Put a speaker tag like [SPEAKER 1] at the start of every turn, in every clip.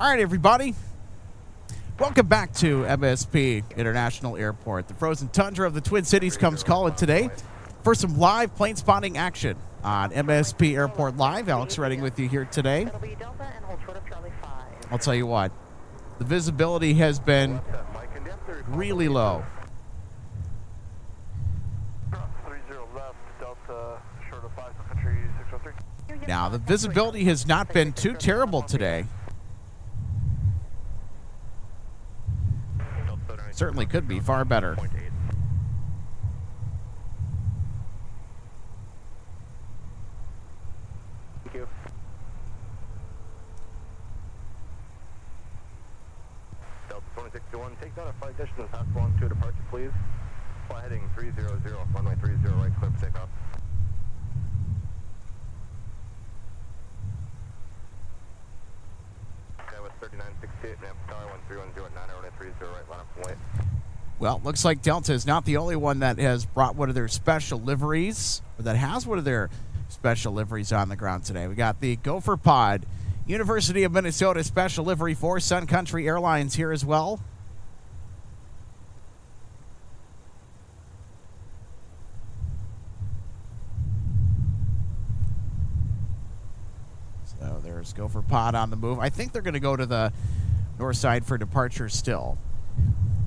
[SPEAKER 1] All right, everybody. Welcome back to MSP International Airport. The frozen tundra of the Twin Cities comes calling today for some live plane spotting action on MSP Airport Live. Alex Redding with you here today. I'll tell you what, the visibility has been really low. Now, the visibility has not been too terrible today. Certainly could be far better.
[SPEAKER 2] Thank you. Delta 2621, take down a flight distance half long to departure, please. Fly heading 300, runway 30, right clear for takeoff. That was 3968, Nap Tower 1310 at 9030, right line up and wait.
[SPEAKER 1] Well, looks like Delta is not the only one that has brought one of their special liveries, or that has one of their special liveries on the ground today. We got the Gopher Pod, University of Minnesota special livery for Sun Country Airlines here as well. So there's Gopher Pod on the move. I think they're going to go to the north side for departure still,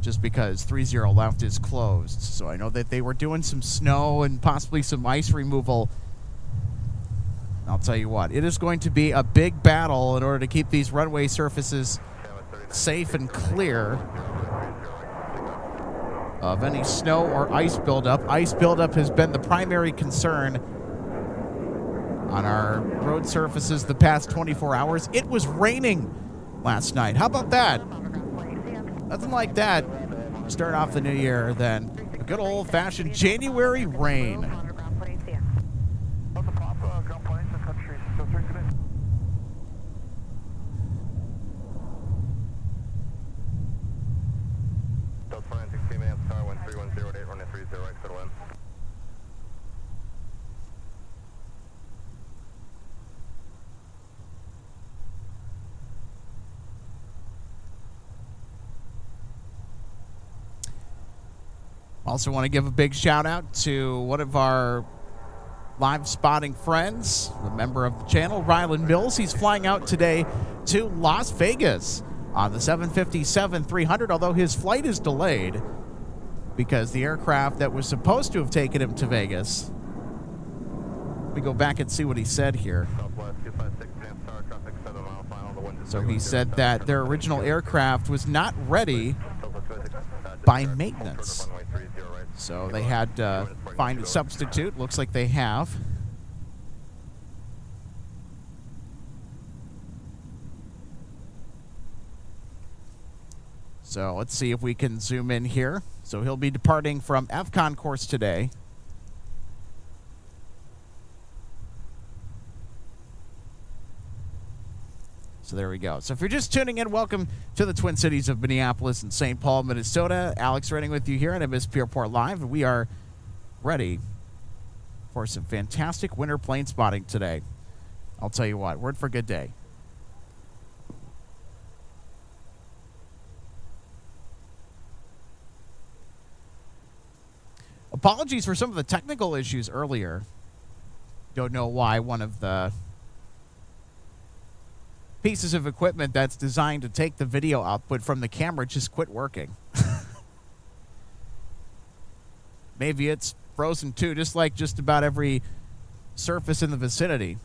[SPEAKER 1] just because 30 left is closed. So I know that they were doing some snow and possibly some ice removal. I'll tell you what, it is going to be a big battle in order to keep these runway surfaces safe and clear of any snow or ice buildup. Ice buildup has been the primary concern on our road surfaces the past 24 hours. It was raining last night. How about that? Nothing like that. Start off the new year, then a good old-fashioned January rain. Also want to give a big shout out to one of our live spotting friends, a member of the channel, Rylan Mills. He's flying out today to Las Vegas on the 757-300, although his flight is delayed because the aircraft that was supposed to have taken him to Vegas. Let me go back and see what he said here. So he said that their original aircraft was not ready by maintenance. So they had to find a substitute. Looks like they have. So let's see if we can zoom in here. So he'll be departing from FCON course today. So there we go. So if you're just tuning in, welcome to the Twin Cities of Minneapolis and St. Paul, Minnesota. Alex Redding with you here at MSP Airport Live. And we are ready for some fantastic winter plane spotting today. I'll tell you what, we're in for a good day. Apologies for some of the technical issues earlier. Don't know why one of the pieces of equipment that's designed to take the video output from the camera just quit working. Maybe it's frozen too, just like just about every surface in the vicinity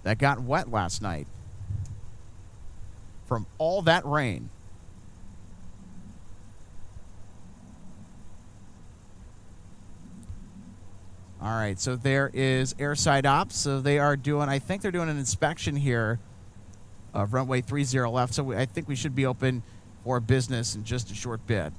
[SPEAKER 1] that got wet last night from all that rain. All right, so there is airside ops. So they are doing, I think they're doing an inspection here of runway 30 left. So I think we should be open for business in just a short bit.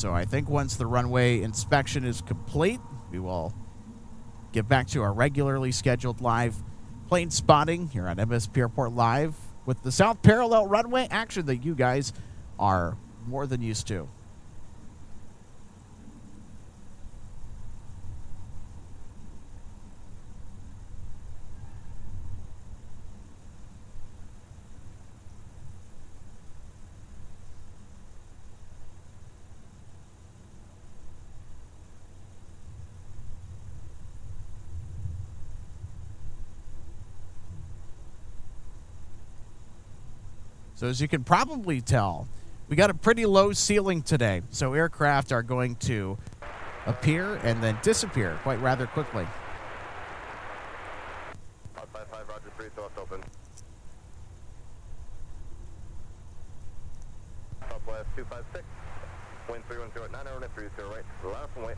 [SPEAKER 1] So I think once the runway inspection is complete, we will get back to our regularly scheduled live plane spotting here on MSP Airport Live with the South Parallel runway action that you guys are more than used to. So as you can probably tell, we got a pretty low ceiling today. So aircraft are going to appear and then disappear quite rather quickly.
[SPEAKER 2] Outside 5, Roger 3, so it's open. Southwest 256, wind 310 at 9 and 30 right, last one wait.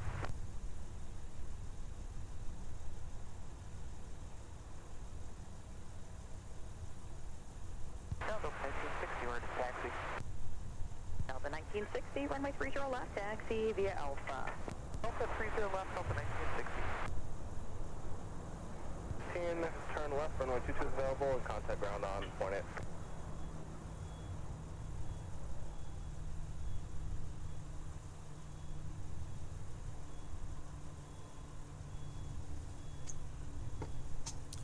[SPEAKER 3] Delta 1960, runway 30 left, taxi via Alpha.
[SPEAKER 2] Alpha 30 left, Delta 1960. 10, turn left, runway 22 is available, and contact ground on point 8.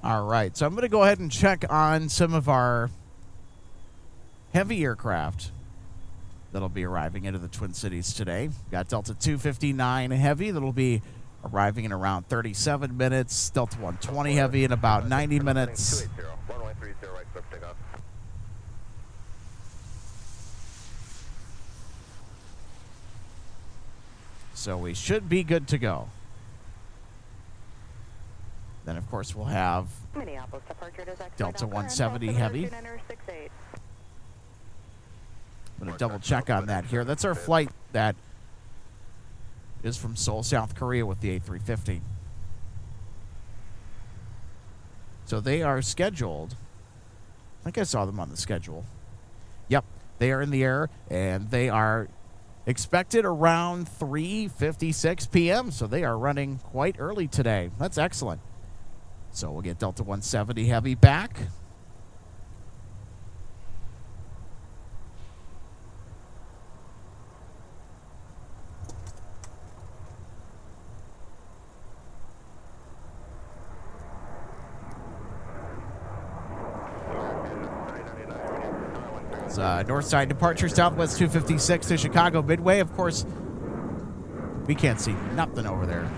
[SPEAKER 1] All right, so I'm going to go ahead and check on some of our heavy aircraft that'll be arriving into the Twin Cities today. Got Delta 259 Heavy that'll be arriving in around 37 minutes. Delta 120 Heavy in about 90 minutes.
[SPEAKER 2] 280, runway 30 right, clear for takeoff.
[SPEAKER 1] So we should be good to go. Then, of course, we'll have
[SPEAKER 3] Minneapolis departure to
[SPEAKER 1] Delta 170 Heavy. I'm going to double check on that here. That's our flight that is from Seoul, South Korea with the A350. So they are scheduled. I think I saw them on the schedule. Yep, they are in the air, and they are expected around 3:56 p.m., so they are running quite early today. That's excellent. So we'll get Delta 170 Heavy back. It's north side departure, Southwest 256 to Chicago Midway. Of course, we can't see nothing over there.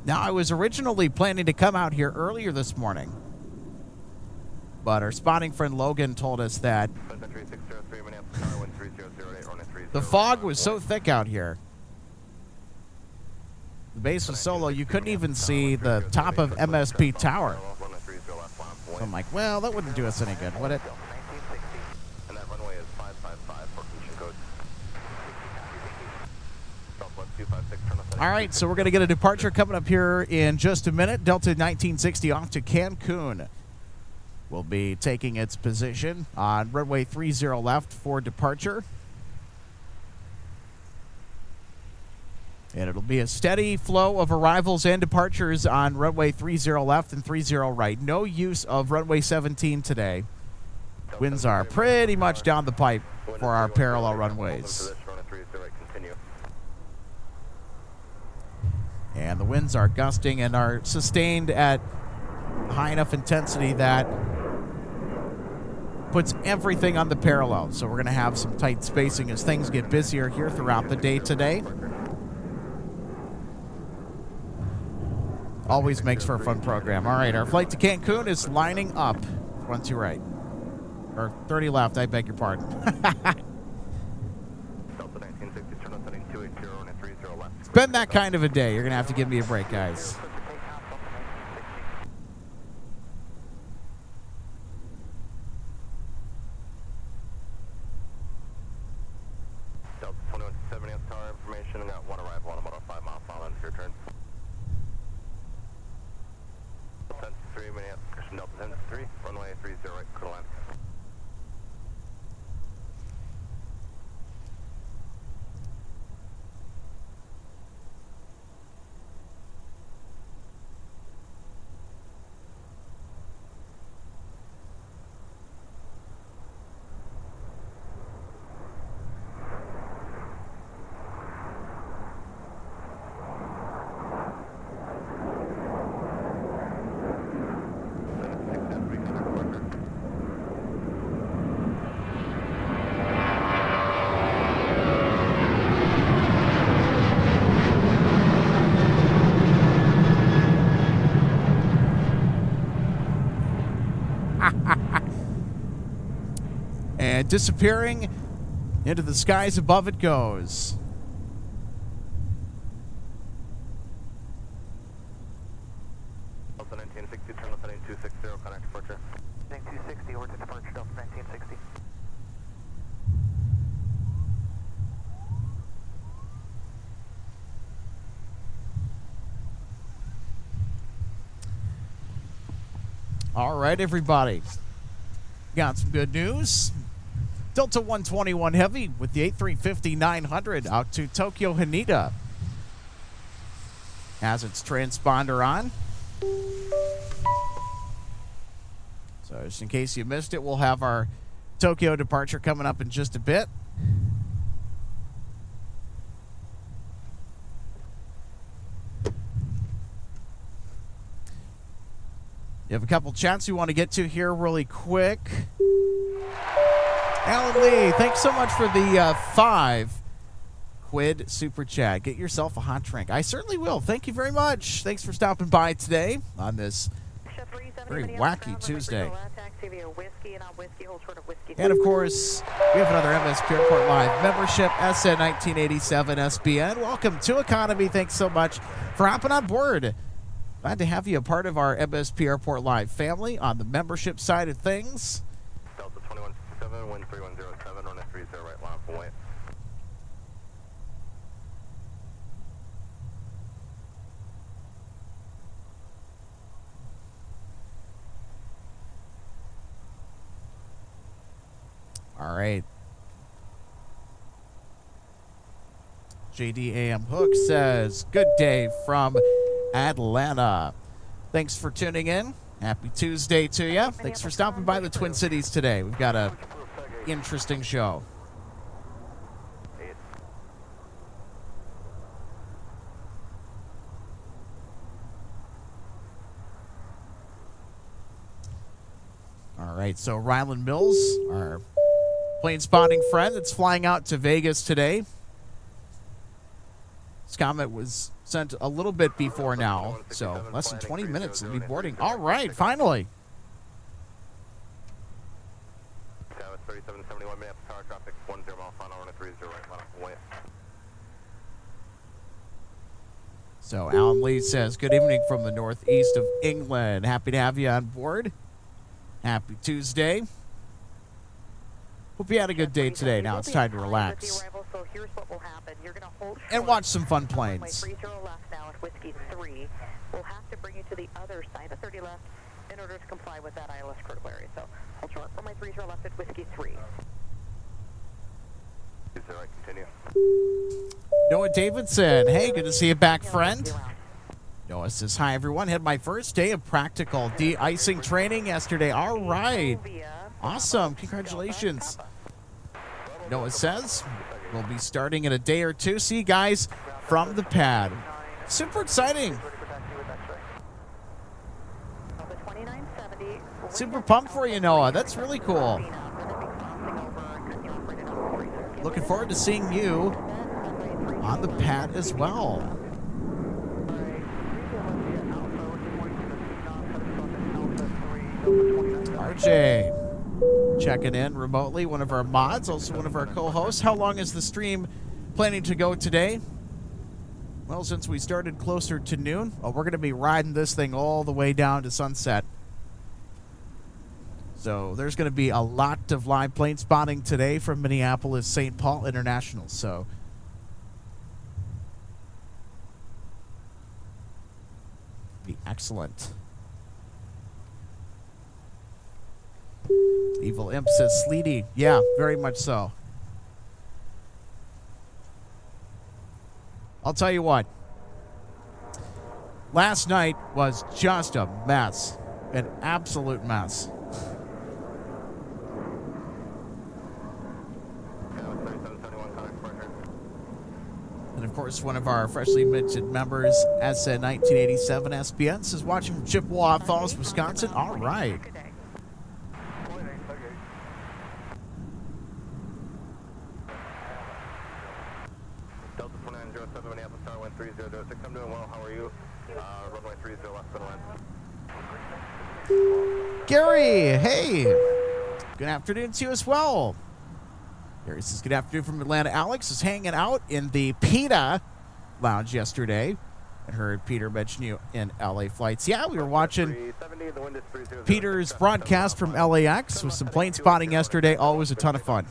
[SPEAKER 1] Now, I was originally planning to come out here earlier this morning, but our spotting friend Logan told us that the fog was so thick out here. The base was so low, you couldn't even see the top of MSP Tower. So I'm like, well, that wouldn't do us any good, would it?
[SPEAKER 2] And that runway is 555 for completion code. Southwest 256, turn left.
[SPEAKER 1] All right, so we're going to get a departure coming up here in just a minute. Delta 1960 off to Cancun will be taking its position on runway 30 left for departure. And it'll be a steady flow of arrivals and departures on runway 30 left and 30 right. No use of runway 17 today. Winds are pretty much down the pipe for our parallel runways. And the winds are gusting and are sustained at high enough intensity that puts everything on the parallel. So we're going to have some tight spacing as things get busier here throughout the day today. Always makes for a fun program. All right, our flight to Cancun is lining up. 12 right. Or 30 left, I beg your pardon. It's been that kind of a day. You're going to have to give me a break, guys.
[SPEAKER 2] Delta 2170 tower information, and got one arrival on about a 5 mile final end for your turn. Delta 3, Minneapolis, Delta 3, runway 30 right, clear land.
[SPEAKER 1] And disappearing into the skies above it goes.
[SPEAKER 2] Delta 1960, turn left heading 260, contact departure.
[SPEAKER 4] Heading 260, or to departure, Delta 1960.
[SPEAKER 1] All right, everybody. Got some good news. Delta 121 Heavy with the 8350-900 out to Tokyo Haneda. Has its transponder on. So just in case you missed it, we'll have our Tokyo departure coming up in just a bit. You have a couple chats we want to get to here really quick. Alan Lee, thanks so much for the 5 quid super chat. Get yourself a hot drink. I certainly will. Thank you very much. Thanks for stopping by today on this very wacky Tuesday. And of course, we have another MSP Airport Live membership, SN 1987 SBN. Welcome to Economy. Thanks so much for hopping on board. Glad to have you a part of our MSP Airport Live family on the membership side of things.
[SPEAKER 2] Delta 2167, wind 3107, runway 30, right line up away.
[SPEAKER 1] All right. JDAM Hook says, good day from Atlanta. Thanks for tuning in. Happy Tuesday to you. Thanks for stopping by the Twin Cities today. We've got a interesting show. All right, so Ryland Mills, our plane spotting friend that's flying out to Vegas today. This comet was sent a little bit before now, so less than 20 minutes will be boarding. All right, finally.
[SPEAKER 2] 3771 Minneapolis tower traffic 10 mile final runway 30 right line up away.
[SPEAKER 1] So Alan Lee says, good evening from the northeast of England. Happy to have you on board. Happy Tuesday. Hope you had a good day today. Now it's time to relax and watch some fun planes.
[SPEAKER 3] 30 left now at Whiskey 3. We'll have to bring you to the other side of 30 left in order to comply with that ILS critical area. So hold short for my 30 left at Whiskey 3.
[SPEAKER 2] Right, continue.
[SPEAKER 1] Noah Davidson. Hey, good to see you back, friend. Noah says, hi, everyone. Had my first day of practical de-icing training yesterday. All right. Awesome. Congratulations. Noah says, we'll be starting in a day or two. See you guys from the pad. Super exciting. Super pumped for you, Noah. That's really cool. Looking forward to seeing you on the pad as well. RJ checking in remotely, one of our mods, also one of our co-hosts. How long is the stream planning to go today? Well, since we started closer to noon, we're going to be riding this thing all the way down to sunset. So there's going to be a lot of live plane spotting today from Minneapolis St. Paul International. So be excellent. Evil Imp says sleety. Yeah, very much so. I'll tell you what. Last night was just a mess. An absolute mess. And of course, one of our freshly minted members, SN 1987 SPN, says watching from Chippewa Falls, Wisconsin. All right.
[SPEAKER 2] Delta 2907 Minneapolis tower wind 3006. I'm doing well. How are you? Runway 30 left, center line.
[SPEAKER 1] Gary, hey. Good afternoon to you as well. Here he says, good afternoon from Atlanta. Alex is hanging out in the PETA lounge yesterday. I heard Peter mention you in LA flights. Yeah, we were watching Peter's broadcast from LAX with some plane spotting yesterday. Always a ton of fun.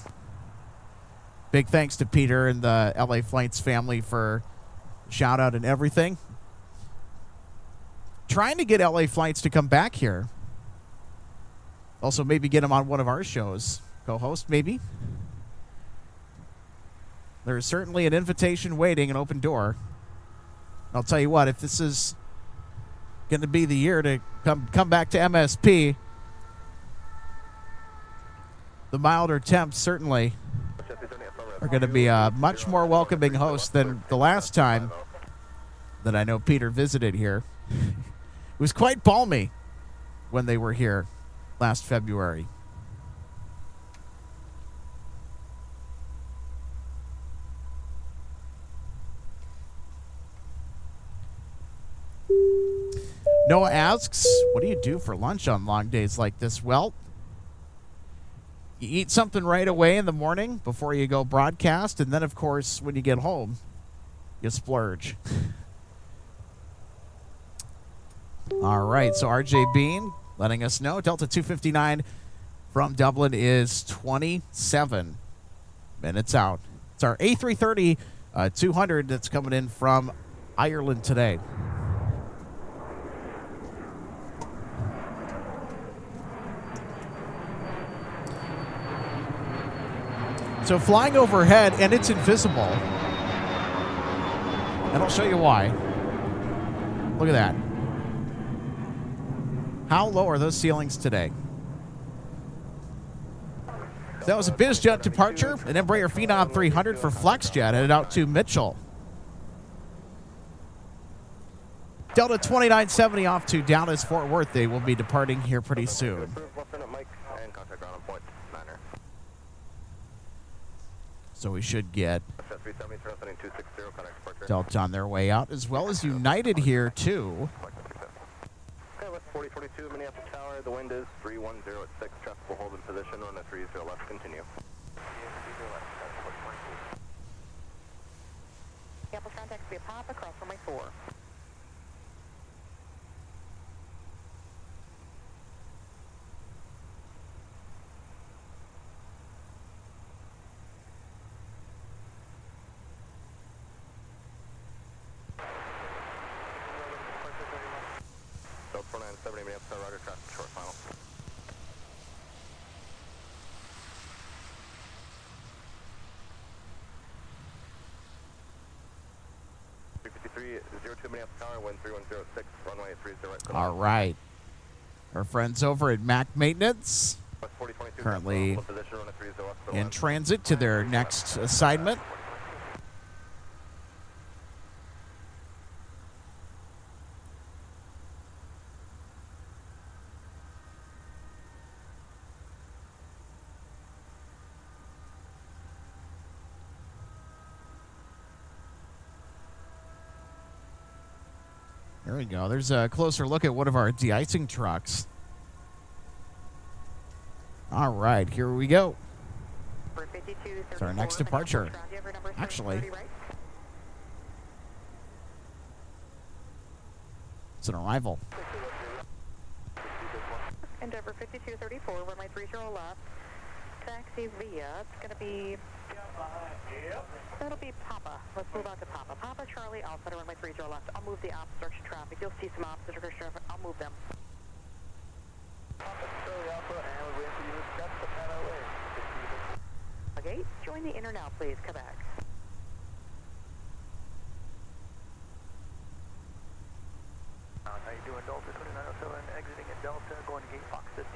[SPEAKER 1] Big thanks to Peter and the LA Flights family for shout out and everything. Trying to get LA Flights to come back here. Also, maybe get him on one of our shows. Co-host, maybe. There's certainly an invitation waiting, an open door. I'll tell you what, if this is going to be the year to come back to MSP, the milder temps certainly are going to be a much more welcoming host than the last time that I know Peter visited here. It was quite balmy when they were here last February. Noah asks, what do you do for lunch on long days like this? Well, you eat something right away in the morning before you go broadcast, and then, of course, when you get home, you splurge. All right, so RJ Bean letting us know Delta 259 from Dublin is 27 minutes out. It's our A330 200 that's coming in from Ireland today. So flying overhead, and it's invisible. And I'll show you why. Look at that. How low are those ceilings today? That was a BizJet departure, an Embraer Phenom 300 for FlexJet, headed out to Mitchell. Delta 2970 off to Dallas Fort Worth. They will be departing here pretty soon. So we should get Delta on their way out, as well as United here, too.
[SPEAKER 2] Okay, West 4042, Minneapolis Tower. The wind is 310 at 6. Traffic will hold in position on the 30 left. Continue.
[SPEAKER 3] Minneapolis contact via pop across runway 4.
[SPEAKER 2] Delta 4970, Minneapolis Tower, Roger, traffic short final. 35302 Minneapolis Tower, wind 3106, runway 30 right.
[SPEAKER 1] All right. Our friends over at Mac Maintenance,
[SPEAKER 2] West 4022,
[SPEAKER 1] currently
[SPEAKER 2] position on the 30 left.
[SPEAKER 1] in transit to their next assignment. There we go. There's a closer look at one of our de-icing trucks. All right, here we go. It's our next departure. Actually, it's an arrival.
[SPEAKER 3] Endeavor 5234, runway 30 left. Taxi via, it's going to be... That'll be Papa. Let's move on to Papa. Papa Charlie, outside of runway 30 left. I'll move the obstruction traffic. You'll see some obstruction traffic. I'll move them.
[SPEAKER 4] Papa Charlie Alpha, and we're waiting for you to step the LA.
[SPEAKER 3] Okay, join the inner now, please. Quebec.
[SPEAKER 4] How you doing, Delta 2907, exiting at Delta, going to gate Fox 15.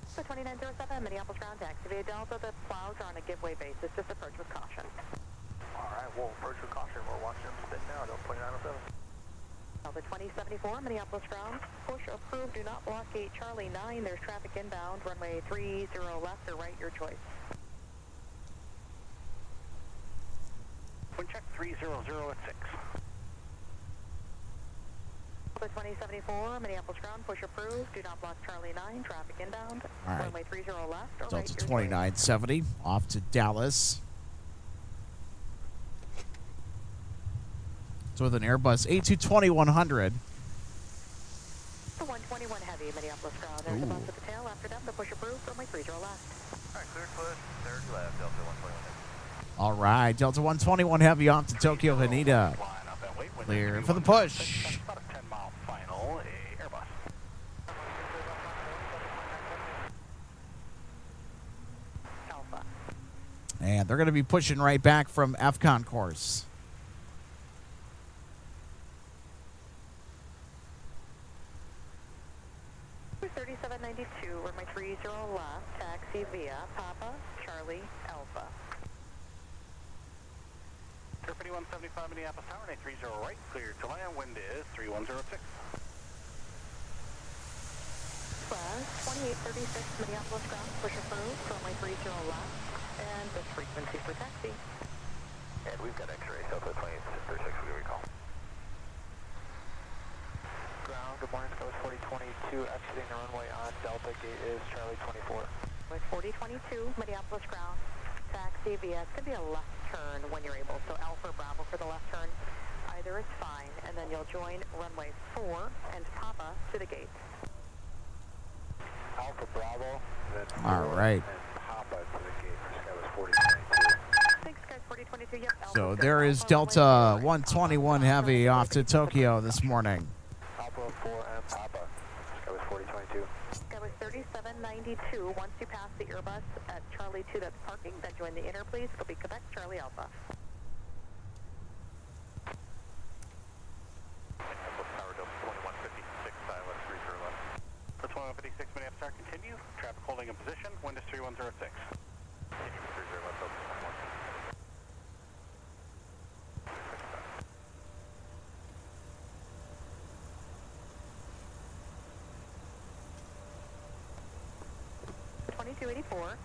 [SPEAKER 3] So 2907, Minneapolis ground taxi via Delta. The plows are on a giveaway basis. Just approach with caution.
[SPEAKER 4] Alright, we'll approach with caution. We're watching them spin now, Delta 2907.
[SPEAKER 3] Delta 2074, Minneapolis ground. Push approved. Do not block gate Charlie 9. There's traffic inbound. Runway 30 left or right, your choice.
[SPEAKER 4] Wind check 300 at 6.
[SPEAKER 3] Delta 2074, Minneapolis ground, push approved. Do not block Charlie 9, traffic inbound.
[SPEAKER 1] All right.
[SPEAKER 3] Runway 30 left. Or
[SPEAKER 1] Delta
[SPEAKER 3] right,
[SPEAKER 1] 2970 off to Dallas. So with an Airbus A220-100.
[SPEAKER 3] The 121 heavy, Minneapolis ground. There's a bus at the tail. After them, the push approved. Runway 30 left.
[SPEAKER 4] Alright, clear push, 30 left, Delta 121.
[SPEAKER 1] All right, Delta 121 heavy off to Tokyo Haneda. Clear for the push.
[SPEAKER 4] About a 10-mile final, a Airbus.
[SPEAKER 3] Alpha.
[SPEAKER 1] And they're going to be pushing right back from FCON course.
[SPEAKER 3] Number 3792, runway 30 left, taxi via Papa, Charlie, Alpha.
[SPEAKER 4] Air 5175 Minneapolis Tower, 30 right, clear to land, wind is 3106.
[SPEAKER 3] Plus 2836 Minneapolis ground, push approved, runway 30 left, and this frequency for taxi.
[SPEAKER 2] And we've got X-ray, Delta 2036, we recall.
[SPEAKER 4] Ground, good morning, Scout 4022, exiting the runway on Delta, gate is Charlie 24.
[SPEAKER 3] With 4022 Minneapolis ground, taxi via, it's going to be a left turn when you're able, so Alpha Bravo for the left turn. Either is fine, and then you'll join runway 4 and Papa to the gate.
[SPEAKER 2] Alpha Bravo, then
[SPEAKER 1] All right.
[SPEAKER 2] and Papa to the gate for Skywest 4022.
[SPEAKER 3] Thanks, guys, 4022, yep.
[SPEAKER 1] So
[SPEAKER 3] Alpha's
[SPEAKER 1] there
[SPEAKER 3] good.
[SPEAKER 1] is
[SPEAKER 3] Alpha,
[SPEAKER 1] Delta
[SPEAKER 3] runway
[SPEAKER 1] 121 heavy off to Tokyo this morning.
[SPEAKER 2] Alpha 4 and Papa, Skywest 4022.
[SPEAKER 3] Skywest 3792, once you pass the Airbus at Charlie 2 that's parking, then join the inner, please. It'll be Quebec, Charlie Alpha.
[SPEAKER 4] Tower Delta 2156, silent 30 left. For 2156 Minneapolis Tower, continue. Traffic holding in position, wind is 3106. Continue for 30 left, Delta 21.
[SPEAKER 3] The 2284,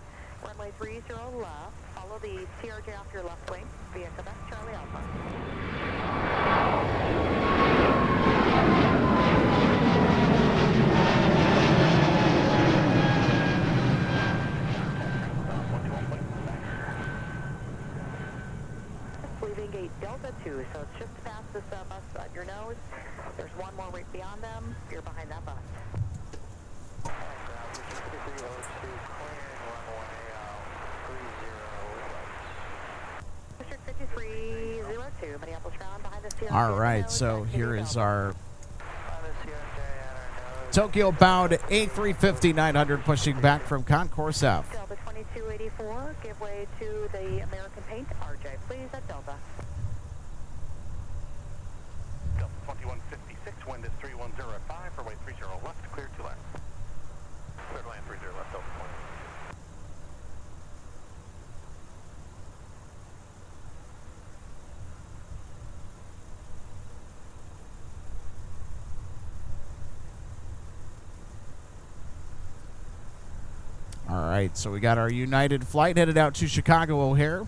[SPEAKER 3] runway 30 left, follow the CRJ off your left wing via Quebec, Charlie Alpha. Leaving gate Delta 2, so it's just past this bus at your nose. There's one more right beyond them. You're behind that bus. District 5302, Minneapolis ground behind the CRJ.
[SPEAKER 1] All right, so here is our Tokyo bound A350-900 pushing back from Concourse F.
[SPEAKER 3] Delta 2284, give way to the American Paint RJ, please, at Delta.
[SPEAKER 4] Delta 2156, wind is 3105, runway 30 left, clear to land. Clear to land 30 left, Delta 20.
[SPEAKER 1] All right, so we got our United flight headed out to Chicago O'Hare.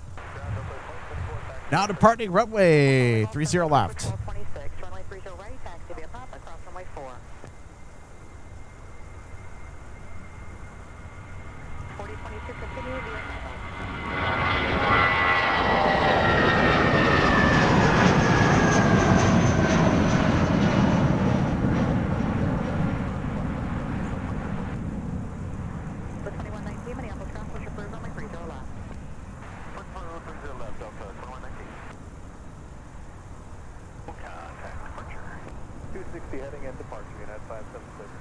[SPEAKER 1] Now departing runway 30 left.
[SPEAKER 3] 1226, runway 30 right, taxi via Papa, cross runway 4. 4022, continue via Papa. The 2119, Minneapolis ground, push approved, runway 30 left.
[SPEAKER 4] 30 left, Delta 2119. Contact departure.
[SPEAKER 2] 260 heading in departure, United 576.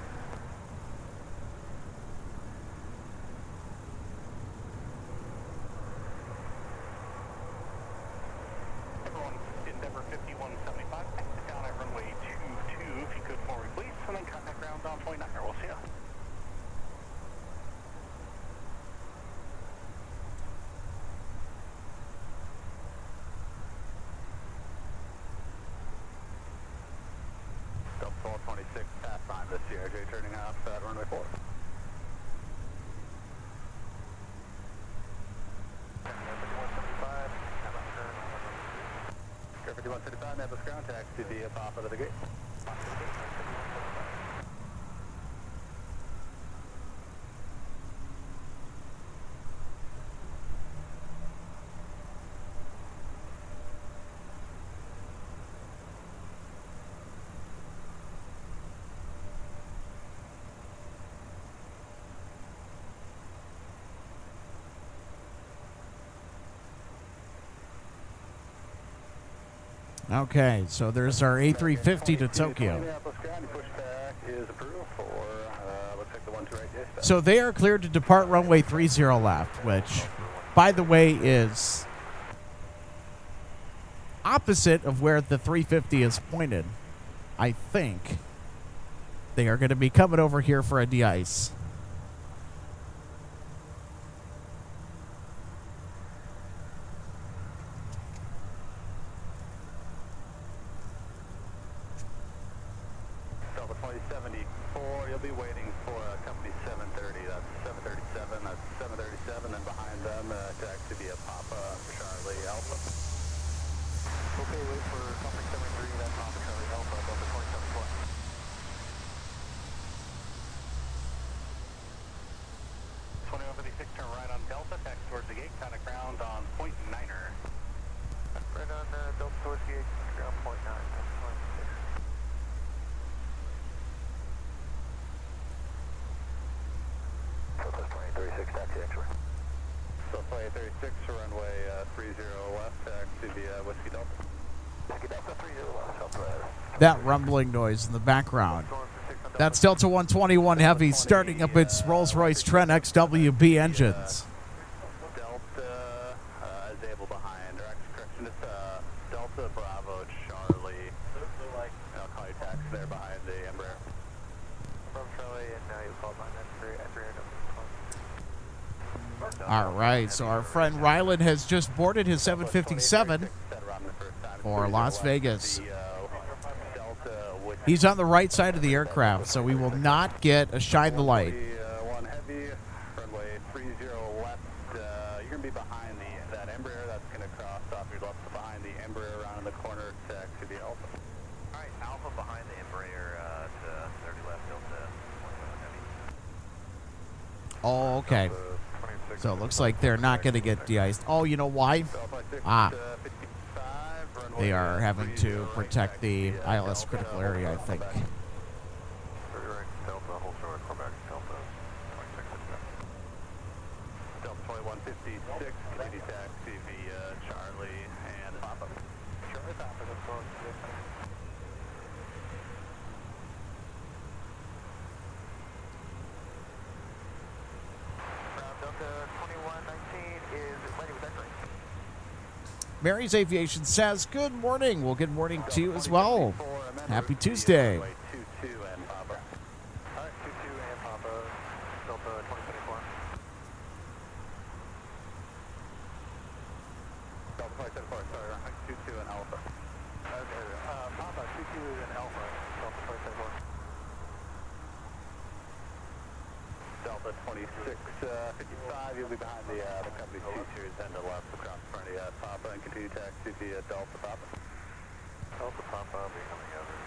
[SPEAKER 4] Everyone, Endeavor 5175, exit down at runway 22, if you could forward please, and then contact ground on 29. We'll see ya. Delta 1226, pass on the CRJ turning off at runway 4. Air 5175, Minneapolis ground, taxi via Papa to the gate.
[SPEAKER 1] Okay, so there's our A350 to Tokyo.
[SPEAKER 2] Minneapolis ground pushback is approved for, looks like the 1-2 right there.
[SPEAKER 1] So they are cleared to depart runway 30 left, which, by the way, is opposite of where the 350 is pointed. I think they are going to be coming over here for a de-ice.
[SPEAKER 2] Delta 2074, you'll be waiting for company 730. That's 737. That's 737. And behind them, taxi via Papa Charlie Alpha. Okay, wait for company 73. That's Papa Charlie Alpha. Delta 2074.
[SPEAKER 4] 2156, turn right on Delta, taxi towards the gate, contact ground on point niner.
[SPEAKER 2] Right on Delta towards the gate, ground point 9. That's 26. Delta 2036, taxi X-ray. Delta 2036, runway 30 left, taxi via Whiskey Delta. Whiskey Delta 30 left, Delta.
[SPEAKER 1] That rumbling noise in the background. That's Delta 121 Heavy starting up its Rolls-Royce Trent XWB engines.
[SPEAKER 2] Delta is able behind, or correction, it's Delta Bravo Charlie. I'll call you taxi there behind the Embraer. Bravo Charlie, and now you called mine at 300.
[SPEAKER 1] All right, so our friend Ryland has just boarded his 757 for Las Vegas. He's on the right side of the aircraft, so we will not get a shine the light.
[SPEAKER 2] One heavy, runway 30 left. You're going to be behind that Embraer. That's going to cross off your left behind the Embraer around in the corner to the Alpha.
[SPEAKER 4] All right, Alpha behind the Embraer to 30 left, Delta 21 heavy.
[SPEAKER 1] Oh, okay. So it looks like they're not going to get de-iced. Oh, you know why? They are having to protect the ILS critical area, I think.
[SPEAKER 2] Delta 2156, continue taxi via Charlie and Papa. Charlie Papa, that's going Delta 2119 is ready with X-ray.
[SPEAKER 1] Mary's Aviation says, good morning. Well, good morning to you as well. Happy Tuesday.
[SPEAKER 2] 22 and Papa. All right, 22 and Papa, Delta 2024. Delta 2074, sorry, wrong. 22 and Alpha. Papa, 22 and Alpha, Delta 2074. Delta 2655, you'll be behind the company 2 series and to the left across front of you at Papa and continue taxi via Delta Papa. Delta Papa, becoming over.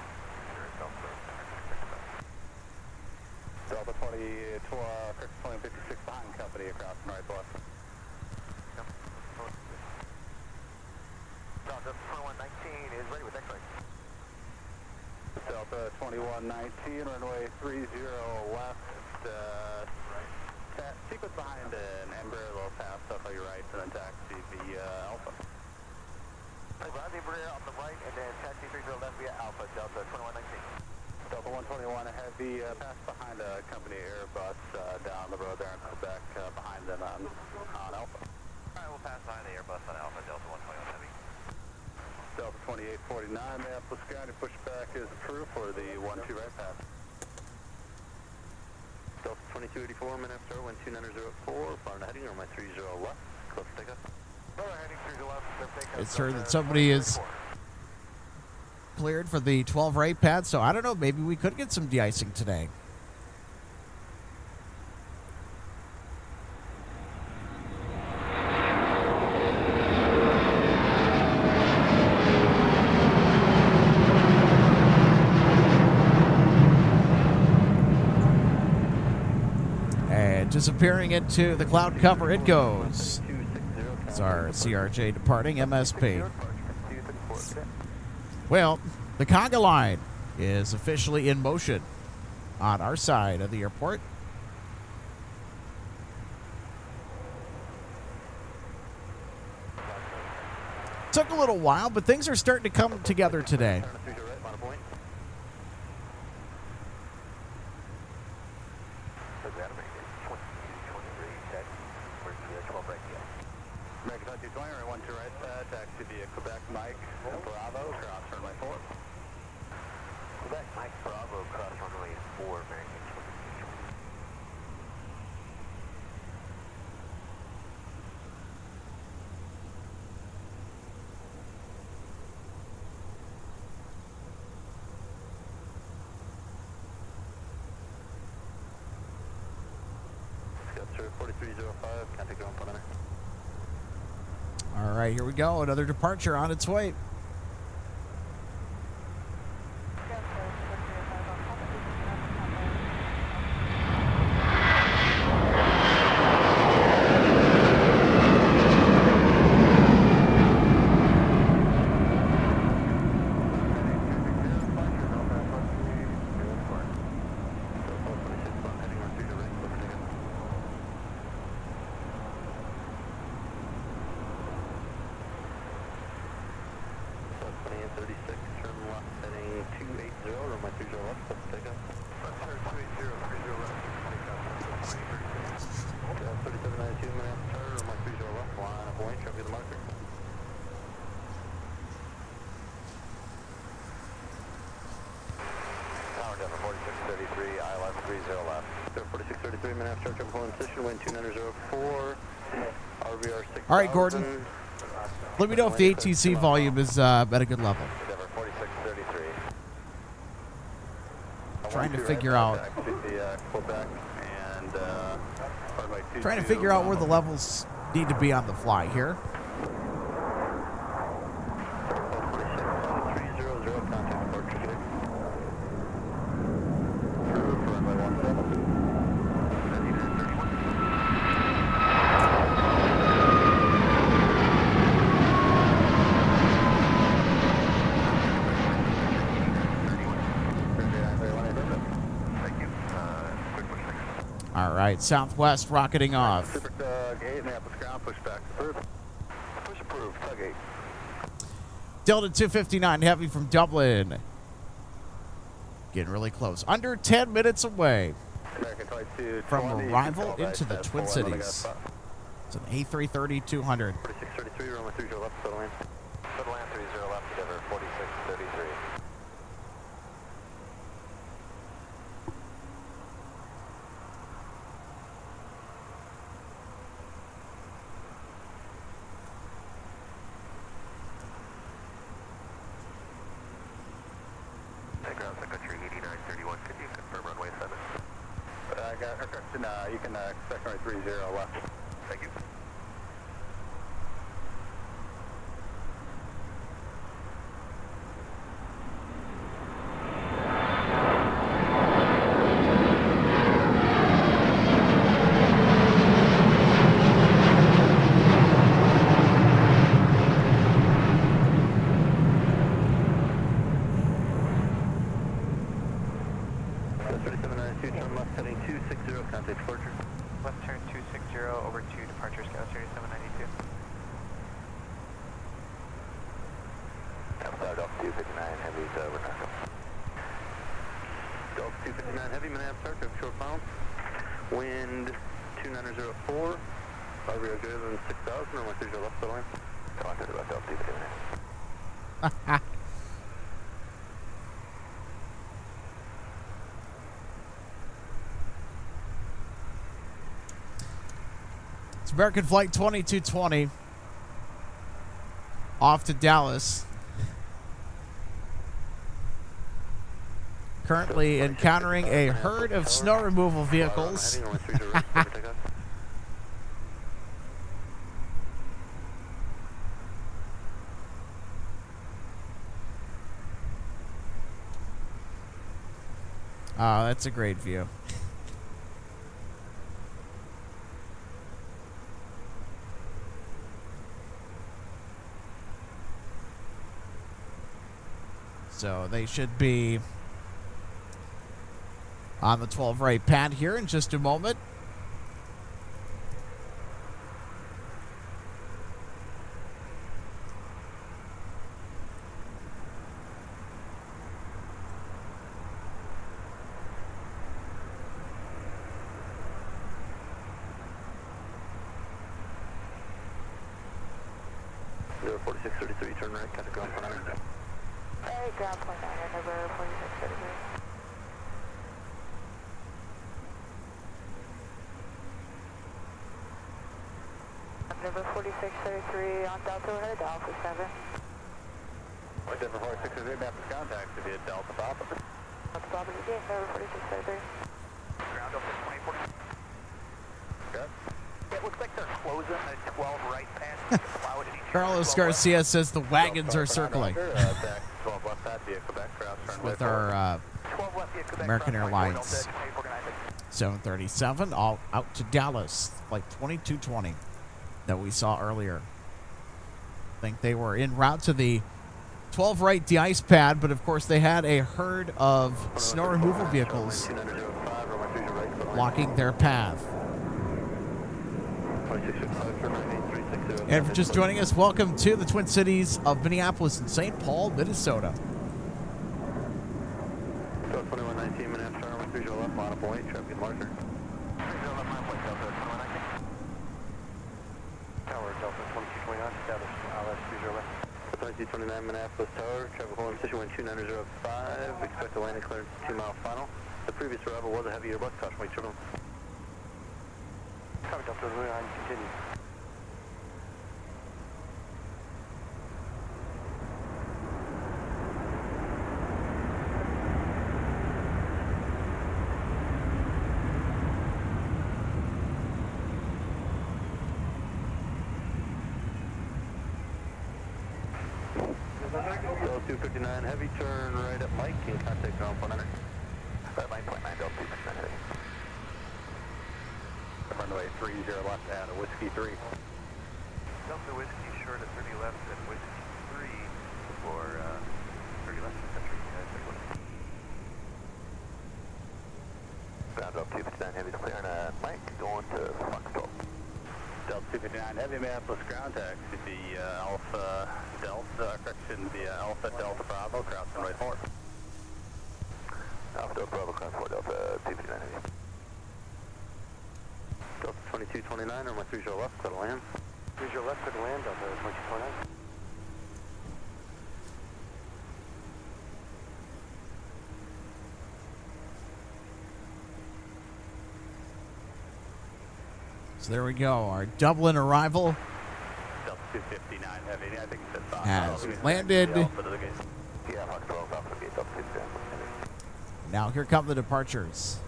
[SPEAKER 2] Delta 2056 behind company across from right to left. Delta 2119 is ready with X-ray. Delta 2119, runway 30 left. Sequence behind an Embraer, a little pass up on your right, and then taxi via Alpha. Behind the Embraer on the right, and then taxi 30 left via Alpha, Delta 2119. Delta 121 heavy, pass behind a company Airbus down the road there in Quebec, behind them on Alpha.
[SPEAKER 4] All right, we'll pass behind the Airbus on Alpha, Delta 121 heavy.
[SPEAKER 2] Delta 2849, Minneapolis ground, pushback is approved for the 1-2 right pass. Delta 2284, Minneapolis, 12904, far heading on my 30 left, close to takeoff. Heading 30 left,
[SPEAKER 1] It's heard that somebody is cleared for the 12 right pad, so I don't know, maybe we could get some de-icing today. disappearing into the cloud cover it goes. It's our CRJ departing MSP. Well, the conga line is officially in motion on our side of the airport. Took a little while, but things are starting to come together today.
[SPEAKER 2] Taxi via Quebec Mike Bravo, cross runway 4. Quebec Mike Bravo, cross runway 4, American 22. Scout 4305, contact ground preliminary.
[SPEAKER 1] All right, here we go. Another departure on its way. All right, Gordon. Let me know if the ATC volume is at a good level. Trying to figure out where the levels need to be on the fly here. All right, Southwest rocketing off. Delta 259 heavy from Dublin. Getting really close. Under 10 minutes away from arrival into the Twin Cities. It's an A330-200.
[SPEAKER 2] 4633, runway 30 left, settle in. Settle in 30 left, Endeavor 4633. Ground Sun Country 8931, could you confirm runway 7? I got her question, you can expect runway 30 left. Thank you. Wind 2904, RVO greater than 6,000, runway 30 left, settle in. Contact about Delta 259.
[SPEAKER 1] It's American Flight 2220 off to Dallas. Currently encountering a herd of snow removal vehicles. Oh, that's a great view. So they should be on the 12 right pad here in just a moment.
[SPEAKER 2] Zero 4633, turn right, kind of going for 9.
[SPEAKER 3] Hey, ground point 9, number 4633. Number 4633 on Delta, we're headed to Alpha 7.
[SPEAKER 2] Denver 4633, map is contact to be at Delta Papa.
[SPEAKER 3] Delta Papa, again, number 4633.
[SPEAKER 4] Ground up to 2040.
[SPEAKER 2] Okay.
[SPEAKER 4] It looks like they're closing the 12 right past.
[SPEAKER 1] Carlos Garcia says the wagons are circling
[SPEAKER 2] Tax 12 left pad via Quebec, cross turn
[SPEAKER 1] with
[SPEAKER 2] right
[SPEAKER 1] our
[SPEAKER 4] 12 left via Quebec,
[SPEAKER 1] American
[SPEAKER 4] cross
[SPEAKER 1] Airlines
[SPEAKER 4] Delta 2496.
[SPEAKER 1] 737 all out to Dallas, like 2220 that we saw earlier. I think they were en route to the 12 right de-ice pad, but of course they had a herd of snow removal vehicles blocking their path. And for just joining us, welcome to the Twin Cities of Minneapolis and St. Paul, Minnesota.
[SPEAKER 2] 2119 Minneapolis, runway 30 left, line up point, traffic larger. 30 left, line up point, Delta 2119. Tower, Delta 2229, establish LS 30 left. 2229 Minneapolis Tower, traffic holding position wind 2905, expect a landing clearance 2 mile final. The previous arrival was a heavy Airbus, caution weight turbulence. Copy, Delta 29, continue. Delta 259 heavy, turn right at Mike, in contact ground 100. Red line, point 9, Delta 259 heavy. Runway 30 left at a Whiskey 3.
[SPEAKER 4] Delta Whiskey short of 30 left at Whiskey 3 for 30 left Sun Country.
[SPEAKER 2] Ground up 259 heavy, clearing at Mike, going to Fox 12.
[SPEAKER 4] Delta 259 heavy, Minneapolis ground taxi via Alpha Delta, correction via Alpha Delta Bravo, crossing right 4.
[SPEAKER 2] Alpha Delta Bravo, cross 4, Delta 259 heavy. Delta 2229, or my 30 left, clear to land. 30 left, clear to land, Delta 2229.
[SPEAKER 1] So there we go. Our Dublin arrival
[SPEAKER 4] Delta 259 heavy, I think it's at
[SPEAKER 1] has landed.
[SPEAKER 2] Yeah, Fox 12, Alpha Gate, Delta 259 heavy.
[SPEAKER 1] Now here come the departures.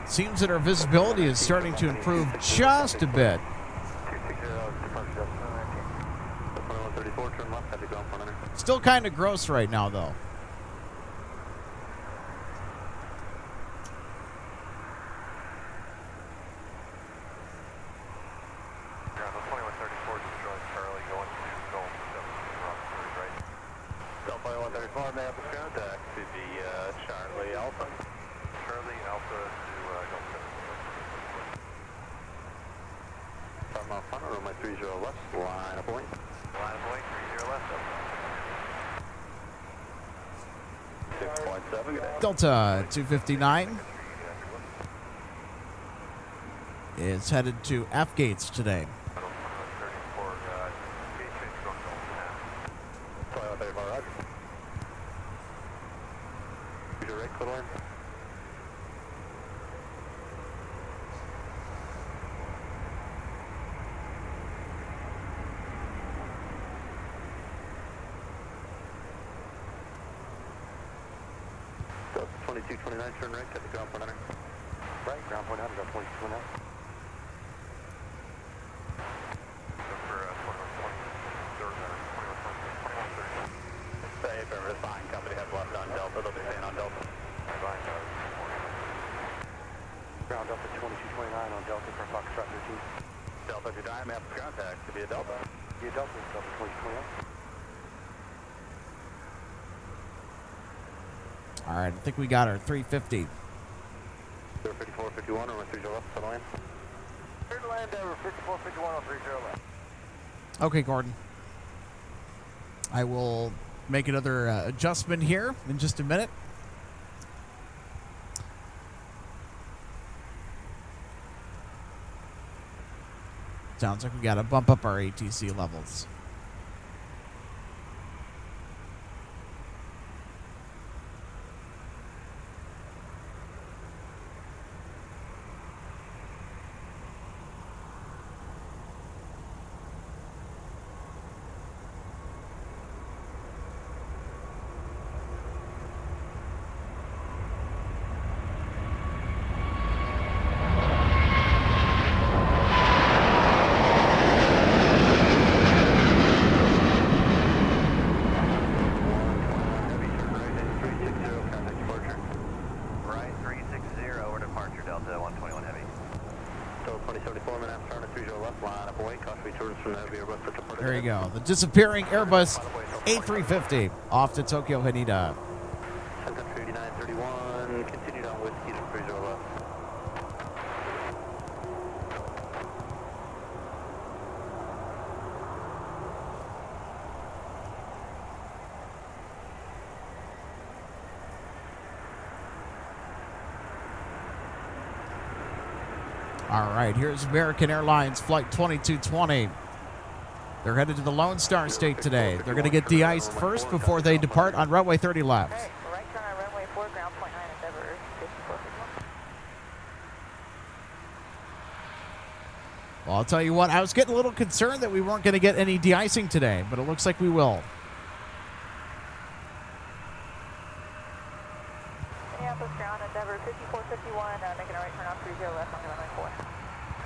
[SPEAKER 1] Seems that our visibility is starting to improve just a bit. Still kind of gross right now, though.
[SPEAKER 2] Charlie Alpha.
[SPEAKER 4] Charlie Alpha to Delta
[SPEAKER 2] 5 mile final, runway 30 left, line of point.
[SPEAKER 4] Line of point, 30 left.
[SPEAKER 2] 6.7, good day.
[SPEAKER 1] Delta 259 is headed to F gates today.
[SPEAKER 4] 34, gate change going to
[SPEAKER 2] 2134, roger. Use your right, clear line. 2229, turn right, take the ground point under. Right, ground point under, 2229. Say, River, fine, company has left on Delta, they'll be staying on Delta. Ground Delta 2229 on Delta for Foxtrot 13. Delta, if you're dying, map contact to be a Delta. Be a Delta, Delta 2229.
[SPEAKER 1] All right, I think we got our 350.
[SPEAKER 2] 5451 on 30 left, to land. Clear to land, 5451 on 30 left.
[SPEAKER 1] Okay, Gordon. I will make another adjustment here in just a minute. Sounds like we got to bump up our ATC levels. There you go. The disappearing Airbus A350 off to Tokyo Haneda.
[SPEAKER 2] Sun Country 8931, continued on whiskey to 30 left.
[SPEAKER 1] All right, here's American Airlines Flight 2220. They're headed to the Lone Star State today. They're going to get de-iced first before they depart on runway 30 left.
[SPEAKER 3] Okay, right turn on runway 4, ground point 9 Endeavor, 5451.
[SPEAKER 1] Well, I'll tell you what, I was getting a little concerned that we weren't going to get any de-icing today, but it looks like we will.
[SPEAKER 3] Minneapolis ground Endeavor, 5451, making a right turn off 30 left on runway 4.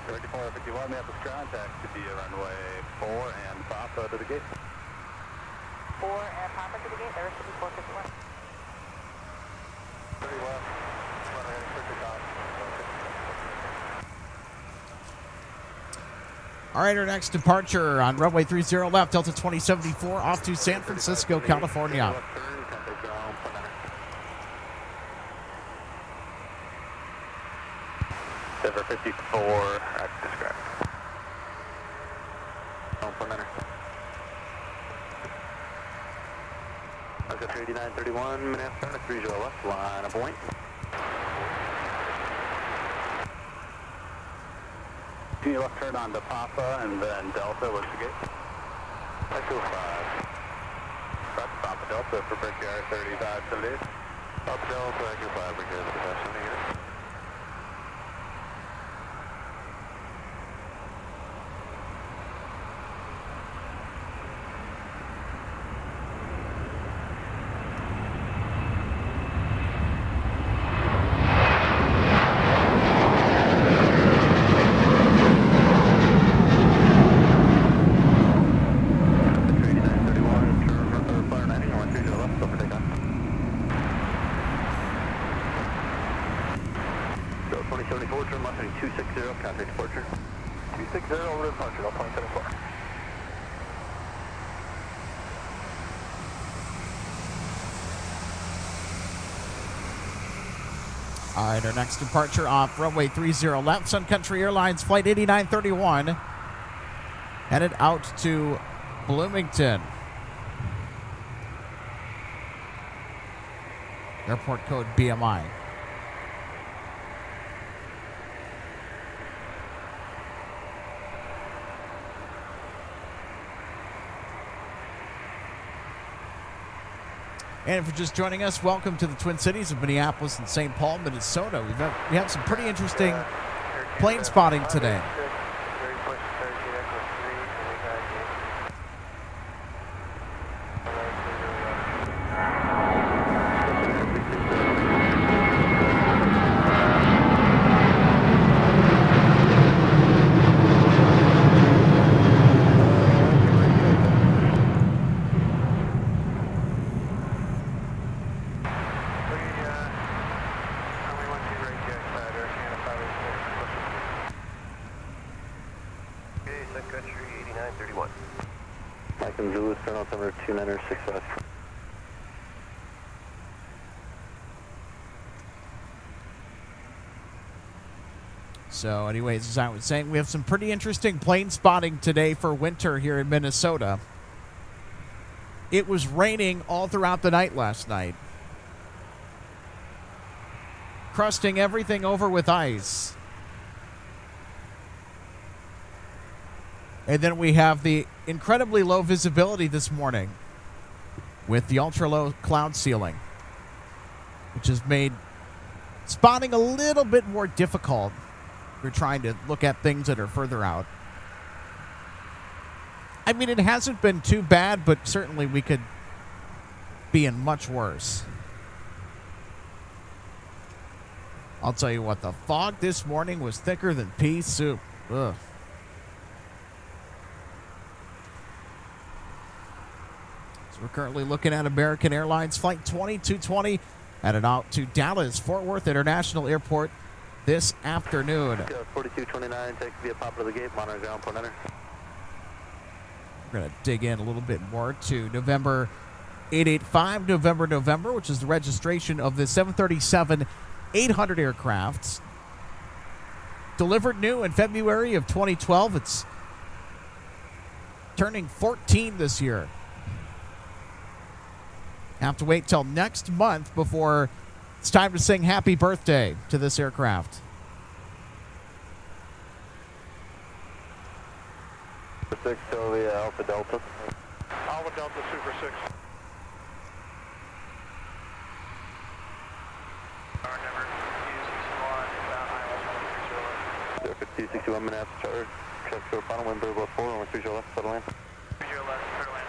[SPEAKER 2] 3451, Minneapolis contact to be a runway 4 and Papa to the gate.
[SPEAKER 3] 4 and Papa to the gate, there is 5451.
[SPEAKER 2] 30 left, runway 55.
[SPEAKER 1] All right, our next departure on runway 30 left, Delta 2074, off to San Francisco, California.
[SPEAKER 2] Denver 54, as described. Delta 3931, Minneapolis, 30 left, line of point. Continue left turn on to Papa and then Delta, what's the gate? Echo 5. That's Papa Delta for Brickyard 3578. Papa Delta, Echo 5, Brickyard 3578.
[SPEAKER 1] All right, our next departure off runway 30 left, Sun Country Airlines Flight 8931, headed out to Bloomington. Airport code BMI. And if you're just joining us, welcome to the Twin Cities of Minneapolis and St. Paul, Minnesota. We have some pretty interesting plane spotting today.
[SPEAKER 2] Houston Zulu, turn altimeter 2965.
[SPEAKER 1] So anyways, as I was saying, we have some pretty interesting plane spotting today for winter here in Minnesota. It was raining all throughout the night last night, crusting everything over with ice. And then we have the incredibly low visibility this morning with the ultra-low cloud ceiling, which has made spotting a little bit more difficult. We're trying to look at things that are further out. I mean, it hasn't been too bad, but certainly we could be in much worse. I'll tell you what, the fog this morning was thicker than pea soup. Ugh. So we're currently looking at American Airlines Flight 2220 headed out to Dallas Fort Worth International Airport this afternoon.
[SPEAKER 2] 4229, take via pop to the gate, monitor ground point enter.
[SPEAKER 1] We're going to dig in a little bit more to November 885, November, which is the registration of the 737-800 aircraft. Delivered new in February of 2012. It's turning 14 this year. Have to wait till next month before it's time to sing happy birthday to this aircraft.
[SPEAKER 2] Super 6, Sylvia, Alpha Delta.
[SPEAKER 4] Alpha Delta Super 6. Our number is
[SPEAKER 2] 5261 Minneapolis charter. Check for final wind below 4, runway 30 left, settle in.
[SPEAKER 4] 30 left, settle in.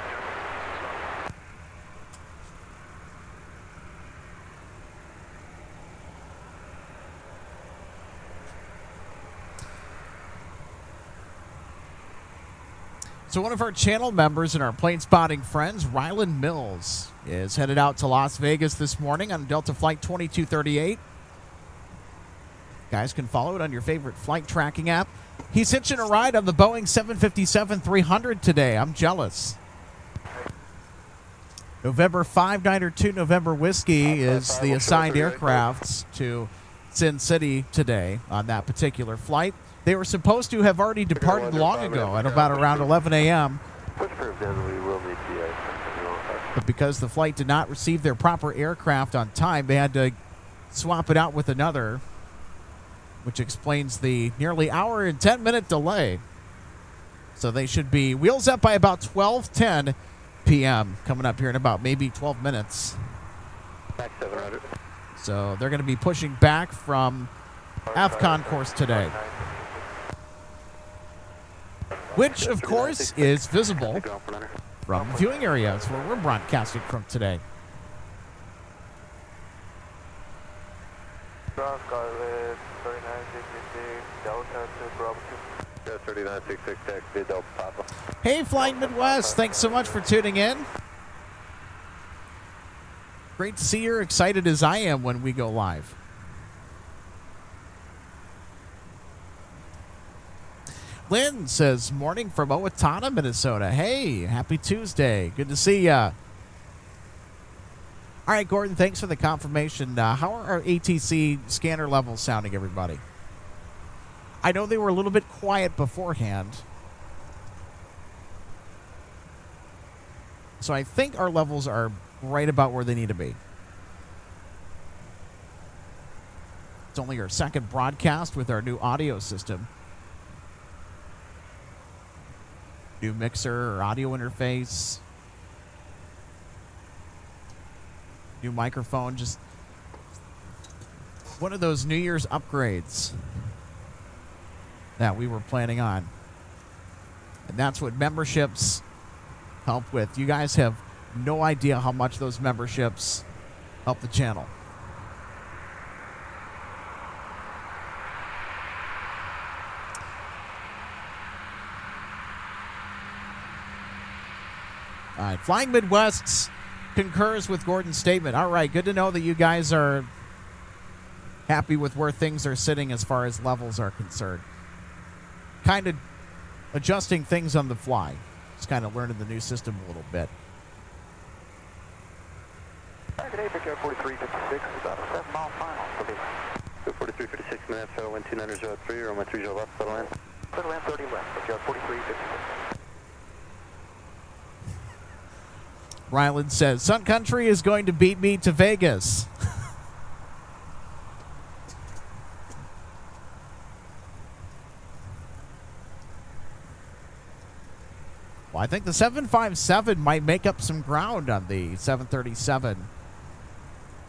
[SPEAKER 1] So one of our channel members and our plane spotting friends, Ryland Mills, is headed out to Las Vegas this morning on Delta Flight 2238. Guys can follow it on your favorite flight tracking app. He's hitching a ride on the Boeing 757-300 today. I'm jealous. November 592 November Whiskey is the assigned aircraft to Sin City today on that particular flight. They were supposed to have already departed long ago at about around 11 a.m. But because the flight did not receive their proper aircraft on time, they had to swap it out with another, which explains the nearly hour and 10-minute delay. So they should be wheels up by about 12:10 p.m. coming up here in about maybe 12 minutes.
[SPEAKER 2] Max 700.
[SPEAKER 1] So they're going to be pushing back from AFCON course today, which, of course, is visible from the viewing areas where we're broadcasting from today.
[SPEAKER 2] Delta 3966, taxi Delta Papa.
[SPEAKER 1] Hey, Flying Midwest, thanks so much for tuning in. Great to see you're excited as I am when we go live. Lynn says, morning from Owatonna, Minnesota. Hey, happy Tuesday. Good to see ya. All right, Gordon, thanks for the confirmation. How are our ATC scanner levels sounding, everybody? I know they were a little bit quiet beforehand. So I think our levels are right about where they need to be. It's only our second broadcast with our new audio system. New mixer or audio interface. New microphone. Just one of those New Year's upgrades that we were planning on. And that's what memberships help with. You guys have no idea how much those memberships help the channel. All right, Flying Midwest concurs with Gordon's statement. All right, good to know that you guys are happy with where things are sitting as far as levels are concerned. Kind of adjusting things on the fly. Just kind of learning the new system a little bit.
[SPEAKER 2] Today, picture 4356, about a 7-mile final. Okay. 4356, Minneapolis, wind 2903, or my 30 left, settle in. Settle in 30 left, picture 4356.
[SPEAKER 1] Ryland says, Sun Country is going to beat me to Vegas. Well, I think the 757 might make up some ground on the 737.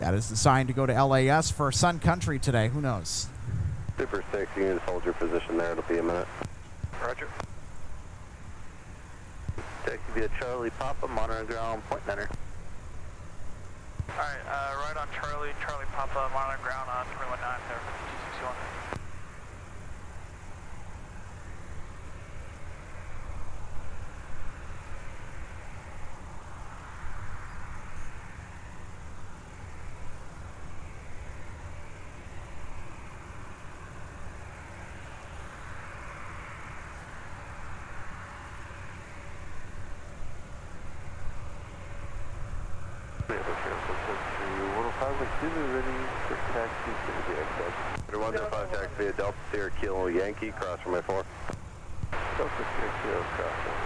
[SPEAKER 1] That is the sign to go to LAS for Sun Country today. Who knows?
[SPEAKER 2] Super 6, you can just hold your position there. It'll be a minute.
[SPEAKER 4] Roger.
[SPEAKER 2] Taxi via Charlie Papa, monitor ground, point 9er.
[SPEAKER 4] Alright, right on Charlie, Charlie Papa, monitor ground on 319 there, 261.
[SPEAKER 2] Under 105, taxi via Delta Sierra Kilo Yankee, cross from my 4. Delta Sierra Kilo, cross from my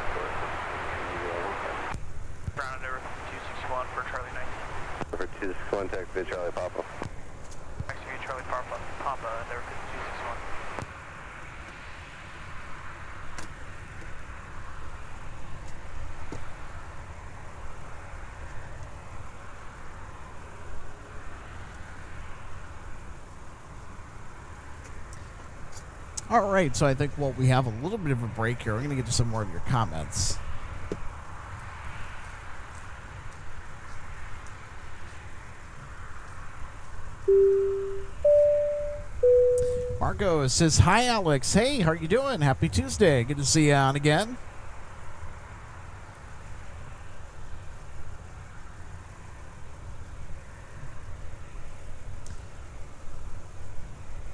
[SPEAKER 2] 4.
[SPEAKER 4] Ground over 261 for Charlie 19.
[SPEAKER 2] Over 261, taxi via Charlie Papa.
[SPEAKER 4] Taxi via Charlie Papa, there 261.
[SPEAKER 1] All right, so I think, well, we have a little bit of a break here. We're going to get to some more of your comments. Marco says, hi, Alex. Hey, how are you doing? Happy Tuesday. Good to see you on again.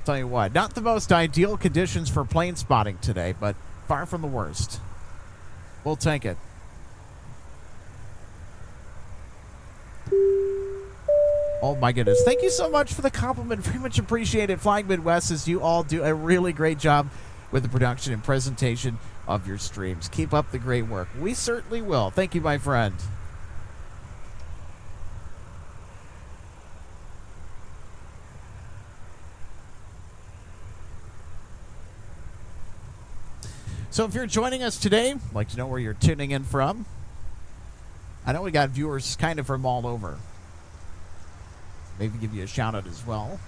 [SPEAKER 1] Tell you what, not the most ideal conditions for plane spotting today, but far from the worst. We'll take it. Oh my goodness. Thank you so much for the compliment. Very much appreciate it. Flying Midwest, as you all do a really great job with the production and presentation of your streams. Keep up the great work. We certainly will. Thank you, my friend. So if you're joining us today, I'd like to know where you're tuning in from. I know we got viewers kind of from all over. Maybe give you a shout out as well.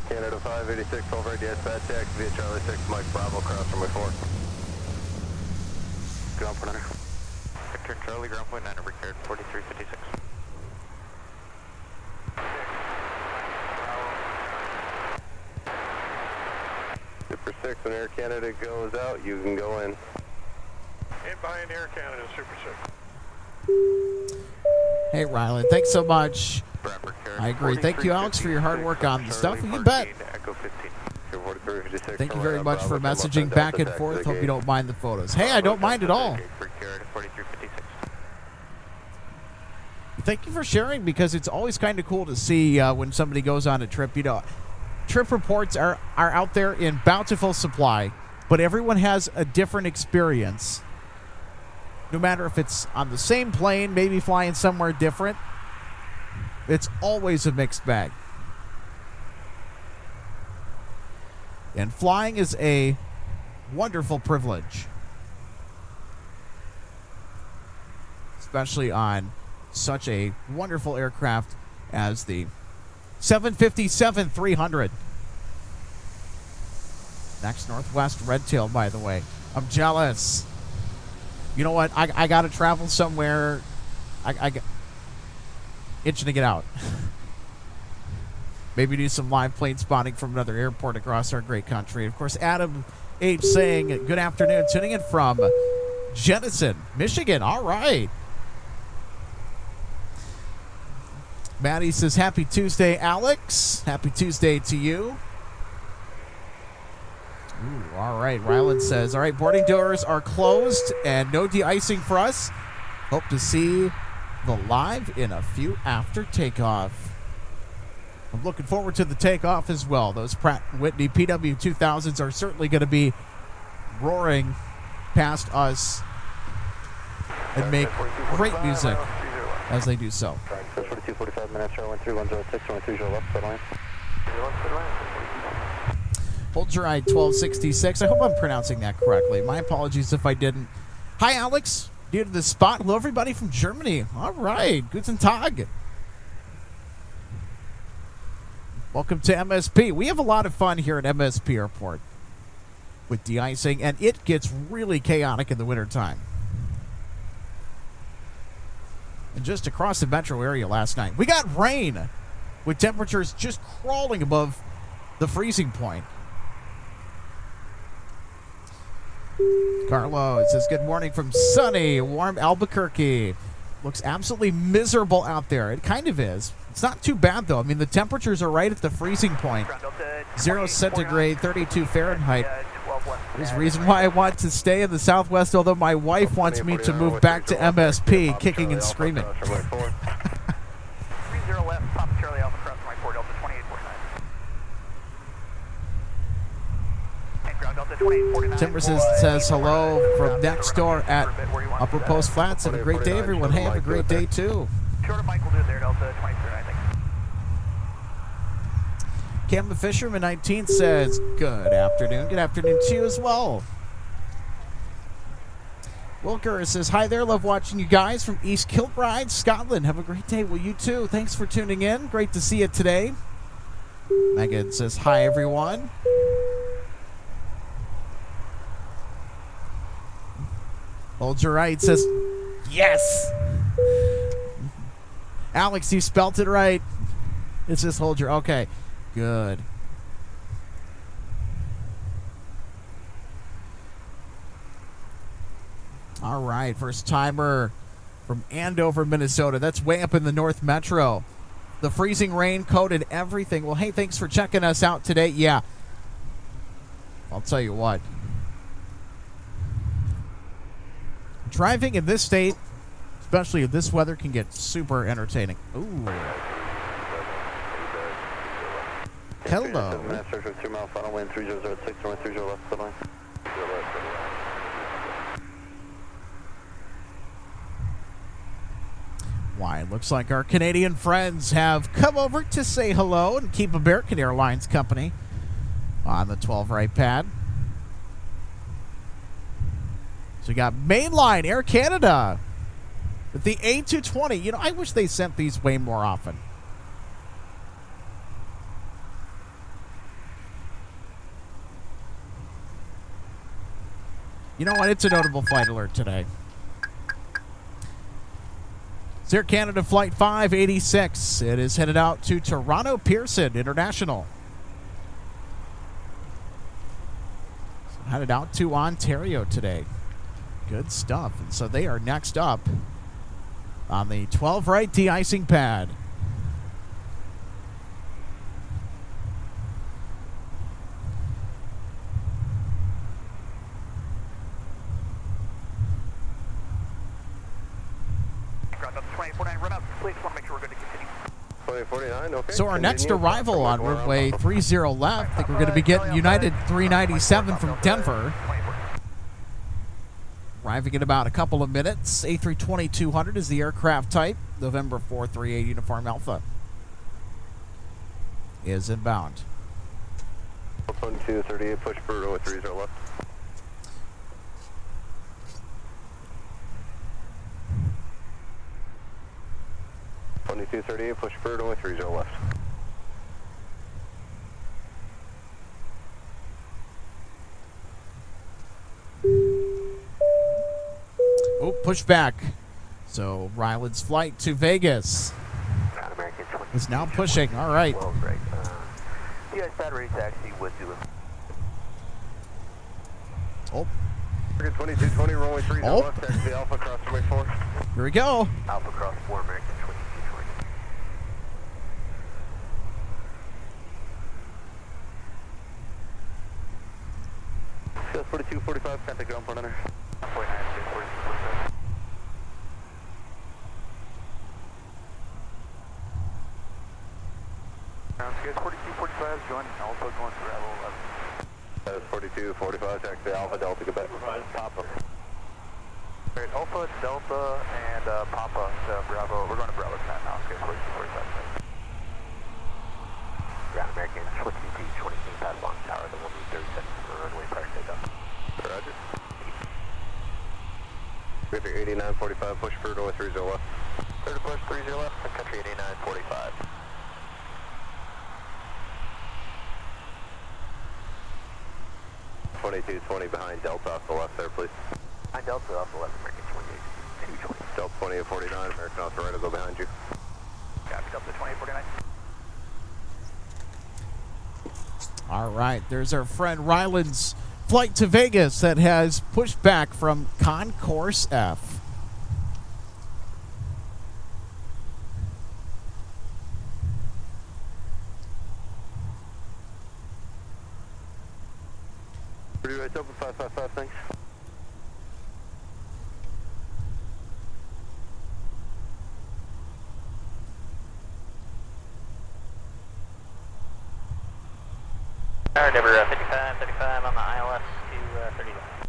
[SPEAKER 2] Canada 586, over dispatch, taxi via Charlie 6, Mike Bravo, cross from my 4. Ground point 9.
[SPEAKER 4] Victor Charlie, ground point 9, repaired 4356.
[SPEAKER 2] Super 6, when Air Canada goes out, you can go in.
[SPEAKER 4] In behind Air Canada, Super 6.
[SPEAKER 1] Hey, Rylan, thanks so much. I agree. Thank you, Alex, for your hard work on the stuff. You bet. Thank you very much for messaging back and forth. Hope you don't mind the photos. Hey, I don't mind at all. Thank you for sharing, because it's always kind of cool to see when somebody goes on a trip. You know, trip reports are out there in bountiful supply, but everyone has a different experience. No matter if it's on the same plane, maybe flying somewhere different, it's always a mixed bag. And flying is a wonderful privilege, especially on such a wonderful aircraft as the 757-300. Next Northwest Redtail, by the way. I'm jealous. You know what? I got to travel somewhere. I itching to get out. Maybe do some live plane spotting from another airport across our great country. Of course, Adam H. saying good afternoon, tuning in from Jenison, Michigan. All right. Maddie says, happy Tuesday, Alex. Happy Tuesday to you. Ooh, all right. Ryland says, all right, boarding doors are closed and no de-icing for us. Hope to see the live in a few after takeoff. I'm looking forward to the takeoff as well. Those Pratt & Whitney PW2000s are certainly going to be roaring past us and make great music as they do so.
[SPEAKER 2] 4245 minutes, 13106, 130 left, set line.
[SPEAKER 1] Hold your eye, 1266. I hope I'm pronouncing that correctly. My apologies if I didn't. Hi, Alex. New to the spot. Hello, everybody from Germany. All right. Guten Tag. Welcome to MSP. We have a lot of fun here at MSP Airport with de-icing, and it gets really chaotic in the wintertime. And just across the metro area last night, we got rain with temperatures just crawling above the freezing point. Carlo says, good morning from sunny, warm Albuquerque. Looks absolutely miserable out there. It kind of is. It's not too bad, though. I mean, the temperatures are right at the freezing point. 0 centigrade, 32 Fahrenheit. There's a reason why I want to stay in the Southwest, although my wife wants me to move back to MSP, kicking and screaming.
[SPEAKER 4] 30 left, Papa Charlie Alpha cross my 4 Delta 2849.
[SPEAKER 1] Timber says hello from next door at Upper Post Flats. Have a great day, everyone. Hey, have a great day, too.
[SPEAKER 4] Short of Mike will do it there, Delta 23, I think.
[SPEAKER 1] Cam the Fisherman 19 says, good afternoon. Good afternoon to you as well. Wilker says, hi there. Love watching you guys from East Kilbride, Scotland. Have a great day. Well, you too. Thanks for tuning in. Great to see you today. Megan says, hi, everyone. Hold your right says, yes. Alex, you spelt it right. It's just hold your, okay. Good. All right, first timer from Andover, Minnesota. That's way up in the North Metro. The freezing rain coated everything. Well, hey, thanks for checking us out today. Yeah, I'll tell you what. Driving in this state, especially in this weather, can get super entertaining. Ooh. Hello.
[SPEAKER 2] Master for 2 mile final wind 3006, 130 left, set line.
[SPEAKER 1] Why, it looks like our Canadian friends have come over to say hello and keep American Airlines company on the 12 right pad. So we got mainline Air Canada with the A220. You know, I wish they sent these way more often. You know what? It's a notable flight alert today. It's Air Canada Flight 586. It is headed out to Toronto Pearson International. So headed out to Ontario today. Good stuff. And so they are next up on the 12 right de-icing pad. So our next arrival on runway 30 left, I think we're going to be getting United 397 from Denver. Arriving in about a couple of minutes. A320-200 is the aircraft type. November 438 Uniform Alpha is inbound.
[SPEAKER 2] 2238, push for 030 left. Push bird only 30 left.
[SPEAKER 1] Oh, push back. So Ryland's flight to Vegas is now pushing. All right.
[SPEAKER 2] Well, great. US battery taxi would do it.
[SPEAKER 1] Oh.
[SPEAKER 2] 2220, runway 30 left, taxi Alpha cross runway 4.
[SPEAKER 1] Here we go.
[SPEAKER 2] Alpha cross 4, American 2220. 4245, contact ground front under.
[SPEAKER 4] 49, 42, 45. Sounds good. 4245 is joining, also going for level 11.
[SPEAKER 2] That is 4245, taxi Alpha Delta, Quebec. Papa.
[SPEAKER 4] Great, Alpha, Delta, and Papa, Bravo. We're going to Bravo 10 now. Okay, 4245.
[SPEAKER 2] Ground American 22, 20 pad long tower, the 137 for runway prior takeoff. Roger. Victor 8945, push for runway 30 left.
[SPEAKER 4] Clear to push 30 left, Sun Country 8945.
[SPEAKER 2] $2220 behind Delta off the left there, please.
[SPEAKER 4] Behind Delta off the left, American 28, 220.
[SPEAKER 2] Delta 2849, American off the right, will go behind you.
[SPEAKER 4] Copy, Delta 2849.
[SPEAKER 1] All right, there's our friend Ryland's flight to Vegas that has pushed back from Concourse F.
[SPEAKER 2] Pretty right, open 555, thanks.
[SPEAKER 4] Endeavor 55, 35 on the ILS to 30 left.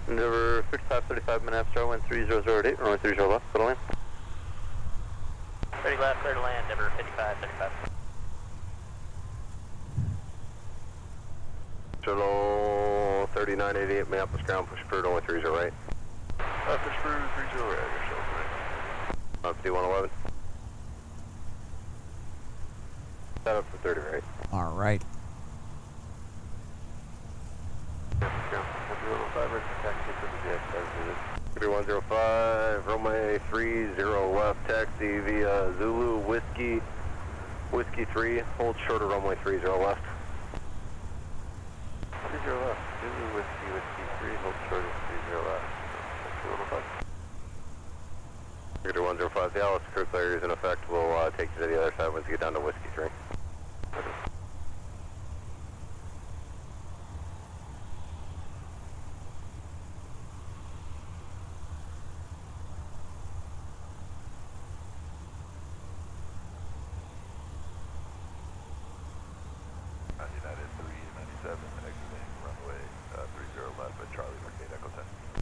[SPEAKER 2] Endeavor 55, 35, Minneapolis, Star 13008, runway 30 left, put on in.
[SPEAKER 4] 30 left, clear to land, Endeavor 55, 35.
[SPEAKER 2] Shuttle 3988, Minneapolis ground, push for runway 30 right.
[SPEAKER 4] Push for 30 right, your shuttle right.
[SPEAKER 2] Up to 111. Set up for 30 right.
[SPEAKER 1] All right.
[SPEAKER 2] 3105, runway 30 left, taxi via Zulu, Whiskey 3, hold short of runway 30 left. 30 left, Zulu, Whiskey 3, hold short of 30 left. 3105, the Alice crew clear is in effect, we'll take you to the other side once you get down to Whiskey 3.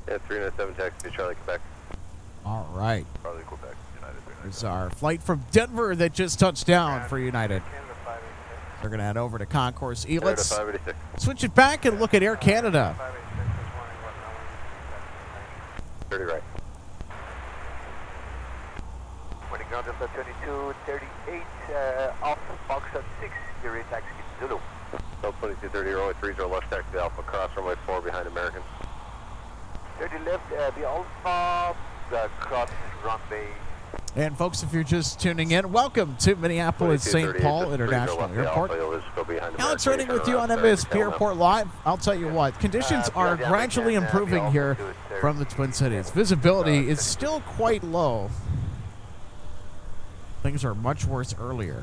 [SPEAKER 2] Yeah, 397 taxi to Charlie, Quebec.
[SPEAKER 1] All right.
[SPEAKER 2] Charlie, Quebec, United.
[SPEAKER 1] There's our flight from Denver that just touched down for United. They're going to head over to Concourse E. Let's
[SPEAKER 2] 586.
[SPEAKER 1] switch it back and look at Air Canada.
[SPEAKER 2] 30 right.
[SPEAKER 4] Winning ground Delta 2238, off Foxtrot 6, your rear taxi Zulu.
[SPEAKER 2] Delta 2230, runway 30 left, taxi Alpha, cross runway 4 behind American.
[SPEAKER 4] 30 left, the Alpha, cross runway.
[SPEAKER 1] And folks, if you're just tuning in, welcome to Minneapolis St. Paul International Airport. Alex Redding with you on MSP Airport Live. I'll tell you what, conditions are gradually improving here from the Twin Cities. Visibility is still quite low. Things are much worse earlier.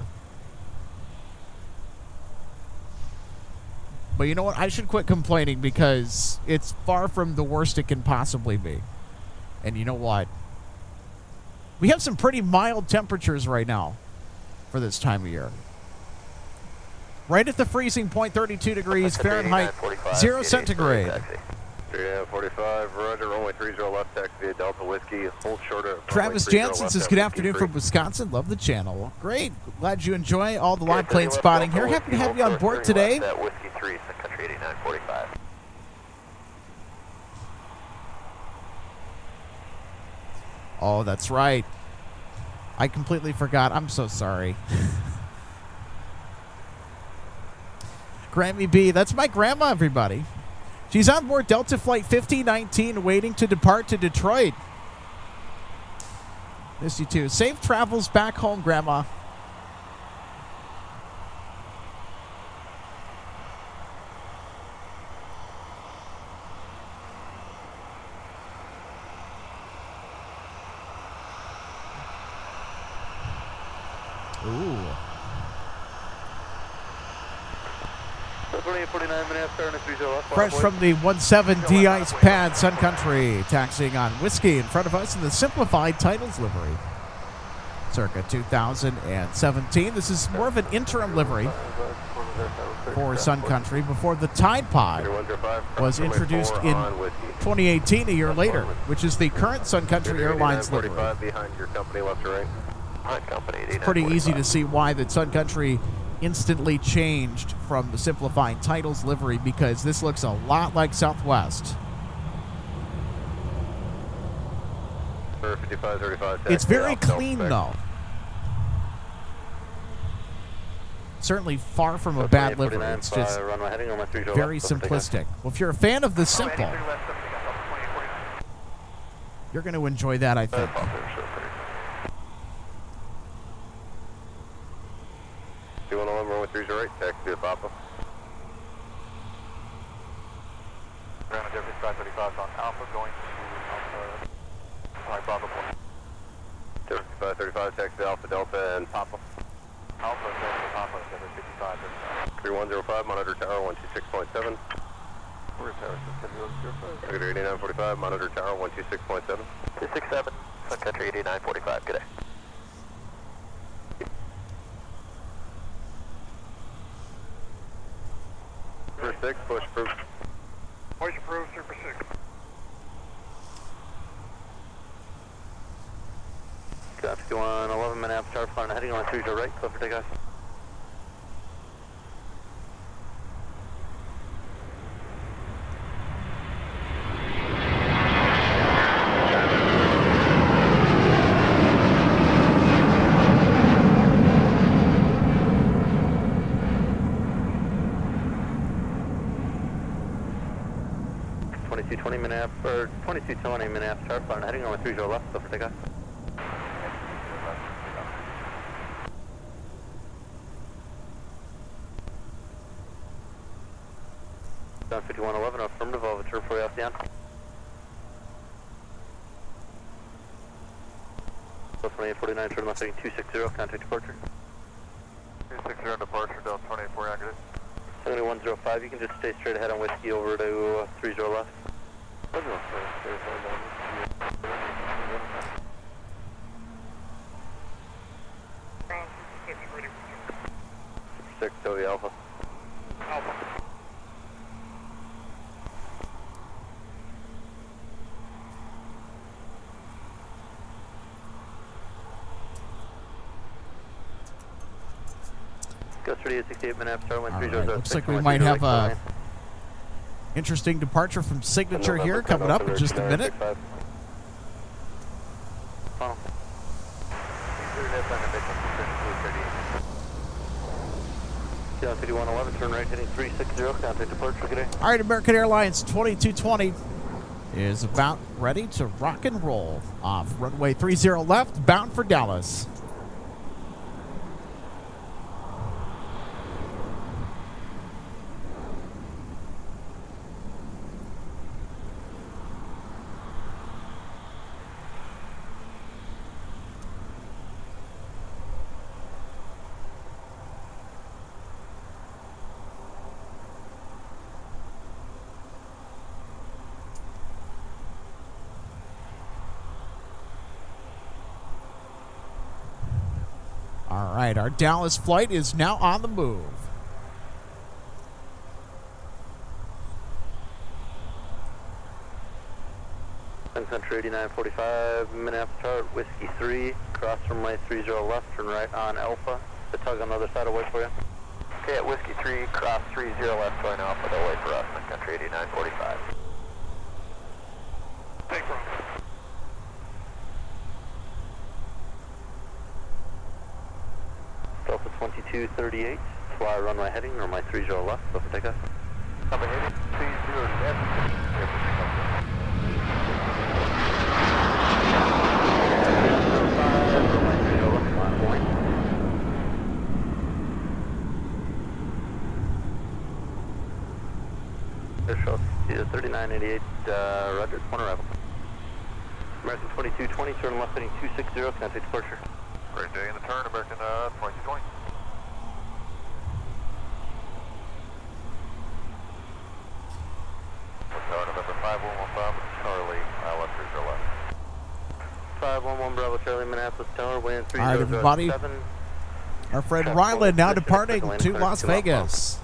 [SPEAKER 1] But you know what? I should quit complaining because it's far from the worst it can possibly be. And you know what? We have some pretty mild temperatures right now for this time of year. Right at the freezing point, 32 degrees Fahrenheit, 0 centigrade.
[SPEAKER 2] 45, roger, runway 30 left, taxi via Delta Whiskey, hold short of
[SPEAKER 1] Travis Jansen says, good afternoon from Wisconsin. Love the channel. Great. Glad you enjoy all the live plane spotting here. Happy to have you on board today.
[SPEAKER 2] Whiskey 3, Sun Country 8945.
[SPEAKER 1] Oh, that's right. I completely forgot. I'm so sorry. Grammy B, that's my grandma, everybody. She's on board Delta Flight 5019, waiting to depart to Detroit. Miss you too. Safe travels back home, Grandma.
[SPEAKER 2] Ooh. 2849 Minneapolis, turn 30 left.
[SPEAKER 1] Fresh from the 17 de-ice pad, Sun Country taxiing on Whiskey in front of us in the simplified titles livery. Circa 2017. This is more of an interim livery for Sun Country before the Tide Pod was introduced in 2018, a year later, which is the current Sun Country Airlines livery.
[SPEAKER 2] Behind your company, left or right?
[SPEAKER 1] It's pretty easy to see why the Sun Country instantly changed from the simplifying titles livery, because this looks a lot like Southwest.
[SPEAKER 2] 5535.
[SPEAKER 1] It's very clean, though. Certainly far from a bad livery. It's just very simplistic. Well, if you're a fan of the simple, you're going to enjoy that, I think.
[SPEAKER 2] You want to run with 30 right, taxi to Papa. Ground at 5535 on Alpha, going to Alpha, Bravo point. 5535, taxi to Alpha Delta and Papa. Alpha, taxi Papa, 755. 3105, monitor tower 126.7. Negative 8945, monitor tower 126.7. 267, Sun Country 8945, good day. Super 6, push approved.
[SPEAKER 4] Push approved, Super 6.
[SPEAKER 2] Got 5111 Minneapolis, tower flying heading on 30 right, close for takeoff. Or 2220 Minneapolis, tower flying heading on 30 left, close for takeoff. Down 5111, affirmative, I'll return for you off the end. Delta 2849, turn left heading 260, contact departure. 260 departure, Delta 2840, accurate. 7105, you can just stay straight ahead on Whiskey over to 30 left. 6, Toby Alpha.
[SPEAKER 4] Alpha.
[SPEAKER 2] Go 3868 Minneapolis, tower 1306.
[SPEAKER 1] Right, looks like we might have a interesting departure from Signature here coming up in just a minute.
[SPEAKER 2] 5111, turn right heading 360, contact departure, good day.
[SPEAKER 1] All right, American Airlines 2220 is about ready to rock and roll off runway 30 left, bound for Dallas. All right, our Dallas flight is now on the move.
[SPEAKER 2] Sun Country 8945, Minneapolis chart, Whiskey 3, cross runway 30 left, turn right on Alpha. The tug on the other side will wait for you. Okay, at Whiskey 3, cross 30 left, going Alpha, they'll wait for us, Sun Country 8945.
[SPEAKER 4] Take from.
[SPEAKER 2] Delta 2238, fly runway heading, runway 30 left, go for takeoff.
[SPEAKER 4] Number heading 30 left.
[SPEAKER 2] Airshow 3988, Roger, one arrival. American 2220, turn left heading 260, contact departure.
[SPEAKER 4] Great day in the turn, American 2220.
[SPEAKER 2] 511 Bravo Charlie, Minneapolis Tower, wind
[SPEAKER 1] All right, everybody.
[SPEAKER 2] 3007.
[SPEAKER 1] Our friend Ryland now departing to Las Vegas.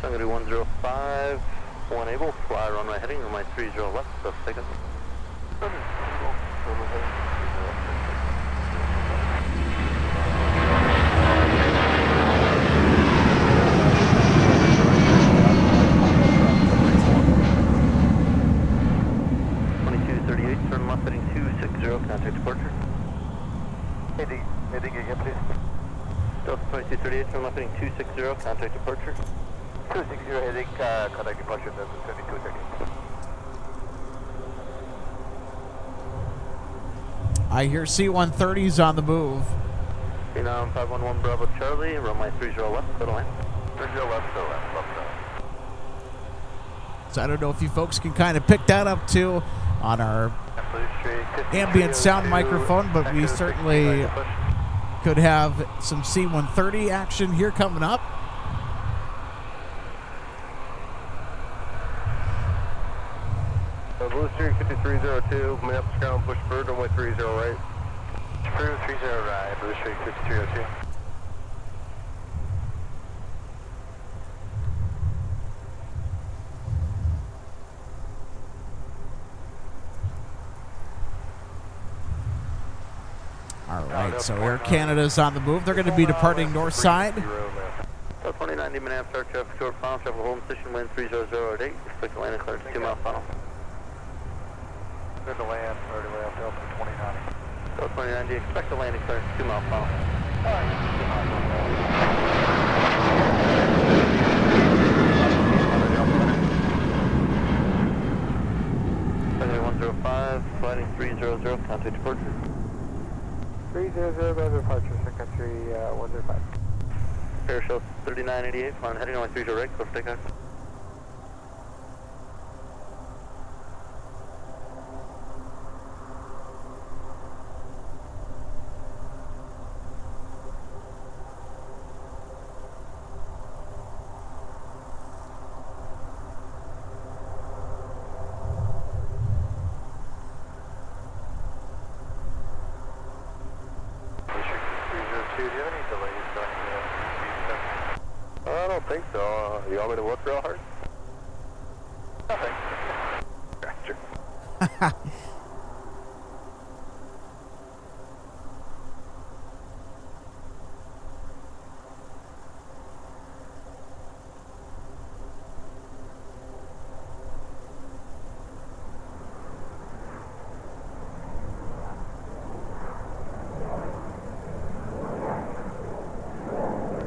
[SPEAKER 2] Sun Country 105, 1 able, fly runway heading, runway 30 left, so take us. Turn left heading 260, contact departure. Heading again, please. Delta 2238, turn left heading 260, contact departure. 260 heading, contact departure, Delta 2238.
[SPEAKER 1] I hear C-130s on the move.
[SPEAKER 2] Phenom 511 Bravo Charlie, runway 30 left, settle in. 30 left, settle in, left side.
[SPEAKER 1] So I don't know if you folks can kind of pick that up too on our ambient sound microphone, but we certainly could have some C-130 action here coming up.
[SPEAKER 2] Blue Street 5302, Minneapolis ground, push bird, runway 30 right. Bird 30 right, Blue Street 5302.
[SPEAKER 1] All right, so Air Canada's on the move. They're going to be departing north side.
[SPEAKER 2] 2090 Minneapolis traffic short final, travel home position, wind 300 at 8. Expect to land and clearance 2 mile final.
[SPEAKER 4] Good to land, already left, Delta 2090.
[SPEAKER 2] Delta 2090, expect to land and clearance 2 mile final. Sunday 105, flighting 300, contact departure.
[SPEAKER 4] 300 by departure, Sun Country 105.
[SPEAKER 2] Parachute 3988, flying heading on 30 right, close takeoff. I don't think so. You want me to look real hard? Nothing. Gotcha.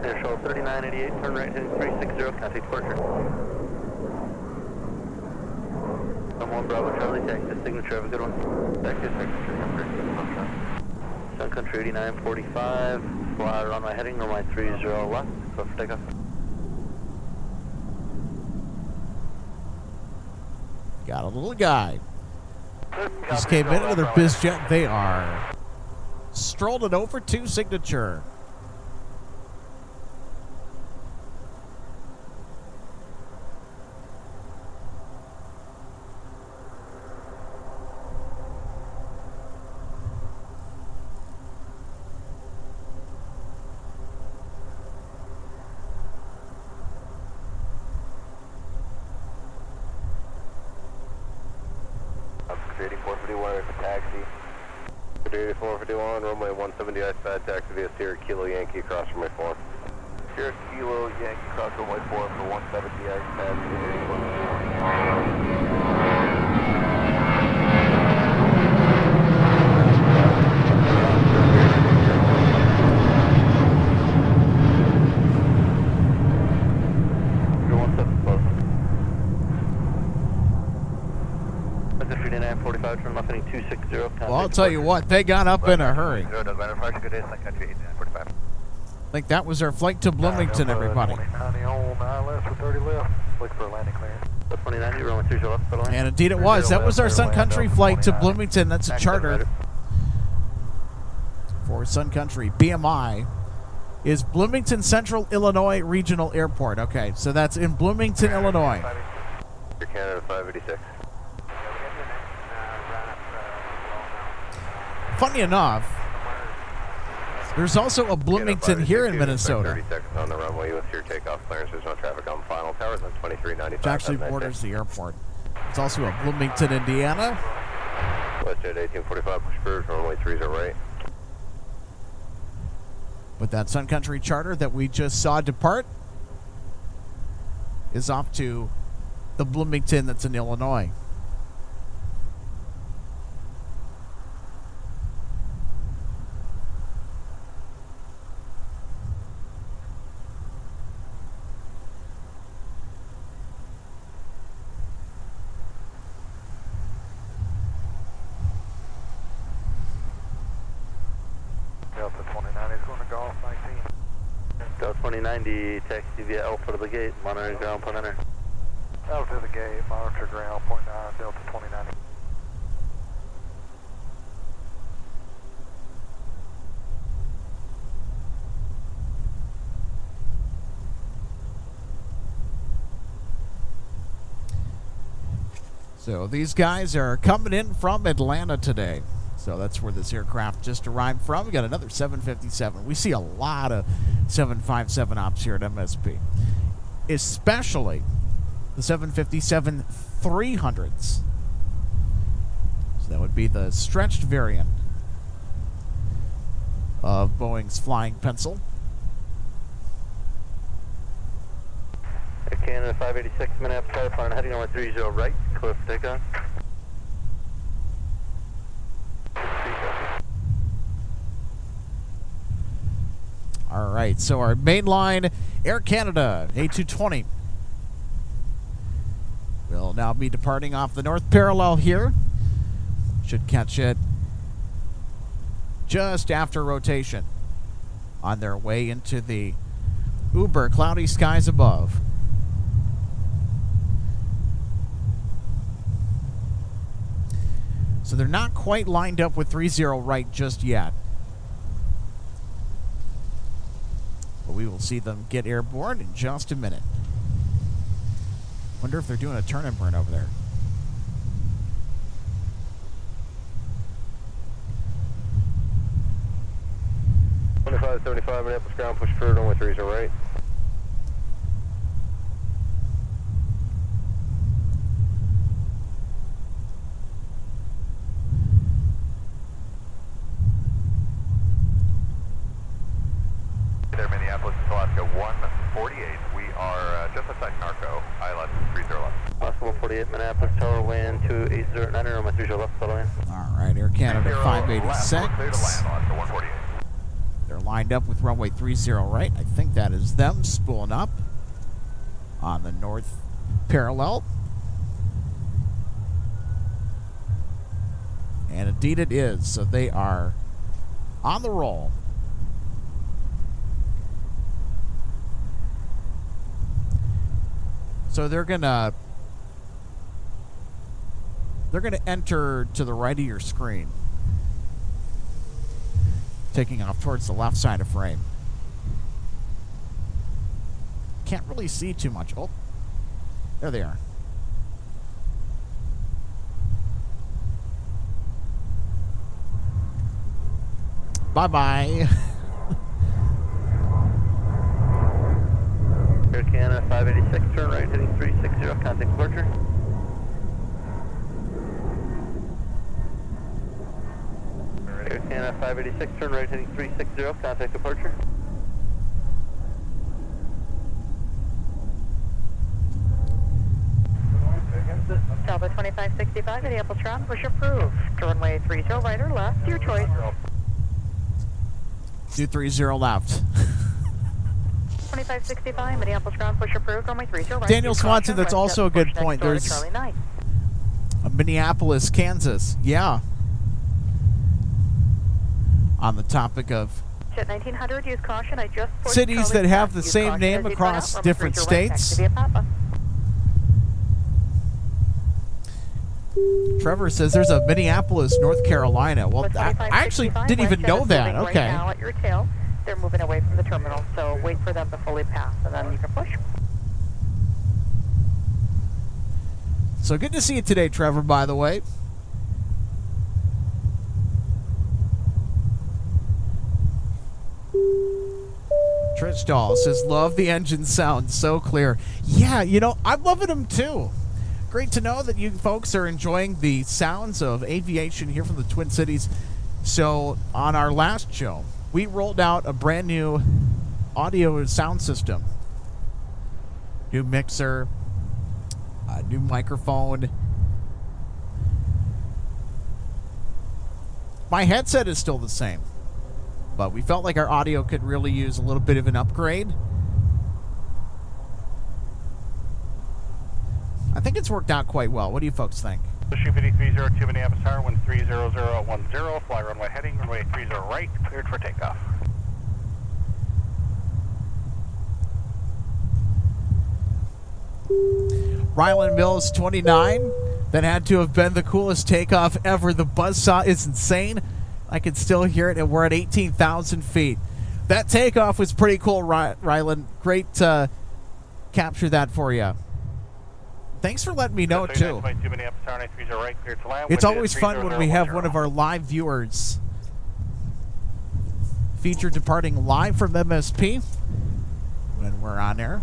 [SPEAKER 2] Airshow 3988, turn right heading 360, contact departure. I'm 1 Bravo Charlie, taxi signature, have a good one. Taxi signature, Sun Country 8945, fly runway heading, runway 30 left, close for takeoff.
[SPEAKER 1] Got a little guy. Just came in with their biz jet. They are strolling over to signature.
[SPEAKER 2] Creating 451 is a taxi. 451, runway 170 outside, taxi via Sierra Kilo Yankee across from my 4. Sierra Kilo Yankee across runway 4 for 170 outside, turn left heading 260.
[SPEAKER 1] Well, I'll tell you what, they got up in a hurry.
[SPEAKER 2] Good day, Sun Country 8945.
[SPEAKER 1] I think that was our flight to Bloomington, everybody.
[SPEAKER 4] 2090 on 9 left with 30 left. Look for a landing clearance.
[SPEAKER 2] 2090, runway 30 left, settle in.
[SPEAKER 1] And indeed it was. That was our Sun Country flight to Bloomington. That's a charter for Sun Country. BMI is Bloomington Central Illinois Regional Airport. Okay, so that's in Bloomington, Illinois.
[SPEAKER 2] Air Canada 586.
[SPEAKER 1] Funny enough, there's also a Bloomington here in Minnesota.
[SPEAKER 2] 30 seconds on the runway with your takeoff clearance. There's no traffic on final. Towers on 2395.
[SPEAKER 1] Which actually borders the airport. There's also a Bloomington, Indiana.
[SPEAKER 2] WestJet 1845, push through, runway 30 right.
[SPEAKER 1] But that Sun Country charter that we just saw depart is off to the Bloomington that's in Illinois.
[SPEAKER 2] Delta 29 is going to go off 19. Delta 2090, taxi via Alpha to the gate, monitor ground, point enter. Alpha to the gate, monitor ground, point 9, Delta 2090.
[SPEAKER 1] So these guys are coming in from Atlanta today. So that's where this aircraft just arrived from. We got another 757. We see a lot of 757 ops here at MSP, especially the 757 300s. So that would be the stretched variant of Boeing's Flying Pencil.
[SPEAKER 2] Air Canada 586, Minneapolis, Airport, heading on 30 right, clear for takeoff.
[SPEAKER 1] All right, so our mainline Air Canada A220 will now be departing off the north parallel here. Should catch it just after rotation on their way into the uber cloudy skies above. So they're not quite lined up with 30 right just yet. But we will see them get airborne in just a minute. Wonder if they're doing a turn and burn over there.
[SPEAKER 2] $25.75 Minneapolis ground, push through, runway 30 right.
[SPEAKER 4] There, Minneapolis, Alaska 148. We are just outside Narco, ILS 30 left.
[SPEAKER 2] Alaska 148, Minneapolis, tower wind 2809, runway 30 left, settle in.
[SPEAKER 1] All right, Air Canada 586.
[SPEAKER 4] Clear to land, Alaska 148.
[SPEAKER 1] They're lined up with runway 30 right. I think that is them spooling up on the north parallel. And indeed it is. So they are on the roll. So they're gonna enter to the right of your screen, taking off towards the left side of frame. Can't really see too much. Oh, there they are. Bye-bye.
[SPEAKER 2] Air Canada 586, turn right, heading 360, contact departure. Air Canada 586, turn right, heading 360, contact departure.
[SPEAKER 3] Delta 2565, Minneapolis ground, push approved. To runway 30 right or left, your choice.
[SPEAKER 1] 230 left.
[SPEAKER 3] 2565, Minneapolis ground, push approved, runway 30 right.
[SPEAKER 1] Daniel
[SPEAKER 3] Your
[SPEAKER 1] Swanson,
[SPEAKER 3] caution,
[SPEAKER 1] that's
[SPEAKER 3] right
[SPEAKER 1] also a
[SPEAKER 3] jet,
[SPEAKER 1] good
[SPEAKER 3] push
[SPEAKER 1] point.
[SPEAKER 3] next door to
[SPEAKER 1] There's
[SPEAKER 3] Charlie 9.
[SPEAKER 1] Minneapolis, Kansas. Yeah. On the topic of
[SPEAKER 3] Jet 1900, use caution. I just pushed
[SPEAKER 1] cities
[SPEAKER 3] Charlie
[SPEAKER 1] that have
[SPEAKER 3] left.
[SPEAKER 1] the
[SPEAKER 3] Use
[SPEAKER 1] same
[SPEAKER 3] caution
[SPEAKER 1] name
[SPEAKER 3] as you
[SPEAKER 1] across
[SPEAKER 3] turn out,
[SPEAKER 1] different
[SPEAKER 3] runway 30 right,
[SPEAKER 1] states.
[SPEAKER 3] taxi via Papa.
[SPEAKER 1] Trevor says there's a Minneapolis, North Carolina. Well, I actually didn't even know that. Okay.
[SPEAKER 3] Right now at your tail. They're moving away from the terminal, so wait for them to fully pass, and then you can push.
[SPEAKER 1] So good to see you today, Trevor, by the way. Trish Doll says, love the engine sound, so clear. Yeah, you know, I'm loving them too. Great to know that you folks are enjoying the sounds of aviation here from the Twin Cities. So on our last show, we rolled out a brand new audio sound system. New mixer, a new microphone. My headset is still the same, but we felt like our audio could really use a little bit of an upgrade. I think it's worked out quite well. What do you folks think?
[SPEAKER 4] Pushing 5302 Minneapolis Tower, 130010, fly runway heading, runway 30 right, cleared for takeoff.
[SPEAKER 1] Ryland Mills 29. That had to have been the coolest takeoff ever. The buzzsaw is insane. I can still hear it, and we're at 18,000 feet. That takeoff was pretty cool, Ryland. Great to capture that for you. Thanks for letting me know, too. It's always fun when we have one of our live viewers featured departing live from MSP when we're on air.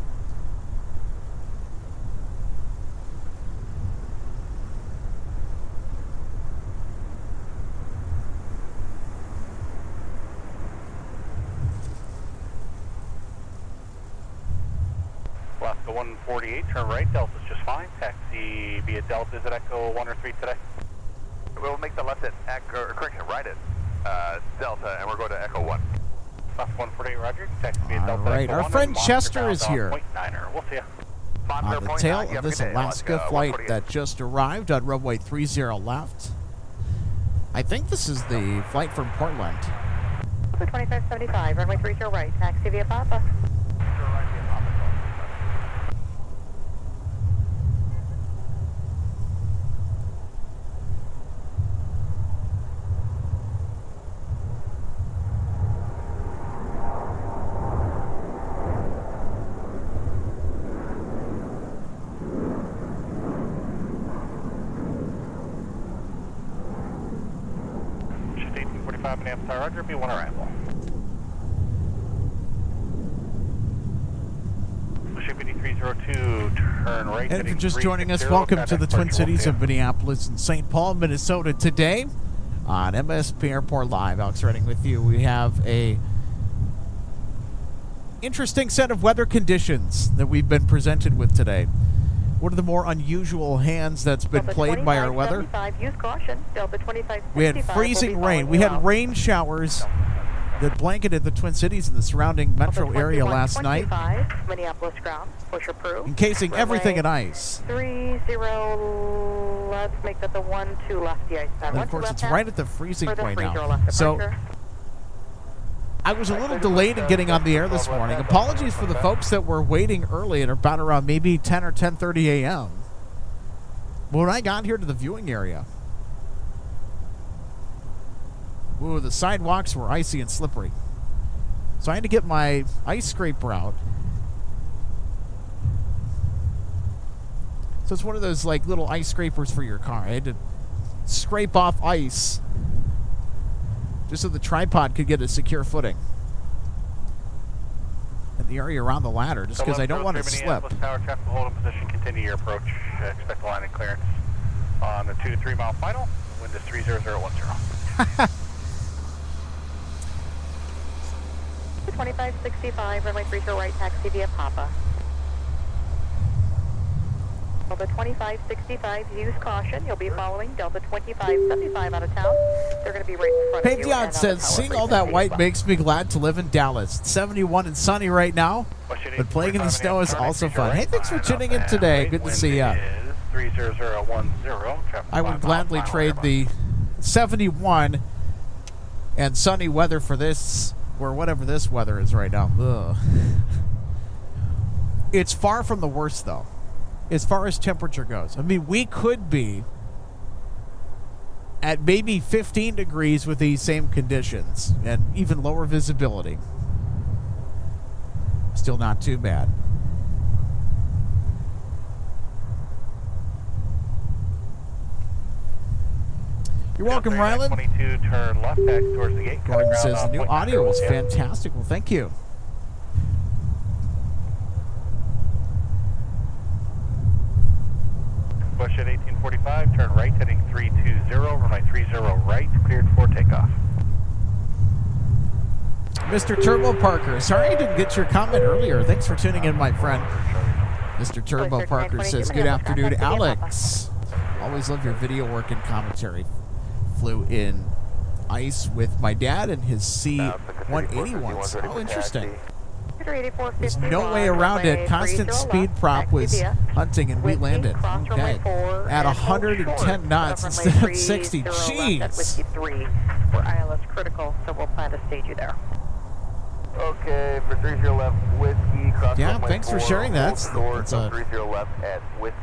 [SPEAKER 4] Alaska 148, turn right, Delta's just fine. Taxi via Delta, is it Echo 1 or 3 today?
[SPEAKER 2] We'll make the left at Echo, or correction, right at Delta, and we're going to Echo 1.
[SPEAKER 4] Alaska 148, roger. Taxi via Delta,
[SPEAKER 1] All right,
[SPEAKER 4] Echo
[SPEAKER 1] our
[SPEAKER 4] 1,
[SPEAKER 1] friend
[SPEAKER 4] and
[SPEAKER 1] Chester is
[SPEAKER 4] Monster
[SPEAKER 1] here.
[SPEAKER 4] Point Niner. We'll see ya.
[SPEAKER 1] On the tail of this Alaska flight that just arrived on runway 30 left. I think this is the flight from Portland.
[SPEAKER 3] 2575, runway 30 right, taxi via Papa.
[SPEAKER 4] Minneapolis Tower, roger, B1 arrival. Ship 8302, turn right.
[SPEAKER 1] And if you're just joining us, welcome to the Twin Cities of Minneapolis and St. Paul, Minnesota. Today on MSP Airport Live, Alex Redding with you. We have a interesting set of weather conditions that we've been presented with today. One of the more unusual hands that's been played by our weather.
[SPEAKER 3] Use caution. Delta 25,
[SPEAKER 1] we had freezing rain. We had rain showers that blanketed the Twin Cities and the surrounding metro area last night,
[SPEAKER 3] Minneapolis ground, push approved.
[SPEAKER 1] encasing everything in ice.
[SPEAKER 3] 30, let's make that the 1-2 left the ice pad.
[SPEAKER 1] And of course, it's right at the freezing point now. So I was a little delayed in getting on the air this morning. Apologies for the folks that were waiting early at about around maybe 10 or 10:30 a.m. When I got here to the viewing area, ooh, the sidewalks were icy and slippery. So I had to get my ice scraper out. So it's one of those like little ice scrapers for your car. I had to scrape off ice just so the tripod could get a secure footing in the area around the ladder, just because I don't want to slip.
[SPEAKER 4] Tower, traffic hold in position, continue your approach. Expect a line of clearance on the 2 to 3 mile final. Wind is 30010.
[SPEAKER 3] 2565, runway 30 right, taxi via Papa. Delta 2565, use caution. You'll be following Delta 2575 out of town. They're going to be right in front of you.
[SPEAKER 1] Dion says, seeing all that white makes me glad to live in Dallas. It's 71 and sunny right now, but playing in the snow is also fun. Hey, thanks for tuning in today. Good to see ya. I would gladly trade the 71 and sunny weather for this, or whatever this weather is right now. Ugh. It's far from the worst, though, as far as temperature goes. I mean, we could be at maybe 15 degrees with these same conditions and even lower visibility. Still not too bad. You're welcome, Rylan.
[SPEAKER 4] 22, turn left, taxi towards the gate.
[SPEAKER 1] Gordon says the new
[SPEAKER 4] point
[SPEAKER 1] audio is
[SPEAKER 4] 9.
[SPEAKER 1] fantastic. Well, thank you.
[SPEAKER 4] Bush at 1845, turn right, heading 320, runway 30 right, cleared for takeoff.
[SPEAKER 1] Mr. Turbo Parker, sorry I didn't get your comment earlier. Thanks for tuning in, my friend. Mr. Turbo Parker says, good afternoon, Alex. Always love your video work and commentary. Flew in ice with my dad and his C-181s. Oh, interesting. There's no way around it. Constant speed prop was hunting and we landed. Okay. At 110 knots instead of 60. Jeez.
[SPEAKER 3] We're ILS critical, so we'll plan to stage you there.
[SPEAKER 2] Okay, for 30 left, whiskey, cross
[SPEAKER 1] Yeah,
[SPEAKER 2] runway
[SPEAKER 1] thanks for
[SPEAKER 2] 4,
[SPEAKER 1] sharing that.
[SPEAKER 2] door,
[SPEAKER 1] It's
[SPEAKER 2] so
[SPEAKER 1] a
[SPEAKER 2] 30 left at whiskey.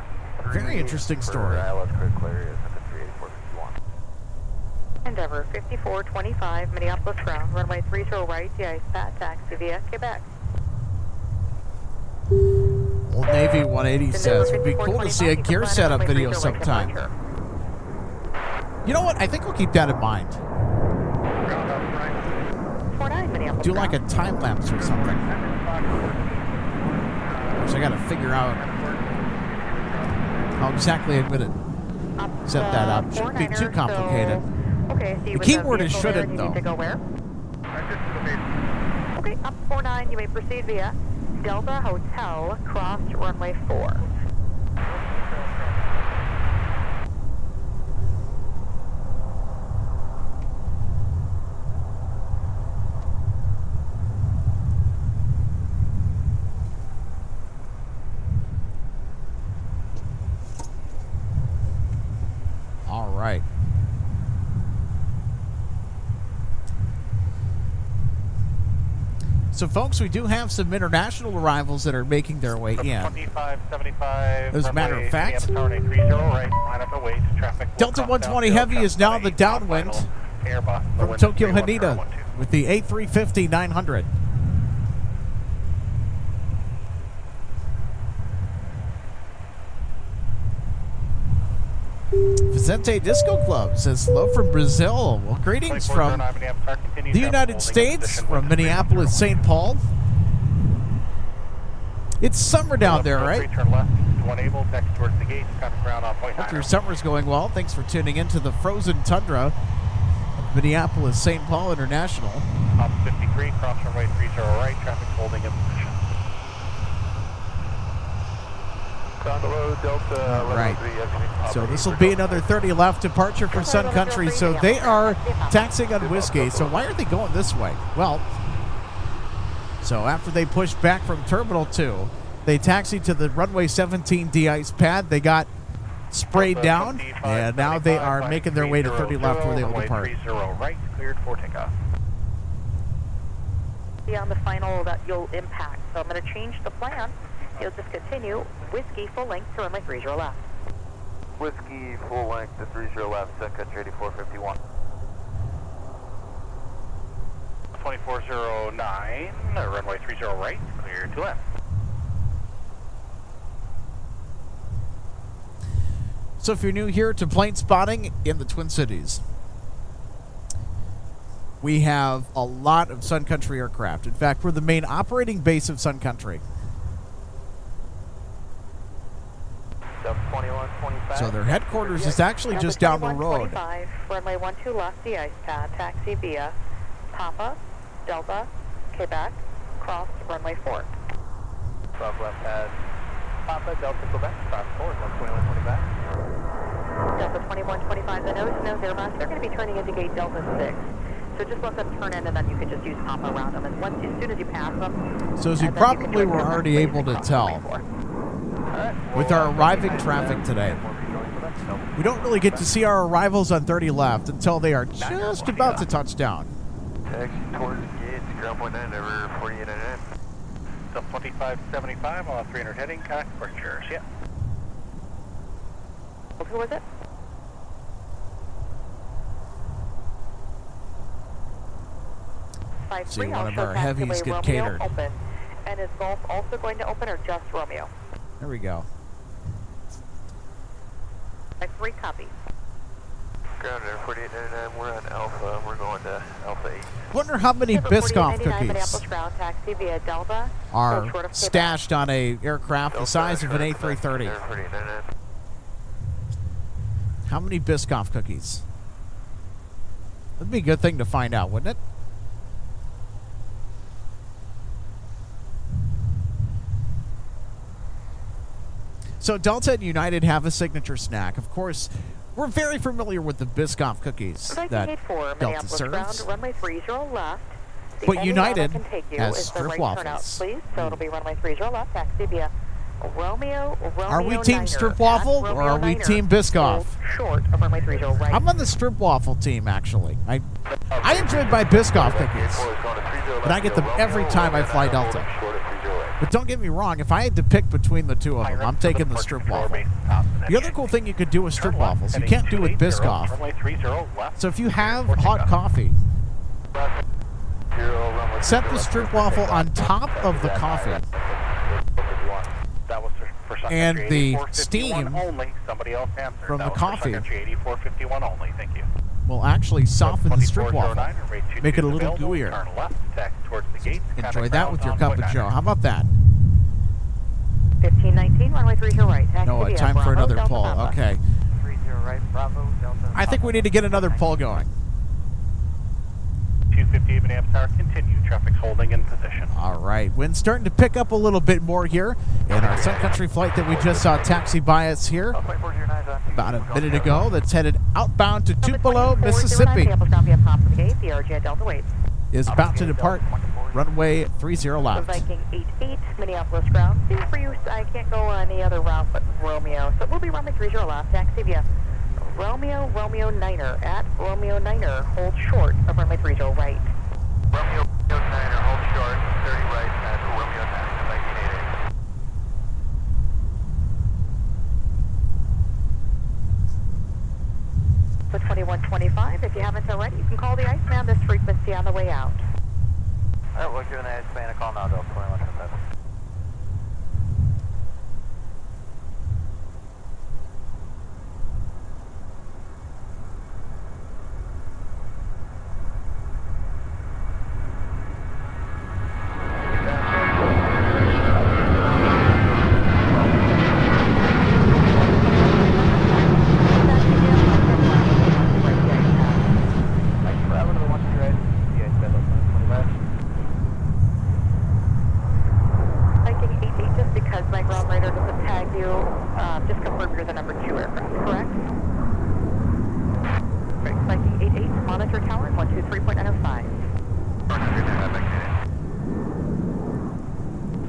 [SPEAKER 1] very interesting story.
[SPEAKER 2] ILS critical area, Sun Country 8451.
[SPEAKER 3] Endeavor 5425, Minneapolis ground, runway 30 right, de-ice pad, taxi via Quebec.
[SPEAKER 1] Old Navy 180 says, would be cool to see a gear setup video sometime. You know what? I think we'll keep that in mind.
[SPEAKER 3] 49, Minneapolis
[SPEAKER 1] Do like a time lapse or something. Which I got to figure out how exactly I'm going to set that up. Shouldn't be too complicated.
[SPEAKER 3] Okay, so
[SPEAKER 1] The keyword is shouldn't, though.
[SPEAKER 3] To go where? Okay, up 49, you may proceed via Delta Hotel, cross runway 4.
[SPEAKER 1] All right. So, folks, we do have some international arrivals that are making their way in.
[SPEAKER 4] 2575.
[SPEAKER 1] As a matter of fact,
[SPEAKER 4] Delta
[SPEAKER 1] 120 Heavy is now the downwind from Tokyo Haneda with the A350-900. Vicente Disco Club says hello from Brazil. Well, greetings from the United States, from Minneapolis, St. Paul. It's summer down there, right? Hope your summer's going well. Thanks for tuning in to the frozen tundra of Minneapolis, St. Paul International.
[SPEAKER 4] Top 53, cross runway 30 right, traffic holding in position.
[SPEAKER 1] All right. So this will be another 30 left departure for Sun Country. So they are taxiing on Whiskey. So why are they going this way? Well, so after they pushed back from Terminal 2, they taxied to the runway 17 de-ice pad. They got sprayed down, and now they are making their way to 30 left where they will depart.
[SPEAKER 4] 30 right, cleared for takeoff.
[SPEAKER 3] On the final that you'll impact. So I'm going to change the plan. You'll just continue. Whiskey full length to runway 30 left.
[SPEAKER 2] Whiskey full length to 30 left, Sun Country 8451.
[SPEAKER 4] 2409, runway 30 right, clear to left.
[SPEAKER 1] So if you're new here to plane spotting in the Twin Cities, we have a lot of Sun Country aircraft. In fact, we're the main operating base of Sun Country. So their headquarters is actually just down the road.
[SPEAKER 3] Runway 12 left, the ice pad, taxi via Papa, Delta, Quebec, cross runway 4.
[SPEAKER 2] Top left pad, Papa, Delta, Quebec, cross 4, 2125.
[SPEAKER 3] Delta 2125, the nose Airbus, they're going to be turning into gate Delta 6. So just let them turn in and then you can just use Papa around them. And as soon as you pass them...
[SPEAKER 1] So as you probably were already able to tell, with our arriving traffic today, we don't really get to see our arrivals on 30 left until they are just about to touch down.
[SPEAKER 2] Taxi towards gates, ground point 9, over 4899.
[SPEAKER 4] So 2575 on 300 heading, departures, yeah.
[SPEAKER 3] Who was it?
[SPEAKER 1] See, one of our heavies get catered.
[SPEAKER 3] Open. And is Golf also going to open or just Romeo?
[SPEAKER 1] There we go.
[SPEAKER 3] Like 3 copy.
[SPEAKER 2] Ground Air 4899, we're on Alpha. We're going to Alpha 8.
[SPEAKER 1] Wonder how many Biscoff cookies
[SPEAKER 3] Minneapolis ground taxi via Delta.
[SPEAKER 1] are
[SPEAKER 3] short of
[SPEAKER 1] stashed on a aircraft the size of an A330.
[SPEAKER 2] Air 4899.
[SPEAKER 1] How many Biscoff cookies? That'd be a good thing to find out, wouldn't it? So Delta and United have a signature snack. Of course, we're very familiar with the Biscoff cookies that Delta serves.
[SPEAKER 3] Runway 30 left.
[SPEAKER 1] But United has
[SPEAKER 3] is
[SPEAKER 1] strip
[SPEAKER 3] the right
[SPEAKER 1] waffles.
[SPEAKER 3] turnout, please. So it'll be runway 30 left. Taxi via Romeo.
[SPEAKER 1] Are we team strip waffle or are we team Biscoff?
[SPEAKER 3] Short of runway 30 right.
[SPEAKER 1] I'm on the strip waffle team, actually. I enjoyed my Biscoff cookies, but I get them every time I fly Delta. But don't get me wrong, if I had to pick between the two of them, I'm taking the strip waffle. The other cool thing you could do with strip waffles, you can't do with Biscoff. So if you have hot coffee, set the strip waffle on top of the coffee, and the steam from the coffee will actually soften the strip waffle, make it a little gooier. Enjoy that with your cup of joe. How about that?
[SPEAKER 3] 1519, runway 30 right. Taxi
[SPEAKER 1] No,
[SPEAKER 3] via
[SPEAKER 1] time for
[SPEAKER 3] Bravo,
[SPEAKER 1] another
[SPEAKER 3] Delta
[SPEAKER 1] pull.
[SPEAKER 3] Papa.
[SPEAKER 1] Okay.
[SPEAKER 2] 30 right, Bravo, Delta.
[SPEAKER 1] I think we need to get another pull going.
[SPEAKER 4] 258 Minneapolis, continue. Traffic's holding in position.
[SPEAKER 1] All right. Wind's starting to pick up a little bit more here in our Sun Country flight that we just saw taxi by us here about a minute ago. That's headed outbound to Tupelo, Mississippi. Is about to depart runway 30 left.
[SPEAKER 3] Viking 88, Minneapolis ground. See for you, I can't go any other route but Romeo. So it will be runway 30 left. Taxi via Romeo, Romeo Niner at Romeo Niner. Hold short of runway 30 right.
[SPEAKER 2] Romeo Niner, hold short, 30 right at Romeo Niner, Viking 88.
[SPEAKER 3] So 2125, if you haven't already, you can call the Iceman this frequency on the way out.
[SPEAKER 2] All right, we're giving the Iceman a call now, Delta 2125.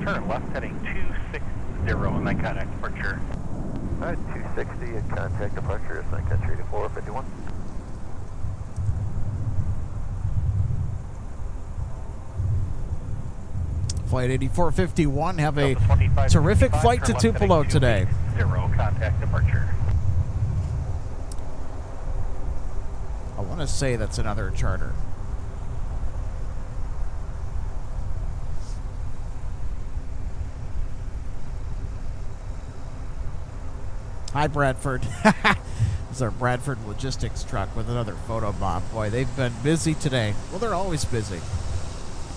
[SPEAKER 4] Turn left heading 260 and then contact departure.
[SPEAKER 2] All right, 260 and contact departure, Sun Country 451.
[SPEAKER 1] Flight 8451, have a terrific flight to Tupelo today.
[SPEAKER 4] 0, contact departure.
[SPEAKER 1] I want to say that's another charter. Hi, Bradford. This is our Bradford logistics truck with another photo bomb. Boy, they've been busy today. Well, they're always busy.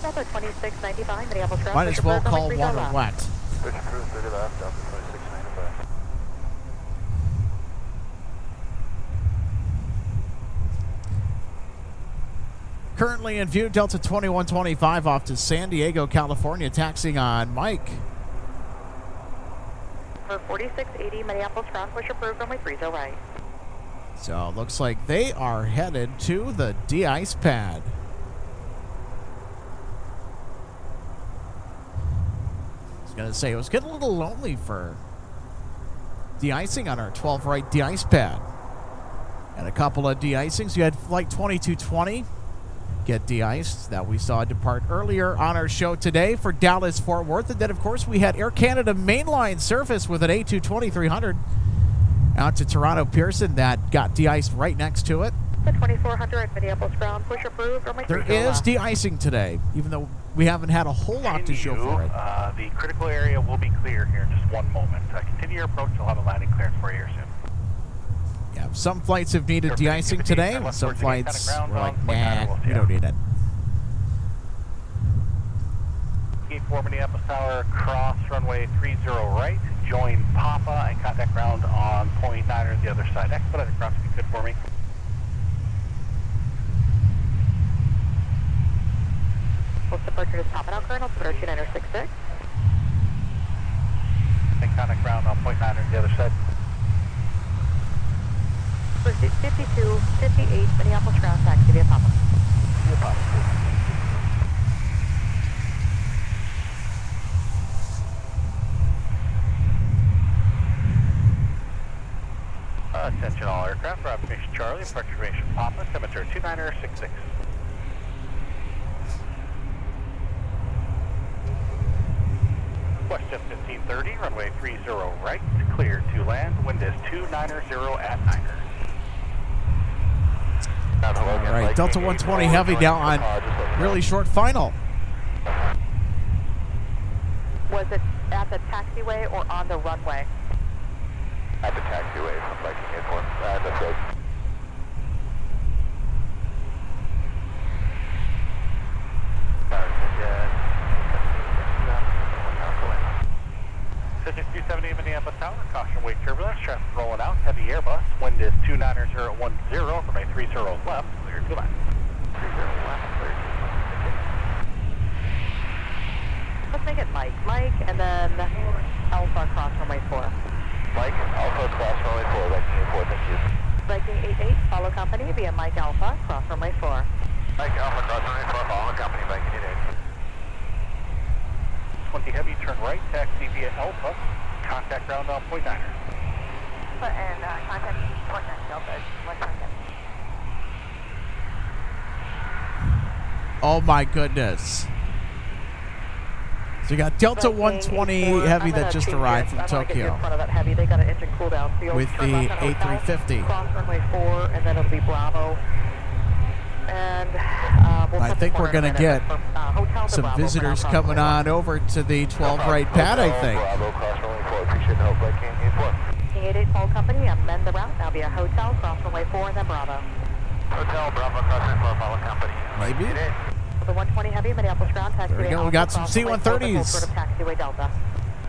[SPEAKER 3] Delta 2695, Minneapolis ground.
[SPEAKER 1] Might as well call water wet.
[SPEAKER 2] Push through 30 left, Delta 2695.
[SPEAKER 1] Currently in view, Delta 2125 off to San Diego, California, taxiing on Mike.
[SPEAKER 3] For 4680, Minneapolis ground, push approved, runway 30 right.
[SPEAKER 1] So it looks like they are headed to the de-ice pad. I was going to say, it was getting a little lonely for de-icing on our 12 right de-ice pad. And a couple of de-icings. You had flight 2220 get de-iced that we saw depart earlier on our show today for Dallas Fort Worth. And then, of course, we had Air Canada mainline surface with an A220-300 out to Toronto Pearson that got de-iced right next to it.
[SPEAKER 3] Delta 2400 Minneapolis ground, push approved, runway
[SPEAKER 1] There
[SPEAKER 3] 30
[SPEAKER 1] is
[SPEAKER 3] left.
[SPEAKER 1] de-icing today, even though we haven't had a whole lot to show for it.
[SPEAKER 4] The critical area will be clear here in just one moment. Continue your approach. I'll have a landing clearance for you here soon.
[SPEAKER 1] Yeah, some flights have needed de-icing today, and some flights were like, nah, we don't need it.
[SPEAKER 4] Gate 4 Minneapolis Tower, cross runway 30 right, join Papa, and contact ground on point 9 or the other side. Expedite across if you could for me.
[SPEAKER 3] Post departure is Papa now, Colonel, altimeter 2966.
[SPEAKER 4] And contact ground on point 9 or the other side.
[SPEAKER 3] Pursuit 5258 Minneapolis ground, taxi via Papa.
[SPEAKER 4] Via Papa. Attention all aircraft for Aviation Charlie, departure information Papa, cemetery 2966. Question 1530, runway 30 right, clear to land, wind is 290 at 9er.
[SPEAKER 1] All right, Delta 120 Heavy now on really short final.
[SPEAKER 3] Was it at the taxiway or on the runway?
[SPEAKER 2] At the taxiway from Viking Airport. That's good.
[SPEAKER 4] Subject 270 Minneapolis Tower, caution wake turbulence, traffic rolling out, heavy Airbus, wind is 29010 from a 30 left, clear to land.
[SPEAKER 2] 30 left, clear to land.
[SPEAKER 3] Let's make it Mike. Mike, and then Alpha cross runway 4.
[SPEAKER 2] Mike, Alpha cross runway 4, Viking Airport, thank you.
[SPEAKER 3] Viking 88, follow company via Mike Alpha, cross runway 4.
[SPEAKER 2] Mike, Alpha cross runway 4, follow company, Viking 88.
[SPEAKER 4] 20 heavy, turn right, taxi via Alpha, contact ground on point 9er.
[SPEAKER 3] And contact point 9, Delta 120.
[SPEAKER 1] Oh my goodness. So you got Delta 120 Heavy that just arrived from Tokyo
[SPEAKER 3] In front of that heavy. They got an engine cool down. So
[SPEAKER 1] with the A350.
[SPEAKER 3] Cross runway 4, and then it'll be Bravo. And we'll
[SPEAKER 1] I think we're going to get some
[SPEAKER 3] Bravo
[SPEAKER 1] visitors
[SPEAKER 3] for now,
[SPEAKER 1] coming on over to the 12 right pad, I think.
[SPEAKER 2] Bravo cross runway 4, appreciate the help, Viking 84.
[SPEAKER 3] King 88 follow company, amend the route. Now via hotel, cross runway 4, and then Bravo.
[SPEAKER 2] Hotel, Bravo cross runway 4, follow company.
[SPEAKER 1] Maybe.
[SPEAKER 3] The 120 Heavy, Minneapolis ground, taxiway.
[SPEAKER 1] There we go, we got some C-130s.
[SPEAKER 3] Sort of taxiway Delta.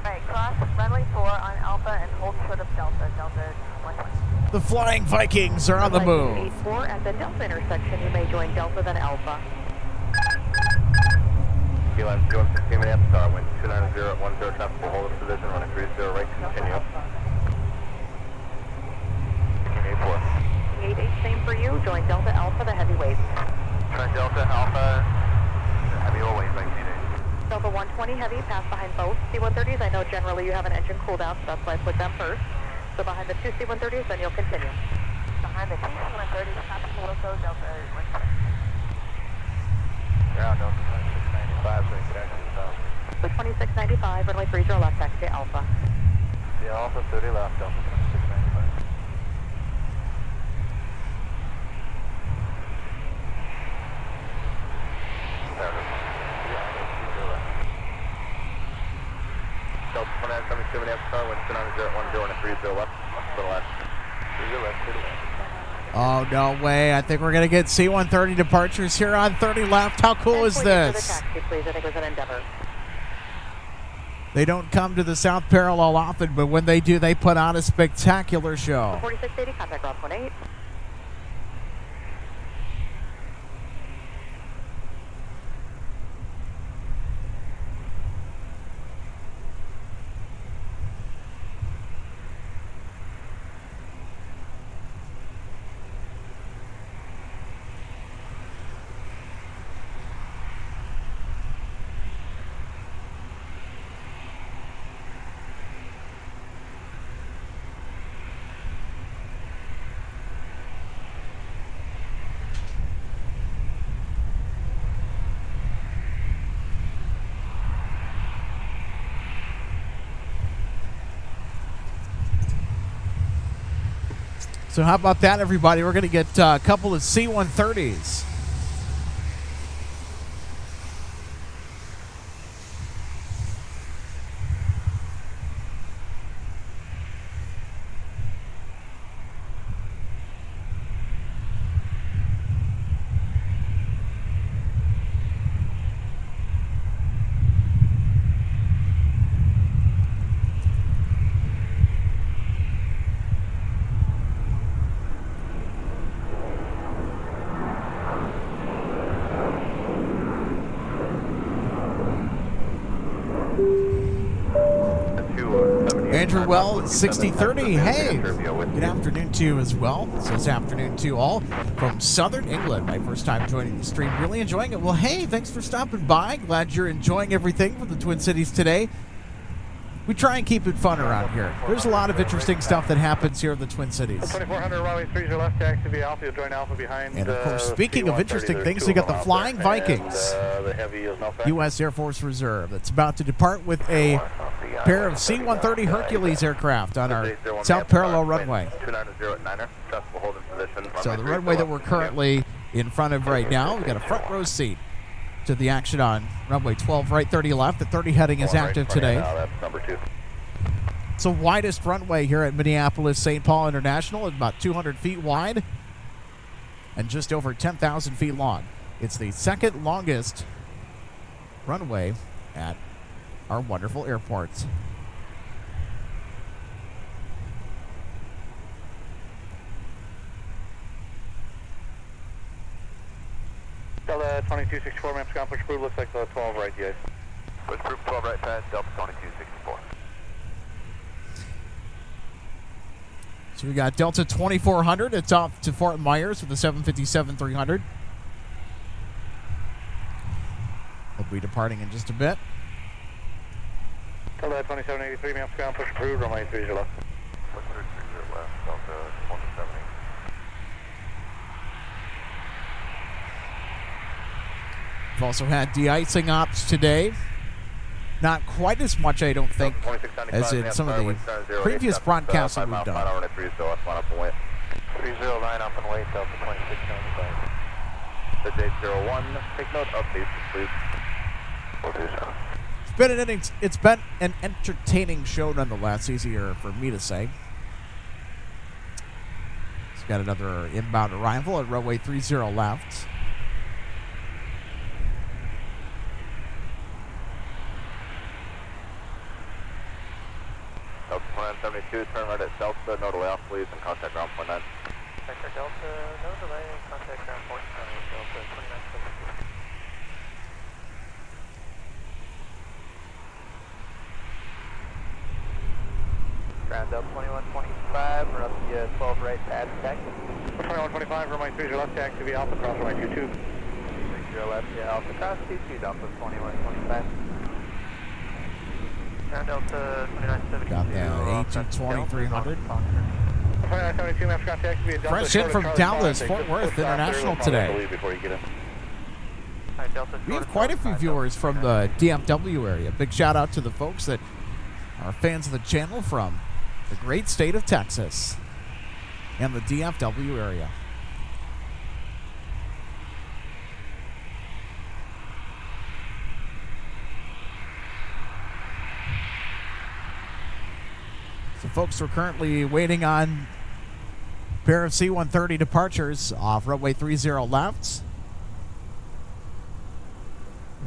[SPEAKER 5] Right, cross runway 4 on Alpha and hold short of Delta, Delta 120.
[SPEAKER 1] The Flying Vikings are on the move.
[SPEAKER 3] 84 at the Delta intersection, you may join Delta, then Alpha.
[SPEAKER 2] Q1 16 Minneapolis Tower, wind 29010, traffic will hold its position, running 30 right, continue. Viking 84.
[SPEAKER 3] 88, same for you, join Delta, Alpha, the heavyweight.
[SPEAKER 2] Join Delta, Alpha, heavy always, Viking 88.
[SPEAKER 3] Delta 120 Heavy, pass behind both C-130s. I know generally you have an engine cool down, so that's why I put them first. So behind the two C-130s, then you'll continue.
[SPEAKER 5] Behind the C-130, traffic will go Delta 120.
[SPEAKER 2] Ground Delta 2695, so you can exit the south.
[SPEAKER 3] So 2695, runway 30 left, taxi Alpha.
[SPEAKER 2] Yeah, Alpha 30 left, Delta 2695. There it is. Yeah, 30 left. Delta 2972 Minneapolis Tower, wind 29010 and 30 left, to the left. 30 left, 30 left.
[SPEAKER 1] Oh, no way. I think we're going to get C-130 departures here on 30 left. How cool is this?
[SPEAKER 3] Taxi, please. I think it was an Endeavor.
[SPEAKER 1] They don't come to the South Parallel often, but when they do, they put on a spectacular show.
[SPEAKER 3] 4680, contact ground 18.
[SPEAKER 1] So how about that, everybody? We're going to get a couple of C-130s. Andrew Well, 6030. Hey, good afternoon to you as well. So it's afternoon to you all from Southern England. My first time joining the stream. Really enjoying it. Well, hey, thanks for stopping by. Glad you're enjoying everything from the Twin Cities today. We try and keep it fun around here. There's a lot of interesting stuff that happens here in the Twin Cities.
[SPEAKER 4] 2400 runway 30 left, taxi via Alpha, join Alpha behind.
[SPEAKER 1] And of course, speaking of interesting things, we got the Flying Vikings, U.S. Air Force Reserve, that's about to depart with a pair of C-130 Hercules aircraft on our south parallel runway. So the runway that we're currently in front of right now, we've got a front row seat to the action on runway 12 right, 30 left. The 30 heading is active today. It's the widest runway here at Minneapolis St. Paul International. It's about 200 feet wide and just over 10,000 feet long. It's the second longest runway at our wonderful airports.
[SPEAKER 4] Delta 2264, maps gone, push approved, looks like the 12 right, yes.
[SPEAKER 2] Push approved, 12 right pad, Delta 2264.
[SPEAKER 1] So we got Delta 2400. It's off to Fort Myers with the 757-300. We'll be departing in just a bit.
[SPEAKER 4] Delta 2783, maps gone, push approved, runway 30 left.
[SPEAKER 2] Push 30 left, Delta 170.
[SPEAKER 1] We've also had de-icing ops today. Not quite as much, I don't think, as in some of the previous broadcasts that we've done.
[SPEAKER 2] 309 up and wait, Delta 2695. The date 01, take note, updates please. 427.
[SPEAKER 1] It's been an entertaining show nonetheless, easier for me to say. It's got another inbound arrival at runway 30 left.
[SPEAKER 2] Delta 172, turn right at Delta, no delay off please, and contact ground point 9.
[SPEAKER 3] Vector Delta, no delay, contact ground point 9, Delta 2972. Ground Delta 2125, we're up the 12 right pad taxi.
[SPEAKER 4] 2125, runway 30 left, taxi via Alpha, cross runway 22.
[SPEAKER 3] 30 left, yeah, Alpha cross 22, Delta 2125. Ground Delta 2972.
[SPEAKER 1] Got that A220-300.
[SPEAKER 4] 2972, maps gone, taxi via Delta.
[SPEAKER 1] Fresh in from Dallas, Fort Worth International today. We have quite a few viewers from the DFW area. Big shout out to the folks that are fans of the channel from the great state of Texas and the DFW area. So folks, we're currently waiting on a pair of C-130 departures off runway 30 left.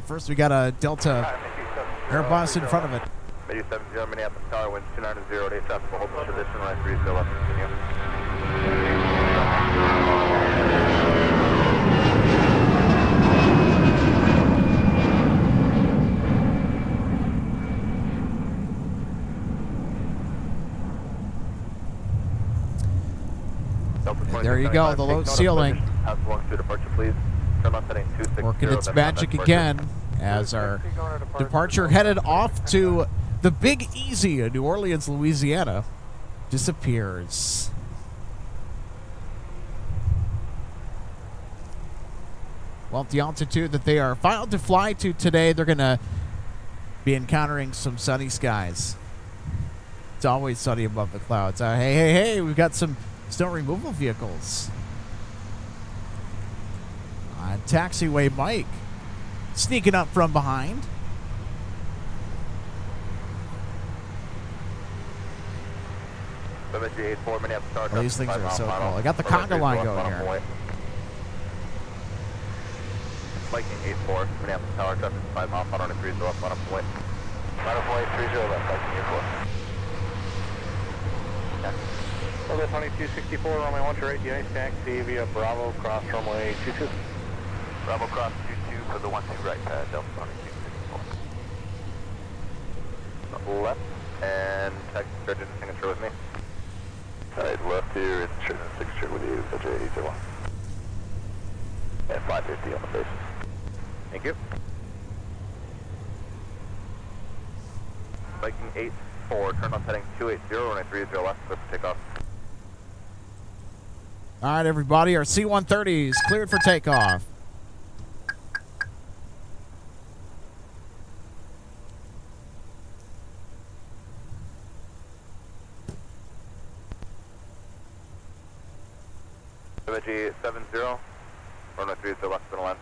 [SPEAKER 1] First, we got a Delta Airbus in front of it.
[SPEAKER 2] Maybe 70 Minneapolis Tower, winds 290, 8 traffic, hold position, right 30 left, continue.
[SPEAKER 1] And there you go, the low ceiling.
[SPEAKER 2] Pass along to departure, please. Turn left heading 260.
[SPEAKER 1] Working its magic again as our departure headed off to the Big Easy in New Orleans, Louisiana, disappears. Well, at the altitude that they are filed to fly to today, they're going to be encountering some sunny skies. It's always sunny above the clouds. Hey, we've got some Snow removal vehicles. Taxiway Mike sneaking up from behind. Well, these things are so cool. I got the conga line going here.
[SPEAKER 2] Viking 84, Minneapolis Tower, traffic 5 mile, final 30 left, final point. Final point 30 left, Viking 84. Yeah.
[SPEAKER 4] Over 2264, runway 1 to right, United taxi via Bravo, cross runway 22.
[SPEAKER 2] Bravo cross 22 for the 1-2 right pad, Delta 2264. Left, and taxi started signature with me. Alright, left here, and signature with you, such a 801. And 550 on the base. Thank you. Viking 84, turn on heading 280, runway 30 left, clear for takeoff.
[SPEAKER 1] All right, everybody, our C-130 is cleared for takeoff.
[SPEAKER 2] Muggy 70, runway 30 left, center line.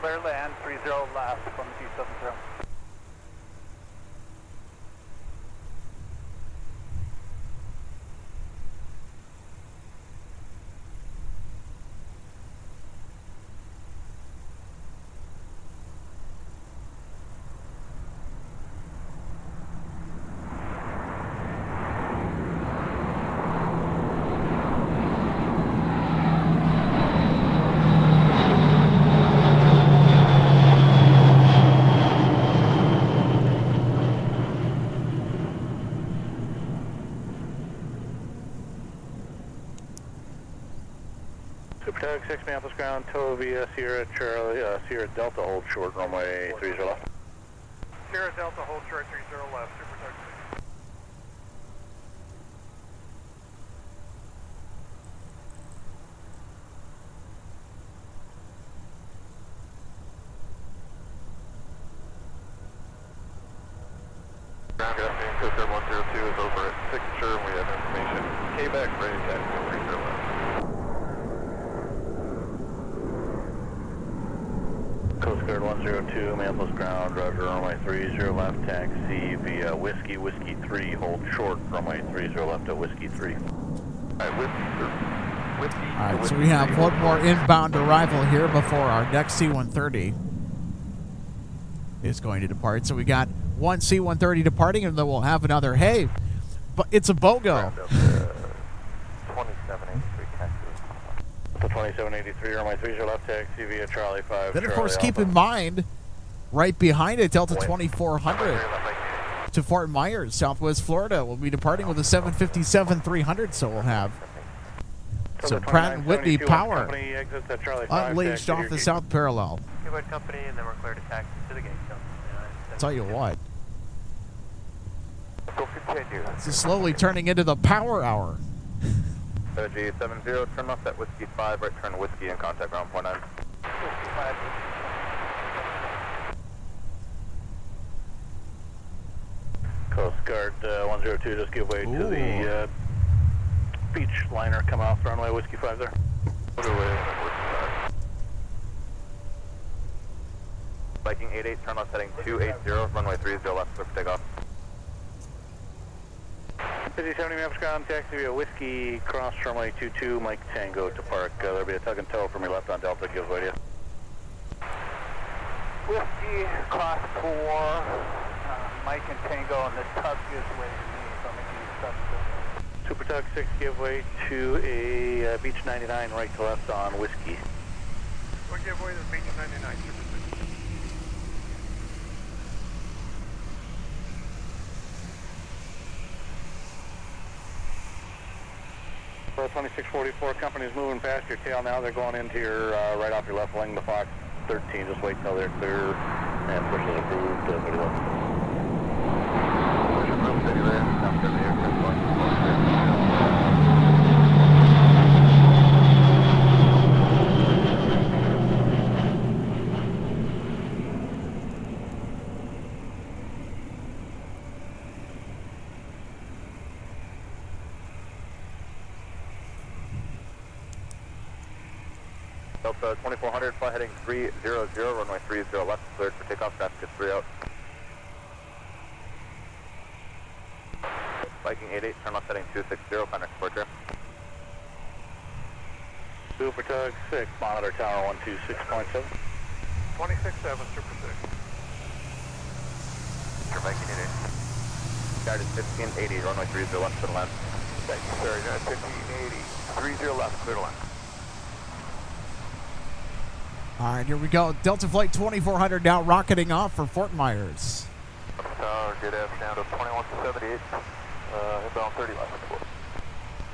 [SPEAKER 4] Clear land, 30 left from T70. Supertug 6 Minneapolis ground, tow via Sierra Charlie, Sierra Delta, hold short, runway 30 left. Sierra Delta, hold short, 30 left, Supertug 6.
[SPEAKER 2] Ground, good afternoon, Coast Guard 102 is over at signature, we have information. Quebec, ready to taxi, 30 left.
[SPEAKER 4] Coast Guard 102, Minneapolis ground, roger, runway 30 left, taxi via Whiskey 3, hold short, runway 30 left at Whiskey 3.
[SPEAKER 2] Alright, Whiskey.
[SPEAKER 1] All right, so we have one more inbound arrival here before our next C-130 is going to depart. So we got one C-130 departing, and then we'll have another. Hey, but it's a BOGO.
[SPEAKER 2] 2783 taxi.
[SPEAKER 4] The 2783, runway 30 left, taxi via Charlie 5.
[SPEAKER 1] Then, of course, keep in mind, right behind it, Delta 2400 to Fort Myers, Southwest Florida. We'll be departing with a 757-300, so we'll have some Pratt & Whitney power unleashed off the South Parallel.
[SPEAKER 2] Good company, and then we're clear to taxi to the gate.
[SPEAKER 1] Tell you what,
[SPEAKER 2] Go continue.
[SPEAKER 1] this is slowly turning into the power hour.
[SPEAKER 2] G70, turn left at Whiskey 5, right turn Whiskey and contact ground 49.
[SPEAKER 4] Coast Guard 102, just give way to the beach liner coming off runway Whiskey 5 there.
[SPEAKER 2] Viking 88, turn left heading 280, runway 30 left, clear for takeoff.
[SPEAKER 4] 5070 Minneapolis ground, taxi via Whiskey, cross runway 22, Mike Tango to park. There'll be a tug and tow from your left on Delta, give way to you.
[SPEAKER 6] Whiskey, cross 4, Mike and Tango, and this tug gives way to me, so I'm making you stop.
[SPEAKER 4] Super Tug 6, give way to a Beach 99 right to left on Whiskey.
[SPEAKER 6] We'll give way to Beach 99, Super 6.
[SPEAKER 4] 2644, company's moving past your tail now. They're going into your right off your left wing, the Fox 13. Just wait till they're clear and push is approved. 30 left.
[SPEAKER 2] Push approved, steady there. Now 30 aircraft going. Delta 2400, fly heading 300, runway 30 left, cleared for takeoff, traffic is 3 out. Viking 88, turn left heading 260, contact departure.
[SPEAKER 4] Super Tug 6, monitor tower 126.7.
[SPEAKER 6] 26.7, Super 6.
[SPEAKER 2] Sure, Viking 88. Guided 1580, runway 30 left, clear to land.
[SPEAKER 6] Thank you, sir. You're at 1580. 30 left, clear to land.
[SPEAKER 1] All right, here we go. Delta Flight 2400 now rocketing off for Fort Myers.
[SPEAKER 2] Tower, good F, down to 2178, inbound 30 left.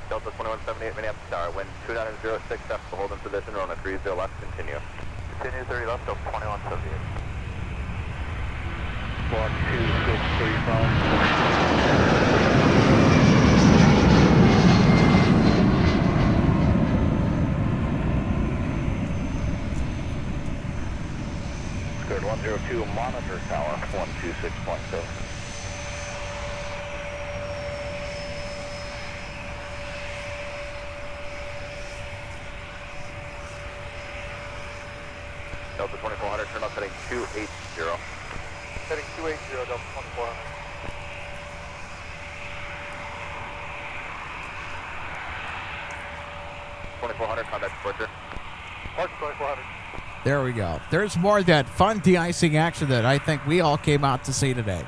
[SPEAKER 2] Delta 2178, Minneapolis Tower, wind 2906, F, hold in position, runway 30 left, continue. Continue 30 left, Delta 2178.
[SPEAKER 4] Block 263 phone. Squared 102, monitor tower 126.7.
[SPEAKER 2] Delta 2400, turn left heading 280.
[SPEAKER 6] Heading 280, Delta 2400.
[SPEAKER 2] Contact departure.
[SPEAKER 6] Park 2400.
[SPEAKER 1] There we go. There's more of that fun de-icing action that I think we all came out to see today.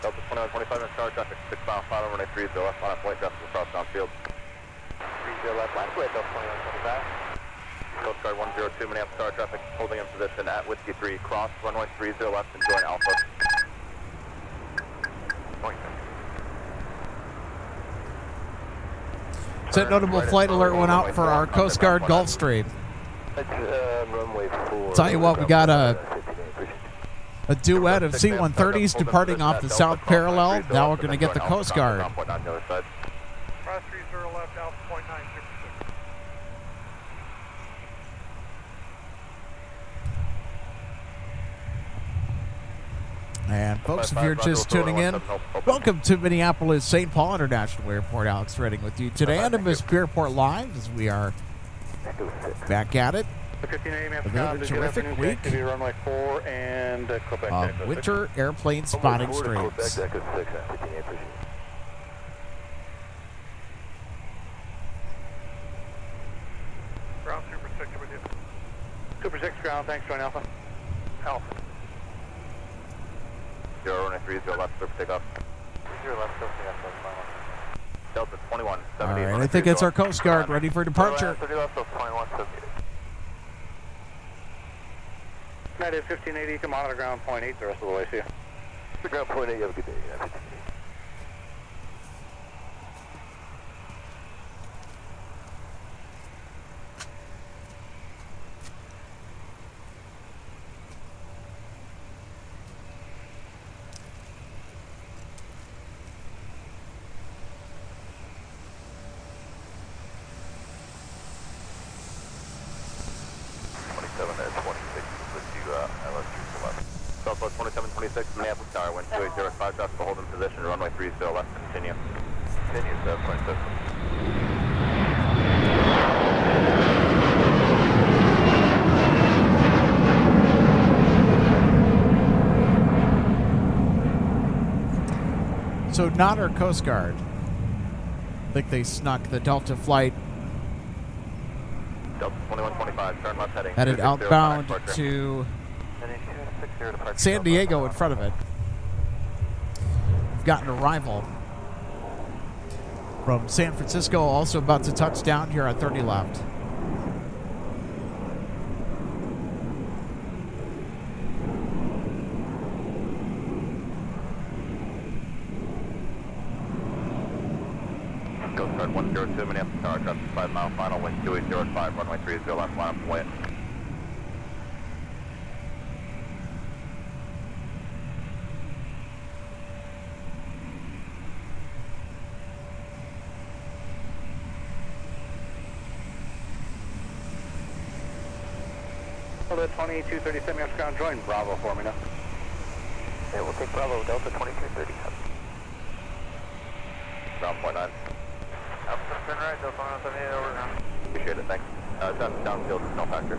[SPEAKER 2] Delta 2125 in tower, traffic 6 mile final, runway 30 left, on a point, depth across downfield. 30 left, last way, Delta 2125. Coast Guard 102, Minneapolis Tower, traffic holding in position at Whiskey 3, cross, runway 30 left, and join Alpha.
[SPEAKER 1] That notable flight alert went out for our Coast Guard Gulfstream.
[SPEAKER 2] Runway 4.
[SPEAKER 1] Tell you what, we got a duet of C-130s departing off the south parallel. Now we're going to get the Coast Guard.
[SPEAKER 6] Cross 30 left, Alpha point 9, Super 6.
[SPEAKER 1] And folks, if you're just tuning in, welcome to Minneapolis St. Paul International Airport. Alex Redding with you today on MSP Airport Live as we are back at it. Another terrific week
[SPEAKER 4] Runway 4 and Quebec.
[SPEAKER 1] of winter airplane spotting streams.
[SPEAKER 6] Ground Super 6 with you.
[SPEAKER 4] Super 6 ground, thanks, join Alpha.
[SPEAKER 6] Alpha.
[SPEAKER 2] 0, runway 30 left, clear for takeoff.
[SPEAKER 6] 30 left, Delta
[SPEAKER 2] Delta 21,
[SPEAKER 1] All right, I think it's our Coast Guard ready for departure.
[SPEAKER 2] 30 left, Delta 21, 78.
[SPEAKER 4] United 1580, you can monitor ground point 8 the rest of the way, see you.
[SPEAKER 2] Ground point 8, you have a good day. Southwest 2726, Minneapolis Tower, wind 2805, traffic hold in position, runway 30 left, continue. Continue, 726.
[SPEAKER 1] So not our Coast Guard. I think they snuck the Delta flight
[SPEAKER 2] Delta 2125, turn left heading.
[SPEAKER 1] headed
[SPEAKER 2] 260,
[SPEAKER 1] outbound
[SPEAKER 2] contact
[SPEAKER 1] to
[SPEAKER 2] 260 departure.
[SPEAKER 1] San Diego in front of it. We've got an arrival from San Francisco, also about to touch down here on 30 left.
[SPEAKER 2] Coast Guard 102, Minneapolis Tower, traffic 5 mile final, wind 2805, runway 30 left, line up away.
[SPEAKER 4] Delta 2237, you ground, join Bravo for me now.
[SPEAKER 2] Yeah, we'll take Bravo, Delta 2230. Ground point 9.
[SPEAKER 6] Alpha, turn right, Delta 178, over now.
[SPEAKER 2] Appreciate it, thanks. Downfield, no factor.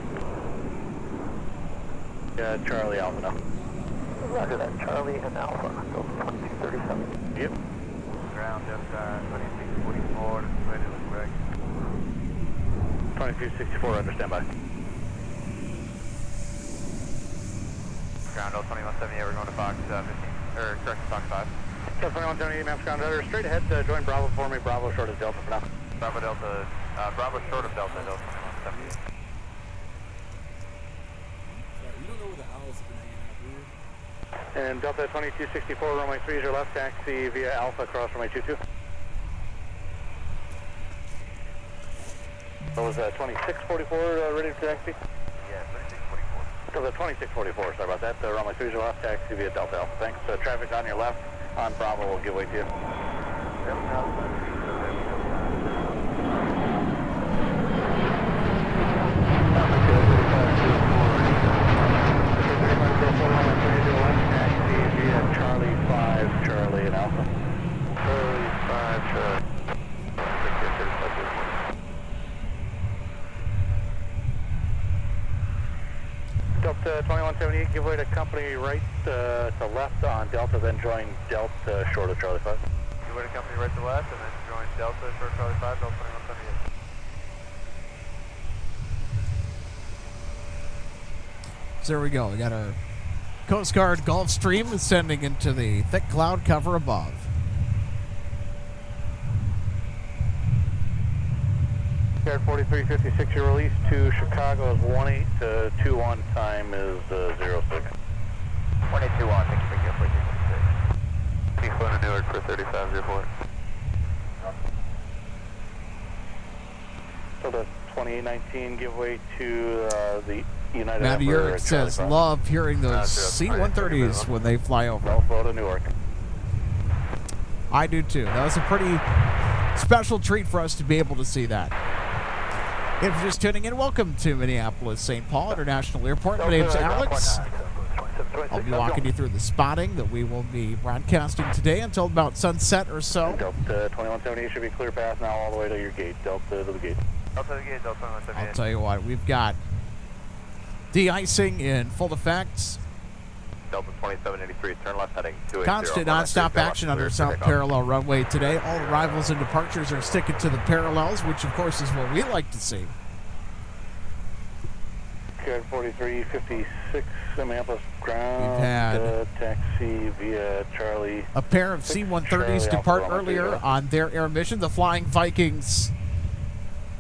[SPEAKER 4] Charlie Alpha now.
[SPEAKER 2] Roger that, Charlie and Alpha, Delta 2237.
[SPEAKER 4] Yep.
[SPEAKER 6] Ground Delta 2644, ready to correct.
[SPEAKER 4] 2264, under standby.
[SPEAKER 6] Ground Delta 2178, we're going to Fox 15, or correct, Fox 5.
[SPEAKER 4] Delta 2178, maps ground rudder, straight ahead, join Bravo for me, Bravo short of Delta for now.
[SPEAKER 6] Bravo Delta, Bravo short of Delta, Delta 2178.
[SPEAKER 7] You don't know where the owls have been hanging out, do you?
[SPEAKER 4] And Delta 2264, runway 30 is your left, taxi via Alpha, cross runway 22. What was that, 2644 ready to taxi?
[SPEAKER 6] Yeah, 2644.
[SPEAKER 4] Delta 2644, sorry about that, runway 30 is your left, taxi via Delta Alpha, thanks. Traffic on your left, on Bravo, will give way to you. Charlie 5, Charlie and Alpha.
[SPEAKER 2] Charlie 5, Charlie.
[SPEAKER 4] Delta 2178, give way to company right to left on Delta, then join Delta short of Charlie 5.
[SPEAKER 6] Give way to company right to left, and then join Delta short of Charlie 5, Delta 2178.
[SPEAKER 1] So there we go. We got our Coast Guard Gulfstream ascending into the thick cloud cover above.
[SPEAKER 4] Guard 4356, your release to Chicago is 1821, time is 06.
[SPEAKER 6] 1821, thank you for your 4356.
[SPEAKER 2] He's going to Newark for 3504.
[SPEAKER 4] So the 2819, give way to the United
[SPEAKER 1] Matty
[SPEAKER 4] Emperor,
[SPEAKER 1] Yerrick says,
[SPEAKER 4] Charlie
[SPEAKER 1] love hearing those C-130s when they fly over.
[SPEAKER 4] Buffalo to Newark.
[SPEAKER 1] I do too. That was a pretty special treat for us to be able to see that. If you're just tuning in, welcome to Minneapolis St. Paul International Airport. My name's Alex. I'll be walking you through the spotting that we will be broadcasting today until about sunset or so.
[SPEAKER 4] Delta 2178 should be clear path now all the way to your gate. Delta to the gate.
[SPEAKER 6] Delta to the gate, Delta 2178.
[SPEAKER 1] I'll tell you what, we've got de-icing in full effect.
[SPEAKER 2] Delta 2783, turn left heading 280.
[SPEAKER 1] Constant non-stop action under South Parallel runway today. All arrivals and departures are sticking to the parallels, which of course is what we like to see.
[SPEAKER 4] Guard 4356, Minneapolis ground.
[SPEAKER 1] We've had
[SPEAKER 4] taxi via Charlie.
[SPEAKER 1] a pair of C-130s depart earlier on their air mission. The Flying Vikings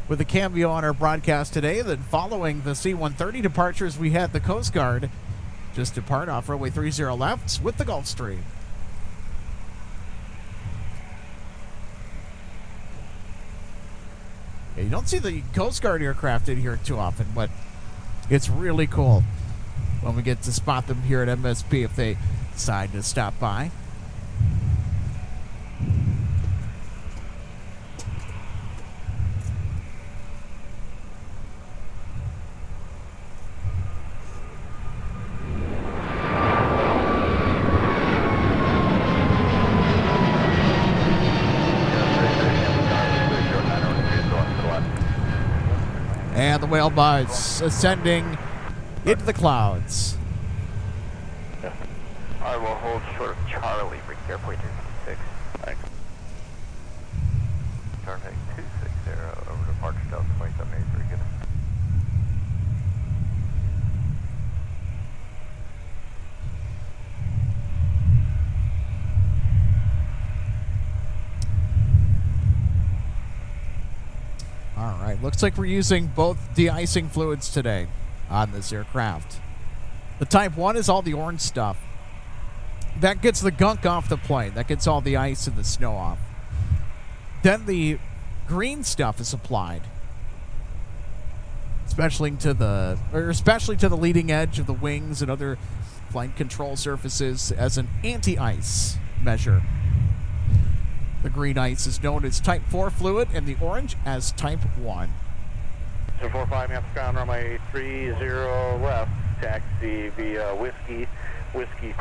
[SPEAKER 1] with a cameo on our broadcast today. Then following the C-130 departures, we had the Coast Guard just depart off runway 30 left with the Gulfstream. Yeah, you don't see the Coast Guard aircraft in here too often, but it's really cool when we get to spot them here at MSP if they decide to stop by. And the whale buzz ascending into the clouds.
[SPEAKER 2] I will hold short of Charlie for Airport 356.
[SPEAKER 4] Thanks.
[SPEAKER 6] Turn heading 260 over departure Delta 2783, good.
[SPEAKER 1] All right, looks like we're using both de-icing fluids today on this aircraft. The Type 1 is all the orange stuff. That gets the gunk off the plane. That gets all the ice and the snow off. Then the green stuff is applied, especially to the leading edge of the wings and other flight control surfaces as an anti-ice measure. The green ice is known as Type 4 fluid and the orange as Type 1.
[SPEAKER 4] 045, Minneapolis ground, runway 30 left, taxi via Whiskey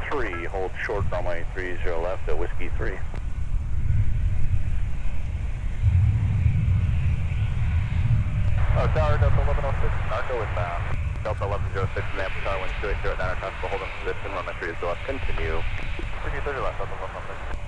[SPEAKER 4] 3, hold short runway 30 left at Whiskey 3.
[SPEAKER 2] Tower Delta 1106, Narco inbound. Delta 1106, Minneapolis Tower, wind 280 at 9 transfer, hold in position, runway 30 left, continue. 30 left, Delta 1106.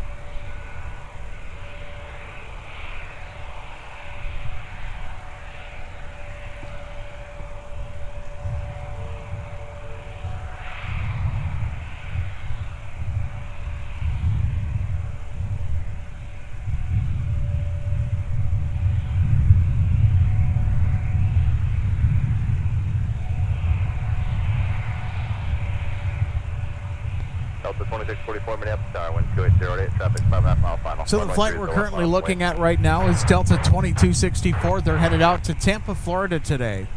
[SPEAKER 2] Delta 2644, Minneapolis Tower, wind 280 at 8, traffic 5.5 mile final.
[SPEAKER 1] So the flight we're currently looking at right now is Delta 2264. They're headed out to Tampa, Florida today.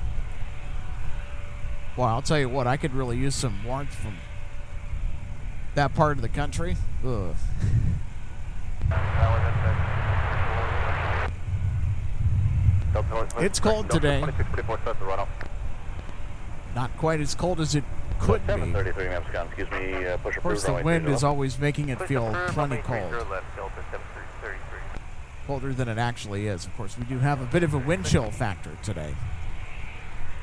[SPEAKER 1] Well, I'll tell you what, I could really use some warmth from that part of the country. Ugh. It's cold today. Not quite as cold as it could be.
[SPEAKER 4] 733, ma'am, scan. Excuse me, push
[SPEAKER 1] Of course, the wind is always making it feel plenty cold. Colder than it actually is. Of course, we do have a bit of a wind chill factor today.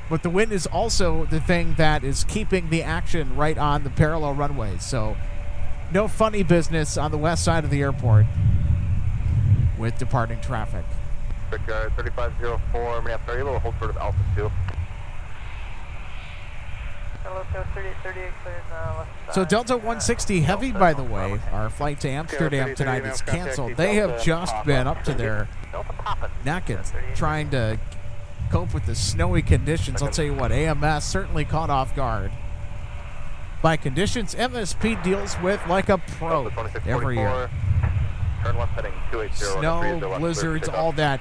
[SPEAKER 1] But the wind is also the thing that is keeping the action right on the parallel runway. So, no funny business on the west side of the airport with departing traffic.
[SPEAKER 2] 3504, Minneapolis, are you able to hold short of Alpha 2?
[SPEAKER 1] So Delta 160 Heavy, by the way, our flight to Amsterdam tonight is canceled. They have just been up to their neck and trying to cope with the snowy conditions. I'll tell you what, AMS certainly caught off guard by conditions MSP deals with like a pro every year.
[SPEAKER 2] Turn left heading 280.
[SPEAKER 1] Snow, blizzards, all that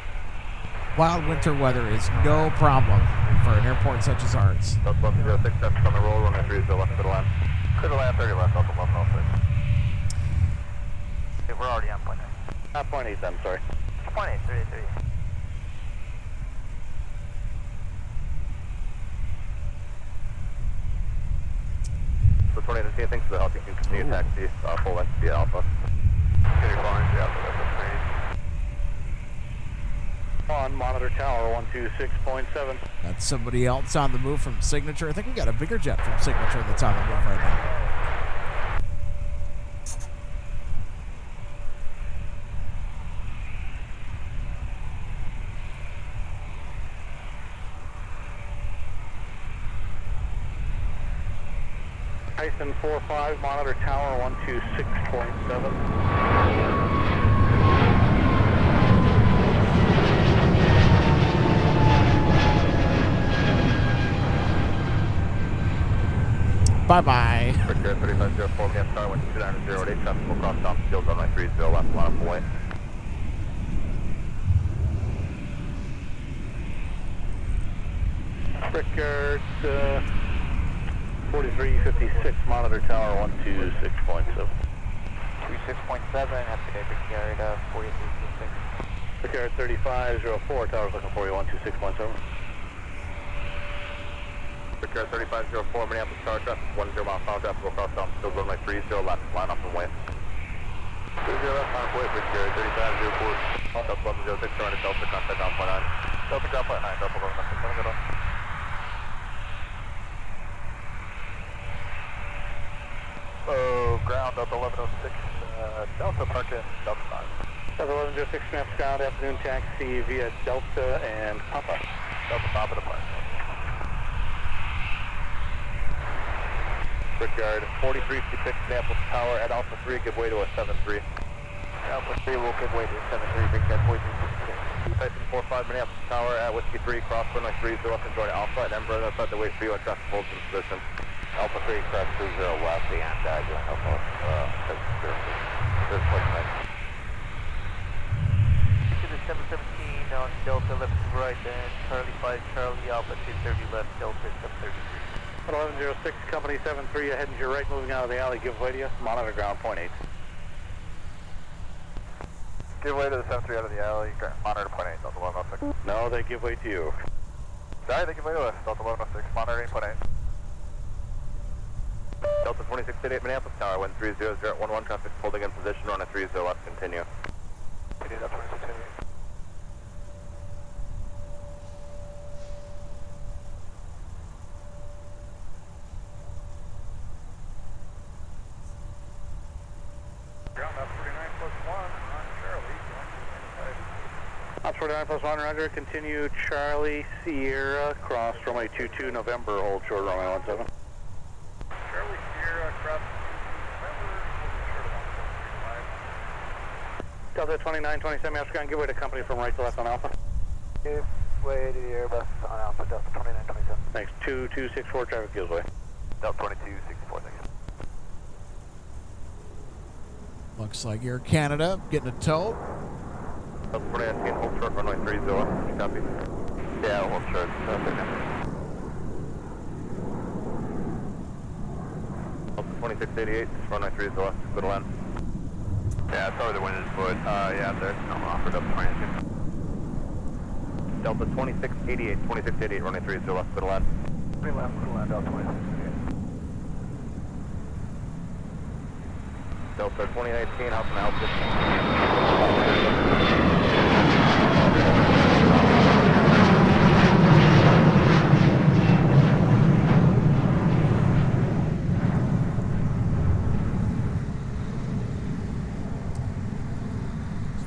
[SPEAKER 1] wild winter weather is no problem for an airport such as ours.
[SPEAKER 2] Delta 1106, traffic on the roll, runway 30 left to the land. Clear the land 30 left, Delta 1106.
[SPEAKER 6] Okay, we're already on point 9.
[SPEAKER 4] Point 8, I'm sorry.
[SPEAKER 6] Point 8, 33.
[SPEAKER 2] So 2019, thanks for the help. You can continue taxi, full length via Alpha. Continue following via Alpha, that's great.
[SPEAKER 4] On monitor tower 126.7.
[SPEAKER 1] That's somebody else on the move from Signature. I think we got a bigger jet from Signature that's on the move right now.
[SPEAKER 4] Tyson 45, monitor tower 126.7.
[SPEAKER 1] Bye-bye.
[SPEAKER 2] 3504, Minneapolis Tower, wind 2908, traffic will cross Thompson Field, runway 30 left, line up away.
[SPEAKER 4] Brickyard 4356, monitor tower 126.7.
[SPEAKER 6] 26.7, happy day, Brickyard 4356.
[SPEAKER 4] Brickyard 3504, tower's looking for you 126.7.
[SPEAKER 2] Brickyard 3504, Minneapolis Tower, traffic 10 mile final, traffic will cross Thompson Field, runway 30 left, line up and away. 30 left, line up away, Brickyard 3504. Delta 1106, turn to Delta, contact ground point 9. Delta ground point 9, Delta 1106, let me go down. Ground Delta 1106, Delta park in Delta 5.
[SPEAKER 4] Delta 1106, Minneapolis ground, afternoon taxi via Delta and Papa.
[SPEAKER 2] Delta Papa to park. Brickyard 4356, Minneapolis Tower at Alpha 3, give way to a 73.
[SPEAKER 6] Alpha 3 will give way to 73, Brickyard 4356.
[SPEAKER 2] Tyson 45, Minneapolis Tower at Whiskey 3, cross runway 30 left and join Alpha at Embraer, that's the way for you on traffic holds in position. Alpha 3, cross 30 left, and join Alpha, there's place next.
[SPEAKER 6] To the 717 on Delta left to right, then Charlie 5, Charlie Alpha 230 left, Delta 733.
[SPEAKER 4] 1106, company 73, heading to your right, moving out of the alley, give way to you, monitor ground point 8.
[SPEAKER 2] Give way to the 73 out of the alley, monitor point 8, Delta 1106.
[SPEAKER 4] No, they give way to you.
[SPEAKER 2] Sorry, they give way to us, Delta 1106, monitoring point 8. Delta 2688, Minneapolis Tower, wind 30011, traffic holding in position, run a 30 left, continue.
[SPEAKER 4] 49 plus 1, roger. Continue Charlie Sierra, cross runway 22, November, hold short runway 17. Charlie Sierra, cross November, hold short Delta 2927, Alpha ground, give way to company from right to left on Alpha.
[SPEAKER 6] Give way to the Airbus on Alpha, Delta 2927.
[SPEAKER 4] Thanks, 2264, traffic gives way.
[SPEAKER 2] Delta 2264, thank you.
[SPEAKER 1] Looks like Air Canada getting a tow.
[SPEAKER 2] Delta 2019, hold short, runway 30. Copy. Yeah, hold short. Delta 2688, runway 30 left, go to land. Yeah, probably the wind is foot. Yeah, there's no offer, Delta 2019. Delta 2688, 2688, runway 30 left, go to land.
[SPEAKER 6] 3 left, go to land, Delta 2688.
[SPEAKER 2] Delta 2019, hop on Alpha.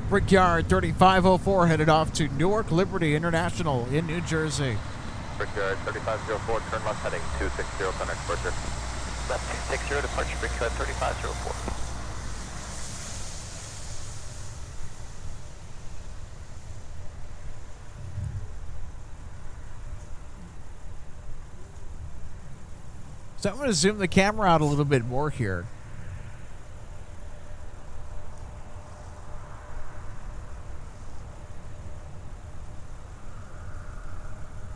[SPEAKER 1] Brickyard 3504 headed off to Newark Liberty International in New Jersey.
[SPEAKER 2] Brickyard 3504, turn left heading 260, connect departure. Left 260, departure, Brickyard 3504.
[SPEAKER 1] So I'm going to zoom the camera out a little bit more here.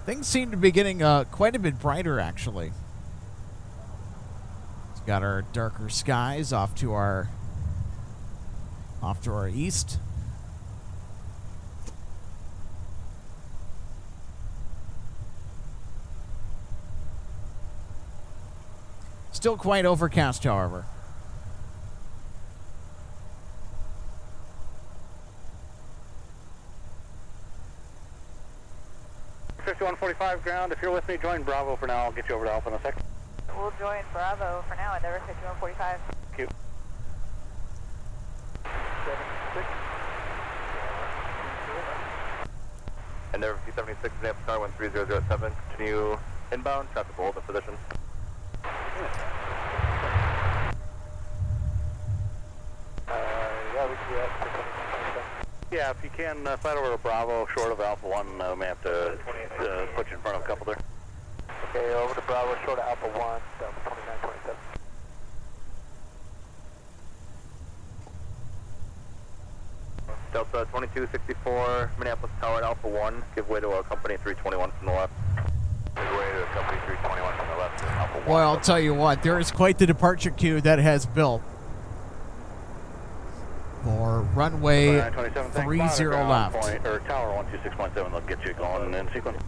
[SPEAKER 1] Things seem to be getting quite a bit brighter, actually. It's got our darker skies off to our east. Still quite overcast, however.
[SPEAKER 4] .5145 ground. If you're with me, join Bravo for now. I'll get you over to Alpha in a second.
[SPEAKER 5] We'll join Bravo for now at Endeavor 5145.
[SPEAKER 4] Thank you.
[SPEAKER 6] 76.
[SPEAKER 2] Endeavor P76, Minneapolis car 13007. Continue inbound, traffic will hold the position.
[SPEAKER 6] Yeah, we can do that.
[SPEAKER 4] Yeah, if you can, flight over to Bravo, short of Alpha 1, we may have to put you in front of a couple there.
[SPEAKER 6] Okay, over to Bravo, short of Alpha 1, Delta 2927.
[SPEAKER 2] Delta 2264, Minneapolis Tower at Alpha 1. Give way to a company 321 from the left. Give way to a company 321 from the left. Alpha 1.
[SPEAKER 1] Well, I'll tell you what, there is quite the departure queue that has built for runway 30 left.
[SPEAKER 4] Or Tower 126.7, they'll get you going in sequence.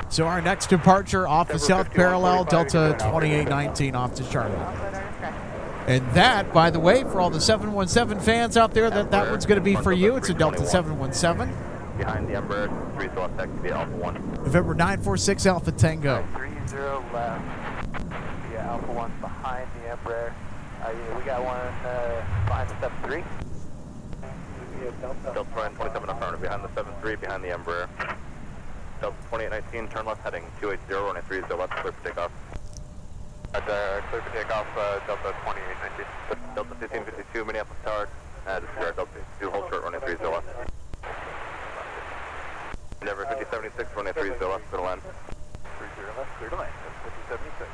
[SPEAKER 1] So our next departure off the south parallel, Delta 2819 off to Charlotte. And that, by the way, for all the 717 fans out there, that one's going to be for you. It's a Delta 717.
[SPEAKER 2] Behind the Embraer, 3 left, that could be Alpha 1.
[SPEAKER 1] November 946 Alpha Tango.
[SPEAKER 6] 30 left. Yeah, Alpha 1 behind the Embraer. Yeah, we got one behind the 73.
[SPEAKER 2] Delta 27 affirmative, behind the 73, behind the Embraer. Delta 2819, turn left heading 280, runway 30 left, clear for takeoff. Clear for takeoff, Delta 2819. Delta 1552, Minneapolis Tower, disregard Delta 52, hold short, runway 30 left. Endeavor 5076, runway 30 left, clear to land.
[SPEAKER 6] 30 left, clear to land. That's 5076.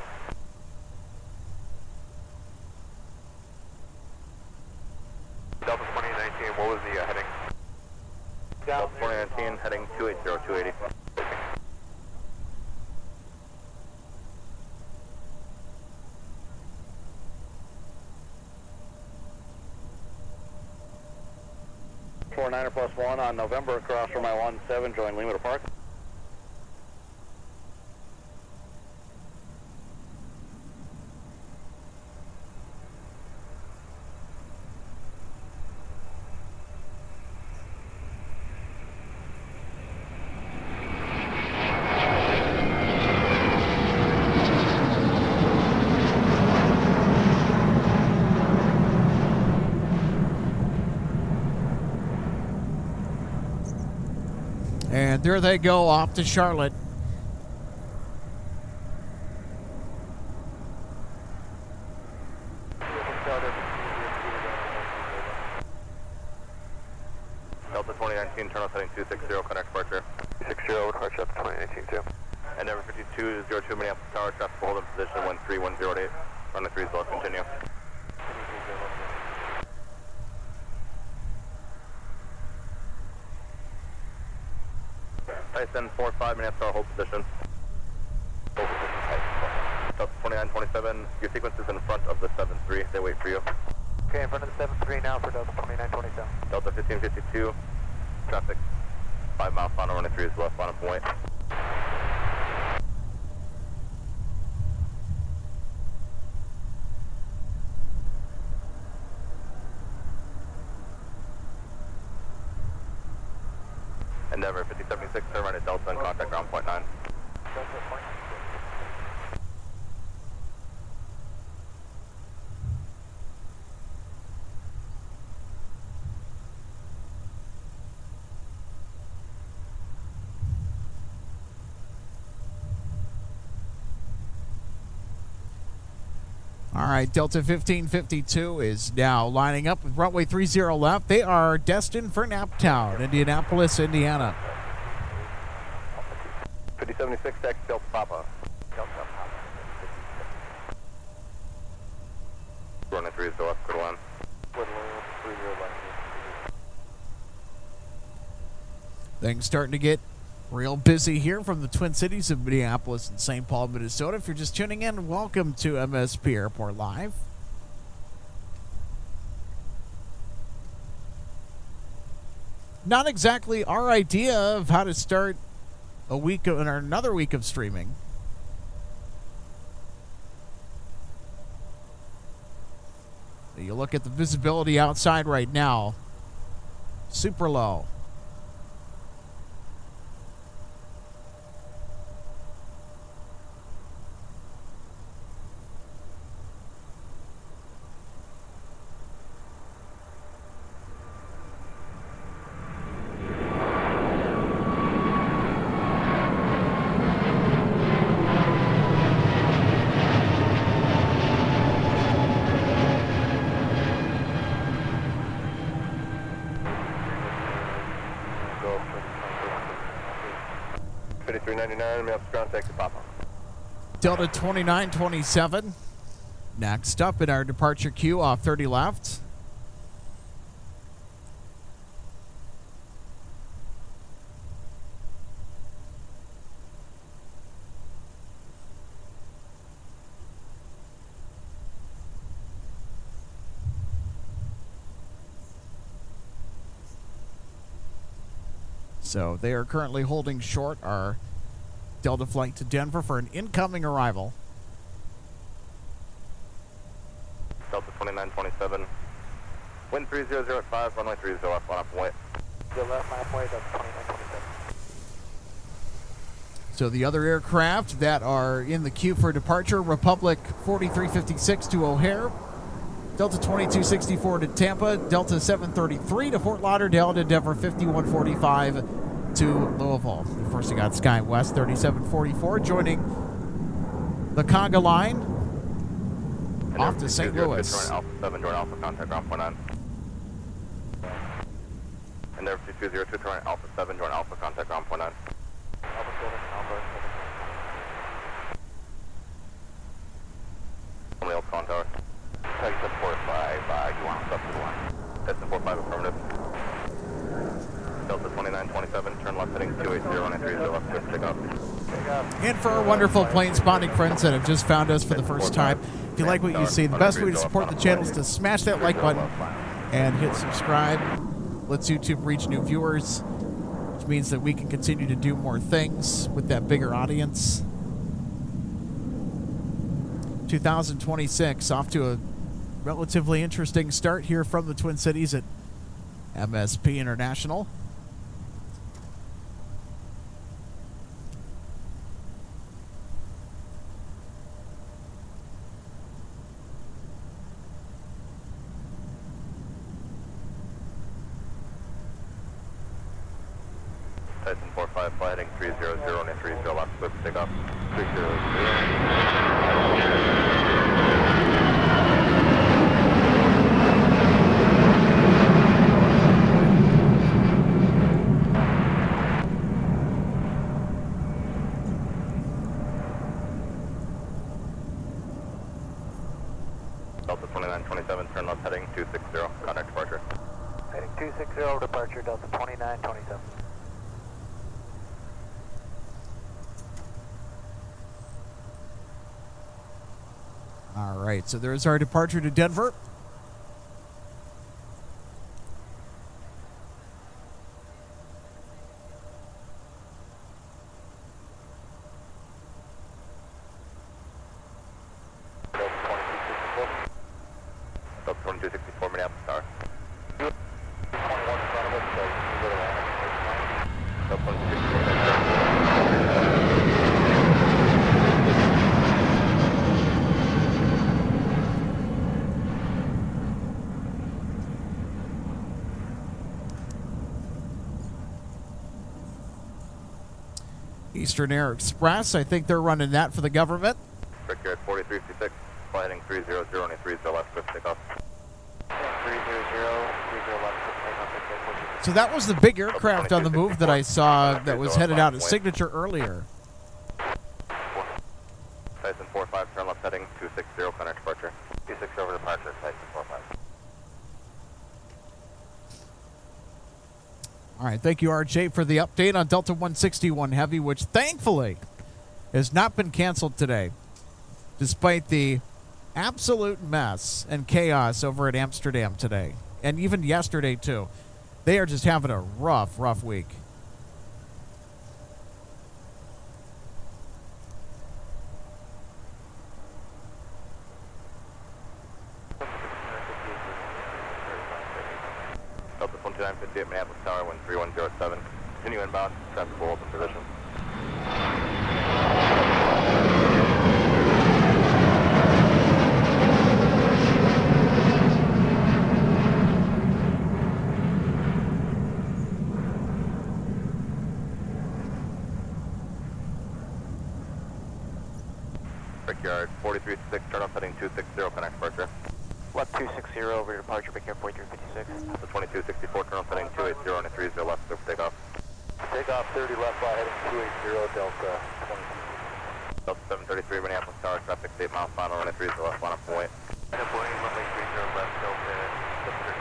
[SPEAKER 2] Delta 2019, what was the heading? Delta 2019, heading 280, 280.
[SPEAKER 4] Four 9er plus 1 on November, across from my 17, join Lima to Park.
[SPEAKER 1] And there they go off to Charlotte.
[SPEAKER 2] Delta 2019, turn off heading 260, connect departure. 260, departure up to 2019 too. And Endeavor 5202 Minneapolis Tower, traffic hold in position 13108. Runway 3 is left, continue. Tyson 45 Minneapolis Tower, hold position. Hold position, Delta 2927, your sequence is in front of the 73, they wait for you.
[SPEAKER 6] Okay, in front of the 73 now for Delta 2927.
[SPEAKER 2] Delta 1552, traffic 5 miles final, runway 3 is left, line up and wait. Endeavor 5076, turn right at Delta and contact ground point 9.
[SPEAKER 1] All right, Delta 1552 is now lining up with runway 30 left. They are destined for Naptown, Indianapolis, Indiana.
[SPEAKER 2] 5076, taxi Delta Papa. Runway 3 is the left, good one.
[SPEAKER 1] Things starting to get real busy here from the Twin Cities of Minneapolis and St. Paul, Minnesota. If you're just tuning in, welcome to MSP Airport Live. Not exactly our idea of how to start a week of, or another week of streaming. You look at the visibility outside right now, super low. Delta 2927. Next up in our departure queue off 30 left. So they are currently holding short our Delta flight to Denver for an incoming arrival.
[SPEAKER 2] Delta 2927. Wind 300 at 5, runway 30 left, line up and wait.
[SPEAKER 6] The left line up and wait, Delta 2927.
[SPEAKER 1] So the other aircraft that are in the queue for departure, Republic 4356 to O'Hare, Delta 2264 to Tampa, Delta 733 to Fort Lauderdale, to Denver 5145 to Louisville. Of course, you got SkyWest 3744 joining the Conga line off to St. Louis.
[SPEAKER 2] Join Alpha 7, join Alpha, contact ground point 9. And there 2202, join Alpha 7, join Alpha, contact ground point 9.
[SPEAKER 6] Alpha 7, Alpha 7.
[SPEAKER 2] Somebody else calling tower. Texas 45, you want us up to the line. Texas 45, affirmative. Delta 2927, turn left heading 280, runway 30 left, clear to take off.
[SPEAKER 1] And for our wonderful plane spotting friends that have just found us for the first time, if you like what you see, the best way to support the channel is to smash that like button and hit subscribe. Lets YouTube reach new viewers, which means that we can continue to do more things with that bigger audience. 2026, off to a relatively interesting start here from the Twin Cities at MSP International.
[SPEAKER 2] Tyson 45, fly heading 300, runway 30 left, clear for takeoff. 300. Delta 2927, turn left heading 260, contact departure.
[SPEAKER 6] Heading 260, departure Delta 2927.
[SPEAKER 1] All right, so there's our departure to Denver.
[SPEAKER 2] Delta 2264, Minneapolis Tower.
[SPEAKER 6] 21 in front of us, so you go to land.
[SPEAKER 2] Delta 2264,
[SPEAKER 1] Eastern Air Express, I think they're running that for the government.
[SPEAKER 2] Brickyard 4356, fly heading 300, runway 30 left, clear for takeoff.
[SPEAKER 6] 300, 30 left, takeoff.
[SPEAKER 1] So that was the big aircraft on the move that I saw that was headed out at Signature earlier.
[SPEAKER 2] Tyson 45, turn left heading 260, contact departure. 260 over departure, Tyson 45.
[SPEAKER 1] All right, thank you, RJ, for the update on Delta 161 Heavy, which thankfully has not been canceled today, despite the absolute mess and chaos over at Amsterdam today, and even yesterday, too. They are just having a rough week.
[SPEAKER 2] Delta 2958, Minneapolis Tower, 13107. Continue inbound, traffic will open position. Brickyard 4356, turn off heading 260, connect departure.
[SPEAKER 6] Left 260 over departure, Brickyard 4356.
[SPEAKER 2] The 2264, turn off heading 280 on a 30 left, clear for takeoff.
[SPEAKER 6] Takeoff 30 left, fly heading 280, Delta 22.
[SPEAKER 2] Delta 733, Minneapolis Tower, traffic 8 miles final, on a 30 left, line up point.
[SPEAKER 6] And a Boeing runway 30 left, Delta 730.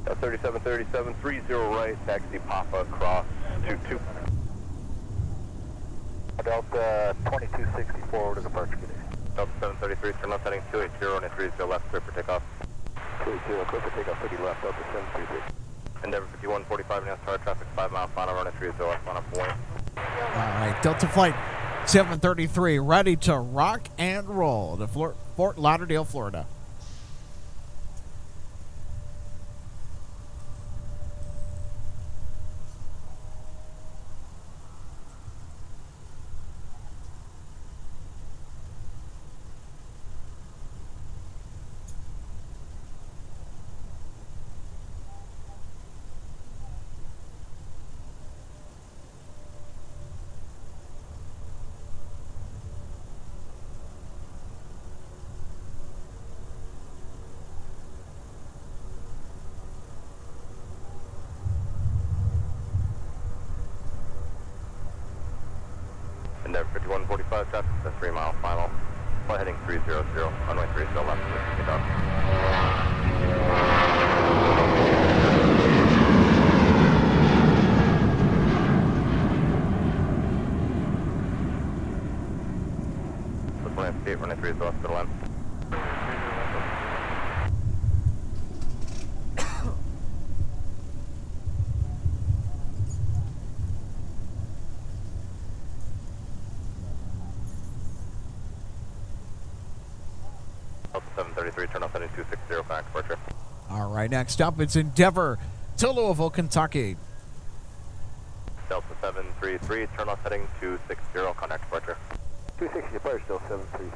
[SPEAKER 2] Delta 3737, 30 right, taxi Papa, cross 22.
[SPEAKER 6] Delta 2264 over to departure today.
[SPEAKER 2] Delta 733, turn left heading 280 on a 30 left, clear for takeoff.
[SPEAKER 6] 280, clear for takeoff 30 left, Delta 733.
[SPEAKER 2] Endeavor 5145, now start traffic 5 mile final, on a 30 left, line up point.
[SPEAKER 1] All right, Delta Flight 733 ready to rock and roll to Fort Lauderdale, Florida.
[SPEAKER 2] Endeavor 5145, traffic, the 3 mile final. Flight heading 300, runway 30 left, get up. Runway 58, runway 30 left, to the left. Delta 733, turn off heading 260, back departure.
[SPEAKER 1] All right, next up, it's Endeavor to Louisville, Kentucky.
[SPEAKER 2] Delta 733, turn off heading 260, contact departure.
[SPEAKER 4] 260 departure, still 73.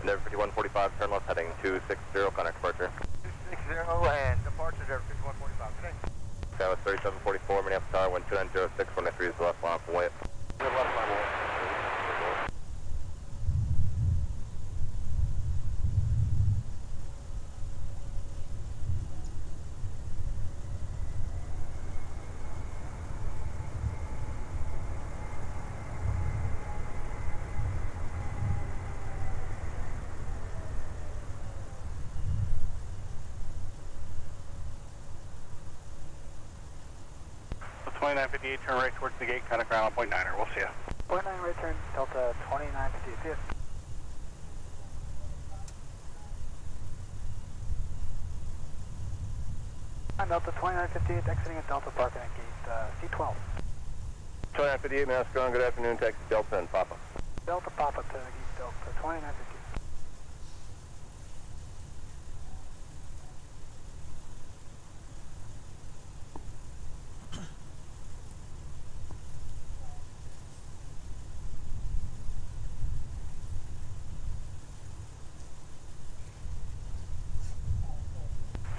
[SPEAKER 2] Endeavor 5145, turn left heading 260, contact departure.
[SPEAKER 4] 260 and departure, Endeavor 5145. Today.
[SPEAKER 2] Skywest 3744, Minneapolis Tower, 12906, runway 30 is the left line up and wait.
[SPEAKER 4] Good left line away. So 2958, turn right towards the gate, contact ground on 0.9er. We'll see you.
[SPEAKER 6] 0.9 right turn, Delta 2958. See you. On Delta 2958, exiting at Delta Parking at gate C12.
[SPEAKER 2] 2958, Minneapolis ground, good afternoon, taxi Delta and Papa.
[SPEAKER 6] Delta Papa to gate Delta 2958.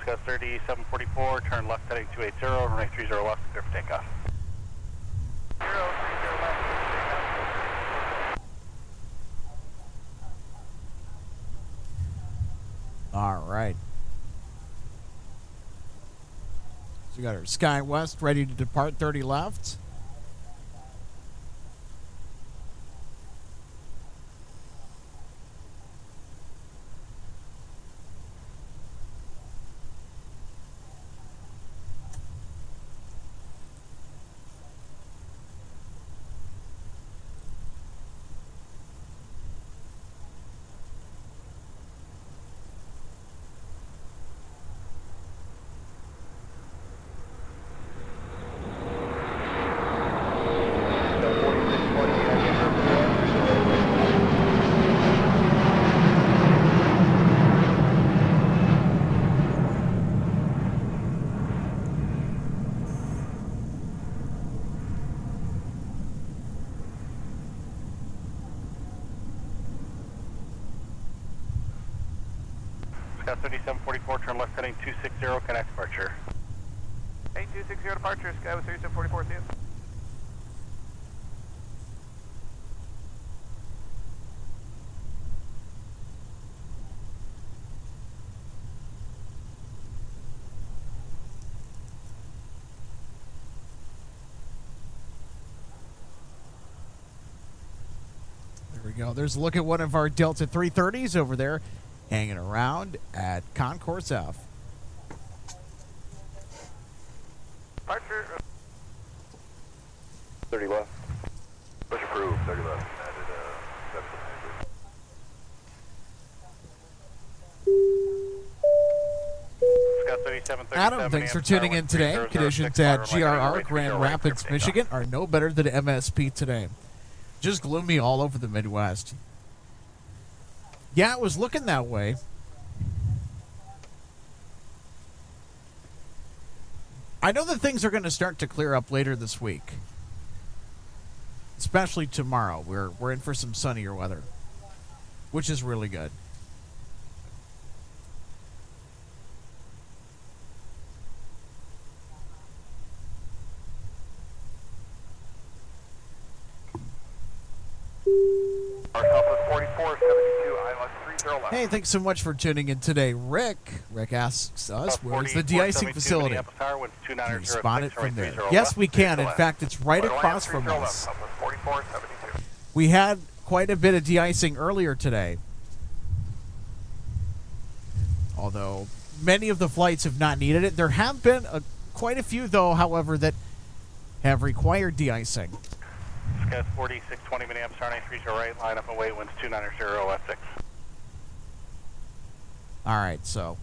[SPEAKER 4] Sky 3744, turn left heading 280, runway 30 left, clear for takeoff. 030 left, clear for takeoff.
[SPEAKER 1] All right. So we got our SkyWest ready to depart, 30 left.
[SPEAKER 4] Sky 3744, turn left heading 260, connect departure.
[SPEAKER 6] Hey, 260 departure, Skywest 3744, see you.
[SPEAKER 1] There we go. There's a look at one of our Delta 330s over there hanging around at Concourse F.
[SPEAKER 6] Departure.
[SPEAKER 2] 30 left. Push approved, 30 left. Added 7.
[SPEAKER 1] Adam, thanks for tuning in today. Conditions at GRR, Grand Rapids, Michigan are no better than MSP today. Just gloomy all over the Midwest. Yeah, it was looking that way. I know that things are going to start to clear up later this week, especially tomorrow. We're in for some sunnier weather, which is really good. Hey, thanks so much for tuning in today. Rick asks us, where's the de-icing facility? Can you spot it from there? Yes, we can. In fact, it's right across from us. We had quite a bit of de-icing earlier today, although many of the flights have not needed it. There have been quite a few, though, however, that have required de-icing.
[SPEAKER 4] Sky 4620 Minneapolis, RNA30 right, line up and wait, winds 290 left 6.
[SPEAKER 1] All right, so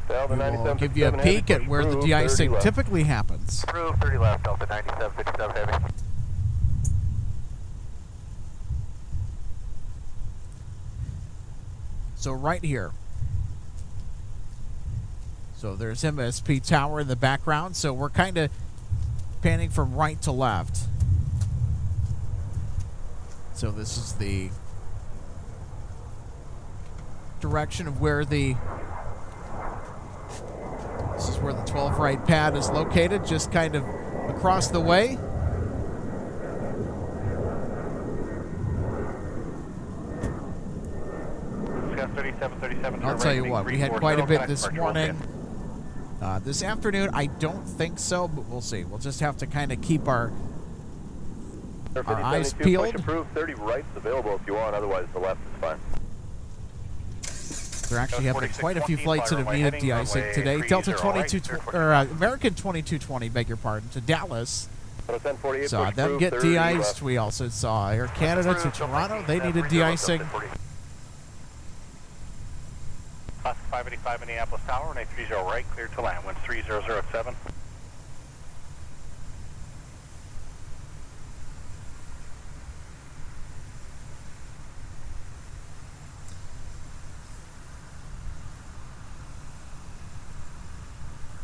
[SPEAKER 1] we'll give you a peek at where the de-icing typically happens.
[SPEAKER 2] Approve, 30 left, Delta 97, 57 heavy.
[SPEAKER 1] So right here. So there's MSP Tower in the background, so we're kind of panning from right to left. So this is the direction of where this is where the 12 right pad is located, just kind of across the way. I'll tell you what, we had quite a bit this morning. This afternoon, I don't think so, but we'll see. We'll just have to kind of keep our eyes peeled.
[SPEAKER 2] Approved, 30 rights available if you want, otherwise the left is fine.
[SPEAKER 1] There actually have been quite a few flights that have needed de-icing today. Delta 22, or American 2220, beg your pardon, to Dallas. Saw them get de-iced. We also saw Air Canada to Toronto. They needed de-icing.
[SPEAKER 4] 585 Minneapolis Tower, and 30 right, clear to land, winds 3007.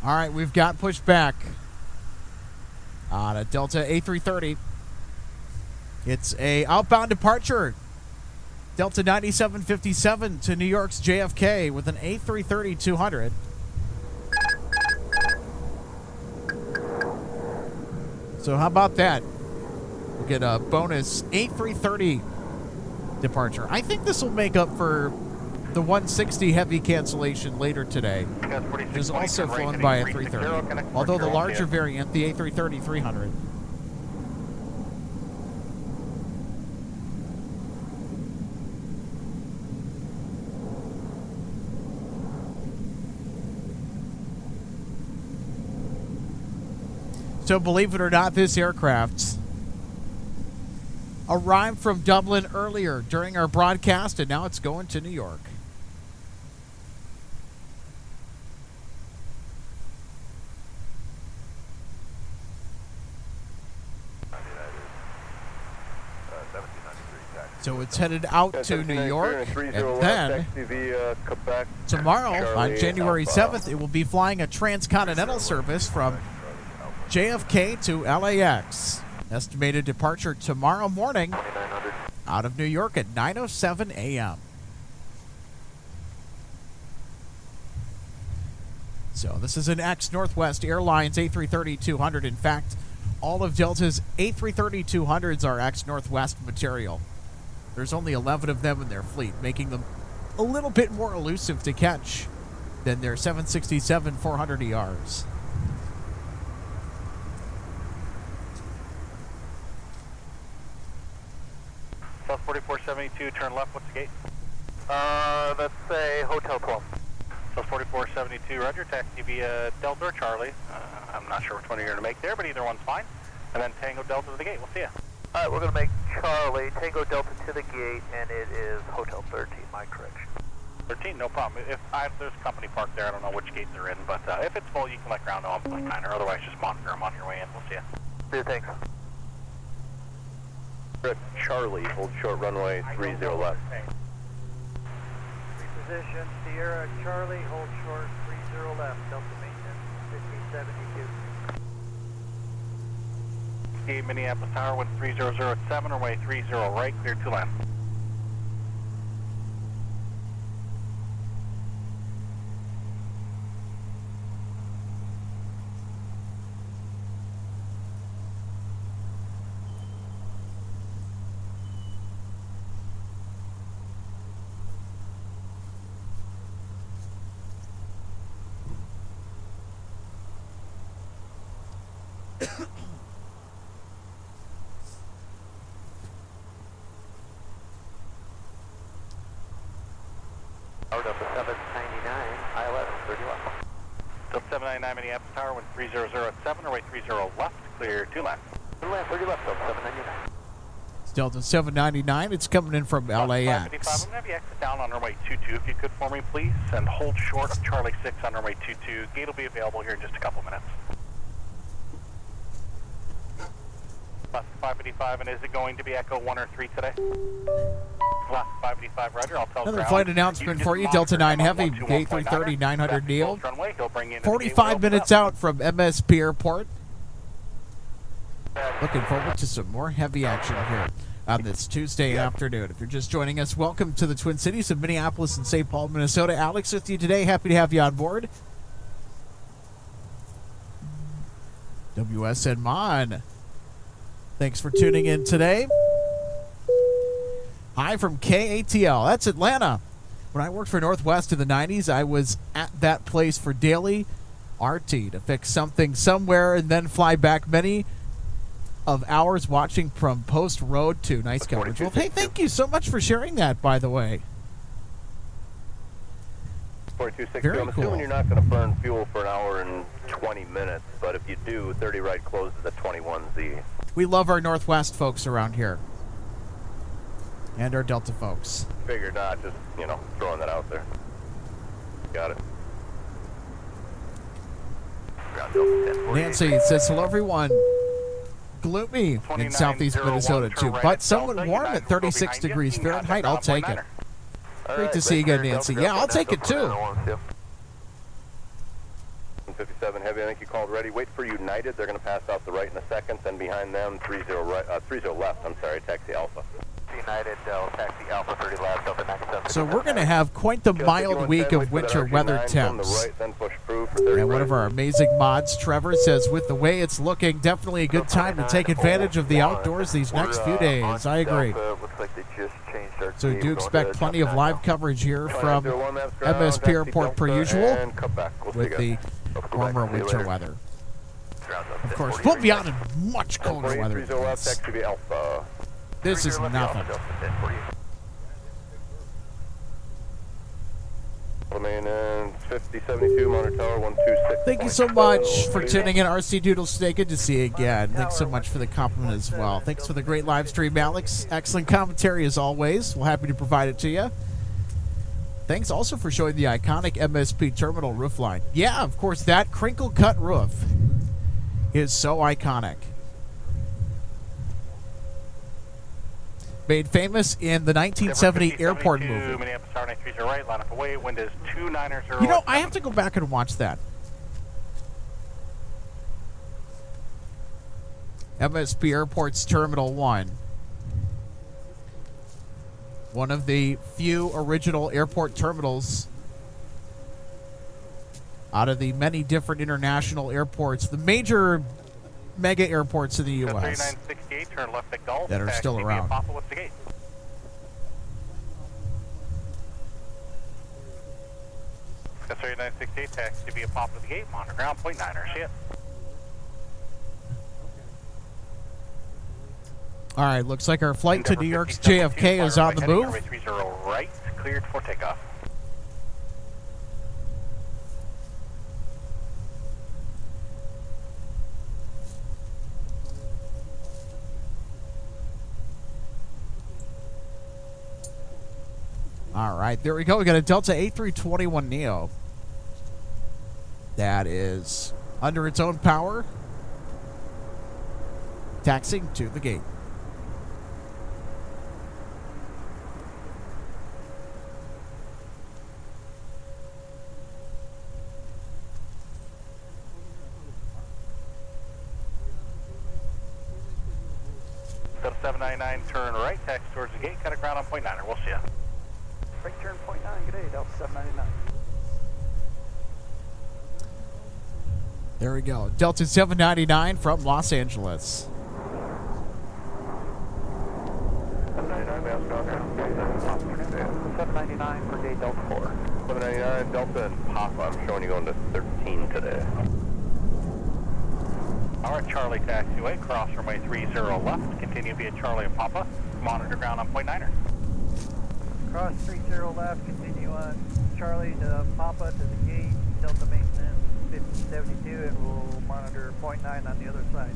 [SPEAKER 1] All right, we've got pushed back on a Delta A330. It's a outbound departure. Delta 9757 to New York's JFK with an A330-200. So how about that? We'll get a bonus A330 departure. I think this will make up for the 160 heavy cancellation later today, which is also flown by a 330, although the larger variant, the A330-300. So believe it or not, this aircraft arrived from Dublin earlier during our broadcast, and now it's going to New York. So it's headed out to New York, and then tomorrow, on January 7th, it will be flying a transcontinental service from JFK to LAX. Estimated departure tomorrow morning out of New York at 9:07 a.m. So this is an ex-Northwest Airlines A330-200. In fact, all of Delta's A330-200s are ex-Northwest material. There's only 11 of them in their fleet, making them a little bit more elusive to catch than their 767-400ERs.
[SPEAKER 4] South 4472, turn left, what's the gate?
[SPEAKER 2] Let's say Hotel 12.
[SPEAKER 4] South 4472, roger, taxi via Delta or Charlie. I'm not sure which one you're going to make there, but either one's fine. And then Tango Delta to the gate, we'll see you.
[SPEAKER 2] Alright, we're going to make Charlie, Tango Delta to the gate, and it is Hotel 13, my correction.
[SPEAKER 4] 13, no problem. If there's a company parked there, I don't know which gate they're in, but if it's full, you can let ground know I'm flying 9, or otherwise just monitor them on your way in. We'll see you.
[SPEAKER 2] See you, thanks. Charlie, hold short runway 30 left.
[SPEAKER 6] Reposition, Sierra Charlie, hold short 30 left, Delta maintenance, 15
[SPEAKER 4] 72. Minneapolis Tower, wind 3007, runway 30 right, clear to land.
[SPEAKER 2] Delta 799, ILS 30 left.
[SPEAKER 4] Delta 799 Minneapolis Tower, wind 3007, runway 30 left, clear to land.
[SPEAKER 2] 30 left, Delta 799.
[SPEAKER 1] It's Delta 799. It's coming in from LAX.
[SPEAKER 4] I'm going to have you exit down on runway 22 if you could for me, please, and hold short of Charlie 6 on runway 22. Gate will be available here in just a couple minutes. Last 585, and is it going to be Echo 1 or 3 today? Last 585, roger. I'll tell
[SPEAKER 1] Another
[SPEAKER 4] ground.
[SPEAKER 1] flight announcement for you, Delta 9 Heavy, gate 330, 900 Neil. 45 minutes out from MSP Airport. Looking forward to some more heavy action here on this Tuesday afternoon. If you're just joining us, welcome to the Twin Cities of Minneapolis and St. Paul, Minnesota. Alex with you today. Happy to have you on board. WSN Mon. Thanks for tuning in today. Hi from KATL. That's Atlanta. When I worked for Northwest in the 90s, I was at that place for daily RT to fix something somewhere and then fly back many of hours watching from Post Road to nice coverage. Well, hey, thank you so much for sharing that, by the way.
[SPEAKER 2] 4262,
[SPEAKER 1] Very
[SPEAKER 2] I'm
[SPEAKER 1] cool.
[SPEAKER 2] assuming you're not going to burn fuel for an hour and 20 minutes, but if you do, 30 right closes at 21Z.
[SPEAKER 1] We love our Northwest folks around here. And our Delta folks.
[SPEAKER 2] Figured not, just, throwing that out there. Got it.
[SPEAKER 1] Nancy says, hello, everyone. Gloomy in southeast Minnesota, too, but somewhat warm at 36 degrees Fahrenheit. I'll take it. Great to see you again, Nancy. Yeah, I'll take it, too.
[SPEAKER 2] 57 Heavy, I think you called ready. Wait for United. They're going to pass off the right in a second. Then behind them, 30 left. I'm sorry, taxi Alpha. United, taxi Alpha 30 left, Delta 97.
[SPEAKER 1] So we're going to have quite the mild week of winter weather temps.
[SPEAKER 2] Right, then push through for 30
[SPEAKER 1] And one of our amazing mods, Trevor, says, with the way it's looking, definitely a good time to take advantage of the outdoors these next few days. I agree.
[SPEAKER 2] Looks like they just changed our
[SPEAKER 1] So do expect plenty of live coverage here from MSP Airport per usual with the warmer winter weather. Of course, we'll be out in much colder weather. This is nothing.
[SPEAKER 2] Maintenance 5072 Monitor Tower 126.
[SPEAKER 1] Thank you so much for tuning in, RC Doodles today. Good to see you again. Thanks so much for the compliment as well. Thanks for the great live stream, Alex. Excellent commentary as always. We're happy to provide it to you. Thanks also for showing the iconic MSP terminal roofline. Yeah, of course, that crinkle cut roof is so iconic. Made famous in the 1970 airport movie.
[SPEAKER 4] Minneapolis Tower 930 right, line up away, wind is 290.
[SPEAKER 1] You know, I have to go back and watch that. MSP Airport's Terminal 1. One of the few original airport terminals out of the many different international airports, the major mega airports in the U.S.
[SPEAKER 4] 3968, turn left at Gulf,
[SPEAKER 1] that are still around.
[SPEAKER 4] What's the gate? That's 3968, taxi to be a pop of the gate, monitor ground, point 9er, shit.
[SPEAKER 1] All right, looks like our flight to New York's JFK is on the move.
[SPEAKER 4] 30 right, cleared for takeoff.
[SPEAKER 1] All right, there we go. We got a Delta A321neo that is under its own power, taxiing to the gate.
[SPEAKER 4] 799, turn right, taxi towards the gate, cut a ground on point 9er. We'll see you.
[SPEAKER 6] Right turn, point 9, good day, Delta 799.
[SPEAKER 1] There we go. Delta 799 from Los Angeles.
[SPEAKER 2] 799 for gate Delta 4. 799 Delta and Papa. I'm showing you going to 13 today.
[SPEAKER 4] Alright, Charlie taxiway, cross runway 30 left, continue via Charlie and Papa, monitor ground on point 9er.
[SPEAKER 6] Cross 30 left, continue on Charlie to Papa to the gate, Delta maintenance 5072, and we'll monitor point 9 on the other side.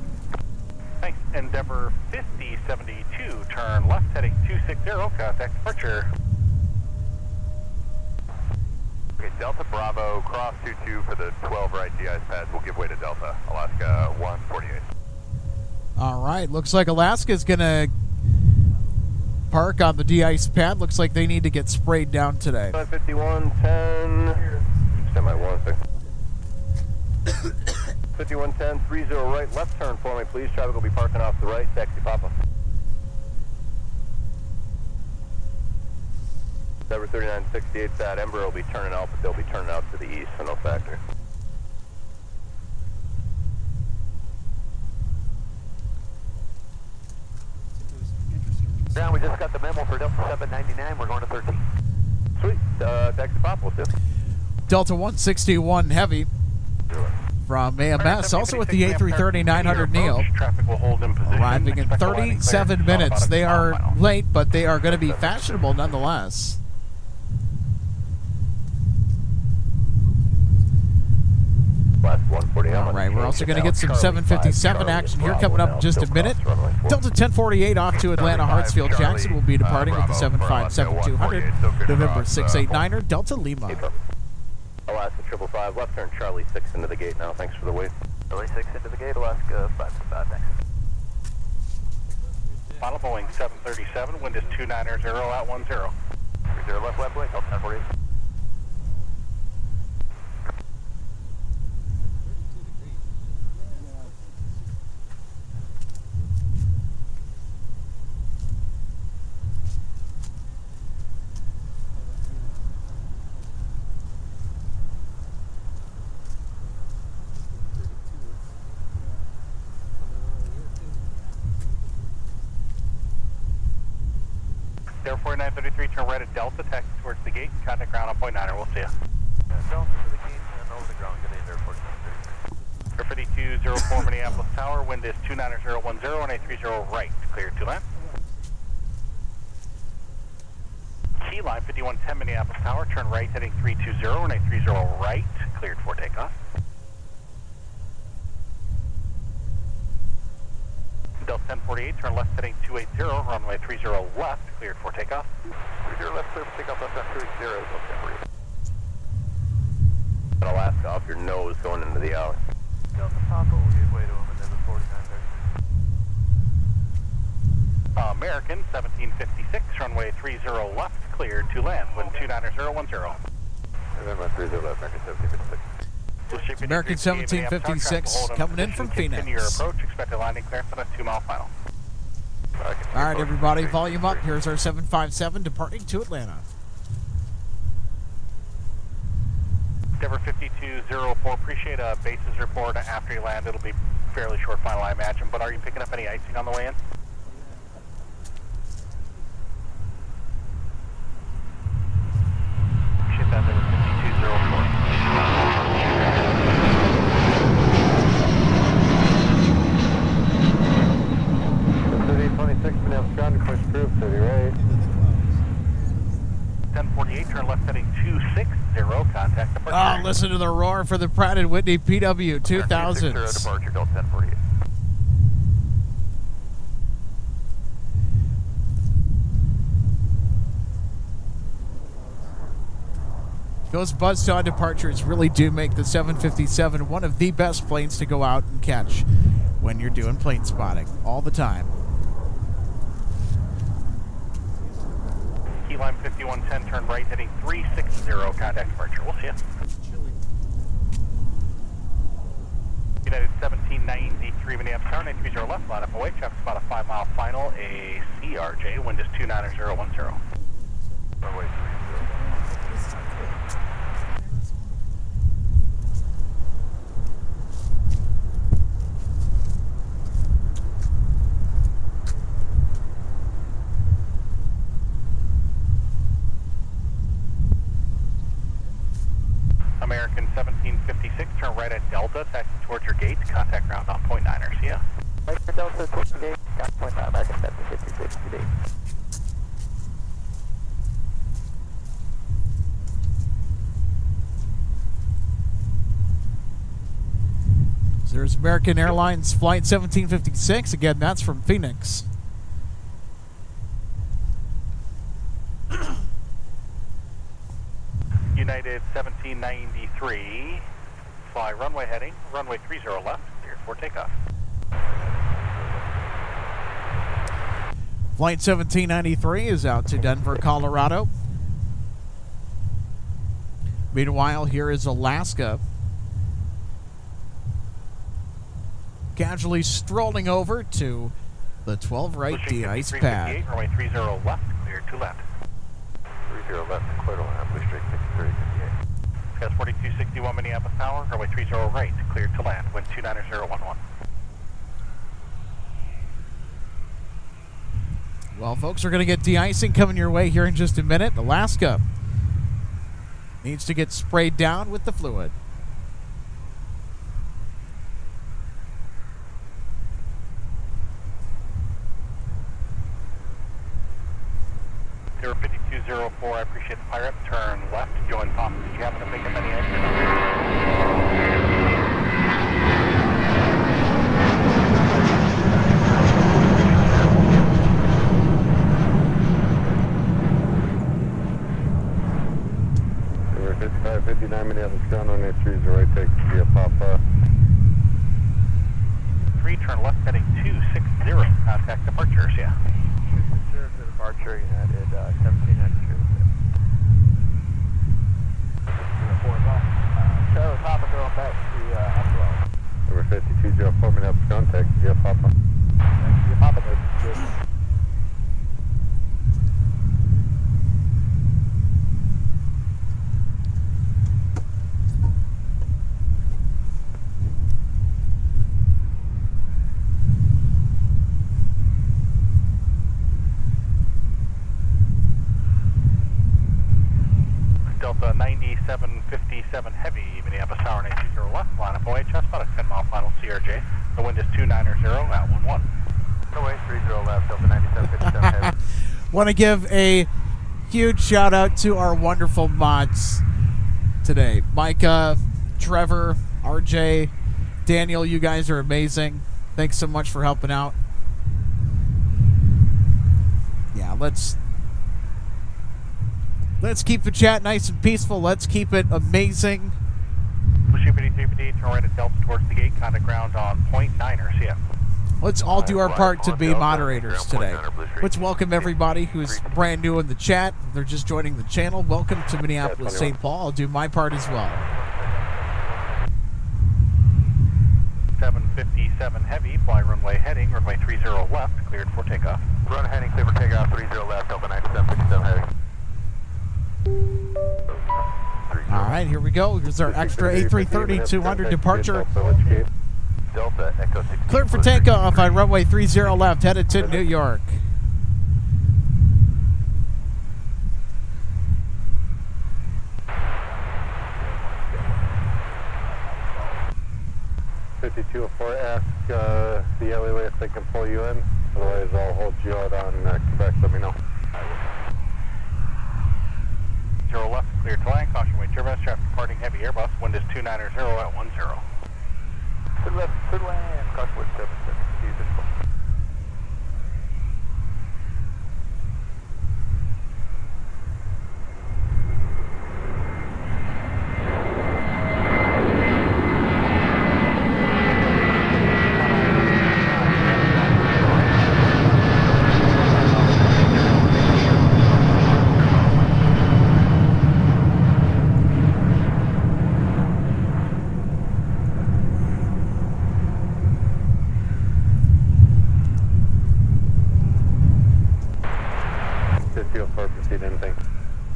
[SPEAKER 4] Thanks. Endeavor 5072, turn left heading 260, contact departure.
[SPEAKER 2] Okay, Delta Bravo, cross 22 for the 12 right de-ice pads. We'll give way to Delta, Alaska 148.
[SPEAKER 1] All right. Looks like Alaska's going to park on the de-ice pad. Looks like they need to get sprayed down today.
[SPEAKER 2] 5110. Stand by 1 second. 5110, 30 right, left turn for me, please. Traffic will be parking off the right, taxi Papa. Number 3968, that Ember will be turning out, but they'll be turning out to the east, so no factor. Ground, we just got the memo for Delta 799, we're going to 13. Sweet, taxi Papa, we'll see.
[SPEAKER 1] Delta 161 Heavy from AMS, also with the A330-900 Neo,
[SPEAKER 4] Traffic will hold in position.
[SPEAKER 1] arriving in 37 minutes. They are late, but they are going to be fashionable nonetheless. All right, we're also going to get some 757 action here coming up in just a minute. Delta 1048 off to Atlanta Hartsfield Jackson will be departing with the 757-200, November 689er, Delta Lima.
[SPEAKER 2] Alaska 555, left turn Charlie 6 into the gate now, thanks for the wait. Charlie 6 into the gate, Alaska 555, thanks.
[SPEAKER 4] Final Boeing 737, wind is 290 at 10.
[SPEAKER 2] 30 left, left, wait, Delta 1048.
[SPEAKER 4] Air 4933, turn right at Delta, taxi towards the gate, contact ground on point 9er, we'll see you.
[SPEAKER 2] Delta to the gate and over the ground, good day, Air 4933.
[SPEAKER 4] Air 5204 Minneapolis Tower, wind is 29010 and a 30 right, clear to land. Key line 5110 Minneapolis Tower, turn right heading 320 and a 30 right, cleared for takeoff. Delta 1048, turn left heading 280, runway 30 left, cleared for takeoff.
[SPEAKER 2] 30 left, clear for takeoff, left turn 30, Delta 1048. Alaska off your nose going into the alley.
[SPEAKER 6] Delta Papa will give way to him, and then the 4930.
[SPEAKER 4] American 1756, runway 30 left, cleared to land, wind 29010.
[SPEAKER 2] November 30 left, American 1756.
[SPEAKER 1] American 1756 coming in from Phoenix.
[SPEAKER 4] Continue your approach, expected landing clearance on a 2-mile final.
[SPEAKER 1] All right, everybody, volume up. Here's our 757 departing to Atlanta.
[SPEAKER 4] Endeavor 5204, appreciate a basis report after you land. It'll be fairly short final, I imagine, but are you picking up any icing on the way in? Appreciate that, Endeavor 5204.
[SPEAKER 2] Approved, 30 right.
[SPEAKER 4] 1048, turn left heading 260, contact departure.
[SPEAKER 1] Oh, listen to the roar for the Pratt & Whitney PW 2000s.
[SPEAKER 2] Departure, Delta 1048.
[SPEAKER 1] Those buzz-saw departures really do make the 757 one of the best planes to go out and catch when you're doing plane spotting all the time.
[SPEAKER 4] Line 5110, turn right heading 360, contact departure. We'll see you. United 1793 Minneapolis Tower, 930 left, line up away, traffic's about a 5-mile final, a CRJ, wind is 29010. Runway 30. American 1756, turn right at Delta, taxi towards your gates, contact ground on point 9er, see ya.
[SPEAKER 2] Right for Delta, towards the gate, got point 9, American 1756 today.
[SPEAKER 1] So there's American Airlines Flight 1756. Again, that's from Phoenix.
[SPEAKER 4] United 1793, fly runway heading, runway 30 left, cleared for takeoff.
[SPEAKER 1] Flight 1793 is out to Denver, Colorado. Meanwhile, here is Alaska. Casually strolling over to the 12 right de-ice pad.
[SPEAKER 4] Runway 30 left, cleared to land.
[SPEAKER 2] 30 left, clear to land, blue straight 6358.
[SPEAKER 4] Gas 4261 Minneapolis Tower, runway 30 right, cleared to land, wind 29011.
[SPEAKER 1] Well, folks, we're going to get de-icing coming your way here in just a minute. Alaska needs to get sprayed down with the fluid.
[SPEAKER 4] 5204, I appreciate the pirate. Turn left, join Pop. Did you happen to pick up any engine?
[SPEAKER 2] Over 5559 Minneapolis ground on 830 right, take via Papa.
[SPEAKER 4] 3, turn left, heading 260, contact departures, yeah.
[SPEAKER 2] 260 to departure, United 1793. Charlie Papa going back to Upwell. Over 5204 Minneapolis contact via Papa. Via Papa, good.
[SPEAKER 4] Delta 9757 Heavy, Minneapolis Tower, 920 left, line up OHS, about a 10-mile final CRJ. The wind is 290 at 11.
[SPEAKER 2] Runway 30 left, Delta 9757 Heavy.
[SPEAKER 1] Want to give a huge shout out to our wonderful mods today. Micah, Trevor, RJ, Daniel, you guys are amazing. Thanks so much for helping out. Yeah, let's keep the chat nice and peaceful. Let's keep it amazing.
[SPEAKER 4] Push 5350, turn right at Delta towards the gate, contact ground on point 9er, see ya.
[SPEAKER 1] Let's all do our part to be moderators today. Let's welcome everybody who's brand new in the chat. They're just joining the channel. Welcome to Minneapolis, St. Paul. I'll do my part as well.
[SPEAKER 4] 757 Heavy, fly runway heading, runway 30 left, cleared for takeoff.
[SPEAKER 2] Run heading, clear for takeoff, 30 left, Delta 9757 Heavy.
[SPEAKER 1] All right, here we go. Here's our extra A330-200 departure.
[SPEAKER 2] Delta Echo 16.
[SPEAKER 1] Cleared for takeoff on runway 30 left, headed to New York.
[SPEAKER 2] Ask the alleyway if they can pull you in. Otherwise, I'll hold you out on Quebec. Let me know.
[SPEAKER 4] 0 left, clear to land. Caution weight turbulence, traffic departing heavy Airbus. Wind is 290 at 10.
[SPEAKER 2] Good left, good land. Caution weight 77.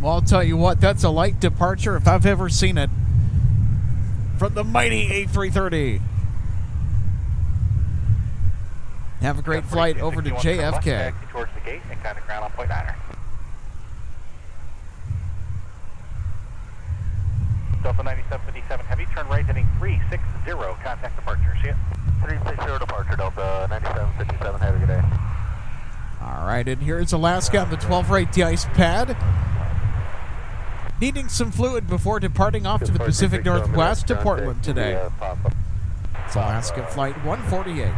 [SPEAKER 1] Well, I'll tell you what, that's a light departure if I've ever seen it. From the mighty A330. Have a great flight over to JFK.
[SPEAKER 4] Taxi towards the gate and contact ground on point 9er. Delta 9757 Heavy, turn right heading 360, contact departure. See ya.
[SPEAKER 2] 360 departure, Delta 9757 Heavy, good day.
[SPEAKER 1] All right, and here's Alaska on the 12 right de-ice pad. Needing some fluid before departing off to the Pacific Northwest to Portland today. It's Alaska Flight 148.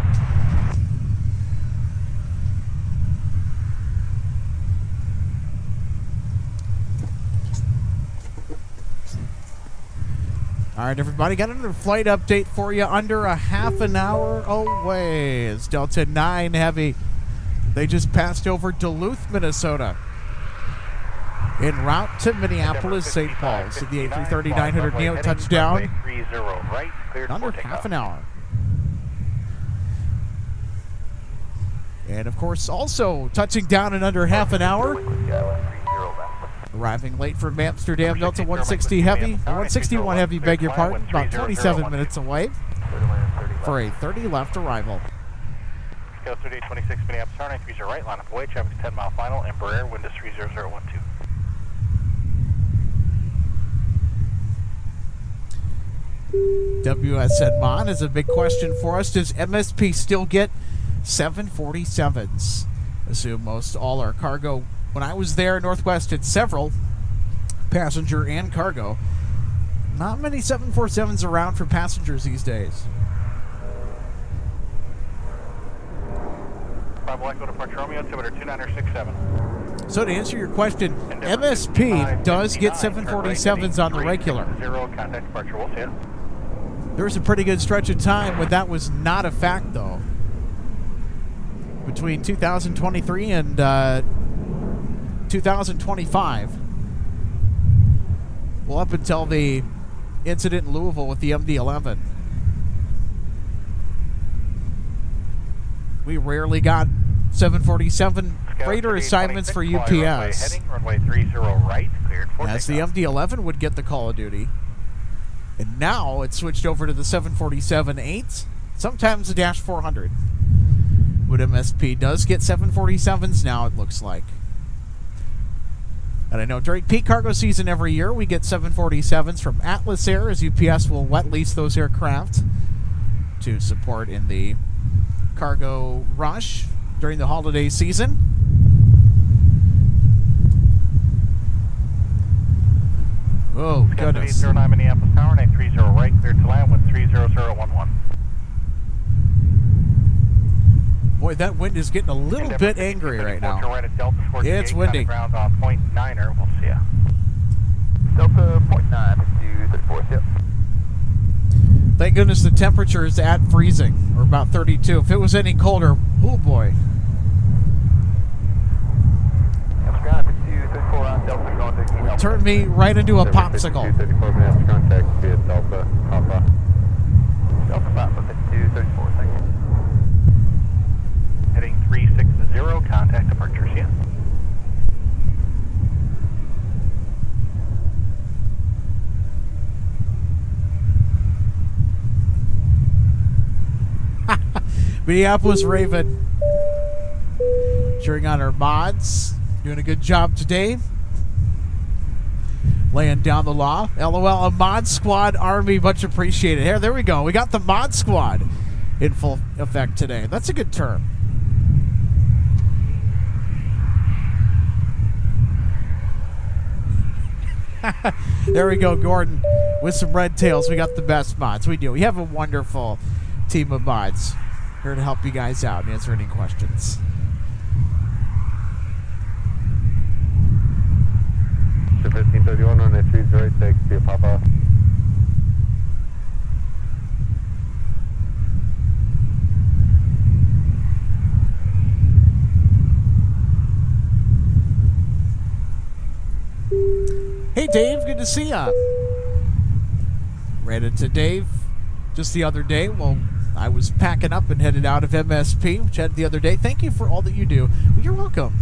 [SPEAKER 1] All right, everybody, got another flight update for you under a half an hour away. It's Delta 9 Heavy. They just passed over Duluth, Minnesota. En route to Minneapolis, St. Paul. So the A330-900 Neo touchdown under half an hour. And, of course, also touching down in under half an hour. Arriving late from Amsterdam, Delta 160 Heavy, 161 Heavy, beg your pardon, about 27 minutes away for a 30 left arrival.
[SPEAKER 4] Go 3826 Minneapolis, turn 930 right, line up away, traffic 10 mile final, Embraer, wind is 30012.
[SPEAKER 1] WSN Mon is a big question for us. Does MSP still get 747s? Assume most all are cargo. When I was there, Northwest had several, passenger and cargo. Not many 747s around for passengers these days.
[SPEAKER 4] Bravo Echo departure Romeo, altimeter 2967.
[SPEAKER 1] So to answer your question, MSP does get 747s on the regular.
[SPEAKER 4] Zero, contact departure, we'll see it.
[SPEAKER 1] There was a pretty good stretch of time when that was not a fact, though. Between 2023 and 2025. Well, up until the incident in Louisville with the MD-11. We rarely got 747 freighter assignments for UPS.
[SPEAKER 4] Heading runway 30 right, cleared for
[SPEAKER 1] as the MD-11 would get the call of duty. And now it's switched over to the 747-8, sometimes the Dash 400. But MSP does get 747s now, it looks like. And I know during peak cargo season every year, we get 747s from Atlas Air, as UPS will wet lease those aircraft to support in the cargo rush during the holiday season. Oh, goodness.
[SPEAKER 4] 809 Minneapolis Tower, 930 right, cleared to land with 30011.
[SPEAKER 1] Boy, that wind is getting a little bit angry right now.
[SPEAKER 4] Right at Delta
[SPEAKER 1] Yeah, it's windy.
[SPEAKER 4] Ground on point 9er, we'll see ya.
[SPEAKER 2] Delta point 9, 34, yep.
[SPEAKER 1] Thank goodness the temperature is at freezing, or about 32. If it was any colder, oh boy. Turned me right into a popsicle.
[SPEAKER 2] 34 minutes contact via Delta Papa. Delta Papa 5234, thank you.
[SPEAKER 4] Heading 360, contact departure, see ya.
[SPEAKER 1] Minneapolis Raven. Cheering on our mods. Doing a good job today. Laying down the law. LOL, a mod squad army, much appreciated. Here, there we go. We got the mod squad in full effect today. That's a good term. There we go, Gordon. With some red tails, we got the best mods. We do. We have a wonderful team of mods here to help you guys out and answer any questions.
[SPEAKER 2] So 1531 on the 30 right, thanks via Papa.
[SPEAKER 1] Hey, Dave, good to see ya. Ran into Dave just the other day. Well, I was packing up and headed out of MSP, which had the other day. Thank you for all that you do. Well, you're welcome.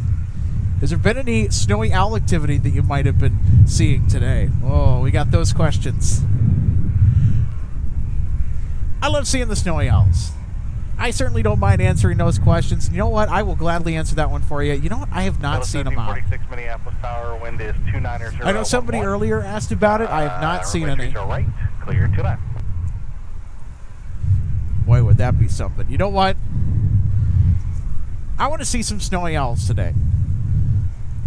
[SPEAKER 1] Has there been any snowy owl activity that you might have been seeing today? Oh, we got those questions. I love seeing the snowy owls. I certainly don't mind answering those questions. And you know what? I will gladly answer that one for you. You know what? I have not seen them out.
[SPEAKER 4] 46 Minneapolis Tower, wind is 290.
[SPEAKER 1] I know somebody earlier asked about it. I have not seen any.
[SPEAKER 4] Right, clear to left.
[SPEAKER 1] Boy, would that be something. You know what? I want to see some snowy owls today.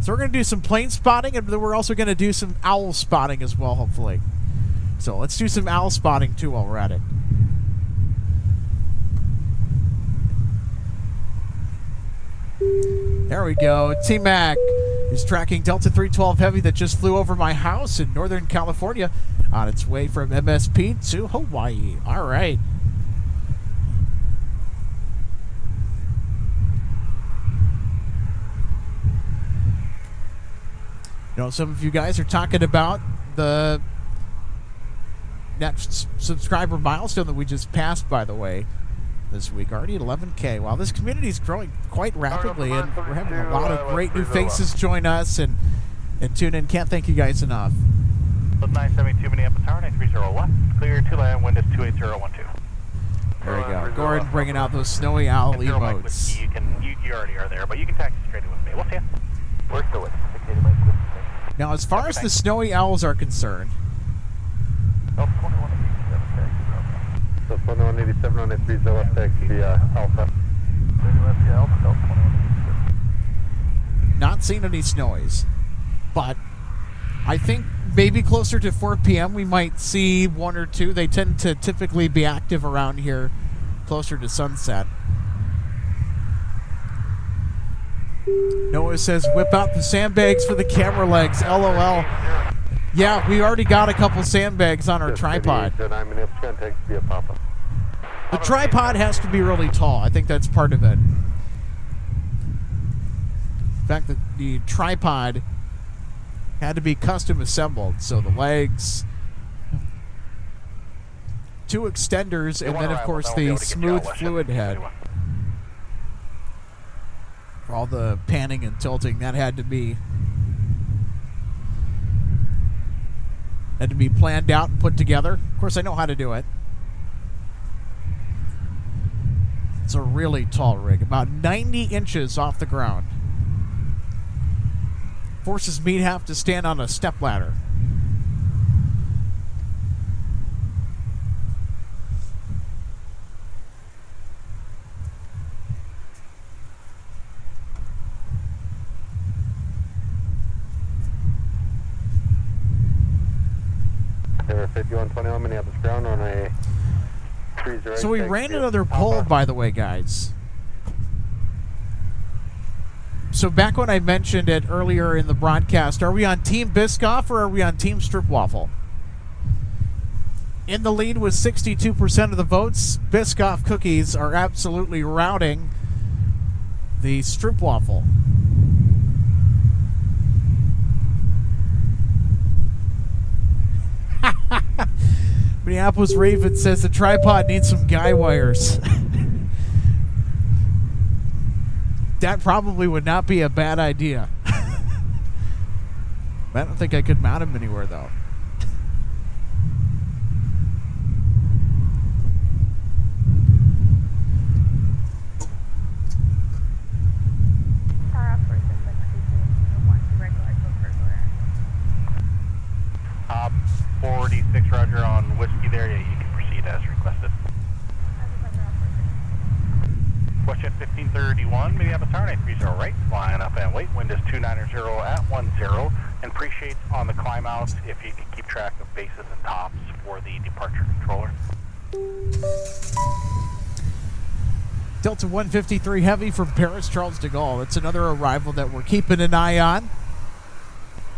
[SPEAKER 1] So we're going to do some plane spotting, and then we're also going to do some owl spotting as well, hopefully. So let's do some owl spotting, too, while we're at it. There we go. T-Mac is tracking Delta 312 Heavy that just flew over my house in Northern California on its way from MSP to Hawaii. All right. You know, some of you guys are talking about the net subscriber milestone that we just passed, by the way, this week. Already at 11K. Wow, this community is growing quite rapidly, and we're having a lot of great new faces join us and tune in. Can't thank you guys enough.
[SPEAKER 4] 972 Minneapolis Tower, 930 left. Clear to land, wind is 28012.
[SPEAKER 1] There we go. Gordon bringing out those snowy owl emotes.
[SPEAKER 4] You already are there, but you can taxi straight in with me. We'll see you.
[SPEAKER 2] We're still with
[SPEAKER 1] Now, as far as the snowy owls are concerned,
[SPEAKER 2] Delta 2187 on 30 left taxi Alpha.
[SPEAKER 1] not seeing any snowies. But I think maybe closer to 4 p.m. we might see one or two. They tend to typically be active around here closer to sunset. Noah says, whip out the sandbags for the camera legs. LOL. Yeah, we already got a couple sandbags on our tripod. The tripod has to be really tall. I think that's part of it. In fact, the tripod had to be custom assembled. So the legs, two extenders, and then, of course, the smooth fluid head. For all the panning and tilting, that had to be planned out and put together. Of course, I know how to do it. It's a really tall rig, about 90 inches off the ground. Forces me to have to stand on a step ladder.
[SPEAKER 2] There 5121 Minneapolis ground on a 30.
[SPEAKER 1] So we ran another poll, by the way, guys. So back when I mentioned it earlier in the broadcast, are we on Team Biscoff or are we on Team Stripwaffle? In the lead with 62% of the votes, Biscoff cookies are absolutely routing the Stripwaffle. Minneapolis Raven says the tripod needs some guy wires. That probably would not be a bad idea. I don't think I could mount him anywhere, though.
[SPEAKER 4] Op 46, roger, on Whiskey there. Yeah, you can proceed as requested. Question 1531, Minneapolis Tower, 930 right, line up and wait. Wind is 290 at 10, and appreciate on the climb out if you can keep track of bases and tops for the departure controller.
[SPEAKER 1] Delta 153 Heavy from Paris Charles de Gaulle. That's another arrival that we're keeping an eye on.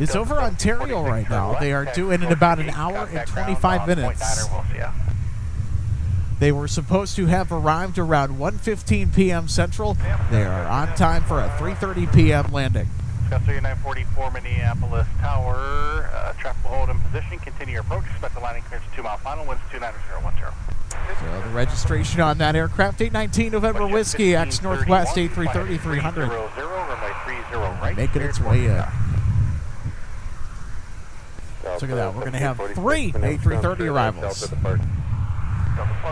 [SPEAKER 1] It's over Ontario right now. They are due in about an hour and 25 minutes. They were supposed to have arrived around 1:15 p.m. Central. They are on time for a 3:30 p.m. landing.
[SPEAKER 4] Scott 944 Minneapolis Tower. Traffic will hold in position. Continue your approach. Expect the landing clearance 2 mile final. Winds 29010.
[SPEAKER 1] So the registration on that aircraft, 819 November Whiskey, X Northwest, A330 300.
[SPEAKER 4] Runway 30 right. right.
[SPEAKER 1] making its way in. Look at that. We're going to have 3 A330 arrivals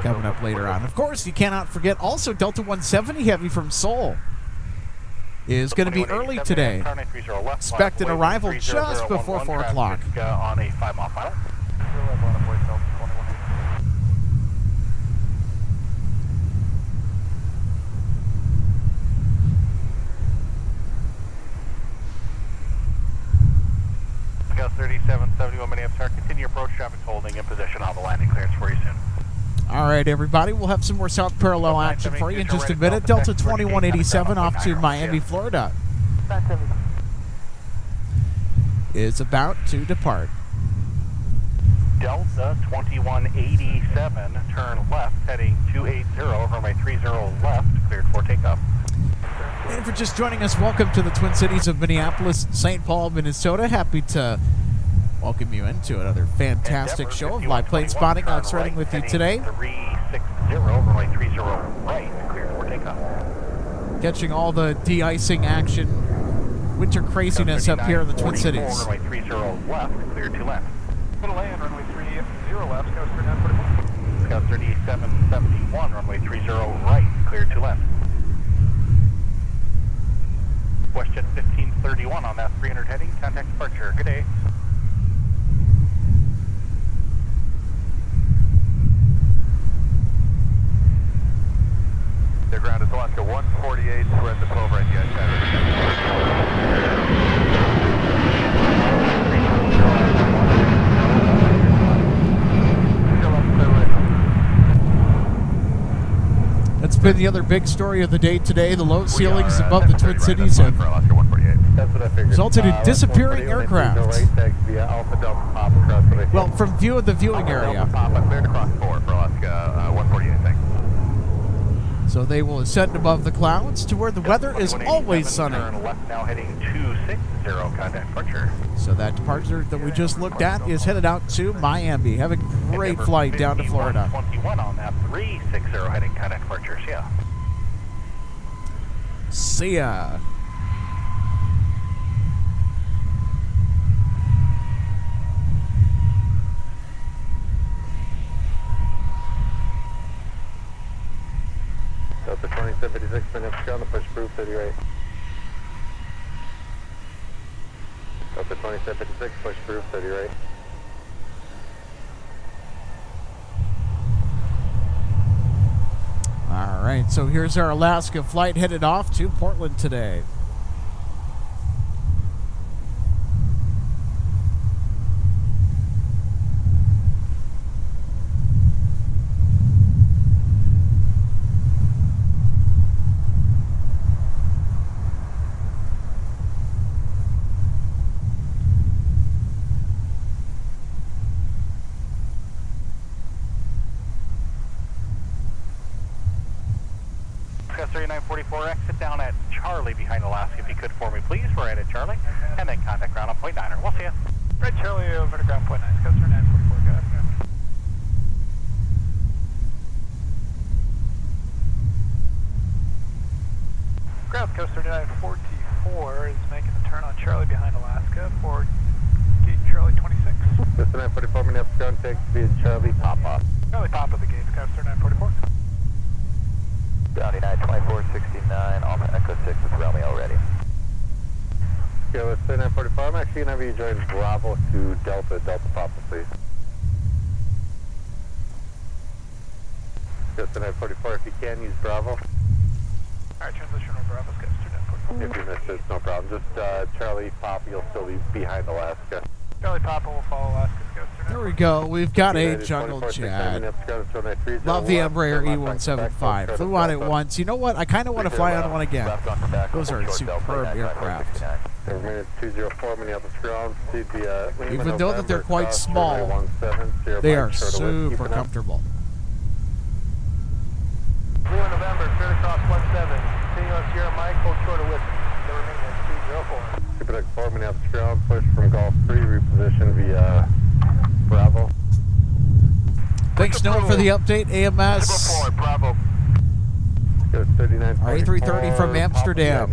[SPEAKER 1] coming up later on. Of course, you cannot forget also Delta 170 Heavy from Seoul is going to be early today. Expect an arrival just before 4 o'clock.
[SPEAKER 4] On a 5-mile final. Scout 3771 Minneapolis, continue approach traffic holding in position on the landing clearance for you soon.
[SPEAKER 1] All right, everybody. We'll have some more south parallel action for you in just a minute. Delta 2187 off to Miami, Florida is about to depart.
[SPEAKER 4] Delta 2187, turn left, heading 280, runway 30 left, cleared for takeoff.
[SPEAKER 1] And for just joining us, welcome to the Twin Cities of Minneapolis, St. Paul, Minnesota. Happy to welcome you into another fantastic show of live plane spotting. Alex Redding with you today.
[SPEAKER 4] 360, runway 30 right, cleared for takeoff.
[SPEAKER 1] Catching all the de-icing action, winter craziness up here in the Twin Cities.
[SPEAKER 4] Runway 30 left, cleared to left.
[SPEAKER 6] Gonna land runway 30 left, Scout 3944.
[SPEAKER 4] Scout 3771, runway 30 right, cleared to left. WestJet 1531 on that 300 heading, contact departure. Good day.
[SPEAKER 2] They're grounded Alaska 148, spread the 12 right, guys.
[SPEAKER 1] That's been the other big story of the day today. The low ceilings above the Twin Cities have resulted in disappearing aircraft. Well, from view of the viewing area. So they will ascend above the clouds to where the weather is always sunny.
[SPEAKER 4] Turn left now, heading 260, contact departure.
[SPEAKER 1] So that departure that we just looked at is headed out to Miami. Have a great flight down to Florida.
[SPEAKER 4] 21 on that 360, heading contact departure. See ya.
[SPEAKER 1] See ya.
[SPEAKER 2] Delta 2756, Minneapolis, on the push proof 30 right. Delta 2756, push proof 30 right.
[SPEAKER 1] All right, so here's our Alaska flight headed off to Portland today.
[SPEAKER 4] Scout 3944, exit down at Charlie behind Alaska, if you could for me, please. We're at Charlie, and then contact ground on point 9er. We'll see you.
[SPEAKER 6] Red Charlie over to ground point 9, Scout 3944, go ahead. Ground Scout 3944 is making the turn on Charlie behind Alaska for gate Charlie 26.
[SPEAKER 2] Delta 944, Minneapolis, ground take via Charlie, Papa.
[SPEAKER 6] Charlie Papa the gate, Scout 3944.
[SPEAKER 2] Bounty 92469, Alpha Echo 6 with Romeo ready. Okay, let's say 944. I'm actually going to have you join Bravo to Delta Papa, please. Just 944, if you can, use Bravo.
[SPEAKER 6] Alright, transition on Bravo, Scout 3944.
[SPEAKER 2] If you missed it, it's no problem. Just Charlie Papa, you'll still be behind Alaska.
[SPEAKER 6] Charlie Papa will follow Alaska, Scout 3944.
[SPEAKER 1] There we go. We've got a jungle jet. Love the Embraer E175. Flew on it once. You know what? I kind of want to fly on one again. Those are superb aircraft. Even though that they're quite small, they are super comfortable.
[SPEAKER 2] Leo November, clear across 17. Continuous Sierra Mike, hold short of Whiskey. They remain at 204. Super 4, Minneapolis ground, push from Golf 3, reposition via Bravo.
[SPEAKER 1] Thanks, Noah, for the update. AMS.
[SPEAKER 2] Bravo.
[SPEAKER 1] Our A330 from Amsterdam.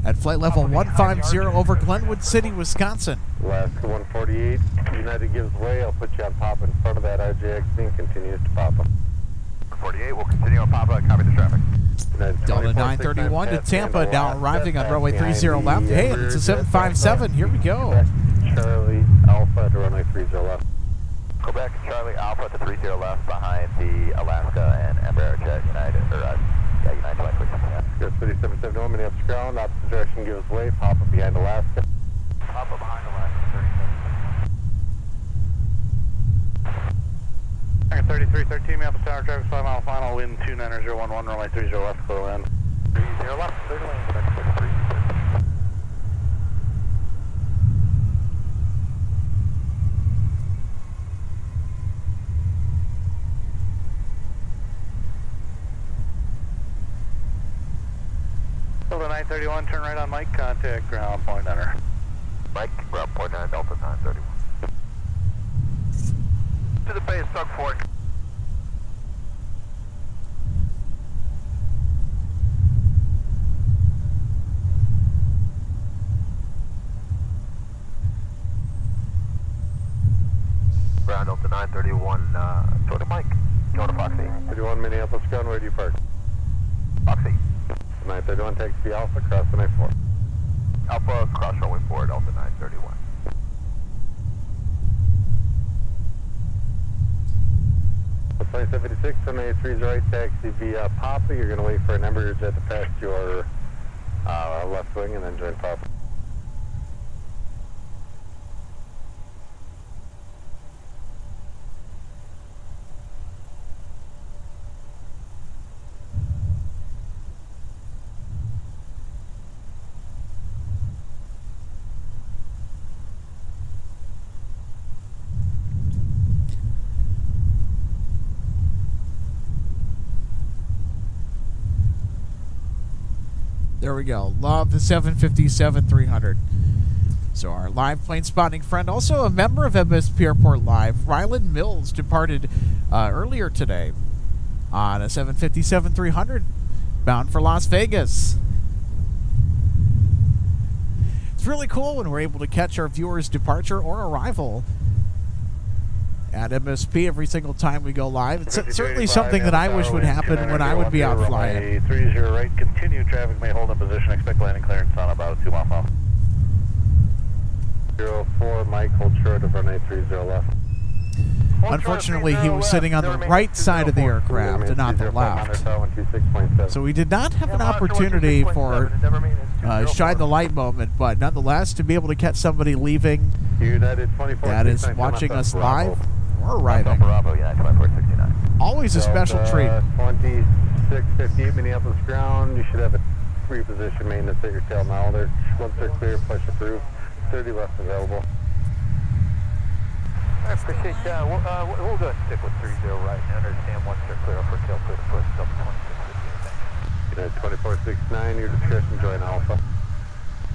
[SPEAKER 1] at flight level 150 over Glenwood City, Wisconsin.
[SPEAKER 2] Alaska 148, United gives way. I'll put you on Papa in front of that RJX and continues to Papa. 48, we'll continue on Papa. Copy the traffic.
[SPEAKER 1] Delta 931 to Tampa, now arriving on runway 30 left. Hey, and it's a 757. Here we go.
[SPEAKER 2] Charlie Alpha to runway 30 left. Quebec Charlie Alpha to 30 left behind the Alaska and Embraer jet United, United 216. Good, 3771, Minneapolis ground, opposite direction gives way, Papa behind Alaska. Papa behind Alaska, 37.
[SPEAKER 4] 3313, Minneapolis Tower, traffic 5 mile final, wind 29011, runway 30 left, clear land.
[SPEAKER 2] 30 left, clear lane, Quebec 63.
[SPEAKER 4] Delta 931, turn right on Mike, contact ground point enter.
[SPEAKER 2] Mike, ground point 9, Delta 931. To the base, Tug Fork. Ground Delta 931, go to Mike. Go to Foxy. 31 Minneapolis ground, where do you park? Foxy. 931, taxi Alpha, cross runway 4. Alpha, cross runway 4, Delta 931. The 2076, runway 30 right, taxi via Papa. You're going to wait for an Embraer jet to pass your left wing and then join Papa.
[SPEAKER 1] There we go. Love the 757-300. So our live plane spotting friend, also a member of MSP Airport Live, Ryland Mills, departed earlier today on a 757-300 bound for Las Vegas. It's really cool when we're able to catch our viewers' departure or arrival at MSP every single time we go live. It's certainly something that I wish would happen when I would be out flying.
[SPEAKER 4] 30 right, continue traffic, may hold in position, expect landing clearance on about a 2 mile final.
[SPEAKER 2] 04, Mike, hold short of runway 30 left.
[SPEAKER 1] Unfortunately, he was sitting on the right side of the aircraft and not the left. So we did not have an opportunity for shine the light moment, but nonetheless, to be able to catch somebody leaving that is watching us live or arriving, always a special treat.
[SPEAKER 2] 2658 Minneapolis ground. You should have a reposition maintenance at your tail now. Once they're clear, push approved. 30 left available. I appreciate that. We'll go ahead and stick with 30 right and understand once they're clear for tail clear to push. Delta 2658. United 2469, your discretion, join Alpha.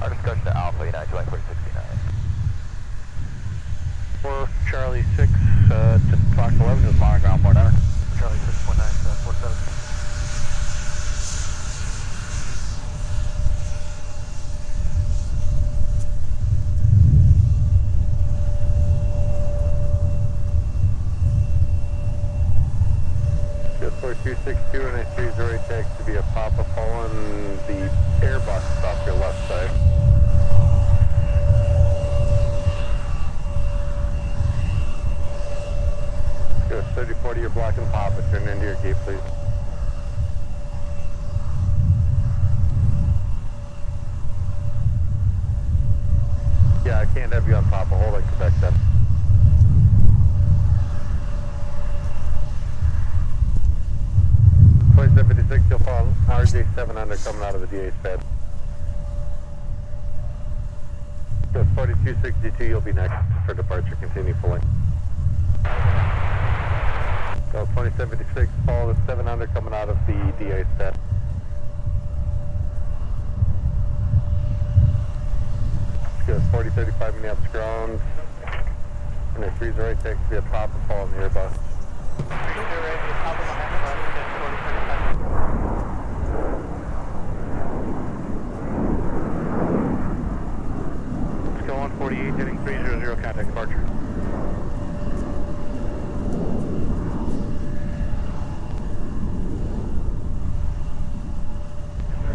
[SPEAKER 2] Our discretion to Alpha, United 2469.
[SPEAKER 4] 4 Charlie 6 to Fox 11 is monoground point enter.
[SPEAKER 2] Charlie 61947. Good 4262 and a 30 taxi to be a Papa following the Airbus off your left side. Good 3040, you're blocking Papa. Turn into your gate, please. Yeah, I can't have you on Papa. Hold on, Quebec 7. You'll follow RJ7 under coming out of the DA pad. So 4262, you'll be next for departure. Continue pulling. So 2076, follow the 7 under coming out of the DA pad. Good 4035 Minneapolis ground. And a 30 right takes to be a Papa following the Airbus.
[SPEAKER 4] 48 heading 300, contact departure.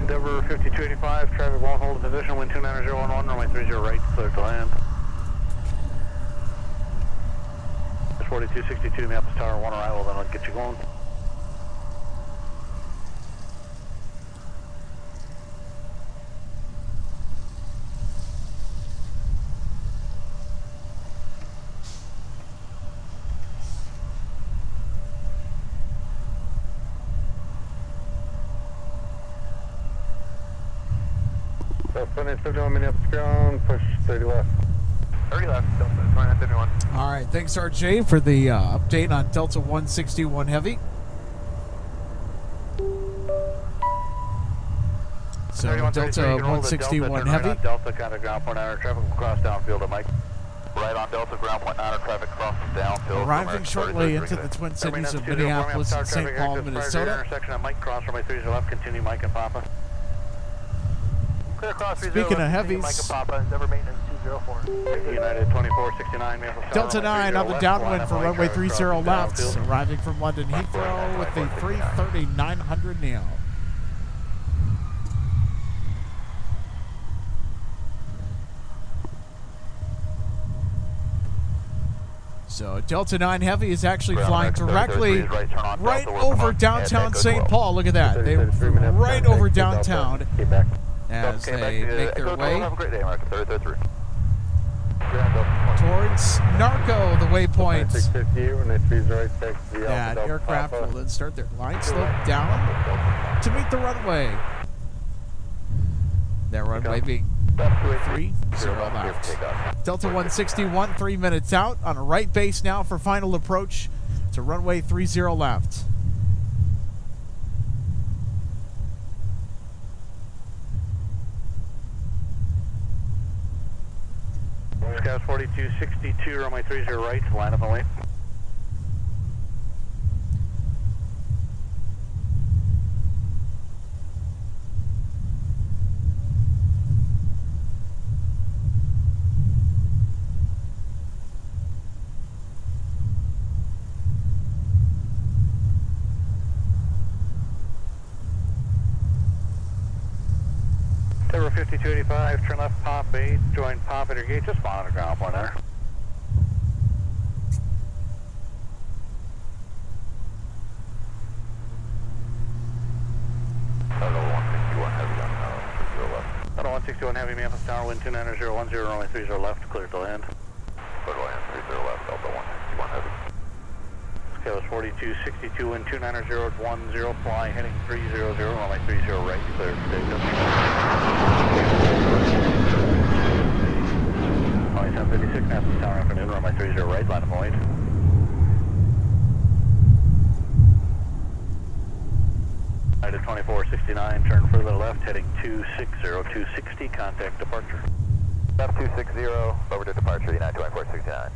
[SPEAKER 4] Endeavor 5285, traffic won't hold position, wind 29011, runway 30 right, clear to land. 4262, Minneapolis Tower, 1 arrival, then I'll get you going. So, 2971 Minneapolis ground, push 30 left.
[SPEAKER 2] 30 left, Delta 2971.
[SPEAKER 1] All right, thanks RJ for the update on Delta 161 Heavy. So Delta 161 Heavy.
[SPEAKER 4] Right on Delta, contact ground point 9, traffic will cross downfield at Mike.
[SPEAKER 2] Right on Delta, ground point 9, traffic crosses downfield.
[SPEAKER 1] Arriving shortly into the Twin Cities of Minneapolis and St. Paul, Minnesota.
[SPEAKER 4] Intersection at Mike, cross runway 30 left, continue Mike and Papa.
[SPEAKER 2] Clear cross 30
[SPEAKER 1] Speaking of
[SPEAKER 2] left,
[SPEAKER 1] heavies,
[SPEAKER 2] Mike and Papa, Endeavor maintenance 204.
[SPEAKER 4] United 2469, Minneapolis Tower,
[SPEAKER 1] Delta 9 on the downwind for runway 30 left, arriving from London Heathrow with the 330-900 Neo. So Delta 9 Heavy is actually flying directly right over downtown St. Paul. Look at that. They flew right over downtown as they make their way
[SPEAKER 2] Have a great day, American 3033.
[SPEAKER 1] towards Narco, the waypoint.
[SPEAKER 6] 650, when they freeze right, text the
[SPEAKER 1] That aircraft will then start their line slope down to meet the runway. That runway being 30 left. Delta 161, 3 minutes out on a right base now for final approach to runway 30 left.
[SPEAKER 4] Scout 4262, runway 30 right, line up and wait. Endeavor 5285, turn left, pop 8, join pop at your gate, just monitor ground point there. Total 161 heavy, Minneapolis Tower, wind 29010, runway 30 left, clear to land.
[SPEAKER 2] Clear to land 30 left, Delta 161 heavy.
[SPEAKER 4] Scale is 4262, wind 29010, fly heading 300, runway 30 right, clear to takeoff. Runway 1056, Minneapolis Tower, afternoon, runway 30 right, line of wait. United 2469, turn further left, heading 260, contact departure.
[SPEAKER 2] Left 260, over to departure, United 2469.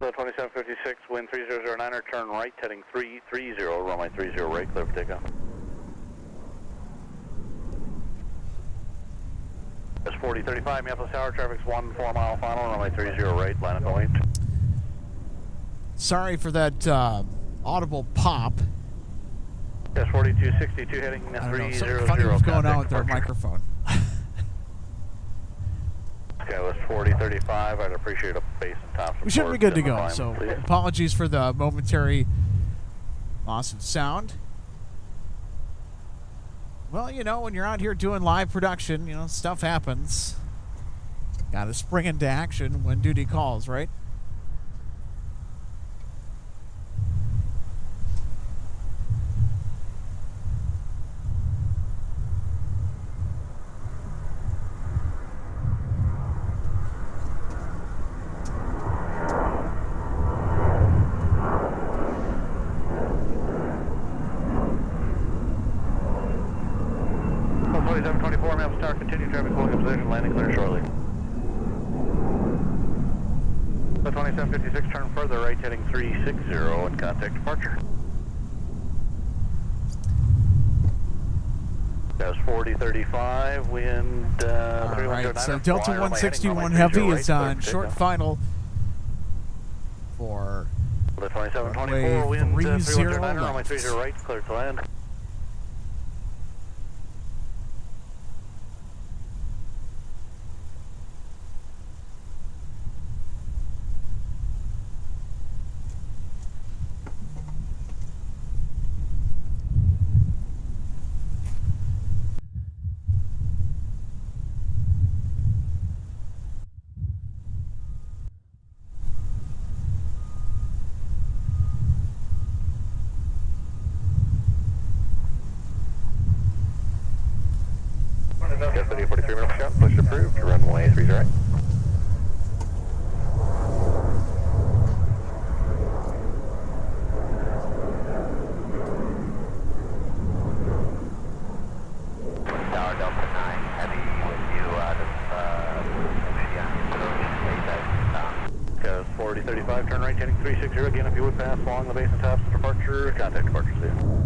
[SPEAKER 4] So 2756, wind 3009er, turn right, heading 330, runway 30 right, clear for takeoff. That's 4035, Minneapolis Tower, traffic's 1 4 mile final, runway 30 right, line up and wait.
[SPEAKER 1] Sorry for that audible pop.
[SPEAKER 4] That's 4262, heading
[SPEAKER 1] I don't know,
[SPEAKER 4] 300.
[SPEAKER 1] something funny was going on with their microphone.
[SPEAKER 4] Okay, it was 4035. I'd appreciate a base and top support.
[SPEAKER 1] We should be good to
[SPEAKER 4] in the
[SPEAKER 1] go.
[SPEAKER 4] climb,
[SPEAKER 1] So
[SPEAKER 4] please.
[SPEAKER 1] apologies for the momentary loss of sound. Well, you know, when you're out here doing live production, you know, stuff happens. Got to spring into action when duty calls, right?
[SPEAKER 2] Tower, continue traffic holding position, landing clear shortly. The 2756, turn further right, heading 360 and contact departure. That's 4035, wind 3109.
[SPEAKER 1] All right, so Delta 161 Heavy is on short final for
[SPEAKER 2] the 2724,
[SPEAKER 1] runway
[SPEAKER 2] wind
[SPEAKER 1] 30
[SPEAKER 2] runway
[SPEAKER 1] left.
[SPEAKER 2] 30 right, clear to land. Yes, 43 minutes shot, push approved, runway 30 right. Tower Delta 9, heavy with you, Yes, 4035, turn right, heading 360, again, if you would pass along the base and tops of departure, contact departure, see you.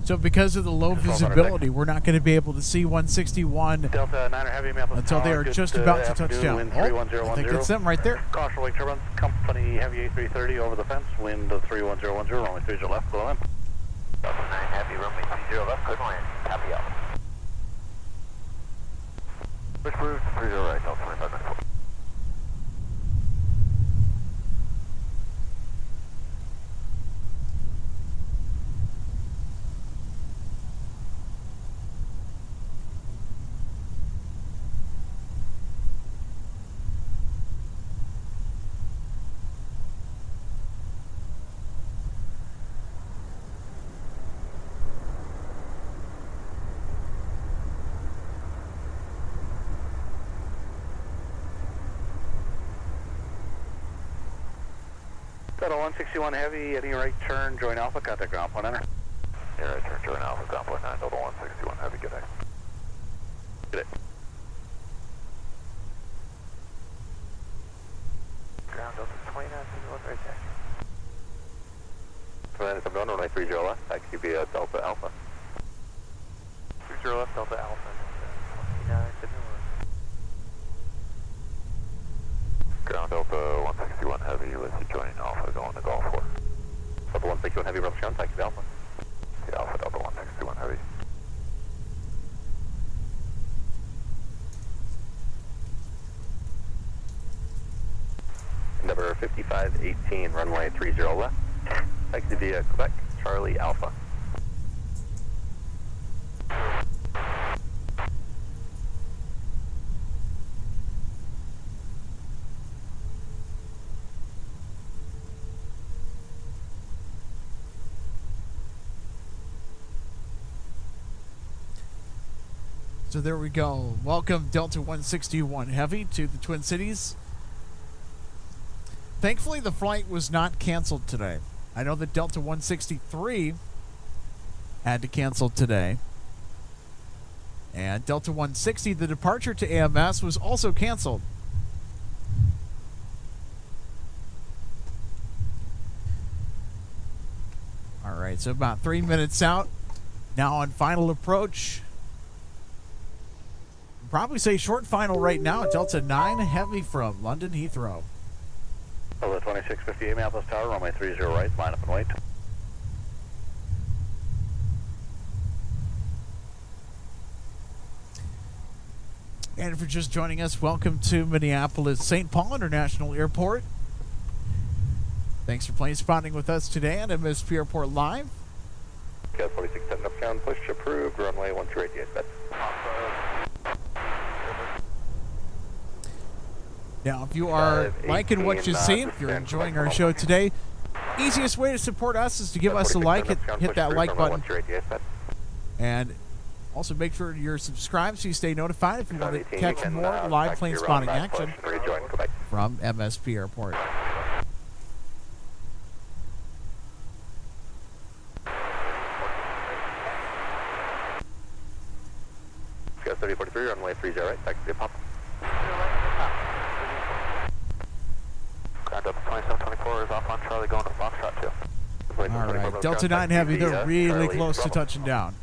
[SPEAKER 1] So because of the low visibility, we're not going to be able to see 161
[SPEAKER 2] Delta 9 Heavy, Minneapolis
[SPEAKER 1] until they are
[SPEAKER 2] Tower,
[SPEAKER 1] just
[SPEAKER 2] good,
[SPEAKER 1] about to touch
[SPEAKER 2] afternoon,
[SPEAKER 1] down.
[SPEAKER 2] wind
[SPEAKER 1] Oh, I
[SPEAKER 2] 31010.
[SPEAKER 1] think it's them right there.
[SPEAKER 2] Caution wake turbines, company Heavy A330 over the fence, wind 31010, runway 30 left, clear land. Delta 9 Heavy, runway 30 left, clear land, copy out. Push approved, 30 right, Delta 2594. Delta 161 Heavy, any right turn, join Alpha, contact ground point, enter. Any right turn, join Alpha, ground point 9, Delta 161 Heavy, good day. Good day. Ground Delta 29, right there. So then I'm runway 30 left, taxi via Delta Alpha. 30 left, Delta Alpha, 29, Ground Delta 161 Heavy with you joining Alpha, going to Golf 4. Delta 161 Heavy, rough ground, taxi Alpha. The Alpha, Delta 161 Heavy. Number 5518, runway 30 left. Taxi via Quebec, Charlie Alpha.
[SPEAKER 1] So there we go. Welcome Delta 161 Heavy to the Twin Cities. Thankfully, the flight was not canceled today. I know that Delta 163 had to cancel today. And Delta 160, the departure to AMS, was also canceled. All right, so about 3 minutes out. Now on final approach. Probably say short final right now at Delta 9 Heavy from London Heathrow.
[SPEAKER 2] Delta 2658, Minneapolis Tower, runway 30 right, line up and wait.
[SPEAKER 1] And if you're just joining us, welcome to Minneapolis St. Paul International Airport. Thanks for playing spotting with us today on MSP Airport Live.
[SPEAKER 2] Got 4610 uptown, push approved, runway 13 set.
[SPEAKER 1] Now, if you are liking what you see, if you're enjoying our show today, easiest way to support us is to give us a like, hit that like button, and also make sure you're subscribed so you stay notified if you want to catch more live plane spotting action from MSP Airport.
[SPEAKER 2] 30 right, taxi via Papa. Ground Delta 2724 is off on Charlie going to Foxtrot 2.
[SPEAKER 1] All right, Delta 9 Heavy, they're really
[SPEAKER 2] Charlie,
[SPEAKER 1] close to
[SPEAKER 2] Bravo.
[SPEAKER 1] touching down.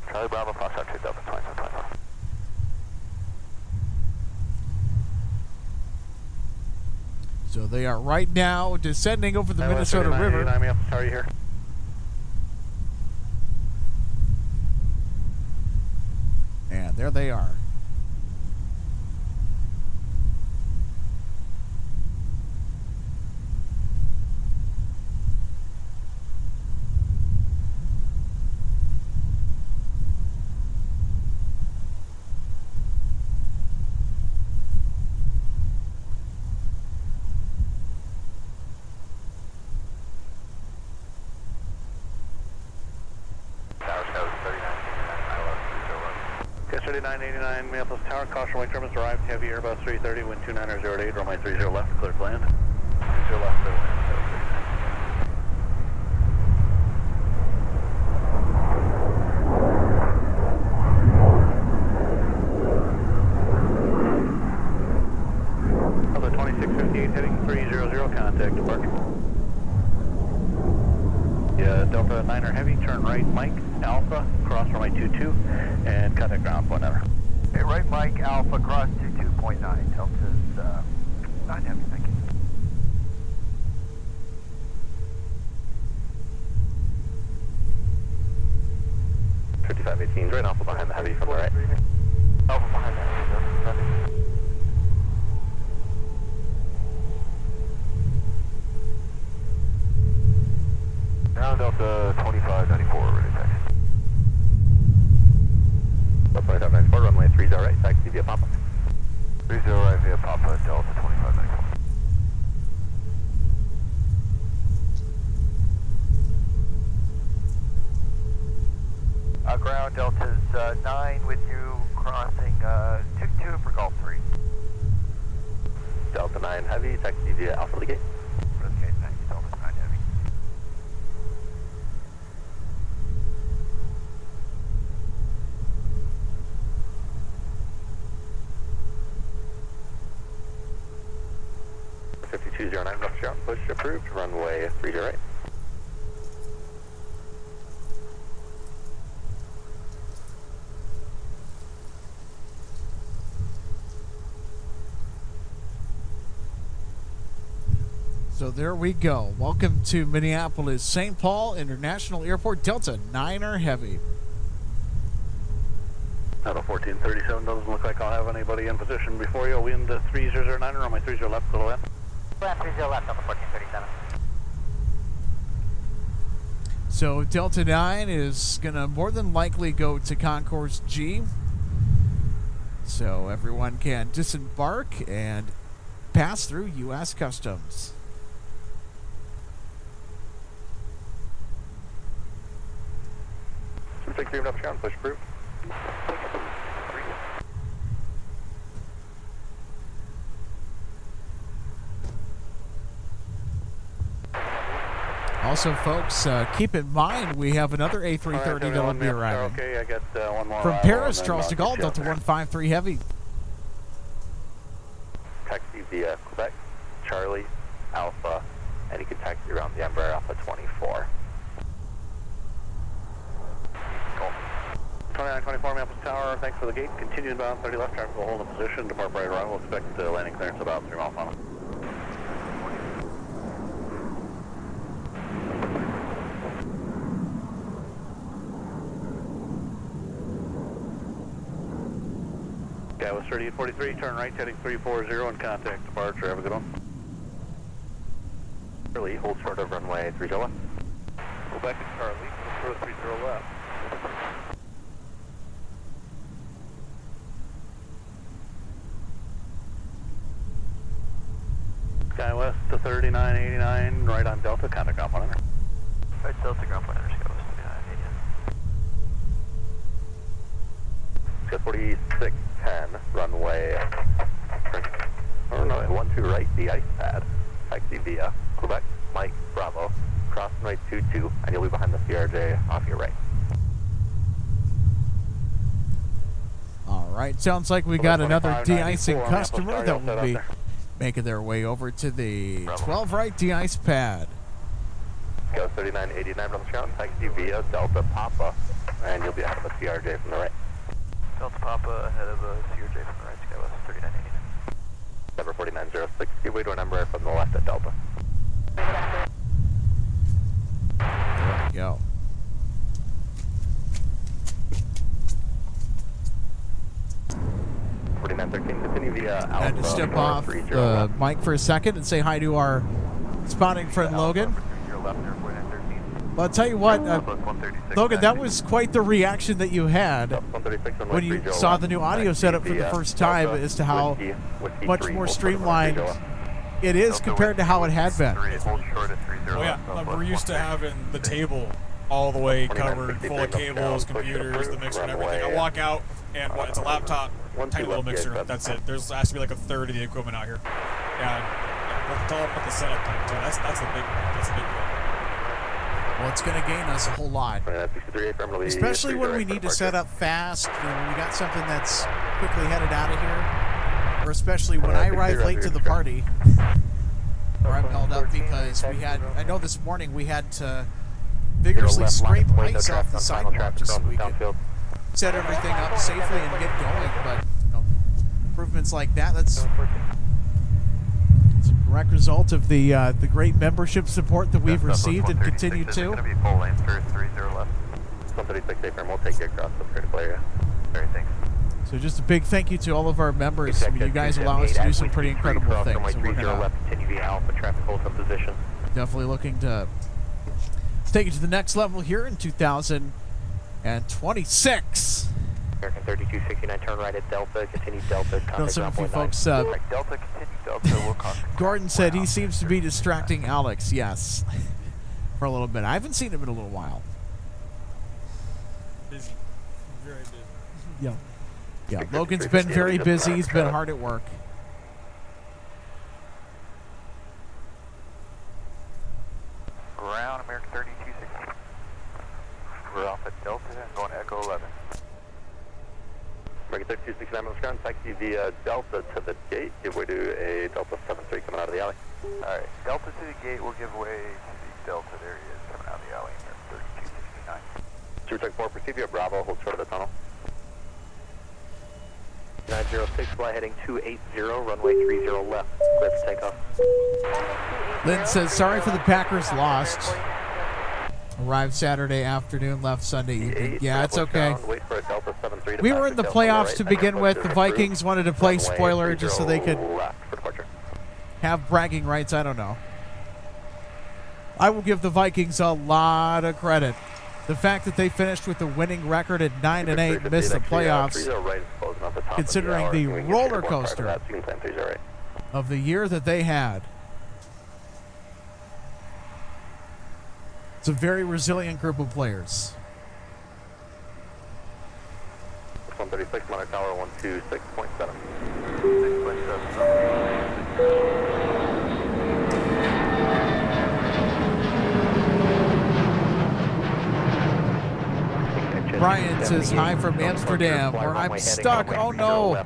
[SPEAKER 2] Charlie Bravo, Foxtrot 2, Delta 2724.
[SPEAKER 1] So they are right now descending over the Minnesota River.
[SPEAKER 4] How are you here?
[SPEAKER 1] And there they are.
[SPEAKER 2] Tower Scout 3989,
[SPEAKER 4] Okay, 3989, Minneapolis Tower, caution wing terminus arrived, heavy Airbus 330, wind 29008, runway 30 left, clear for land. 30 left, clear land. Other 2658 heading 300, contact departure. Yeah, Delta 9er Heavy, turn right, Mike, Alpha, cross runway 22, and contact ground point number.
[SPEAKER 2] Okay, right Mike, Alpha, cross 22.9, Delta's 9 Heavy, thank you. 5518, join Alpha behind the Heavy from the right. Alpha behind the Heavy, Ground Delta 2594, ready to taxi. Delta 2594, runway 30 right, taxi via Papa. 30 right via Papa, Delta 2594. Ground Delta's 9 with you, crossing 22 for Golf 3. Delta 9 Heavy, taxi via Alpha Legate. Okay, thanks, Delta 9 Heavy. Left ground, push approved, runway 30 right.
[SPEAKER 1] So there we go. Welcome to Minneapolis St. Paul International Airport, Delta 9er Heavy.
[SPEAKER 4] Out of 1437, doesn't look like I'll have anybody in position before you. Wind 3009, runway 30 left, little end.
[SPEAKER 2] Left 30 left, Delta 1437.
[SPEAKER 1] So Delta 9 is going to more than likely go to Concourse G. So everyone can disembark and pass through U.S. Customs.
[SPEAKER 2] Take 3 left ground, push approved.
[SPEAKER 1] Also, folks, keep in mind we have another A330 that will be arriving.
[SPEAKER 4] Okay, I got one more.
[SPEAKER 1] From Paris, Charles de Gaulle, Delta 153 Heavy.
[SPEAKER 2] Taxi via Quebec, Charlie, Alpha, and you can taxi around the Embraer Alpha 24.
[SPEAKER 4] 2924 Minneapolis Tower, thanks for the gate. Continue inbound 30 left, traffic will hold in position. Depart right around. We'll expect landing clearance about 3 miles an hour. Yeah, with 3843, turn right, heading 340 and contact departure. Have a good one.
[SPEAKER 2] Charlie, hold short of runway 30 left.
[SPEAKER 4] Go back to Charlie, hold short of 30 left. SkyWest to 3989, right on Delta, contact ground point under.
[SPEAKER 2] Right, Delta ground point under, SkyWest 3989. Sky 4610, runway, oh no, 12 right, the ice pad. Taxi via Quebec, Mike, Bravo, cross runway 22, and you'll be behind the CRJ off your right.
[SPEAKER 1] All right, sounds like we got another
[SPEAKER 2] 2594
[SPEAKER 1] de-icing
[SPEAKER 2] on
[SPEAKER 1] customer
[SPEAKER 2] Apple
[SPEAKER 1] that
[SPEAKER 2] Star,
[SPEAKER 1] will be
[SPEAKER 2] out
[SPEAKER 1] making their way over to the 12 right de-ice pad.
[SPEAKER 2] Go 3989 from the ground, taxi via Delta Papa, and you'll be out of a CRJ from the right.
[SPEAKER 8] Delta Papa ahead of a CRJ from the right, Skywest 3989.
[SPEAKER 2] Number 4906, give way to a number from the left at Delta.
[SPEAKER 1] There we go.
[SPEAKER 2] Continue via
[SPEAKER 1] I had to step off the mic for a second and say hi to our spotting friend Logan. Well, I'll tell you what, Logan, that was quite the reaction that you had when you saw the new audio setup for the first time as to how much more streamlined it is compared to how it had been.
[SPEAKER 7] Oh yeah, we're used to having the table all the way covered, full of cables, computers, the mixer and everything. I walk out and it's a laptop, tiny little mixer, that's it. There has to be like a third of the equipment out here. And it's all about the setup time too. That's the big deal.
[SPEAKER 1] Well, it's going to gain us a whole lot, especially when we need to set up fast. You know, when we got something that's quickly headed out of here, or especially when I arrive late to the party, or I'm held up because we had. I know this morning we had to vigorously scrape ice off the sidewalk just so we could set everything up safely and get going. But you know, improvements like that's a direct result of the great membership support that we've received and continue to.
[SPEAKER 2] Going to be full lanes for 30 left. 136 safe, and we'll take you across the critical area. Very thanks.
[SPEAKER 1] So just a big thank you to all of our members. I mean, you guys allow us to do some pretty incredible things. So we're gonna definitely looking to take it to the next level here in 2026.
[SPEAKER 2] American 3269, turn right at Delta, continue Delta.
[SPEAKER 1] Know some of you folks.
[SPEAKER 8] Delta, continue Delta, we'll contact.
[SPEAKER 1] Gordon said he seems to be distracting Alex. Yes, for a little bit. I haven't seen him in a little while.
[SPEAKER 7] Busy. Very busy.
[SPEAKER 1] Yeah. Yeah, Logan's been very busy. He's been hard at work.
[SPEAKER 8] Around American 3260. We're off at Delta and going to Echo 11.
[SPEAKER 2] American 3269 on the ground, taxi via Delta to the gate. Give way to a Delta 73 coming out of the alley.
[SPEAKER 8] Alright, Delta to the gate, we'll give way to the Delta. There he is, coming out of the alley, American 3269.
[SPEAKER 2] 234, proceed via Bravo, hold short of the tunnel. 906, fly heading 280, runway 30 left, clear for takeoff.
[SPEAKER 1] Lynn says, sorry for the Packers lost. Arrived Saturday afternoon, left Sunday evening. Yeah, it's okay. We were in the playoffs to begin with. The Vikings wanted to play spoiler just so they could have bragging rights. I don't know. I will give the Vikings a lot of credit. The fact that they finished with a winning record at 9-8 and missed the playoffs, considering the roller coaster of the year that they had. It's a very resilient group of players.
[SPEAKER 2] 136, Monarch Tower 126.7. 6.7.
[SPEAKER 1] Brian says hi from Amsterdam, where I'm stuck. Oh no.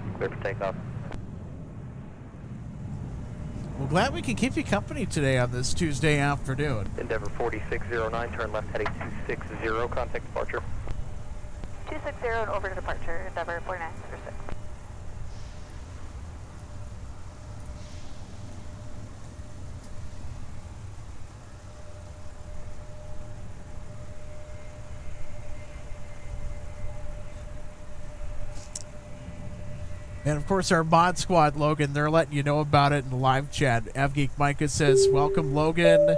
[SPEAKER 1] Well, glad we can keep you company today on this Tuesday afternoon.
[SPEAKER 2] Endeavor 4609, turn left heading 260, contact departure.
[SPEAKER 5] 260 and over to departure, Endeavor 4906.
[SPEAKER 1] And of course, our mod squad, Logan, they're letting you know about it in the live chat. Avgeek Micah says, welcome, Logan.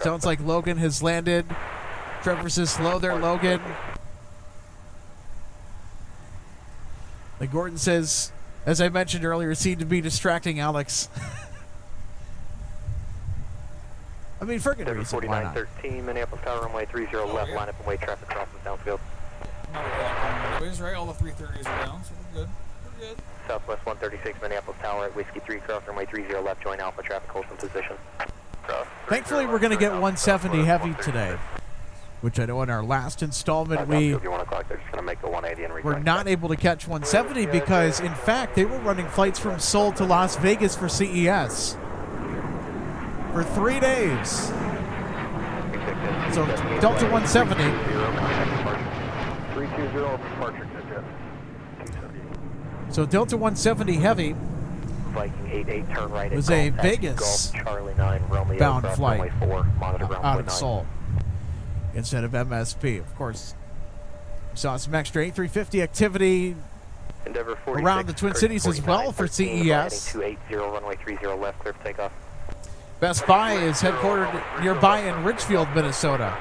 [SPEAKER 1] Sounds like Logan has landed. Trevor says, hello there, Logan. Like Gordon says, as I mentioned earlier, it seemed to be distracting Alex. I mean, for good reason, why not?
[SPEAKER 2] 4913, Minneapolis Tower, runway 30 left, line up and wait, traffic crosses downfield.
[SPEAKER 7] Not a lot of noise, right? All the 330s are down, so we're good. We're good.
[SPEAKER 2] Southwest 136, Minneapolis Tower, Whiskey 3, cross runway 30 left, join Alpha, traffic holds in position.
[SPEAKER 1] Thankfully, we're going to get 170 heavy today. which I know in our last installment we
[SPEAKER 2] if you want to clock, they're just going to make a 180 and
[SPEAKER 1] were
[SPEAKER 2] rejoin.
[SPEAKER 1] not able to catch 170 because, in fact, they were running flights from Seoul to Las Vegas for CES for 3 days. So Delta 170.
[SPEAKER 8] 320 departure, Jeff.
[SPEAKER 1] So Delta 170 Heavy
[SPEAKER 2] Viking 88, turn right.
[SPEAKER 1] was a Vegas
[SPEAKER 2] Golf, Charlie 9, Romeo,
[SPEAKER 1] bound
[SPEAKER 2] cross
[SPEAKER 1] flight
[SPEAKER 2] runway 4, monitor ground
[SPEAKER 1] out
[SPEAKER 2] point
[SPEAKER 1] of
[SPEAKER 2] 9.
[SPEAKER 1] Seoul instead of MSP. Of course, we saw some extra A350 activity
[SPEAKER 2] Endeavor 46,
[SPEAKER 1] around the Twin Cities as well for
[SPEAKER 2] 13,
[SPEAKER 1] CES.
[SPEAKER 2] 280, runway 30 left, clear for takeoff.
[SPEAKER 1] Best Buy is headquartered nearby in Richfield, Minnesota.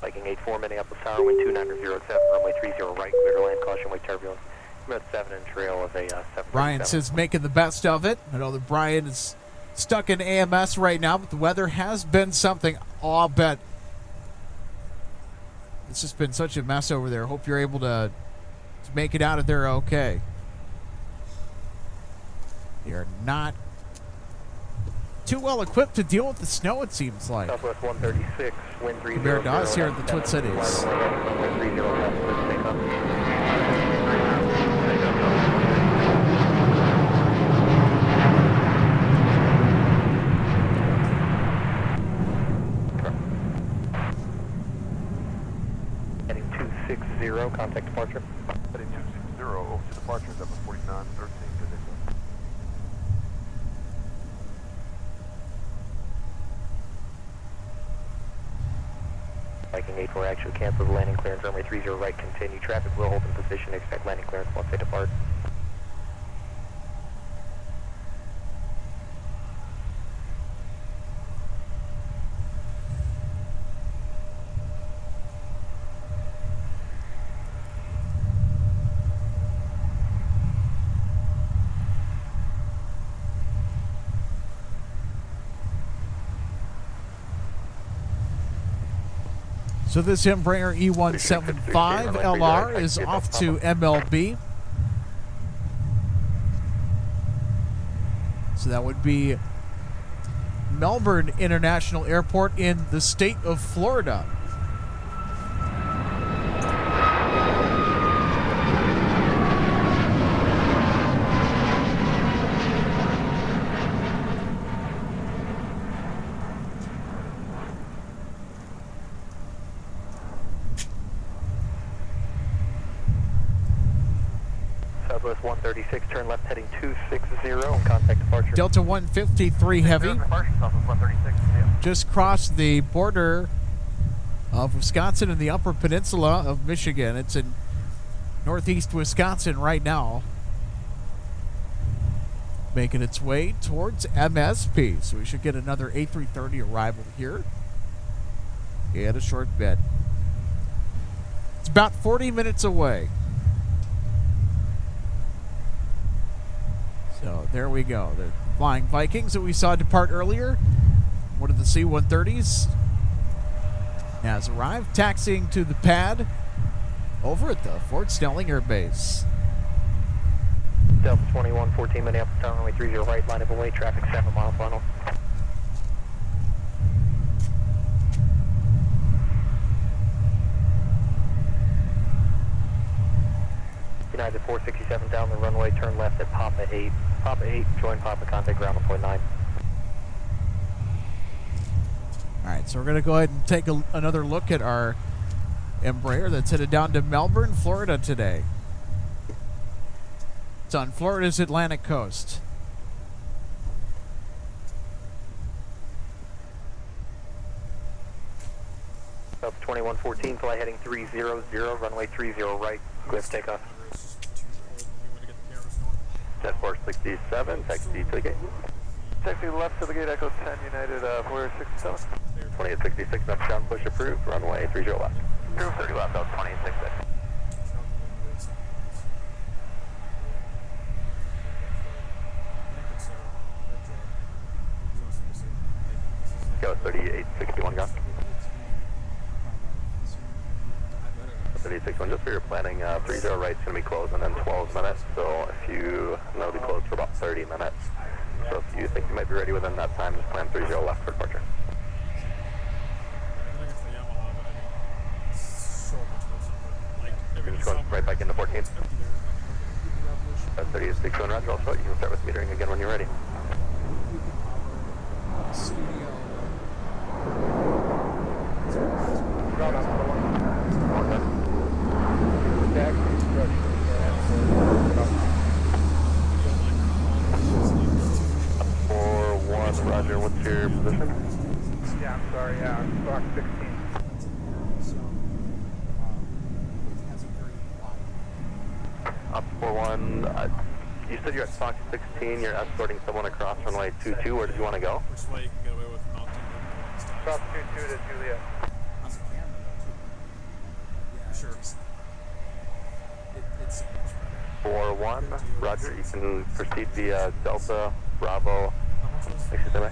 [SPEAKER 2] Viking 84, Minneapolis Tower, wind 29007, runway 30 right, clear to land, caution wake turbulence. About 7 and trail of a 7.
[SPEAKER 1] Brian says making the best of it. I know that Brian is stuck in AMS right now, but the weather has been something. Oh, I'll bet. It's just been such a mess over there. Hope you're able to make it out of there okay. You're not too well equipped to deal with the snow, it seems like.
[SPEAKER 2] Southwest 136, wind 30.
[SPEAKER 1] Compared to us here at the Twin Cities.
[SPEAKER 2] Runway 30 left, clear for takeoff. Heading 260, contact departure.
[SPEAKER 8] Heading 260 over to departure, Delta 49, 13, good day, sir.
[SPEAKER 2] Viking 84 actually canceled the landing clearance, runway 30 right, continue. Traffic will hold in position, expect landing clearance once they depart.
[SPEAKER 1] So this Embraer E175 LR is off to MLB. So that would be Melbourne International Airport in the state of Florida.
[SPEAKER 2] Southwest 136, turn left heading 260, and contact departure.
[SPEAKER 1] Delta 153 Heavy
[SPEAKER 8] Departure, Southwest 136, yeah.
[SPEAKER 1] just crossed the border of Wisconsin and the Upper Peninsula of Michigan. It's in northeast Wisconsin right now, making its way towards MSP. So we should get another A330 arrival here in a short bit. It's about 40 minutes away. So there we go. The Flying Vikings that we saw depart earlier, one of the C-130s, has arrived, taxiing to the pad over at the Fort Snelling Air Base.
[SPEAKER 2] Delta 2114, Minneapolis Tower, runway 30 right, line of away, traffic 7 mile final. United 467 down the runway, turn left at Papa 8. Papa 8, join Papa, contact ground 1.9.
[SPEAKER 1] All right, so we're going to go ahead and take another look at our Embraer that's headed down to Melbourne, Florida today. It's on Florida's Atlantic coast.
[SPEAKER 2] Delta 2114, fly heading 300, runway 30 right, clear for takeoff.
[SPEAKER 8] Jet 467, taxi to the gate. Taxi left to the gate, Echo 10, United 467.
[SPEAKER 2] 2866, left ground push approved, runway 30 left.
[SPEAKER 8] 30 left, out 2866.
[SPEAKER 2] Go 3861, go. 36-1, just for your planning, 30 right's going to be closing in 12 minutes, so if you know it'll be closed for about 30 minutes. So if you think you might be ready within that time, just plan 30 left for departure. You're just going right back into 14. 36-1, roger, also, you can start with metering again when you're ready. Roger, what's your position?
[SPEAKER 6] Yeah, I'm sorry, Fox 16.
[SPEAKER 2] Up 4-1, you said you're at Fox 16, you're escorting someone across runway 22, where did you want to go?
[SPEAKER 7] Which way you can get away with mounting stuff.
[SPEAKER 6] Fox 22 to Juliet.
[SPEAKER 7] Sure.
[SPEAKER 2] 4-1, roger, you can proceed via Delta, Bravo, excuse me.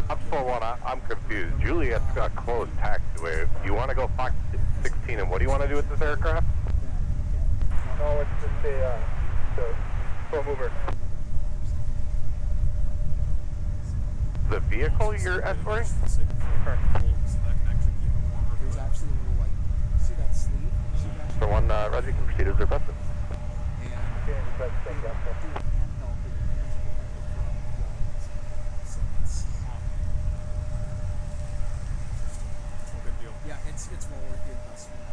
[SPEAKER 8] Up 4-1, I'm confused. Juliet's got closed taxiway. Do you want to go Fox 16, and what do you want to do with this aircraft?
[SPEAKER 6] No, it's just a slow mover.
[SPEAKER 8] The vehicle you're escorting?
[SPEAKER 7] There's actually a little, like, see that sleeve?
[SPEAKER 2] For one, roger, you can proceed as requested.
[SPEAKER 6] Okay, that's thing up there.
[SPEAKER 7] Yeah, it's well worth the investment.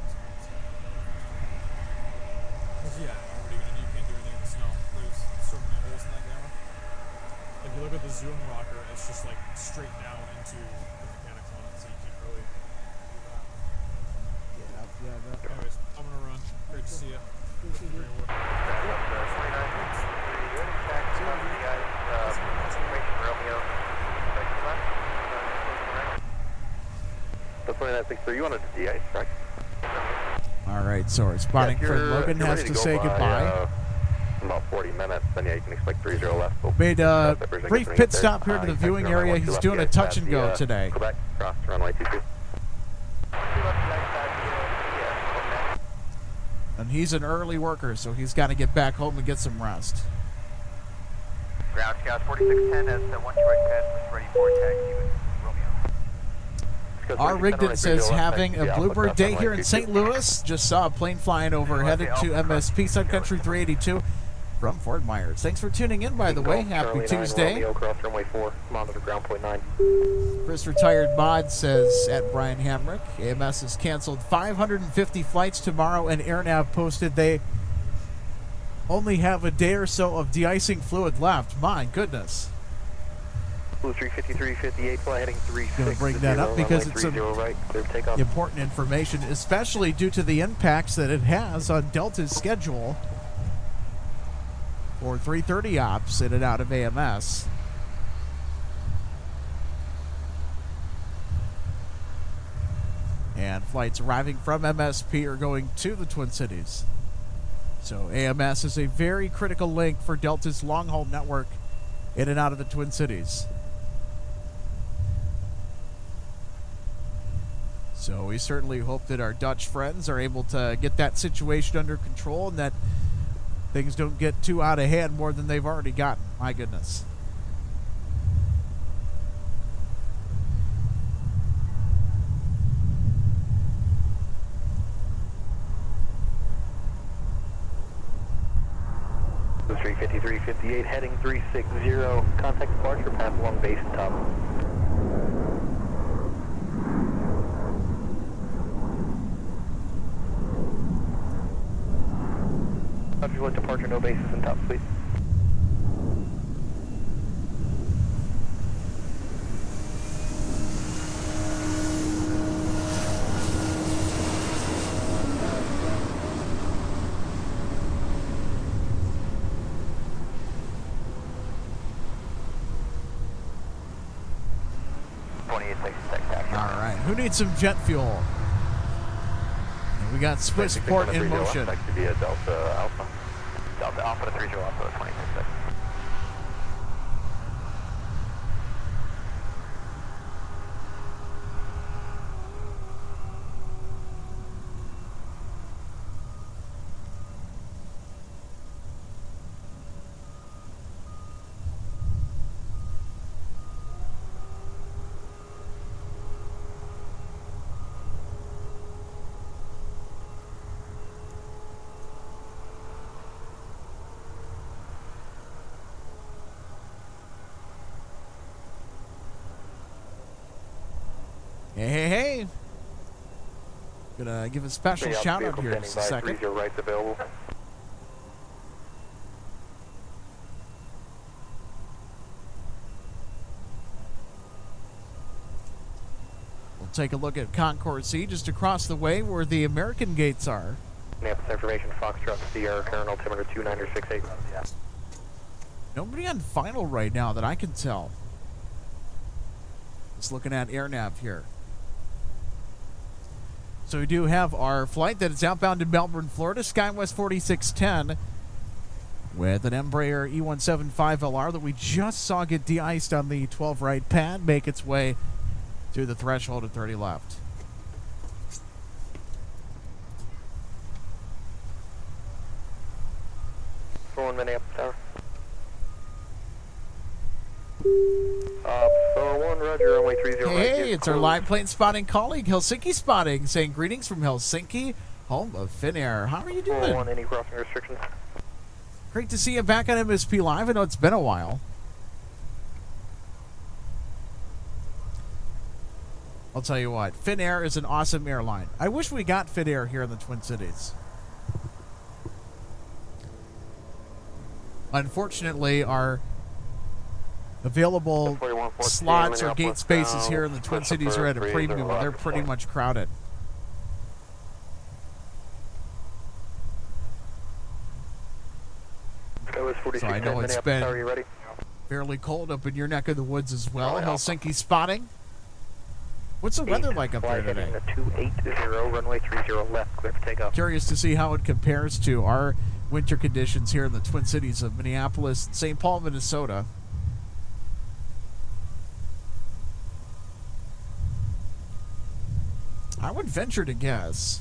[SPEAKER 7] Yeah, what are you gonna do? You can't do anything in the snow. There's so many holes in that camera. Like, you look at the zoom rocker, it's just like straight down into the mechanics on it, so you can't really do that. Yeah. Anyways, I'm gonna run. Great to see you. Great work.
[SPEAKER 2] That's 2963, you wanted to de-ice, correct?
[SPEAKER 1] All right, so our spotting friend Logan has to say goodbye.
[SPEAKER 2] In about 40 minutes, then yeah, you can expect 30 left. We'll
[SPEAKER 1] Made a brief pit stop here to the viewing area. He's doing a touch and go today.
[SPEAKER 2] Quebec, cross runway 22.
[SPEAKER 1] And he's an early worker, so he's got to get back home and get some rest.
[SPEAKER 8] Ground Scout 4610 has the 1 Detroit pad ready for taxi with Romeo.
[SPEAKER 1] Our Rigdon says having a bluebird day here in St. Louis. Just saw a plane flying over, headed to MSP Sun Country 382 from Fort Myers. Thanks for tuning in, by the way. Happy Tuesday. Chris Retired Mod says at Brian Hamrick, AMS has canceled 550 flights tomorrow, and AirNav posted they only have a day or so of de-icing fluid left. My goodness.
[SPEAKER 2] Blue 35358, fly heading 36.
[SPEAKER 1] Going to bring that up because it's some
[SPEAKER 2] right,
[SPEAKER 1] important information, especially due to the impacts that it has on Delta's schedule for 330 ops in and out of AMS. And flights arriving from MSP are going to the Twin Cities. So AMS is a very critical link for Delta's long-haul network in and out of the Twin Cities. So we certainly hope that our Dutch friends are able to get that situation under control and that things don't get too out of hand more than they've already gotten. My goodness.
[SPEAKER 2] Blue 35358, heading 360, contact departure path along base top. Roger, departure, no bases in top, please.
[SPEAKER 1] All right, who needs some jet fuel? And we got Swissport in motion.
[SPEAKER 2] Via Delta Alpha. Delta Alpha to 30 Alpha 26.
[SPEAKER 1] Gonna give a special shout out here in just a second.
[SPEAKER 2] 30 rights available.
[SPEAKER 1] We'll take a look at Concourse C just across the way where the American gates are.
[SPEAKER 2] Minneapolis information, Foxtrot, Sierra, current altimeter 2968.
[SPEAKER 1] Nobody on final right now that I can tell. Just looking at AirNav here. So we do have our flight that is outbound to Melbourne, Florida, SkyWest 4610, with an Embraer E175LR that we just saw get de-iced on the 12 right pad, make its way through the threshold at 30 left.
[SPEAKER 2] For 1 Minneapolis Tower. 401, Roger, runway 30 right.
[SPEAKER 1] Hey, it's our live plane spotting colleague, Helsinki Spotting, saying greetings from Helsinki, home of Finnair. How are you doing?
[SPEAKER 2] 401, any crossing restrictions?
[SPEAKER 1] Great to see you back on MSP Live. I know it's been a while. I'll tell you what, Finnair is an awesome airline. I wish we got Finnair here in the Twin Cities. Unfortunately, our available slots or gate spaces here in the Twin Cities are at a premium, and they're pretty much crowded. So I know it's been fairly cold up in your neck of the woods as well. Helsinki Spotting. What's the weather like up there today?
[SPEAKER 2] 280, runway 30 left, clear for takeoff.
[SPEAKER 1] Curious to see how it compares to our winter conditions here in the Twin Cities of Minneapolis and St. Paul, Minnesota. I would venture to guess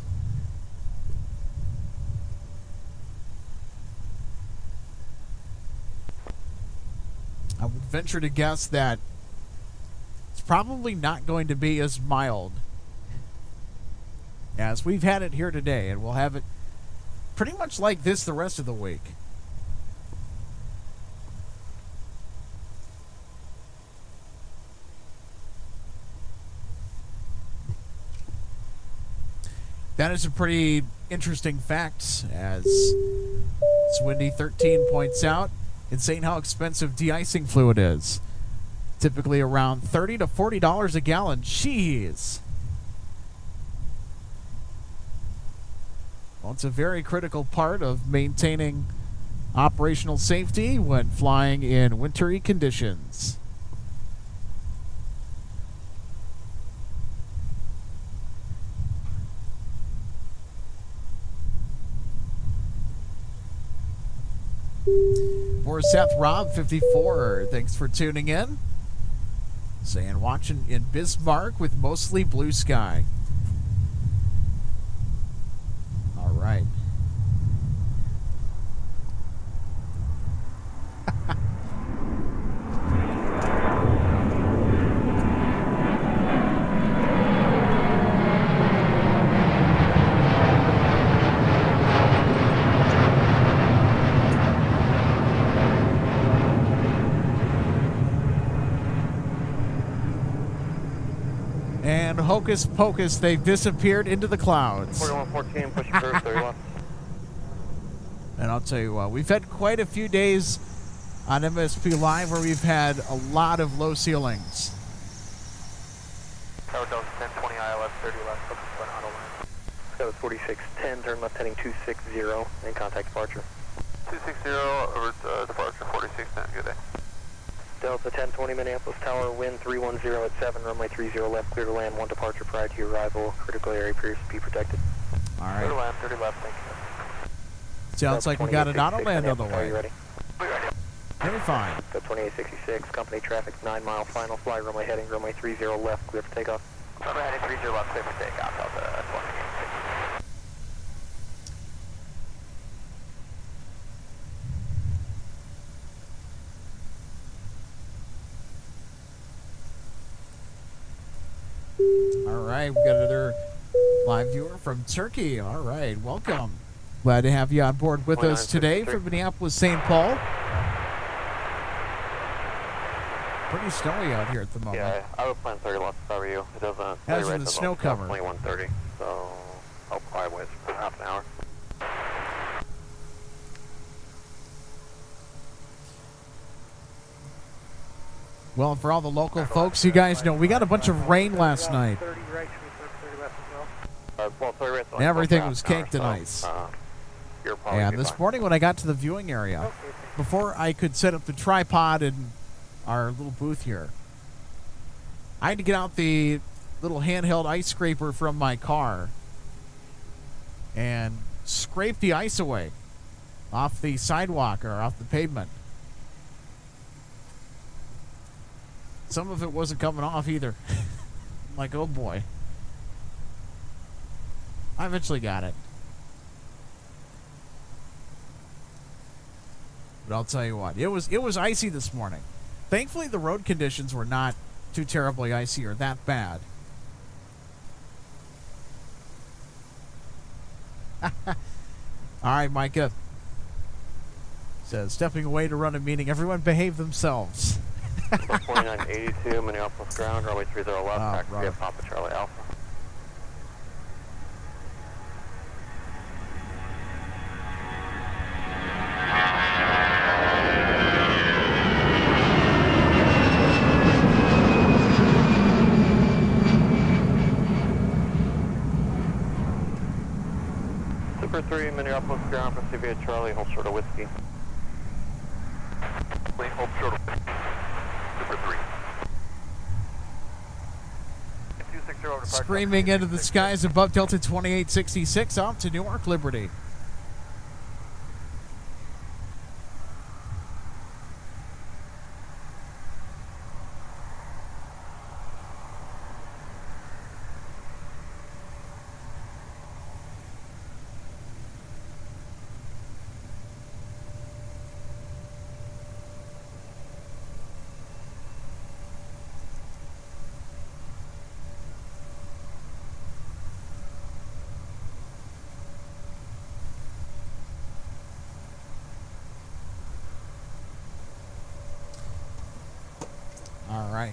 [SPEAKER 1] that it's probably not going to be as mild as we've had it here today, and we'll have it pretty much like this the rest of the week. That is a pretty interesting fact, as Swindy13 points out. Insane how expensive de-icing fluid is. Typically around $30 to $40 a gallon. Jeez. Well, it's a very critical part of maintaining operational safety when flying in wintry conditions. For Seth Rob 54, thanks for tuning in. Saying watching in Bismarck with mostly blue sky. All right. And hocus pocus, they've disappeared into the clouds.
[SPEAKER 2] 4114, pushing first, 31.
[SPEAKER 1] And I'll tell you what, we've had quite a few days on MSP Live where we've had a lot of low ceilings.
[SPEAKER 2] Tower Delta 1020 ILS 30 left, focus on auto line. That was 4610, turn left heading 260, and contact departure. 260 over departure 4610, good day. Delta 1020 Minneapolis Tower, wind 310 at 7, runway 30 left, clear to land, 1 departure prior to your arrival, critical area appears to be protected.
[SPEAKER 1] All right.
[SPEAKER 2] Clear to land, 30 left, thank you.
[SPEAKER 1] Sounds like we got an auto land on the way.
[SPEAKER 2] Are you ready?
[SPEAKER 1] Very fine.
[SPEAKER 2] Go 2866, company traffic 9 mile final, fly runway heading, runway 30 left, clear for takeoff. Runway heading 30 left, clear for takeoff, Delta 2866.
[SPEAKER 1] All right, we got another live viewer from Turkey. All right, welcome. Glad to have you on board with us today from Minneapolis, St. Paul. Pretty snowy out here at the moment.
[SPEAKER 2] Yeah, I would plan 30 left if I were you. It doesn't.
[SPEAKER 1] As in the snow cover.
[SPEAKER 2] 2130. So
[SPEAKER 8] half an hour.
[SPEAKER 1] Well, for all the local folks, you guys know we got a bunch of rain last night.
[SPEAKER 6] 30 right, should be 30 left as well.
[SPEAKER 8] Well, 30 right's
[SPEAKER 1] And everything was caked in ice.
[SPEAKER 8] You're probably
[SPEAKER 1] And this morning when I got to the viewing area, before I could set up the tripod in our little booth here, I had to get out the little handheld ice scraper from my car and scrape the ice away off the sidewalk or off the pavement. Some of it wasn't coming off either. I'm like, oh boy. I eventually got it. But I'll tell you what, it was icy this morning. Thankfully, the road conditions were not too terribly icy or that bad. All right, Micah. Says, stepping away to run a meeting. Everyone behave themselves.
[SPEAKER 8] 4982, Minneapolis ground, runway 30 left, taxi via Papa Charlie Alpha. Super 3, Minneapolis ground, proceed via Charlie, hold short of whiskey. Hold short of whiskey. Super 3.
[SPEAKER 1] Screaming into the skies above Delta 2866 off to Newark Liberty.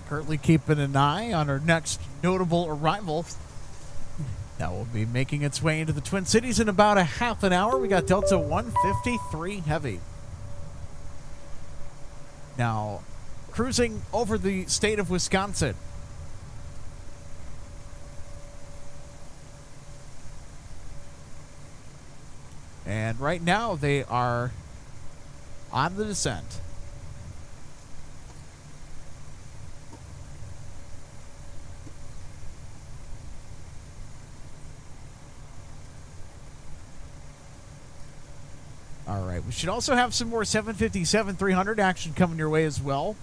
[SPEAKER 1] Currently keeping an eye on our next notable arrival. That will be making its way into the Twin Cities in about a half an hour. We got Delta 153 Heavy. Now, cruising over the state of Wisconsin. And right now they are on the descent. All right, we should also have some more 757-300 action coming your way as well.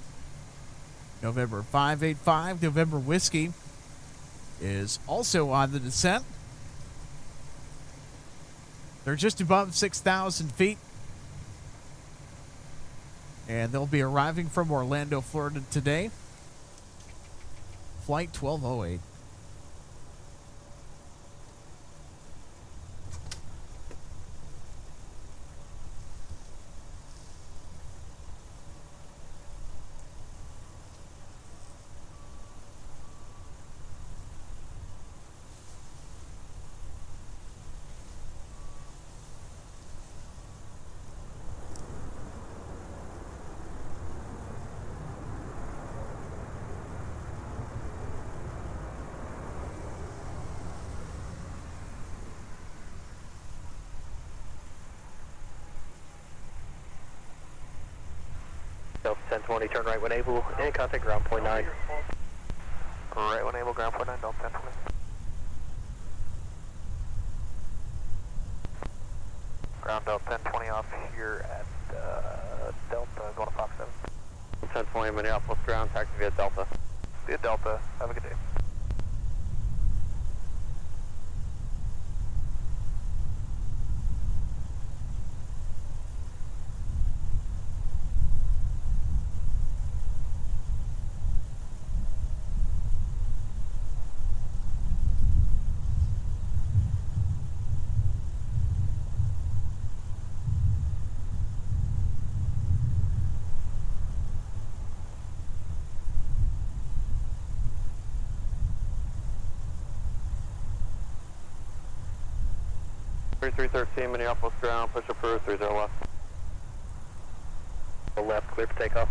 [SPEAKER 1] November 585, November Whiskey is also on the descent. They're just above 6,000 feet. And they'll be arriving from Orlando, Florida today. Flight 1208.
[SPEAKER 2] Delta 1020, turn right when able, in contact ground point 9. Right when able, ground point 9, Delta 1020. Ground Delta 1020 off here at Delta, going to Fox 7.
[SPEAKER 8] 1020, Minneapolis ground, taxi via Delta.
[SPEAKER 2] Via Delta, have a good day. 3313 Minneapolis ground, push approved, 30 left. Left, clear for takeoff.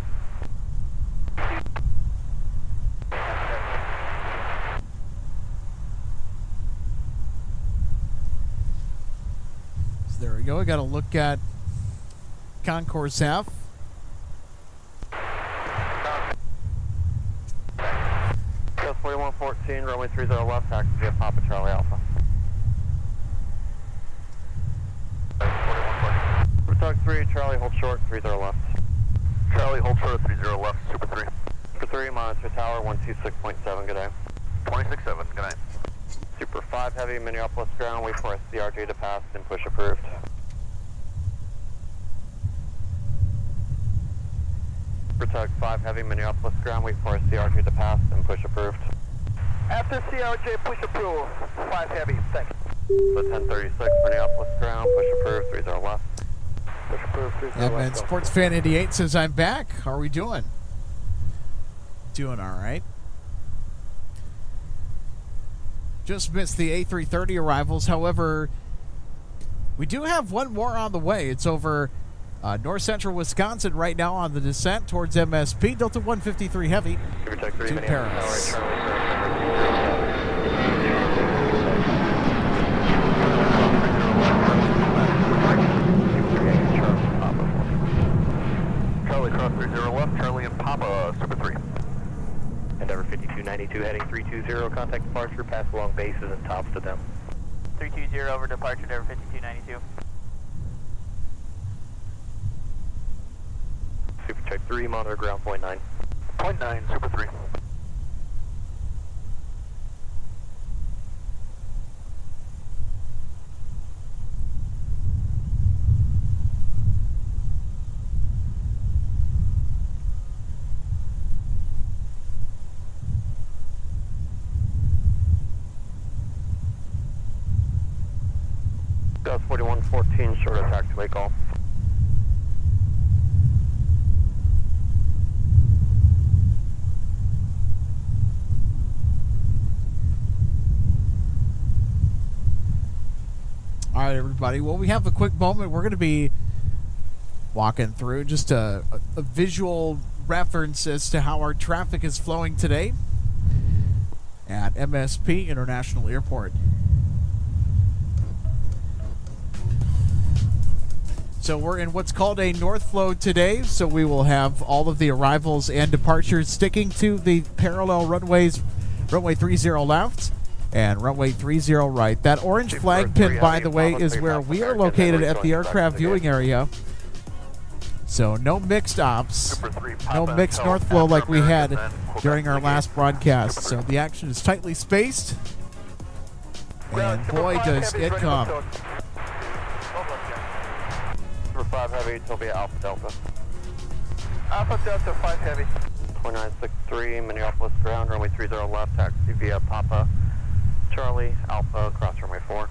[SPEAKER 1] So there we go. We got to look at concourse F.
[SPEAKER 2] Just 4114, runway 30 left, taxi via Papa Charlie Alpha. Tug 3, Charlie, hold short, 30 left. Charlie, hold short, 30 left, Super 3. Super 3, monitor tower, 126.7, good day. 267, good night. Super 5 heavy, Minneapolis ground, wait for a CRJ to pass and push approved. Super Tug 5 heavy, Minneapolis ground, wait for a CRJ to pass and push approved. After CRJ, push approved, 5 heavy, thanks. So 1036, Minneapolis ground, push approved, 30 left. Push approved, 30
[SPEAKER 1] Yeah,
[SPEAKER 2] left.
[SPEAKER 1] man. Sports Fan 88 says I'm back. How are we doing? Doing all right. Just missed the A330 arrivals. However, we do have one more on the way. It's over north central Wisconsin right now on the descent towards MSP. Delta 153 Heavy. To Paris.
[SPEAKER 2] Charlie cross 30 left, Charlie and Papa, Super 3. Endeavor 5292 heading 320, contact departure, pass along bases and tops to them.
[SPEAKER 9] 320 over departure, Endeavor 5292.
[SPEAKER 2] Super check 3, monitor ground point 9. Point 9, Super 3. Gus 4114, short of taxiway call.
[SPEAKER 1] All right, everybody. Well, we have a quick moment. We're going to be walking through just a visual reference as to how our traffic is flowing today at MSP International Airport. So we're in what's called a north flow today, so we will have all of the arrivals and departures sticking to the parallel runways, runway 30 left and runway 30 right. That orange flag pin, by the way, is where we are located at the aircraft viewing area. So no mixed ops, no mixed north flow like we had during our last broadcast. So the action is tightly spaced, and boy, does it come.
[SPEAKER 2] Super 5 heavy, Tobia Alpha Delta.
[SPEAKER 6] Alpha Delta 5 heavy.
[SPEAKER 2] 2963, Minneapolis ground, runway 30 left, taxi via Papa Charlie Alpha, cross runway 4.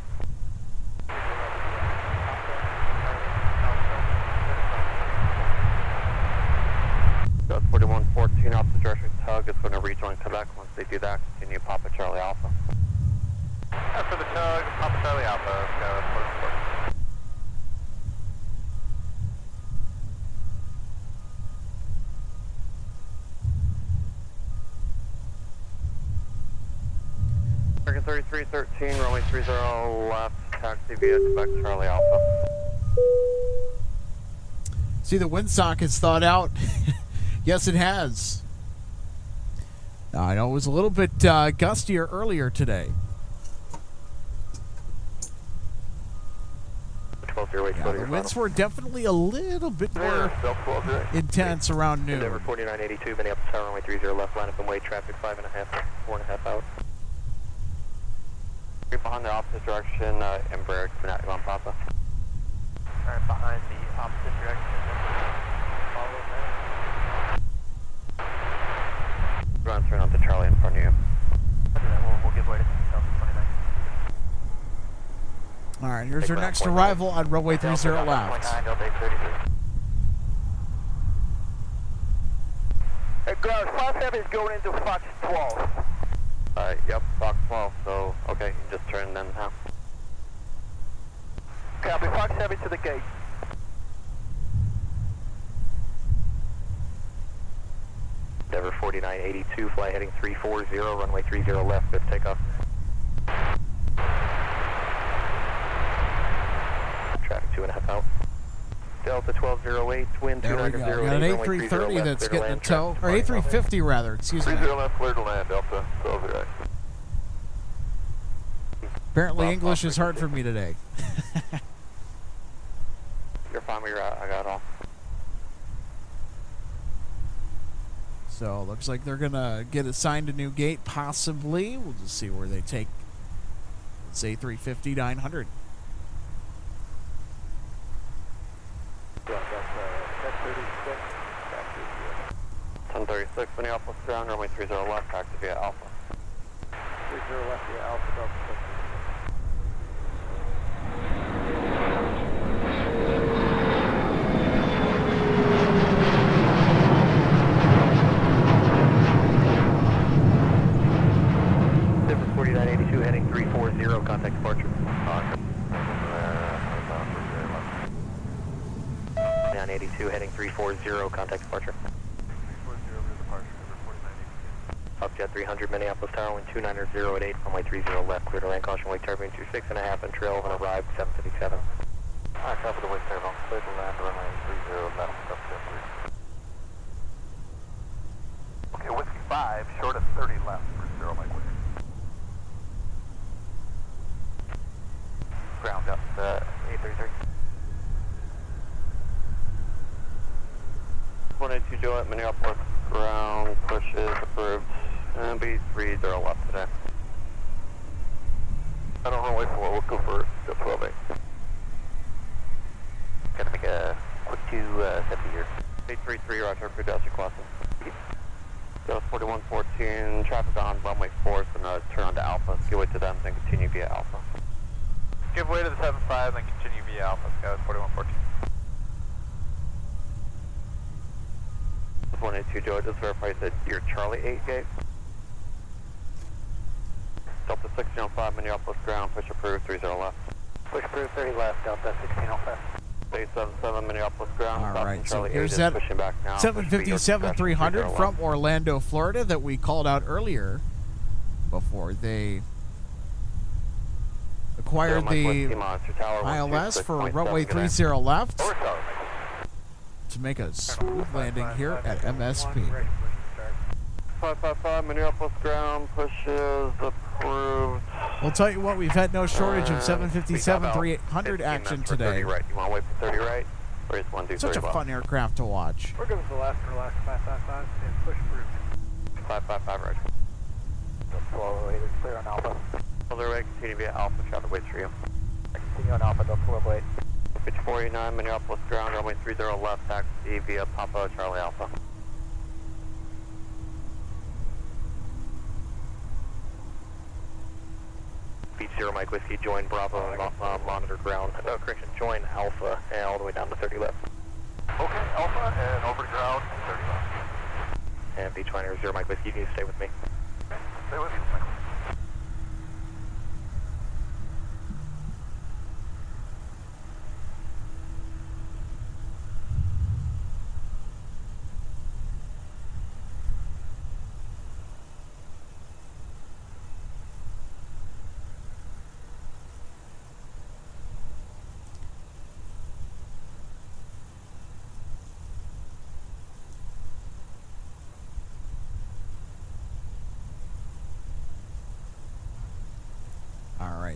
[SPEAKER 2] Gus 4114, opposite direction tug is going to rejoin Quebec. Once they do that, continue Papa Charlie Alpha. After the tug, Papa Charlie Alpha, go 4. American 3313, runway 30 left, taxi via Quebec Charlie Alpha.
[SPEAKER 1] See, the windsock is thawed out. Yes, it has. Now, I know it was a little bit gustier earlier today. Yeah, the winds were definitely a little bit more intense around noon.
[SPEAKER 2] Endeavor 4982, Minneapolis Tower, runway 30 left, line up and wait, traffic 4.5 out. Behind the opposite direction, Embraer, Fanatic on Papa.
[SPEAKER 9] Alright, behind the opposite direction. Follow that.
[SPEAKER 2] Ground turn on to Charlie in front of you.
[SPEAKER 9] We'll give way to Delta 29.
[SPEAKER 1] All right, here's our next arrival on runway 30 left.
[SPEAKER 6] Hey, ground 5 heavy is going into Fox 12.
[SPEAKER 2] Yep, Fox 12, so, okay, you just turn then now. Copy, Fox Heavy to the gate. Denver 4982, fly heading 340, runway 30 left, good takeoff. Traffic 2.5 out. Delta 1208, wind
[SPEAKER 1] There we
[SPEAKER 2] 290.
[SPEAKER 1] go. Got an A330 that's getting a tow, or A350 rather, excuse me.
[SPEAKER 2] 30 left, clear to land, Delta 1208.
[SPEAKER 1] Apparently English is hard for me today.
[SPEAKER 2] You're fine when you're out, I got it all.
[SPEAKER 1] So looks like they're gonna get assigned a new gate, possibly. We'll just see where they take this A350 900.
[SPEAKER 2] Yeah, that's 1036, Minneapolis ground, runway 30 left, back to via Alpha. 30 left via Alpha, Delta 6. Denver 4982, heading 340, contact departure. 982, heading 340, contact departure. 340 over departure, Denver 4982. Upjet 300, Minneapolis Tower, wind 290 at 8, runway 30 left, clear to land, caution, wake turbine 26.5, and trail and arrive 757. Alright, copy the wake turbine, clear to land, runway 30 left, up to 3. Okay, Whiskey 5, short of 30 left, 30 Mike Whiskey. Ground up, 833. 182 Joe Minneapolis ground pushes approved and be 30 left today. I don't want to wait for what we'll go for the 12-8. Gonna make a quick 270 here. 833 Roger, Prudence Classic. So 4114, traffic on runway 4 is gonna turn on to Alpha, give way to them, then continue via Alpha. Give way to the 75, then continue via Alpha, Scout 4114. 182 Joe, just verify that you're Charlie 8 gate. Delta 1605 Minneapolis ground, push approved 30 left. Push approved 30 left, Delta 1605. 877 Minneapolis ground.
[SPEAKER 1] All right, so
[SPEAKER 2] Charlie
[SPEAKER 1] here's
[SPEAKER 2] 8
[SPEAKER 1] that
[SPEAKER 2] pushing back now.
[SPEAKER 1] 757-300 from Orlando, Florida that we called out earlier before they acquired the ILS for runway 30 left to make a smooth landing here at MSP.
[SPEAKER 2] 555 Minneapolis ground, pushes approved.
[SPEAKER 1] We'll tell you what, we've had no shortage of 757-300 action today.
[SPEAKER 2] Right. You want to wait for 30 right? Or just want to do
[SPEAKER 1] Such a
[SPEAKER 2] 30
[SPEAKER 1] fun aircraft to watch.
[SPEAKER 6] We're going to the last 555 and push through.
[SPEAKER 2] 555 right. 1208 is clear on Alpha. 1208, continue via Alpha, traffic waits for you. Continue on Alpha, Delta 1208. Pitch 49, Minneapolis ground, runway 30 left, taxi via Papa, Charlie Alpha. Beach 0 Mike Whiskey, join Bravo, monitor ground. Correction, join Alpha, and all the way down to 30 left. Okay, Alpha, and over to ground, 30 left. And Beach 0 Mike Whiskey, you need to stay with me. Stay with me, Michael.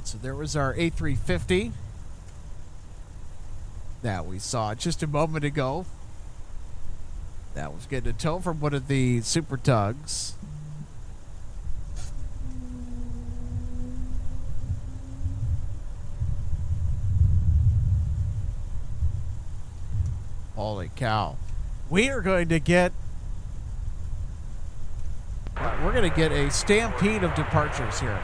[SPEAKER 1] So there was our A350 that we saw just a moment ago. That was getting a tow from one of the super tugs. Holy cow. We are going to get a stampede of departures here.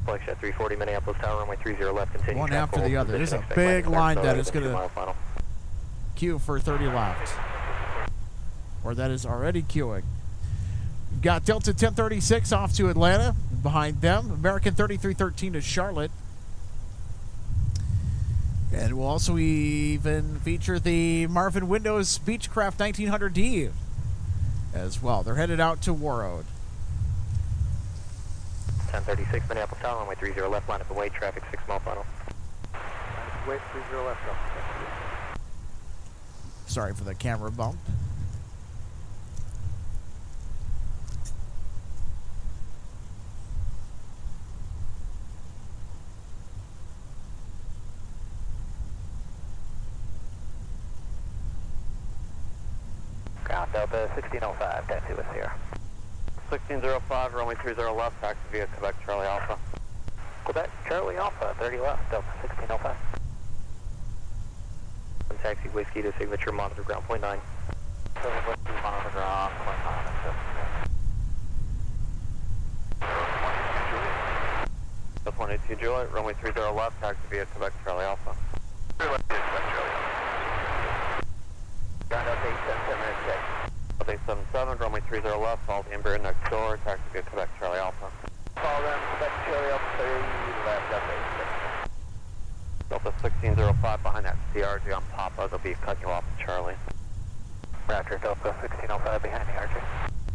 [SPEAKER 2] Flex at 340 Minneapolis Tower, runway 30 left, continue.
[SPEAKER 1] One after the other. There's a big line that is going to queue for 30 left. Or that is already queuing. We've got Delta 1036 off to Atlanta. Behind them, American 3313 to Charlotte. And we'll also even feature the Marvin Windows Beechcraft 1900D as well. They're headed out to Warroad.
[SPEAKER 2] 1036 Minneapolis Tower, runway 30 left, line up away, traffic 6 mile final.
[SPEAKER 6] Wait, 30 left.
[SPEAKER 1] Sorry for the camera bump.
[SPEAKER 2] Delta 1605, taxi with Sierra. 1605, runway 30 left, taxi via Quebec Charlie Alpha. Quebec Charlie Alpha, 30 left, Delta 1605. And taxi whiskey to signature, monitor ground point 9. Whiskey, monitor ground point 9. That's 182 Juliet, runway 30 left, taxi via Quebec Charlie Alpha. 3 left, Quebec Charlie Alpha. Ground up 877 877, runway 30 left, follow the Embraer next door, taxi via Quebec Charlie Alpha. Follow them, Quebec Charlie Alpha, 30 left, Delta 1605 behind that CRJ on Papa, they'll be cutting you off at Charlie. Roger, Delta 1605 behind the RJ.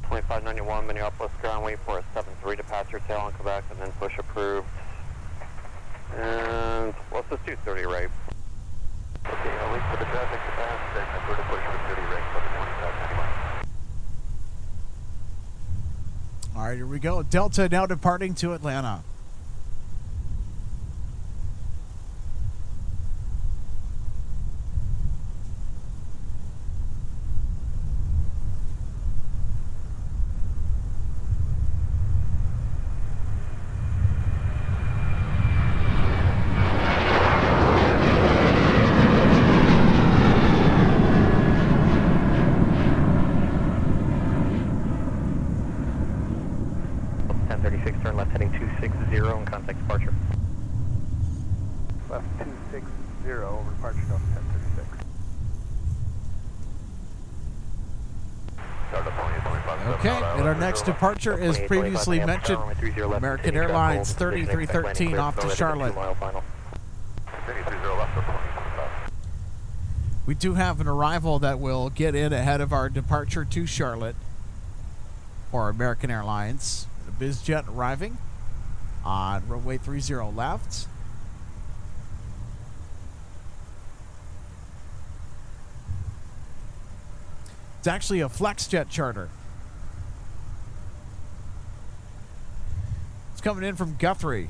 [SPEAKER 2] 2591 Minneapolis ground, wait for a 73 to pass your tail on Quebec and then push approved. And let's just do 30 right. Okay, I'll wait for the traffic to pass, then I'm going to push for 30 right, for the 2591.
[SPEAKER 1] All right, here we go. Delta now departing to Atlanta. Next departure is previously mentioned American Airlines 3313 off to Charlotte. We do have an arrival that will get in ahead of our departure to Charlotte for American Airlines. The BizJet arriving on runway 30 left. It's actually a FlexJet charter. It's coming in from Guthrie.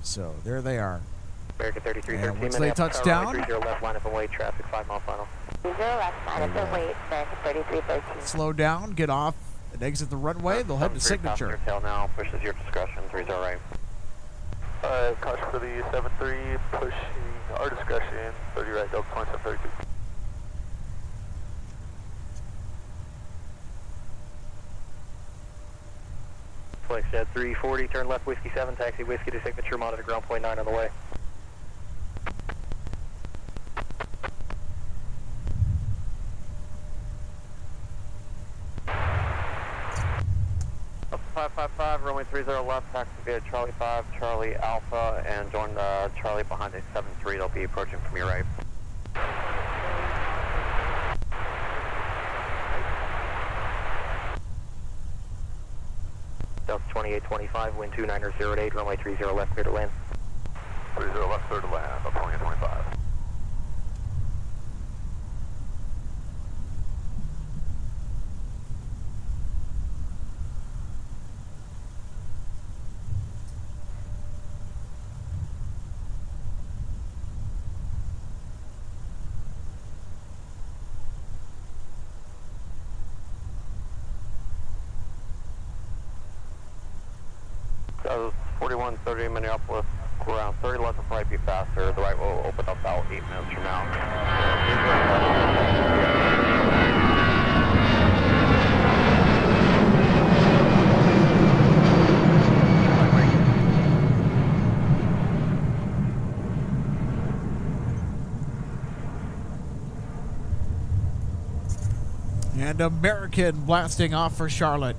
[SPEAKER 1] So there they are.
[SPEAKER 2] American 3313.
[SPEAKER 1] And once they touch down,
[SPEAKER 2] 30 left, line up and wait, traffic 5 mile final.
[SPEAKER 3] 30 left, line up and wait, American 3313.
[SPEAKER 1] Slow down, get off, and exit the runway. They'll head to signature.
[SPEAKER 2] Tail now, pushes your discretion, 30 right.
[SPEAKER 10] Caution for the 73, pushing our discretion, 30 right, Delta 2732.
[SPEAKER 2] FlexJet 340, turn left, Whiskey 7, taxi Whiskey to signature, monitor ground point 9 on the way. Up 555, runway 30 left, taxi via Charlie 5, Charlie Alpha, and join the Charlie behind the 73, they'll be approaching from your right. Delta 2825, wind 2908, runway 30 left, clear to land.
[SPEAKER 10] 30 left, clear to land, up 2825.
[SPEAKER 2] That was 4130 Minneapolis, around 30 left will probably be faster. The right will open up about 8 minutes from now.
[SPEAKER 1] And American blasting off for Charlotte.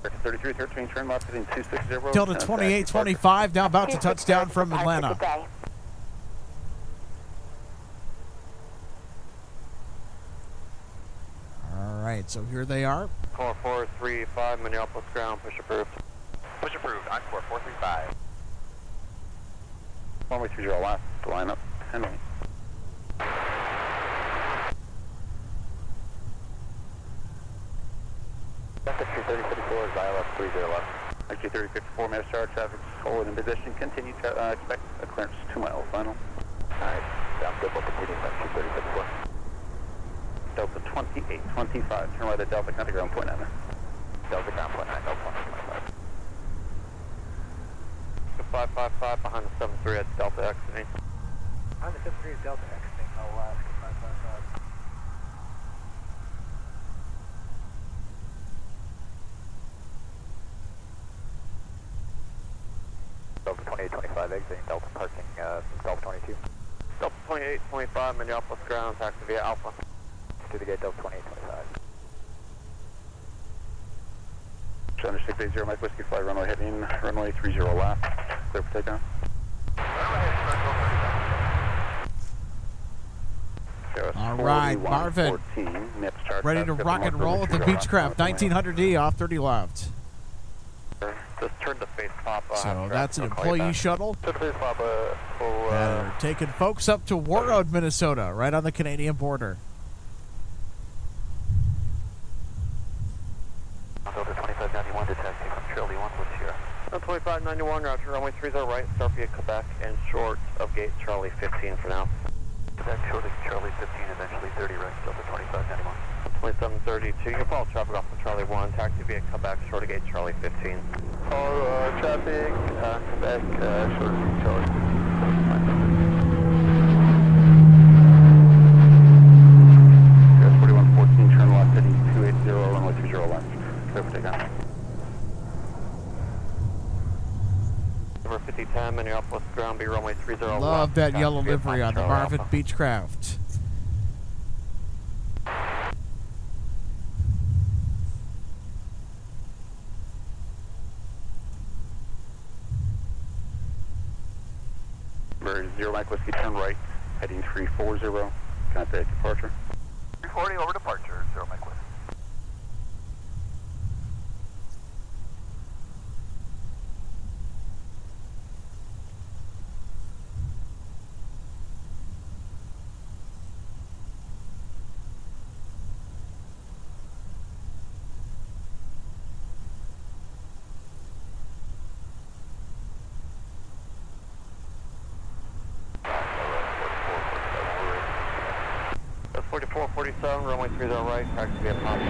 [SPEAKER 2] 3313, turn left heading 260.
[SPEAKER 1] Delta 2825, now about to touch down from Atlanta. All right, so here they are.
[SPEAKER 10] Core 435, Minneapolis ground, push approved.
[SPEAKER 2] Push approved, Encore 435. Runway 30 left, line up, Henry. Delta 3054 is ILS 30 left. IQ 3054, mass star traffic holding in position. Continue to expect a clearance 2 miles final. Alright, down good, we'll continue IQ 3054. Delta 2825, turn right at Delta Country ground point 9. Delta ground point 9, Delta 125.
[SPEAKER 10] 555 behind the 73 at Delta exiting.
[SPEAKER 6] Behind the 73 is Delta exiting, Alaska 555.
[SPEAKER 2] Delta 2825 exiting, Delta parking, Delta 22.
[SPEAKER 10] Delta 2825, Minneapolis ground, taxi via Alpha.
[SPEAKER 2] To the gate, Delta 2825. Under 680, Mike Whiskey, fly runway heading, runway 30 left. Clear for takeoff.
[SPEAKER 1] All right, Marvin, ready to rock and roll with the Beechcraft 1900D off 30 left.
[SPEAKER 10] Just turn to face Papa.
[SPEAKER 1] So that's an employee shuttle.
[SPEAKER 10] Turn to face Papa.
[SPEAKER 1] They're taking folks up to Warroad, Minnesota, right on the Canadian border.
[SPEAKER 2] Delta 2591 to taxi from Charlie 1 with Sierra.
[SPEAKER 10] 2591, roger, runway 30 right, start via Quebec, and short of gate Charlie 15 for now.
[SPEAKER 2] Quebec, short of Charlie 15, eventually 30 right, Delta 2591.
[SPEAKER 10] 2732, you can follow traffic off of Charlie 1, taxi via Quebec, short of gate Charlie 15.
[SPEAKER 2] Follow traffic, Quebec, short of gate Charlie 15. US 4114, turn left heading 280, runway 30 left. Clear for takeoff.
[SPEAKER 10] Number 5010, Minneapolis ground, be runway 30 left.
[SPEAKER 1] Love that yellow livery on the Marvin Beechcraft.
[SPEAKER 2] Number 0 Mike Whiskey, turn right, heading 340, contact departure. 340 over departure, 0 Mike Whiskey.
[SPEAKER 10] That's 4447, runway 30 right, taxi via Papa.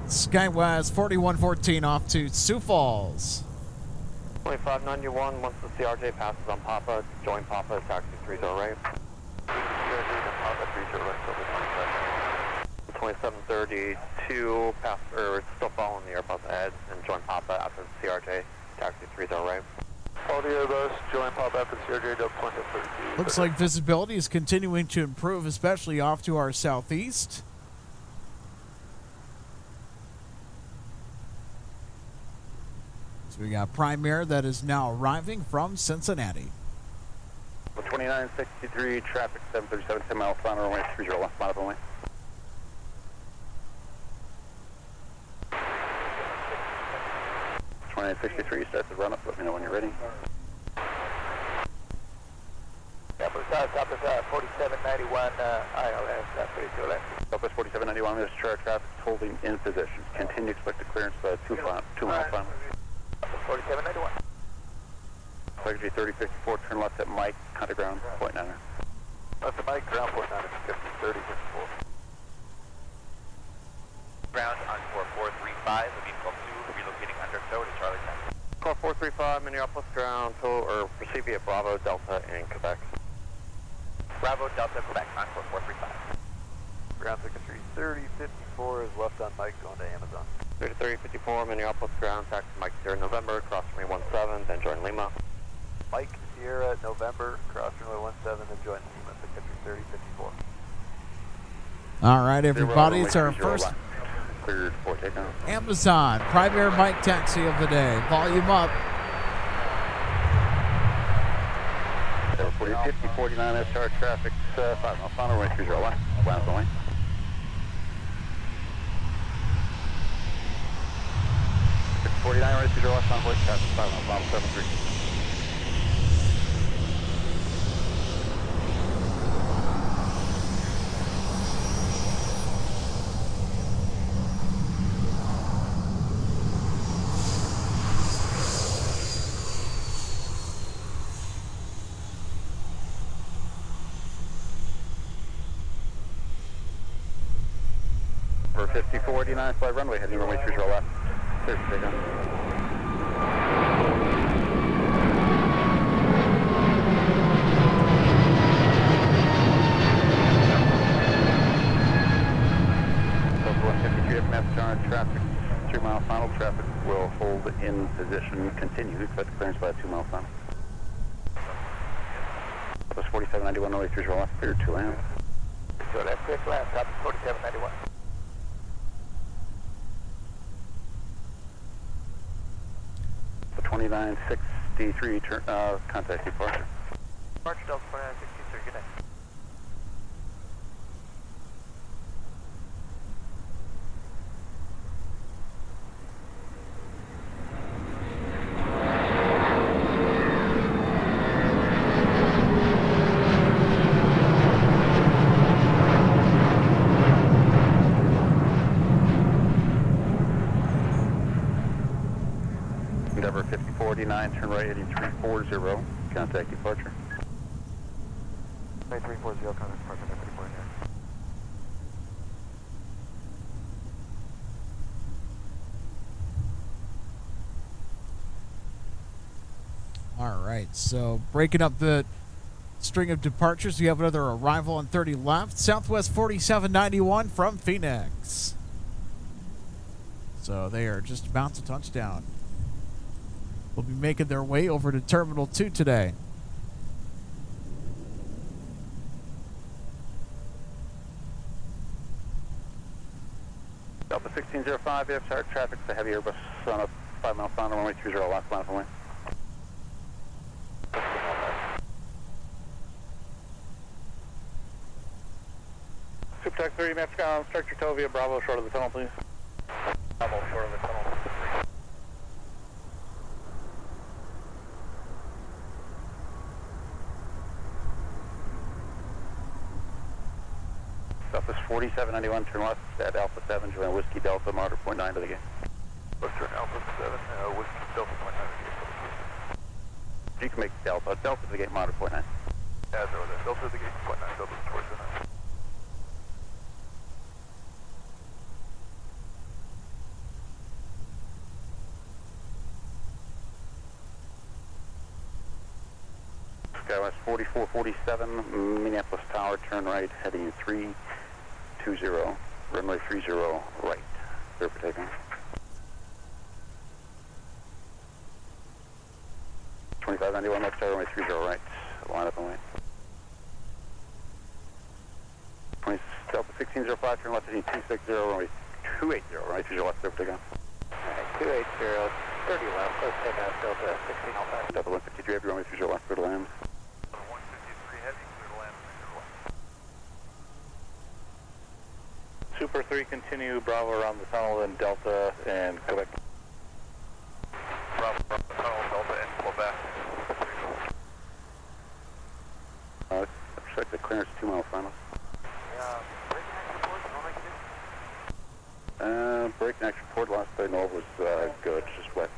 [SPEAKER 1] Skywise 4114 off to Sioux Falls.
[SPEAKER 10] 2591, once the CRJ passes on Papa, join Papa, taxi 30 right. 2732, pass, or still following the Airbus ahead, and join Papa after the CRJ, taxi 30 right.
[SPEAKER 2] Follow the Airbus, join Papa after the CRJ, Delta 2032.
[SPEAKER 1] Looks like visibility is continuing to improve, especially off to our southeast. So we got Prime Air that is now arriving from Cincinnati.
[SPEAKER 2] 2963, traffic 737, 10 mile final, runway 30 left, line up only. Start the run up, let me know when you're ready.
[SPEAKER 10] Southwest 4791, ILS, 32 left.
[SPEAKER 2] Southwest 4791, this chart traffic is holding in position. Continue to expect a clearance 2 mile final.
[SPEAKER 10] 4791.
[SPEAKER 2] Legacy 3054, turn left at Mike, Country ground, point 9. Left at Mike, ground point 9, 3054.
[SPEAKER 11] Ground on core 435, will be 12-2, relocating under tow to Charlie 10.
[SPEAKER 10] Core 435, Minneapolis ground, or proceed via Bravo, Delta, in Quebec.
[SPEAKER 11] Bravo, Delta, Quebec, on core 435.
[SPEAKER 10] ground secretary 3054 is left on Mike going to Amazon.
[SPEAKER 2] 3054, Minneapolis ground, taxi Mike Sierra November, cross runway 17, then join Lima.
[SPEAKER 10] Mike Sierra November, cross runway 17, then join Lima, secretary 3054.
[SPEAKER 1] All right, everybody, it's our first
[SPEAKER 2] Cleared for takeoff.
[SPEAKER 1] Amazon Primary Mike taxi of the day. Volume up.
[SPEAKER 2] 5049 SR traffic, 5 mile final, runway 30 left, last only. $49 runway 30 left, convoy traffic, 5 mile final, 73. For 5049, flight runway, heading runway 30 left. Clear for takeoff. Delta 153 FMS on traffic, 2 mile final. Traffic will hold in position, continue. Expect clearance by 2 mile final. That was 4791, runway 30 left, clear to land.
[SPEAKER 10] So that's quick left, up 4791.
[SPEAKER 2] The 2963, contact departure.
[SPEAKER 10] Departure Delta 2963, good night.
[SPEAKER 2] Endeavor 5049, turn right heading 340, contact departure.
[SPEAKER 10] 340, contact departure, 5049.
[SPEAKER 1] All right, so breaking up the string of departures, we have another arrival on 30 left, Southwest 4791 from Phoenix. So they are just about to touch down. Will be making their way over to Terminal 2 today.
[SPEAKER 2] Delta 1605, FSR traffic, the heavy Airbus on a 5 mile final, runway 30 left, line away. Supertax 30, maps ground, structure tow via Bravo, short of the tunnel, please. Bravo, short of the tunnel. Southwest 4791, turn left at Alpha 7, join Whiskey Delta, monitor point 9 to the gate.
[SPEAKER 10] Let's turn Alpha 7, Whiskey Delta point 9 to the gate.
[SPEAKER 2] You can make Delta to the gate, monitor point 9.
[SPEAKER 10] Yeah, so Delta to the gate, point 9, Delta towards the 9.
[SPEAKER 2] Skywest 4447, Minneapolis Tower, turn right, heading 320, runway 30 right. Clear for takeoff. 2591 left, runway 30 right. Line up and wait. Delta 1605, turn left, heading 260, runway 280, runway 30 left. Clear for takeoff.
[SPEAKER 10] Alright, 280, 30 left, let's take out Delta 1605.
[SPEAKER 2] Delta 153, heavy, runway 30 left, clear to land.
[SPEAKER 10] 153 heavy, clear to land,
[SPEAKER 2] Super 3, continue Bravo around the tunnel, then Delta, and go back.
[SPEAKER 10] Bravo, around the tunnel, Delta, and pull back.
[SPEAKER 2] Check the clearance 2 mile final. Brake and action report last I know was good, just wet.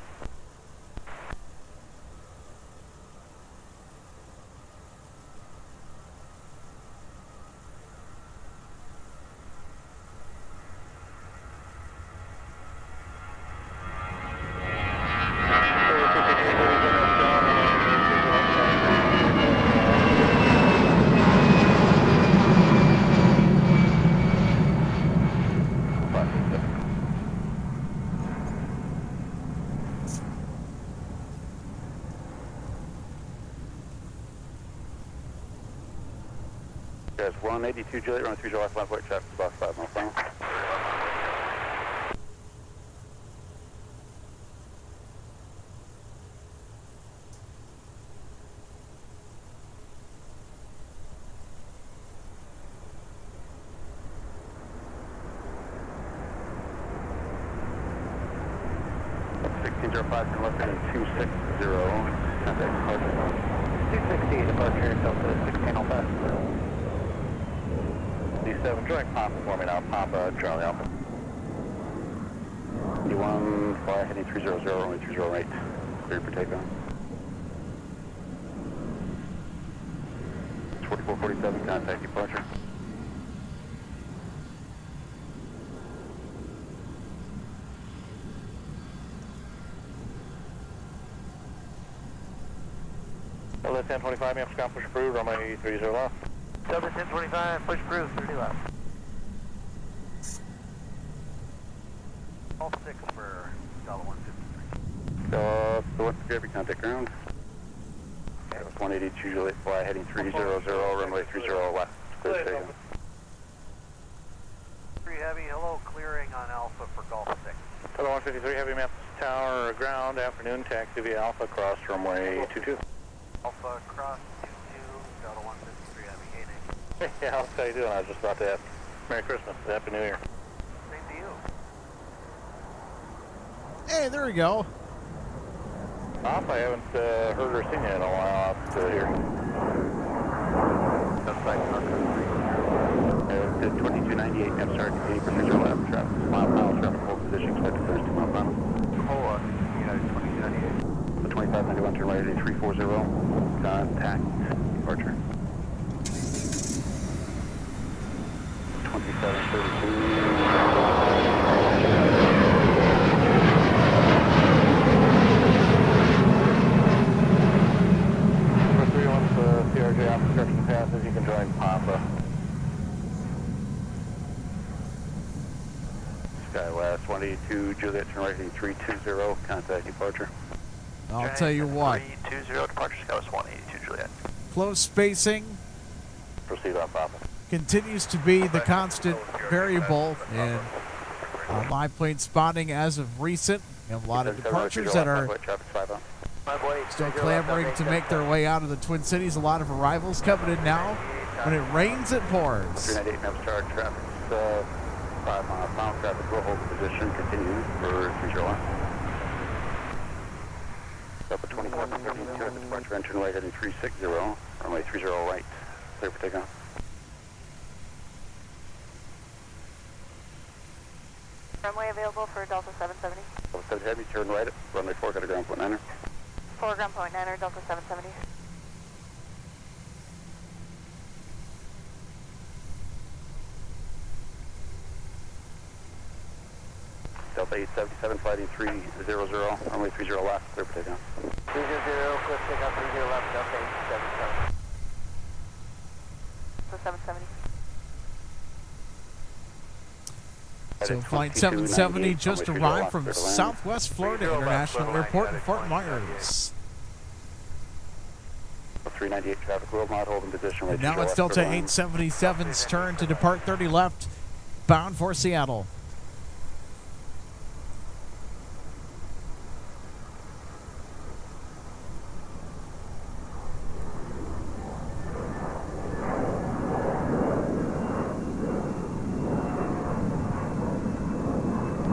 [SPEAKER 2] guys. 182 Juliet, runway 30 left, left, white traffic, about 5 miles final. Five from left heading 260, contact departure. 260, departure, Delta 16 Alpha. D7, join Papa for me now, Papa, Charlie Alpha. D1, fly heading 300, runway 308, clear for takeoff. 4447, contact departure.
[SPEAKER 10] Delta 1025, Maps ground push approved, runway 30 left.
[SPEAKER 9] Delta 1025, push approved, 30 left.
[SPEAKER 6] All 6 for Delta 153.
[SPEAKER 2] So 153, contact ground. That was 182 Juliet, fly heading 300, runway 30 left, clear to takeoff.
[SPEAKER 6] 3 Heavy, hello, clearing on Alpha for Golf 6.
[SPEAKER 10] Delta 153, Heavy Maps Tower, ground, afternoon, taxi via Alpha, cross runway 22.
[SPEAKER 6] Alpha cross 22, Delta 153 Heavy,
[SPEAKER 10] Yeah, how you doing? I was just about to ask. Merry Christmas, Happy New Year.
[SPEAKER 6] Same to you.
[SPEAKER 1] Hey, there we go.
[SPEAKER 10] Pop, I haven't heard or seen you in a while out here.
[SPEAKER 2] That's right, 2298, I'm sorry, continue for 30 left, traffic, miles, traffic, hold position, expected Thursday, 2 mile final.
[SPEAKER 6] Cola, United 2298.
[SPEAKER 2] 2591, turn right at 340, contact departure.
[SPEAKER 10] 431, CRJ off construction passes, you can join Papa.
[SPEAKER 2] SkyWest 182 Juliet, turn right at 320, contact departure.
[SPEAKER 1] I'll tell you what.
[SPEAKER 9] 320, departure SkyWest 182 Juliet.
[SPEAKER 1] Close spacing
[SPEAKER 10] Proceed on Papa.
[SPEAKER 1] continues to be the constant variable in live plane spotting as of recent. We have a lot of departures that are still clamoring to make their way out of the Twin Cities. A lot of arrivals coming in now. When it rains, it pours.
[SPEAKER 2] 398 Maps Tower, traffic 5 mile pound, traffic will hold position, continue for 301. Up at 2413, traffic departure, engine right heading 360, runway 30 right, clear for takeoff.
[SPEAKER 5] Runway available for Delta 770.
[SPEAKER 2] Delta 7 Heavy, turn right at runway 4, got a ground point 9er.
[SPEAKER 5] 4 ground point 9er, Delta 770.
[SPEAKER 2] Delta 877, fighting 300, runway 30 left, clear for takeoff.
[SPEAKER 9] 300, clear takeoff 30 left, Delta 877.
[SPEAKER 5] Delta 770.
[SPEAKER 1] So Flight 770 just arrived from Southwest Florida International Airport in Fort Myers.
[SPEAKER 2] 398 traffic will not hold in position.
[SPEAKER 1] And now it's Delta 877's turn to depart 30 left, bound for Seattle.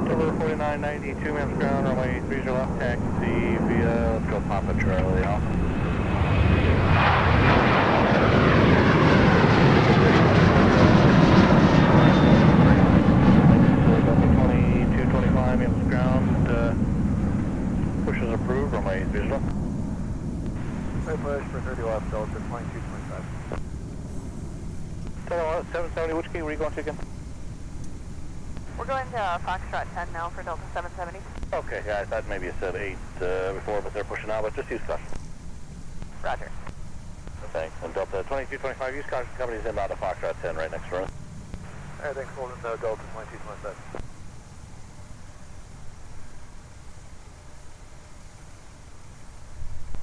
[SPEAKER 10] Number 4992, Maps ground, runway 30 left, taxi via, let's go Papa Charlie Alpha. Delta 2225, Maps ground, push is approved, runway 30 left.
[SPEAKER 6] Right push for 30 left, Delta 2225.
[SPEAKER 10] Delta 770, which gate were you going to again?
[SPEAKER 5] We're going to Foxtrot 10 now for Delta 770.
[SPEAKER 10] Okay, yeah, I thought maybe you said 8 before, but they're pushing out, but just use caution.
[SPEAKER 5] Roger.
[SPEAKER 10] Thanks. And Delta 2225, use caution, company's inbound to Foxtrot 10 right next to us.
[SPEAKER 6] Alright, thanks, holding the Delta 2225.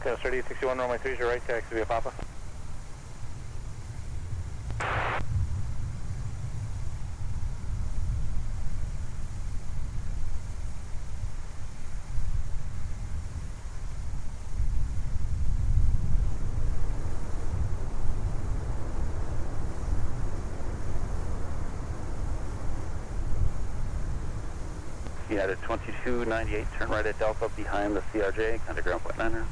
[SPEAKER 10] Okay, 3861, runway 30 right, taxi via Papa.
[SPEAKER 2] United 2298, turn right at Delta behind the CRJ, contact ground point 9er.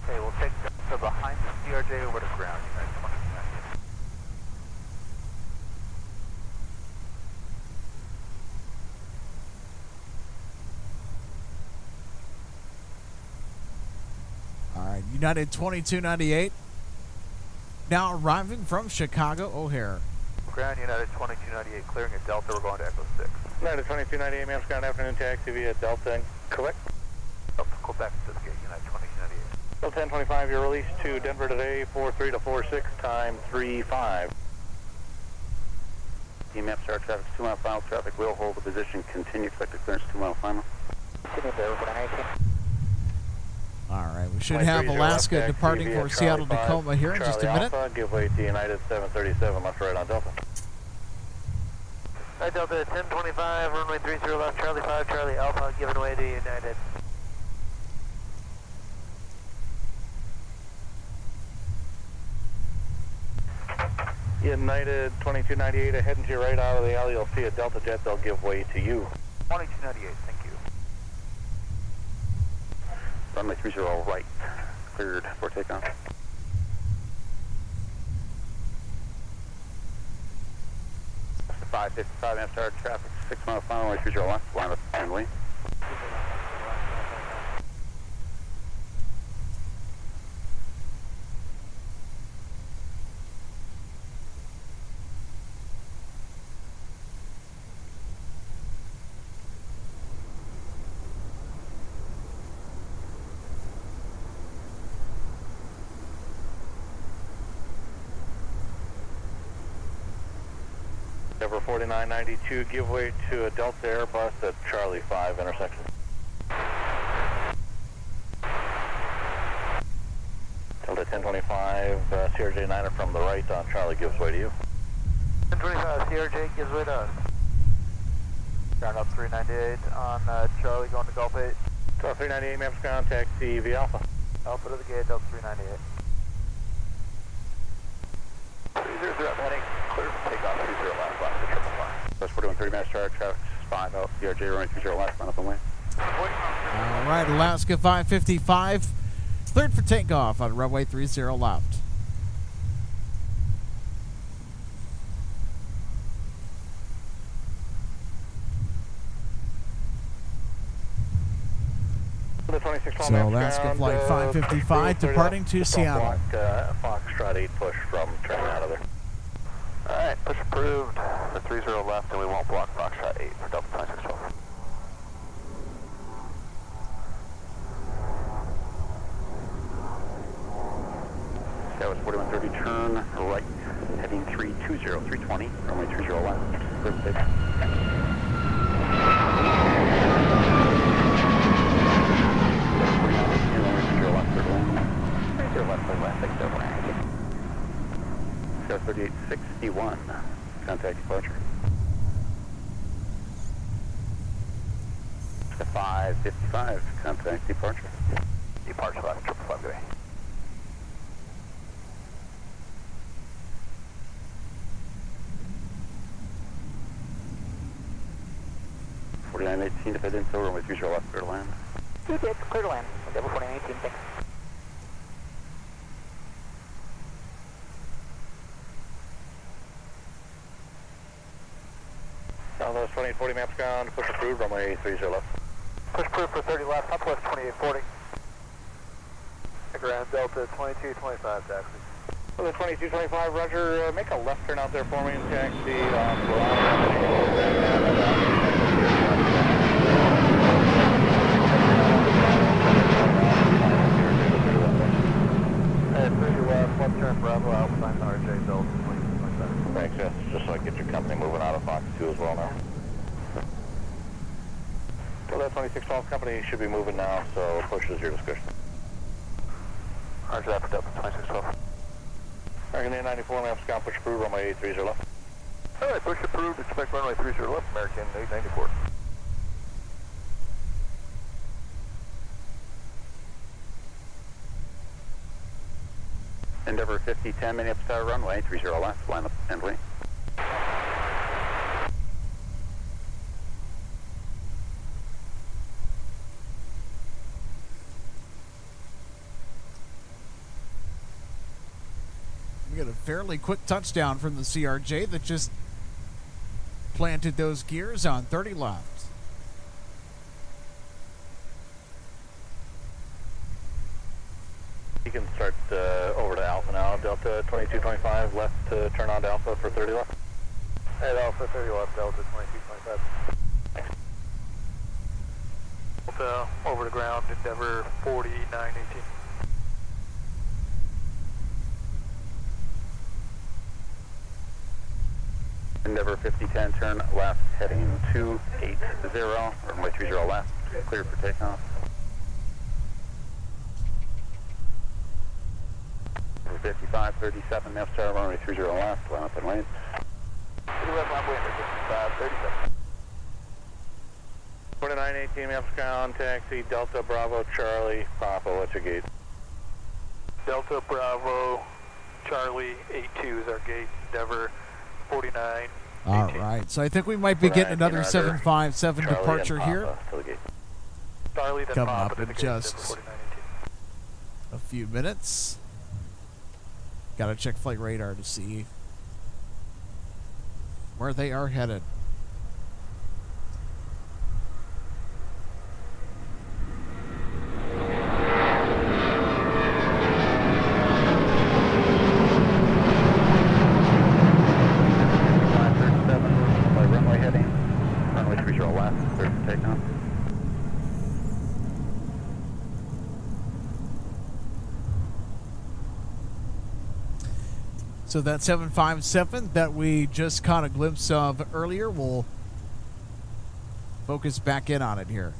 [SPEAKER 10] Okay, we'll take Delta behind the CRJ over to ground, United 2298.
[SPEAKER 1] All right, United 2298. Now arriving from Chicago O'Hare.
[SPEAKER 10] Ground, United 2298, clearing at Delta, we're going to Echo 6.
[SPEAKER 8] United 2298, ma'am, ground afternoon taxi via Delta, correct?
[SPEAKER 10] Delta, Quebec to the gate, United 2298.
[SPEAKER 8] Delta 1025, you're released to Denver today, 43 to 46, time 35.
[SPEAKER 2] EMAP start traffic 2 mile final, traffic will hold the position, continue expected clearance 2 mile final.
[SPEAKER 1] All right, we should have Alaska departing for Seattle Tacoma here in just a minute.
[SPEAKER 8] Alpha, give way to United 737, left right on Delta.
[SPEAKER 10] Hi Delta, 1025, runway 30 left, Charlie 5, Charlie Alpha, giving way to United.
[SPEAKER 8] United 2298, ahead and to your right out of the alley, you'll see a Delta jet, they'll give way to you.
[SPEAKER 10] 2298, thank you.
[SPEAKER 2] Runway 30 right, cleared for takeoff. It's 555, amp start traffic 6 mile final, runway 30 left, line up friendly.
[SPEAKER 8] Denver 4992, give way to a Delta Airbus at Charlie 5 intersection. Delta 1025, CRJ 9er from the right on Charlie gives way to you.
[SPEAKER 10] 1025, CRJ gives way to us. Ground up 398 on Charlie going to Gulf 8.
[SPEAKER 8] Delta 398, maps ground, taxi via Alpha.
[SPEAKER 10] Alpha to the gate, Delta 398. 300 heading, clear for takeoff, 30 left, left to 555.
[SPEAKER 2] That's 4130, mass start traffic 5 out, CRJ runway 30 left, line up and way.
[SPEAKER 1] All right, Alaska 555, cleared for takeoff on runway 30 left. So Alaska flight 555 departing to Seattle.
[SPEAKER 8] Foxtrot 8 push from turning out of there.
[SPEAKER 10] Alright, push approved for 30 left and we won't block Foxtrot 8 for Delta 2612.
[SPEAKER 2] That was 4130, turn right, heading 320, 320, runway 30 left, clear for takeoff. Scout 3861, contact departure. Scout 555, contact departure.
[SPEAKER 10] Departure left, 555 today.
[SPEAKER 2] $49.18 to head in, so runway 30 left, clear to land.
[SPEAKER 3] Good, clear to land. Denver 4918, thanks.
[SPEAKER 8] Southwest 2840, maps ground, push approved, runway 30 left.
[SPEAKER 10] Push approved for 30 left, Southwest 2840. Ground Delta 2225 taxi.
[SPEAKER 8] Delta 2225, roger, make a left turn out there for me and taxi on
[SPEAKER 10] At 30 left, left turn Bravo, Alpine RJ Delta 2227.
[SPEAKER 8] Thanks, yes, just so I get your company moving out of Fox 2 as well now. So that 2612 company should be moving now, so push is your discussion.
[SPEAKER 10] Roger that for Delta 2612.
[SPEAKER 8] American 894, maps ground, push approved, runway 30 left.
[SPEAKER 10] Alright, push approved, expect runway 30 left, American 894.
[SPEAKER 2] Endeavor 5010, Minneapolis Tower runway 30 left, line up and way.
[SPEAKER 1] fairly quick touchdown from the CRJ that just planted those gears on 30 left.
[SPEAKER 8] You can start over to Alpha now, Delta 2225, left to turn on to Alpha for 30 left.
[SPEAKER 10] At Alpha 30 left, Delta 2225. Delta over the ground, Endeavor 4918.
[SPEAKER 2] Endeavor 5010, turn left, heading 280, runway 30 left, clear for takeoff. 5537, left star, runway 30 left, line up and wait.
[SPEAKER 8] 4918, maps ground, taxi, Delta Bravo Charlie, Papa, what's your gate?
[SPEAKER 10] Delta Bravo Charlie 82 is our gate, Endeavor 49.
[SPEAKER 1] All right, so I think we might be getting another 757
[SPEAKER 2] Charlie
[SPEAKER 1] departure
[SPEAKER 2] and
[SPEAKER 1] here.
[SPEAKER 2] Papa to the gate.
[SPEAKER 10] Charlie, then
[SPEAKER 1] Coming
[SPEAKER 10] Papa
[SPEAKER 1] up
[SPEAKER 10] to
[SPEAKER 1] in
[SPEAKER 10] the gate,
[SPEAKER 1] just
[SPEAKER 10] Endeavor 4918.
[SPEAKER 1] a few minutes. Got to check flight radar to see where they are headed.
[SPEAKER 2] Runway heading, runway 30 left, clear for takeoff.
[SPEAKER 1] So that 757 that we just caught a glimpse of earlier, we'll focus back in on it here.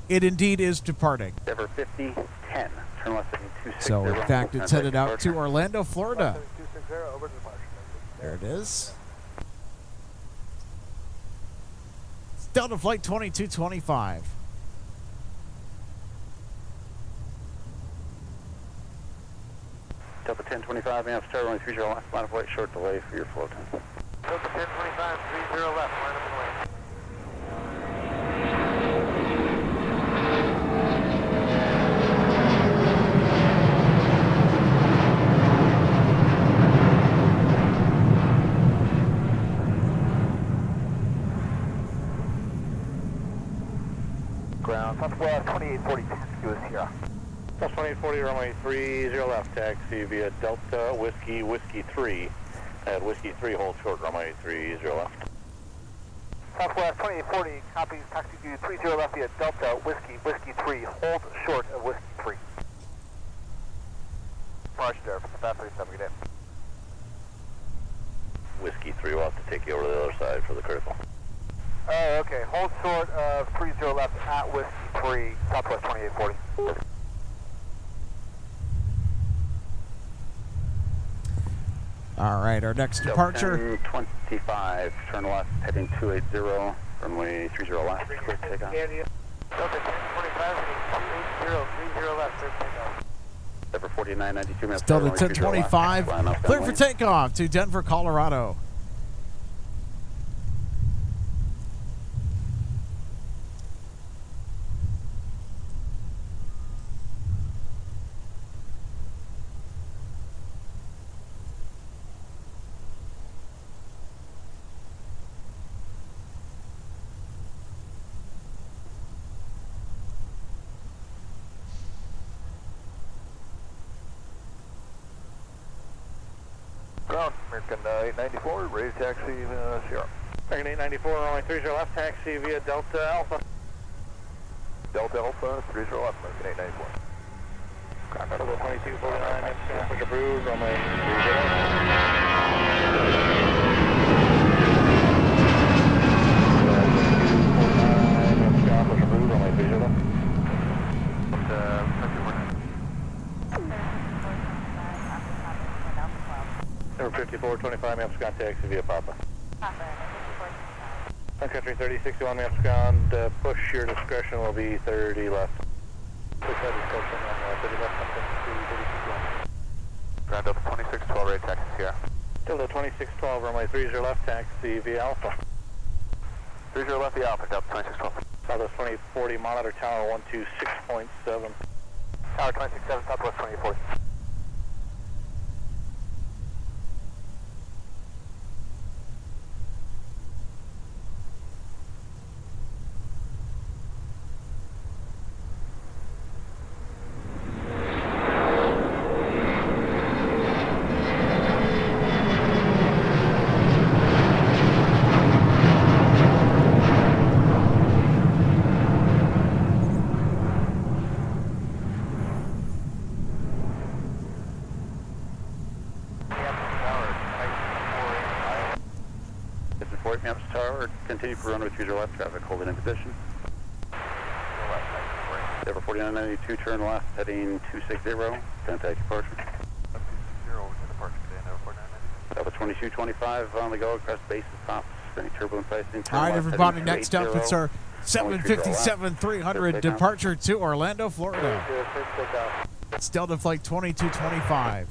[SPEAKER 1] It indeed is departing.
[SPEAKER 2] Endeavor 5010, turn left heading 260.
[SPEAKER 1] So in fact, it's headed out to Orlando, Florida.
[SPEAKER 10] 260, over to departure.
[SPEAKER 1] There it is. It's Delta Flight 2225.
[SPEAKER 2] Delta 1025, amp start, runway 30 left, line of flight, short delay for your flow time.
[SPEAKER 10] Delta 1025, 30 left, line up and wait.
[SPEAKER 2] Ground, Southwest 2840, taxi Sierra.
[SPEAKER 8] Plus 2840, runway 30 left, taxi via Delta Whiskey 3. At Whiskey 3, hold short, runway 30 left.
[SPEAKER 10] Southwest 2840, copies, taxi view 30 left via Delta Whiskey 3, hold short of Whiskey 3. Roger there, fast 37, good day.
[SPEAKER 2] Whiskey 3, we'll have to take you over to the other side for the critical.
[SPEAKER 10] Oh, okay, hold short of 30 left at Whiskey 3, Southwest 2840.
[SPEAKER 1] All right, our next departure.
[SPEAKER 2] 1025, turn left, heading 280, runway 30 left, clear to takeoff.
[SPEAKER 10] Delta 1025, 280, 30 left, clear to takeoff.
[SPEAKER 2] Denver 4992, minutes.
[SPEAKER 1] Delta 1025, clear for takeoff to Denver, Colorado.
[SPEAKER 10] Ground, American 894, ready to taxi Sierra.
[SPEAKER 8] American 894, runway 30 left, taxi via Delta Alpha.
[SPEAKER 10] Delta Alpha, 30 left, American 894.
[SPEAKER 8] Delta 2249, push approved, runway 30 left. Push approved, runway 30 left. Number 5425, maps gone, taxi via Papa. Sun Country 3061, maps gone, push your discretion will be 30 left. Push that discretion on 30 left, Sun Country 3061.
[SPEAKER 10] Ground Delta 2612, ready to taxi Sierra.
[SPEAKER 8] Delta 2612, runway 30 left, taxi via Alpha.
[SPEAKER 10] 30 left via Alpha, Delta 2612.
[SPEAKER 8] Southwest 2040, monitor tower 126.7.
[SPEAKER 10] Tower 267, Southwest 2040.
[SPEAKER 2] continue for runway 30 left, traffic holding in position. Denver 4992, turn left, heading 260, contact departure. 260, Delta 2225 on the go, across bases, tops, any turbulent pricing.
[SPEAKER 1] All right, everybody, next up, it's our 757-300 departure to Orlando, Florida. It's Delta Flight 2225.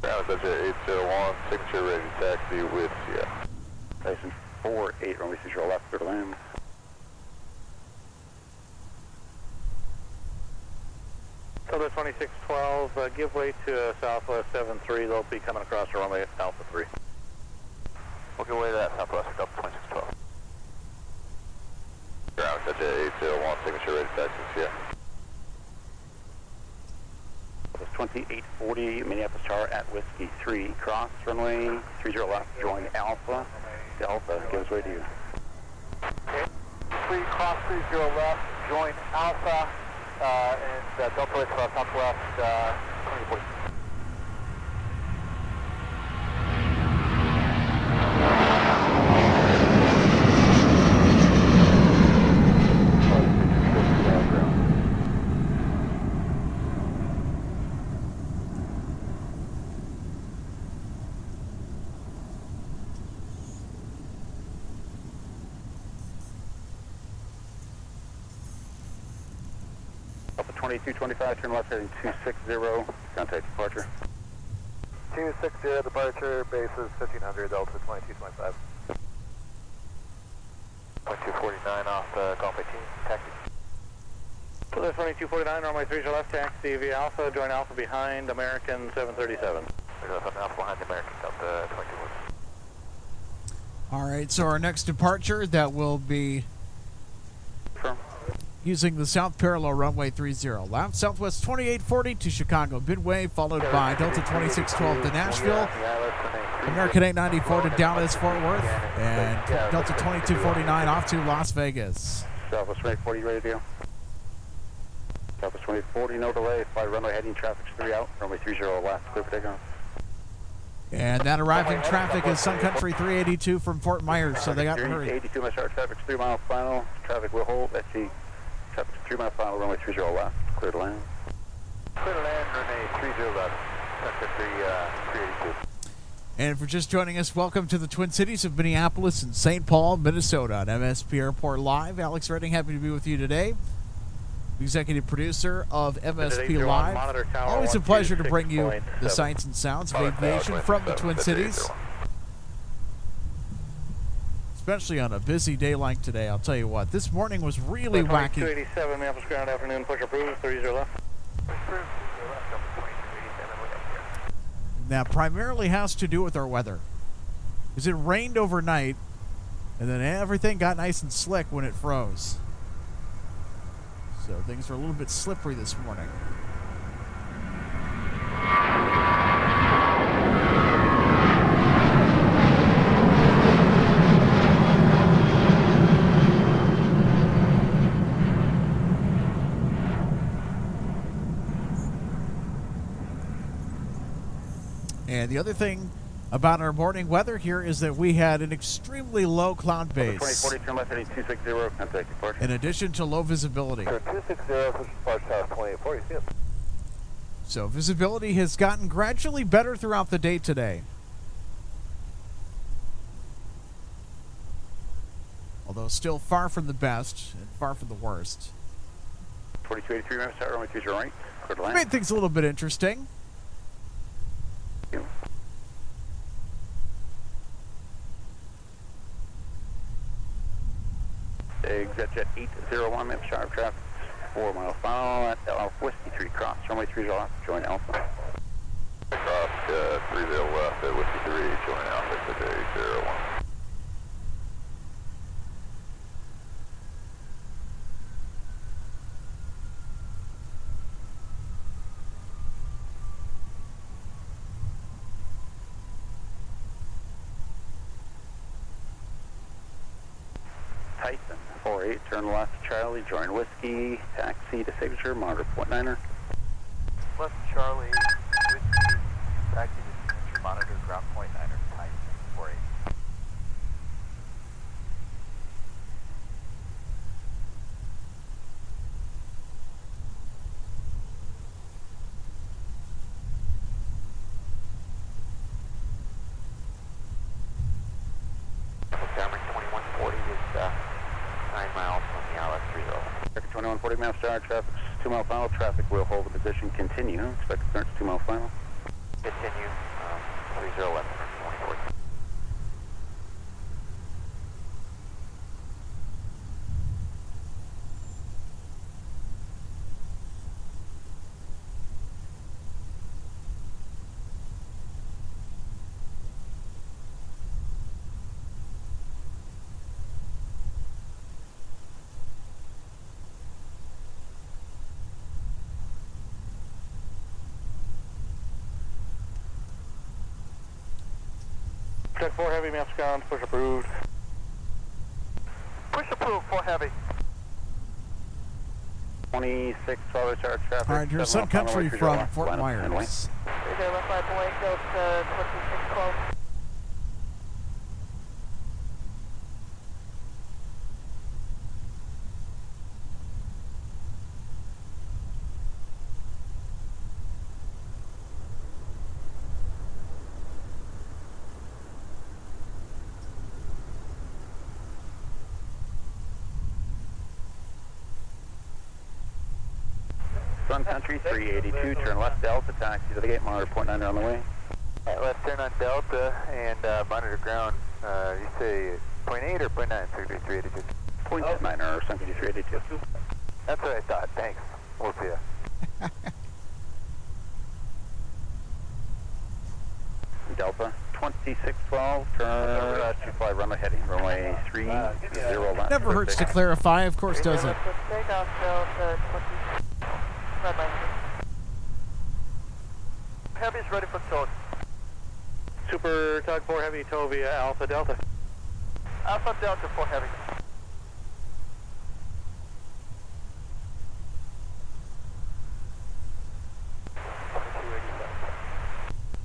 [SPEAKER 2] Ground, 801, signature ready to taxi with Tyson 48, runway 30 left, clear to land.
[SPEAKER 8] Delta 2612, give way to Southwest 73. They'll be coming across the runway at Alpha 3.
[SPEAKER 2] We'll give way to that Southwest, Delta 2612. Ground, 801, signature ready to taxi, yeah. 2840, Minneapolis Tower at Whiskey 3, cross runway 30 left, join Alpha. Delta gives way to you.
[SPEAKER 10] Okay. 3 cross 30 left, join Alpha, and Delta is Southwest 2040.
[SPEAKER 2] Alpha 2225, turn left heading 260, contact departure.
[SPEAKER 10] 260 departure, bases 1500, Delta 2225. 2249 off Golf 18, taxi.
[SPEAKER 8] Delta 2249, runway 30 left, taxi via Alpha, join Alpha behind American 737.
[SPEAKER 10] Alpha behind American, Delta 2240.
[SPEAKER 1] All right, so our next departure, that will be using the south parallel runway 30 left, Southwest 2840 to Chicago Midway, followed by Delta 2612 to Nashville, American 894 to Dallas Fort Worth, and Delta 2249 off to Las Vegas.
[SPEAKER 2] Southwest 2840, ready to go? Southwest 2840, no delay, fly runway heading, traffic's 3 out, runway 30 left, clear for takeoff.
[SPEAKER 1] And that arriving traffic is Sun Country 382 from Fort Myers, so they got to hurry.
[SPEAKER 2] 82 mile start, traffic's 3 mile final, traffic will hold, let's see. Traffic's 3 mile final, runway 30 left, clear to land.
[SPEAKER 10] Clear to land, runway 30 left, Sun Country 382.
[SPEAKER 1] And if you're just joining us, welcome to the Twin Cities of Minneapolis and St. Paul, Minnesota on MSP Airport Live. Alex Redding, happy to be with you today. Executive producer of MSP Live. Always a pleasure to bring you the sights and sounds of aviation from the Twin Cities. Especially on a busy day like today, I'll tell you what. This morning was really wacky.
[SPEAKER 8] 287, Minneapolis ground afternoon, push approved, 30 left.
[SPEAKER 1] That primarily has to do with our weather. Because it rained overnight, and then everything got nice and slick when it froze. So things are a little bit slippery this morning. And the other thing about our morning weather here is that we had an extremely low cloud base.
[SPEAKER 2] 2040, turn left heading 260, contact departure.
[SPEAKER 1] In addition to low visibility.
[SPEAKER 10] 260, push departure south 2840, yep.
[SPEAKER 1] So visibility has gotten gradually better throughout the day today. Although still far from the best and far from the worst.
[SPEAKER 2] 4283, minutes out, runway 30 right, clear to land.
[SPEAKER 1] Made things a little bit interesting.
[SPEAKER 2] Exit jet 801, minutes sharp, traffic 4 mile final at Alpha Whiskey 3, cross runway 30 left, join Alpha.
[SPEAKER 12] Cross 30 left at Whiskey 3, join Alpha to 801.
[SPEAKER 2] Tyson 48, turn left, Charlie, join Whiskey, taxi to signature, monitor .9er.
[SPEAKER 10] Left Charlie, Whiskey,
[SPEAKER 2] 2140 miles per hour, traffic's 2 mile final, traffic will hold the position, continue, expected clearance 2 mile final.
[SPEAKER 10] Continue, 30 left, 24.
[SPEAKER 8] Check 4 heavy, maps gone, push approved.
[SPEAKER 10] Push approved, 4 heavy.
[SPEAKER 2] 2612 charge traffic.
[SPEAKER 1] All right, here's Sun Country from Fort Myers.
[SPEAKER 5] Is there left 5 Boeing, goes to 2612.
[SPEAKER 2] Sun Country 382, turn left Delta, taxi to the gate, monitor .9 on the way.
[SPEAKER 10] Left turn on Delta and monitor ground. You say 0.8 or 0.9? 382.
[SPEAKER 2] 0.9 or Sun Country 382.
[SPEAKER 10] That's what I thought. Thanks. We'll see ya.
[SPEAKER 2] Delta 2612, turn 25, runway heading, runway 30 left.
[SPEAKER 1] Never hurts to clarify, of course doesn't.
[SPEAKER 5] Takeoff, Delta 20.
[SPEAKER 10] Heavy's ready for tow.
[SPEAKER 8] Super Tug 4 heavy, tow via Alpha Delta.
[SPEAKER 10] Alpha Delta 4 heavy.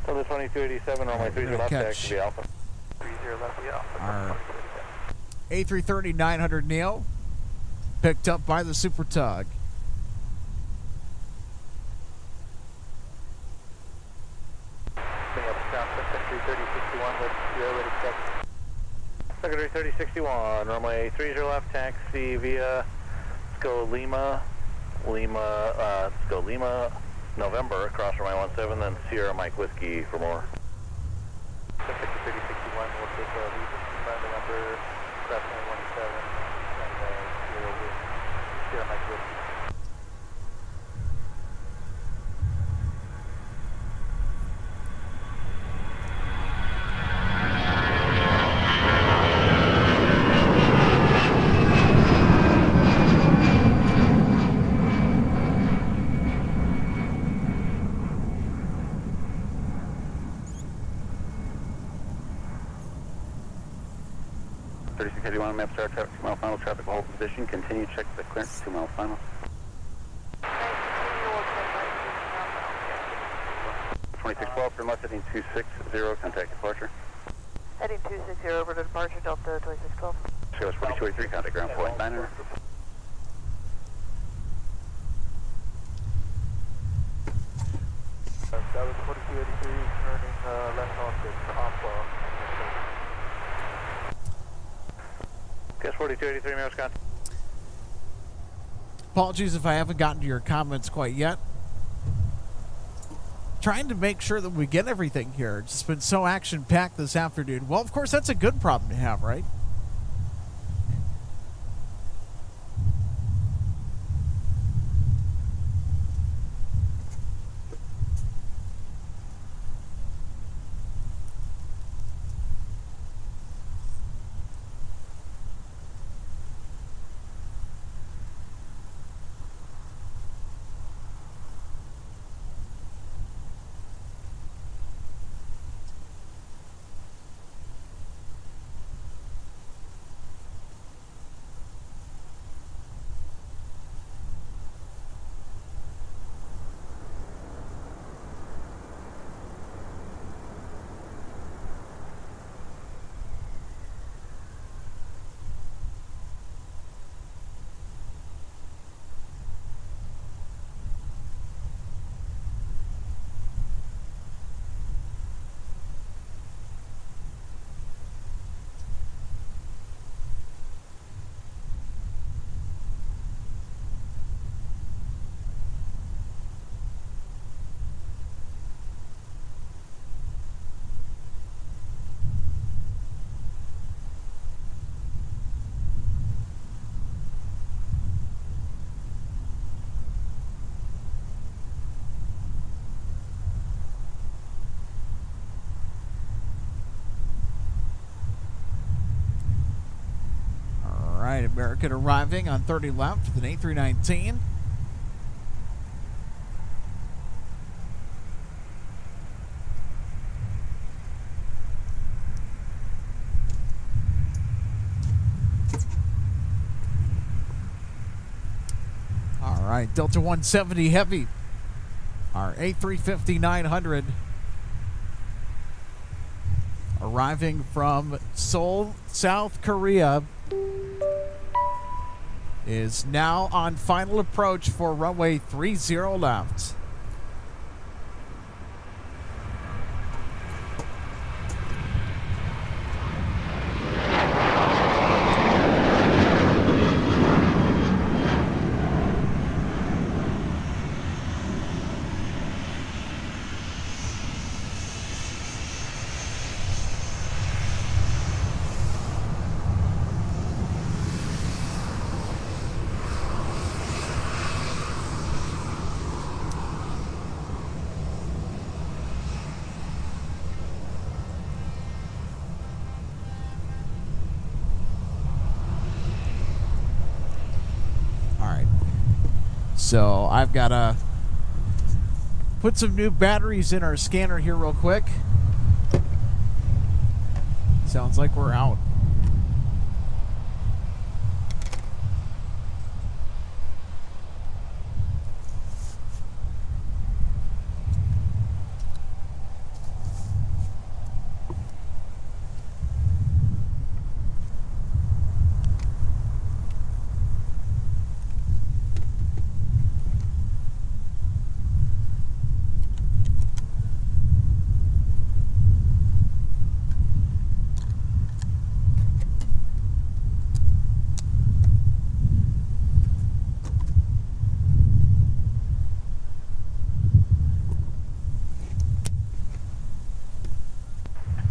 [SPEAKER 8] Delta 2287, runway 30 left, taxi via Alpha.
[SPEAKER 10] 30 left via Alpha.
[SPEAKER 1] Our A330-900 Neo picked up by the Super Tug.
[SPEAKER 8] Secondary 3061, runway 30 left, taxi via Lima, November, across runway 17, then Sierra Mike Whiskey for more.
[SPEAKER 10] Secondary 3061, we'll take November, cross runway 17, and Sierra Mike Whiskey.
[SPEAKER 2] Map start traffic 2 mile final, traffic will hold position, continue, check the clearance 2 mile final. 2612, turn left heading 260, contact departure.
[SPEAKER 5] Heading 260 over to departure, Delta 2612.
[SPEAKER 2] Sales 4283, contact ground point 900.
[SPEAKER 10] That was 4283, turning left onto Aqua.
[SPEAKER 8] Guess 4283, Mayor Scott.
[SPEAKER 1] Apologies if I haven't gotten to your comments quite yet. Trying to make sure that we get everything here. It's just been so action-packed this afternoon. Well, of course, that's a good problem to have, right? right, American arriving on 30 left with an A319. All right, Delta 170 Heavy, our A350-900, arriving from Seoul, South Korea, is now on final approach for runway 30 left. So I've got to put some new batteries in our scanner here real quick. Sounds like we're out.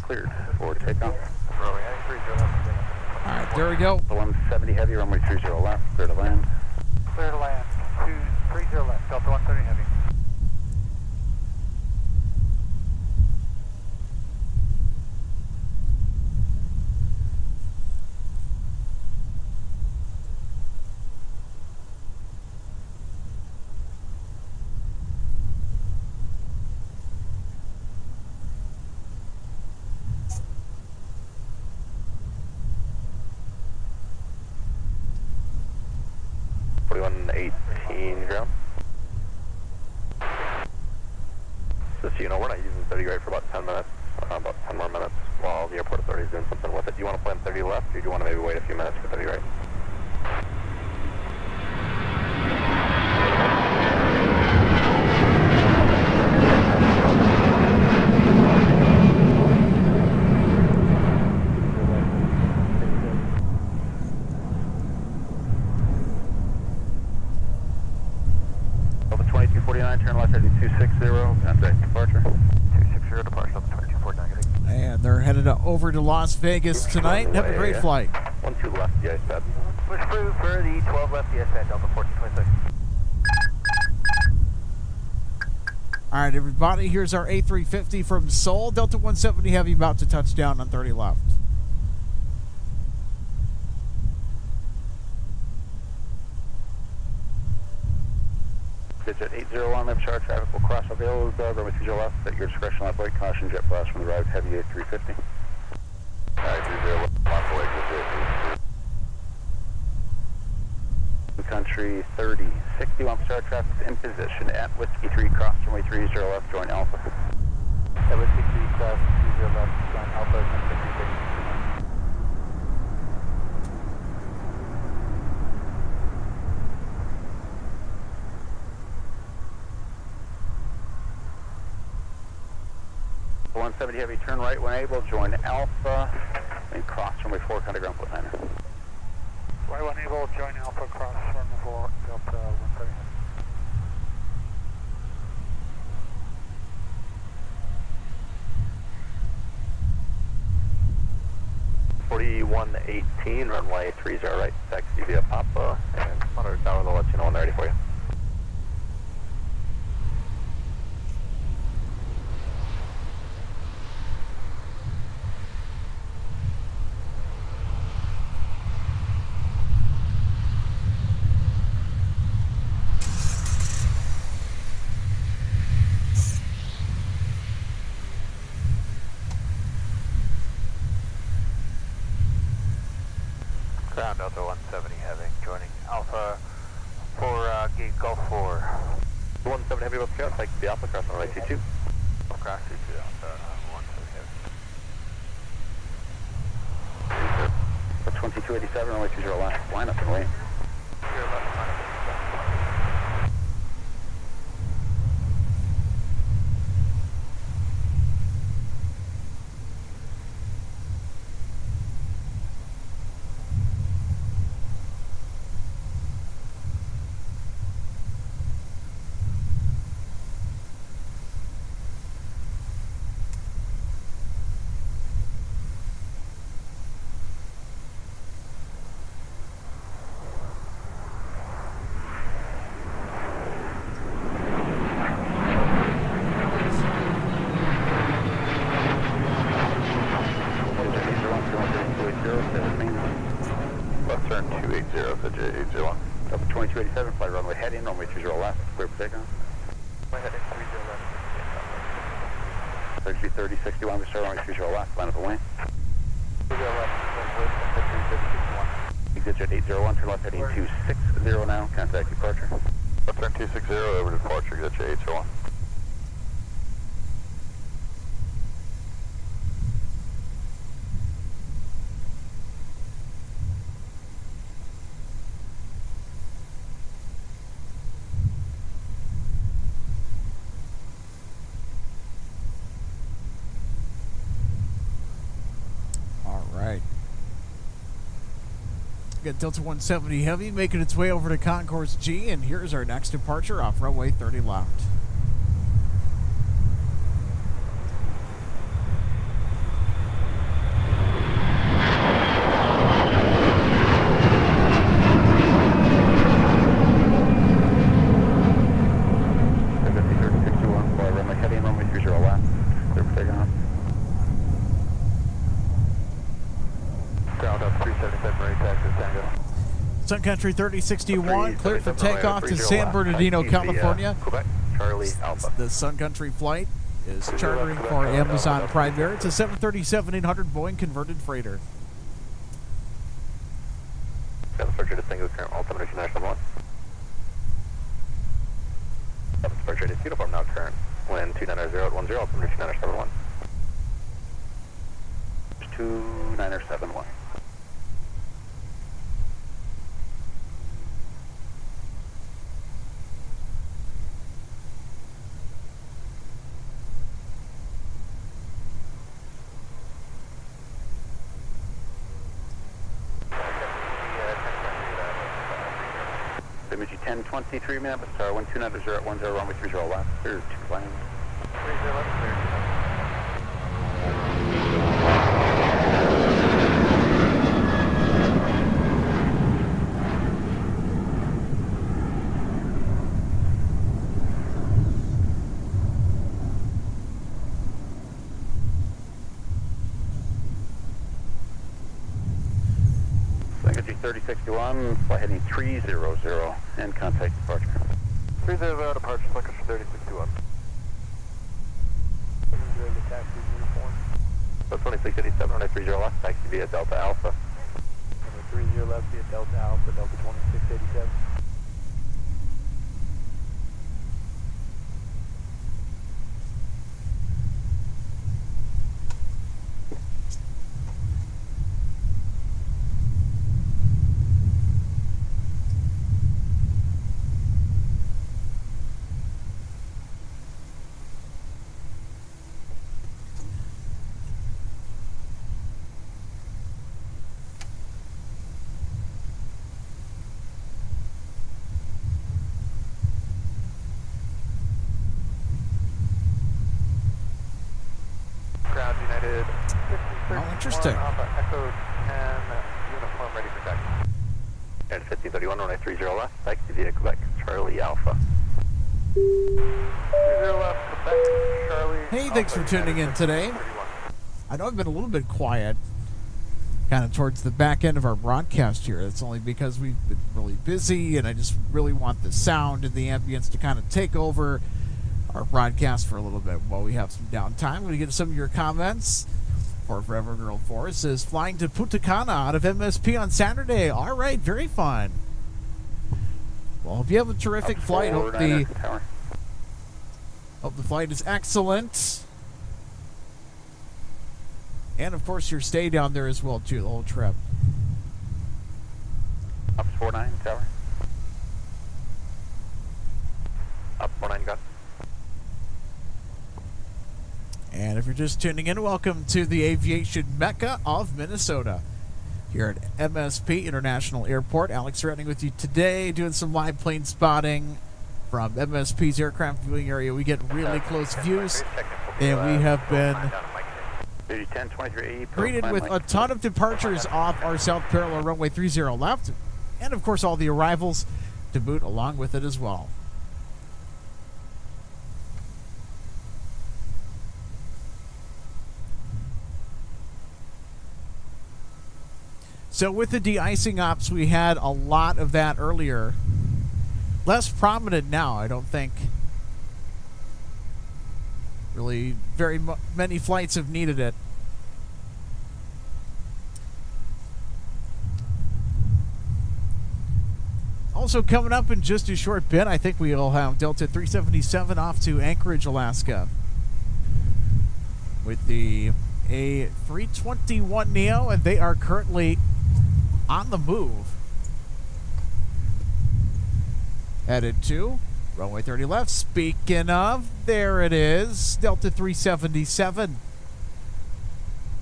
[SPEAKER 2] Cleared for takeoff.
[SPEAKER 1] Alright, there we go.
[SPEAKER 2] 170 Heavy, runway 30 left, clear to land.
[SPEAKER 6] Clear to land, 230 left, Delta 130 Heavy.
[SPEAKER 2] Ground. Just so you know, we're not using 30 right for about 10 minutes, about 10 more minutes while the airport authority is doing something with it. Do you want to plan 30 left, or do you want to maybe wait a few minutes for 30 right? Turn left heading 260, and departure. 260 departure, 2249.
[SPEAKER 1] And they're headed over to Las Vegas tonight. Have a great flight.
[SPEAKER 2] 12 left, the ice pad.
[SPEAKER 9] Push through for the 12 left, the ice pad, Delta 1426.
[SPEAKER 1] All right, everybody, here's our A350 from Seoul. Delta 170 Heavy about to touch down on 30 left.
[SPEAKER 2] Digit 801, left chart, traffic will cross avails, runway 30 left, at your discretion, left right, caution, jet blast from the right, heavy A350. Alright, 30 left, lock away, Sun Country 30, 61 chart, traffic in position at Whiskey 3, cross runway 30 left, join Alpha.
[SPEAKER 10] At Whiskey 3, cross 30 left, join Alpha, 1056.
[SPEAKER 2] 170 Heavy, turn right when able, join Alpha, and cross runway 4, kind of ground foot 9.
[SPEAKER 6] Right when able, join Alpha, cross runway 4, Delta 130 Heavy.
[SPEAKER 2] 4118, runway 30 right, taxi via Papa, and monitor tower, they'll let you know when they're ready for you.
[SPEAKER 10] Ground Delta 170 Heavy, joining Alpha for gate Gulf 4.
[SPEAKER 2] 170 Heavy West Scout, like the Alpha, cross runway 22.
[SPEAKER 10] Cross 22 Alpha 170 Heavy.
[SPEAKER 2] 2287, runway 20 left, line up and wait.
[SPEAKER 10] 0 left, line up.
[SPEAKER 12] Left turn 280 to J801.
[SPEAKER 2] Delta 2287, fly runway heading, runway 20 left, clear for takeoff.
[SPEAKER 10] Runway heading 30 left.
[SPEAKER 2] 333061, we start runway 20 left, line up and wait.
[SPEAKER 10] 30 left, wait, 3361.
[SPEAKER 2] Exit jet 801, turn left heading 260 now, contact departure.
[SPEAKER 12] Left turn 260 over to departure, get J801.
[SPEAKER 1] Got Delta 170 Heavy making its way over to Concourse G, and here's our next departure off runway 30 left.
[SPEAKER 2] Fly runway heading, runway 30 left, clear for takeoff.
[SPEAKER 10] Ground up 377, ready taxi, Tango.
[SPEAKER 1] Sun Country 3061, cleared for takeoff to San Bernardino, California.
[SPEAKER 2] Quebec, Charlie Alpha.
[SPEAKER 1] The Sun Country flight is chartering for Amazon Prime Air. It's a 737-800 Boeing converted freighter.
[SPEAKER 2] Departure to single current altimeter national 1. Departure to uniform now current. Wind 290 at 10, altimeter 2971. 2971. Image 1023, Minneapolis, star 1290 at 10, runway 30 left, clear 2 lanes.
[SPEAKER 10] 30 left, clear.
[SPEAKER 2] Language 3061, fly heading 300 and contact departure.
[SPEAKER 10] 30 departure, Language 3061. Taxi uniform.
[SPEAKER 2] So 2687, runway 30 left, taxi via Delta Alpha.
[SPEAKER 10] Runway 30 left via Delta Alpha, Delta 2687. Ground United 1531,
[SPEAKER 1] Oh, interesting.
[SPEAKER 10] Alpha Echo 10, uniform ready for taxi.
[SPEAKER 2] And 1531, runway 30 left, taxi via Quebec, Charlie Alpha.
[SPEAKER 10] 30 left, Quebec, Charlie.
[SPEAKER 1] Hey, thanks for tuning in today. I know I've been a little bit quiet kind of towards the back end of our broadcast here. That's only because we've been really busy, and I just really want the sound and the ambience to kind of take over our broadcast for a little bit while we have some downtime. I'm going to get some of your comments For Forever Girl Force is flying to Punta Cana out of MSP on Saturday. All right, very fun. Well, hope you have a terrific flight. Hope the flight is excellent. And, of course, your stay down there as well, too, the whole trip.
[SPEAKER 2] Up 49, tower. Up 49, gun.
[SPEAKER 1] And if you're just tuning in, welcome to the aviation mecca of Minnesota. Here at MSP International Airport. Alex Retting with you today, doing some live plane spotting from MSP's aircraft viewing area. We get really close views, and we have been greeted with a ton of departures off our south parallel runway 30 left, and of course all the arrivals to boot along with it as well. So with the de-icing ops, we had a lot of that earlier. Less prominent now, I don't think. Really, very many flights have needed it. Also coming up in just a short bit, I think we'll have Delta 377 off to Anchorage, Alaska, with the A321neo, and they are currently on the move. Headed to runway 30 left. Speaking of, there it is, Delta 377.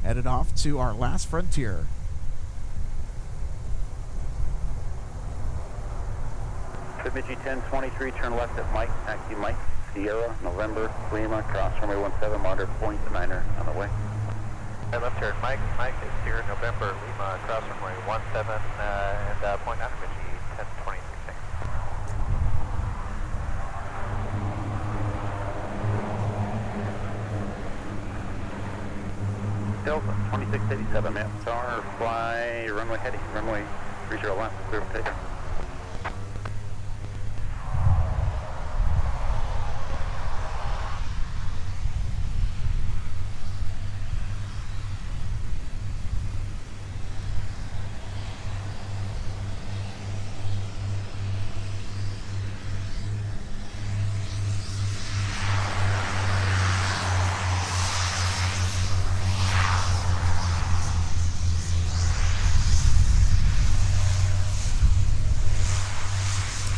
[SPEAKER 1] Headed off to our last frontier.
[SPEAKER 2] Bemidji 1023, turn left at Mike, taxi Mike, Sierra, November, Lima, cross runway 17, monitor point 9er on the way.
[SPEAKER 10] And left turn Mike, Mike is Sierra, November, Lima, cross runway 17, and point 9, Bemidji 1023.
[SPEAKER 2] Delta 2687, map tower, fly, runway heading, runway 30 left, clear for takeoff.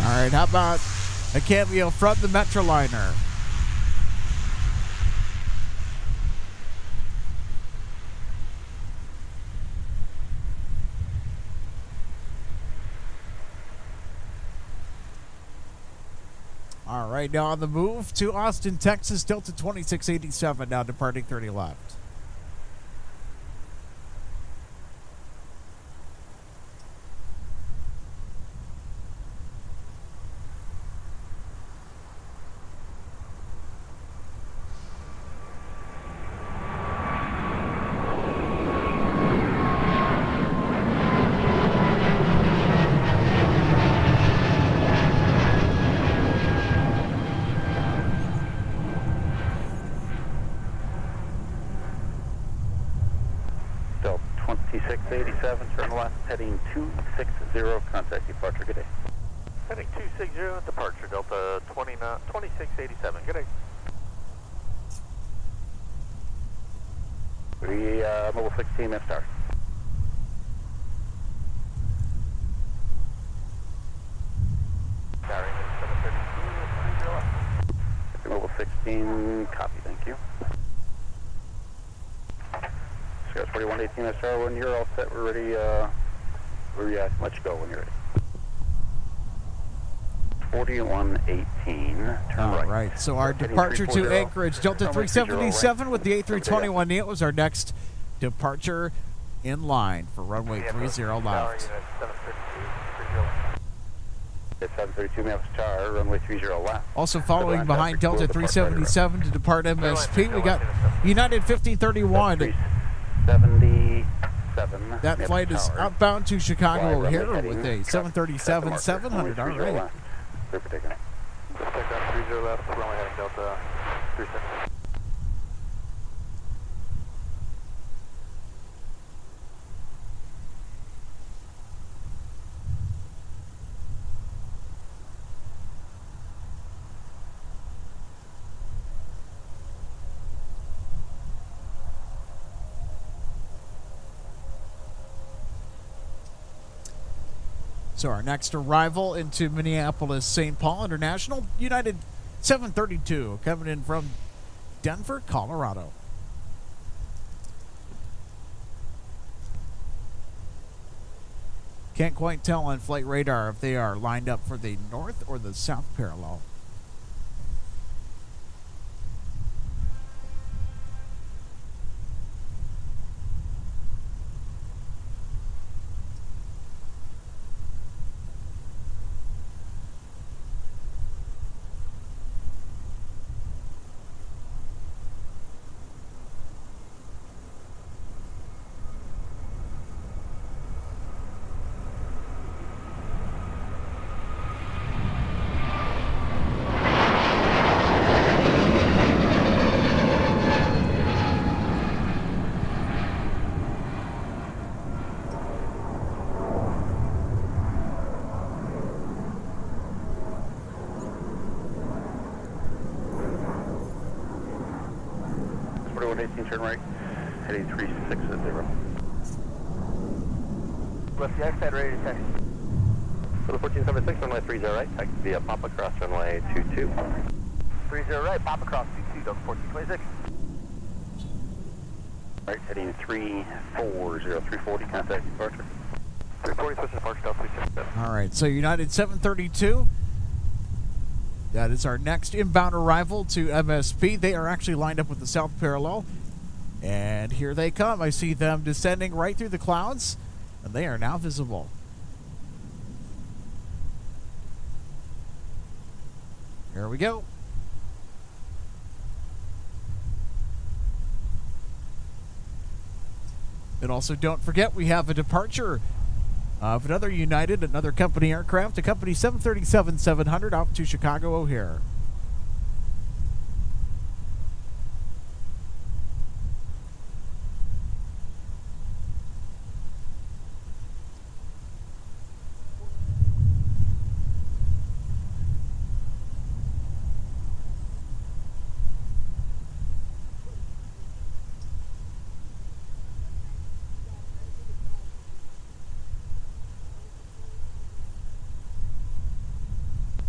[SPEAKER 1] All right, how about a cameo from the Metroliner? All right, now on the move to Austin, Texas, Delta 2687, now departing 30 left.
[SPEAKER 2] Delta 2687, turn left, heading 260, contact departure, good day.
[SPEAKER 10] Heading 260, departure, Delta 2687, good day.
[SPEAKER 2] Mobile 16, map star.
[SPEAKER 10] Sorry, 732,
[SPEAKER 2] Mobile 16, copy, thank you. Scars 4118, map star, when you're all set, we're ready, let you go when you're ready. 4118, turn
[SPEAKER 1] All
[SPEAKER 2] right.
[SPEAKER 1] right, so our departure to Anchorage, Delta 377 with the A321neo was our next departure in line for runway 30 left.
[SPEAKER 2] It's 732 miles star, runway 30 left.
[SPEAKER 1] Also following behind Delta 377 to depart MSP, we got United 1531.
[SPEAKER 2] 77.
[SPEAKER 1] That flight is outbound to Chicago O'Hare with a 737-700. All right.
[SPEAKER 2] Clear for takeoff.
[SPEAKER 10] Take that 30 left, runway heading Delta 37.
[SPEAKER 1] So our next arrival into Minneapolis St. Paul International, United 732, coming in from Denver, Colorado. Can't quite tell on flight radar if they are lined up for the north or the south parallel.
[SPEAKER 2] Turn right, heading 360.
[SPEAKER 9] Left the iPad ready to taxi.
[SPEAKER 2] For the 1476, runway 30 right, taxi via Papa cross runway 22.
[SPEAKER 9] 30 right, Papa cross 22, Delta 1426.
[SPEAKER 2] Right, heading 340, 340, contact departure.
[SPEAKER 9] 340, switch to departure, Delta 367.
[SPEAKER 1] All right, so United 732. That is our next inbound arrival to MSP. They are actually lined up with the south parallel. And here they come. I see them descending right through the clouds, and they are now visible. Here we go. And also don't forget we have a departure of another United, another company aircraft, a company 737-700 out to Chicago O'Hare.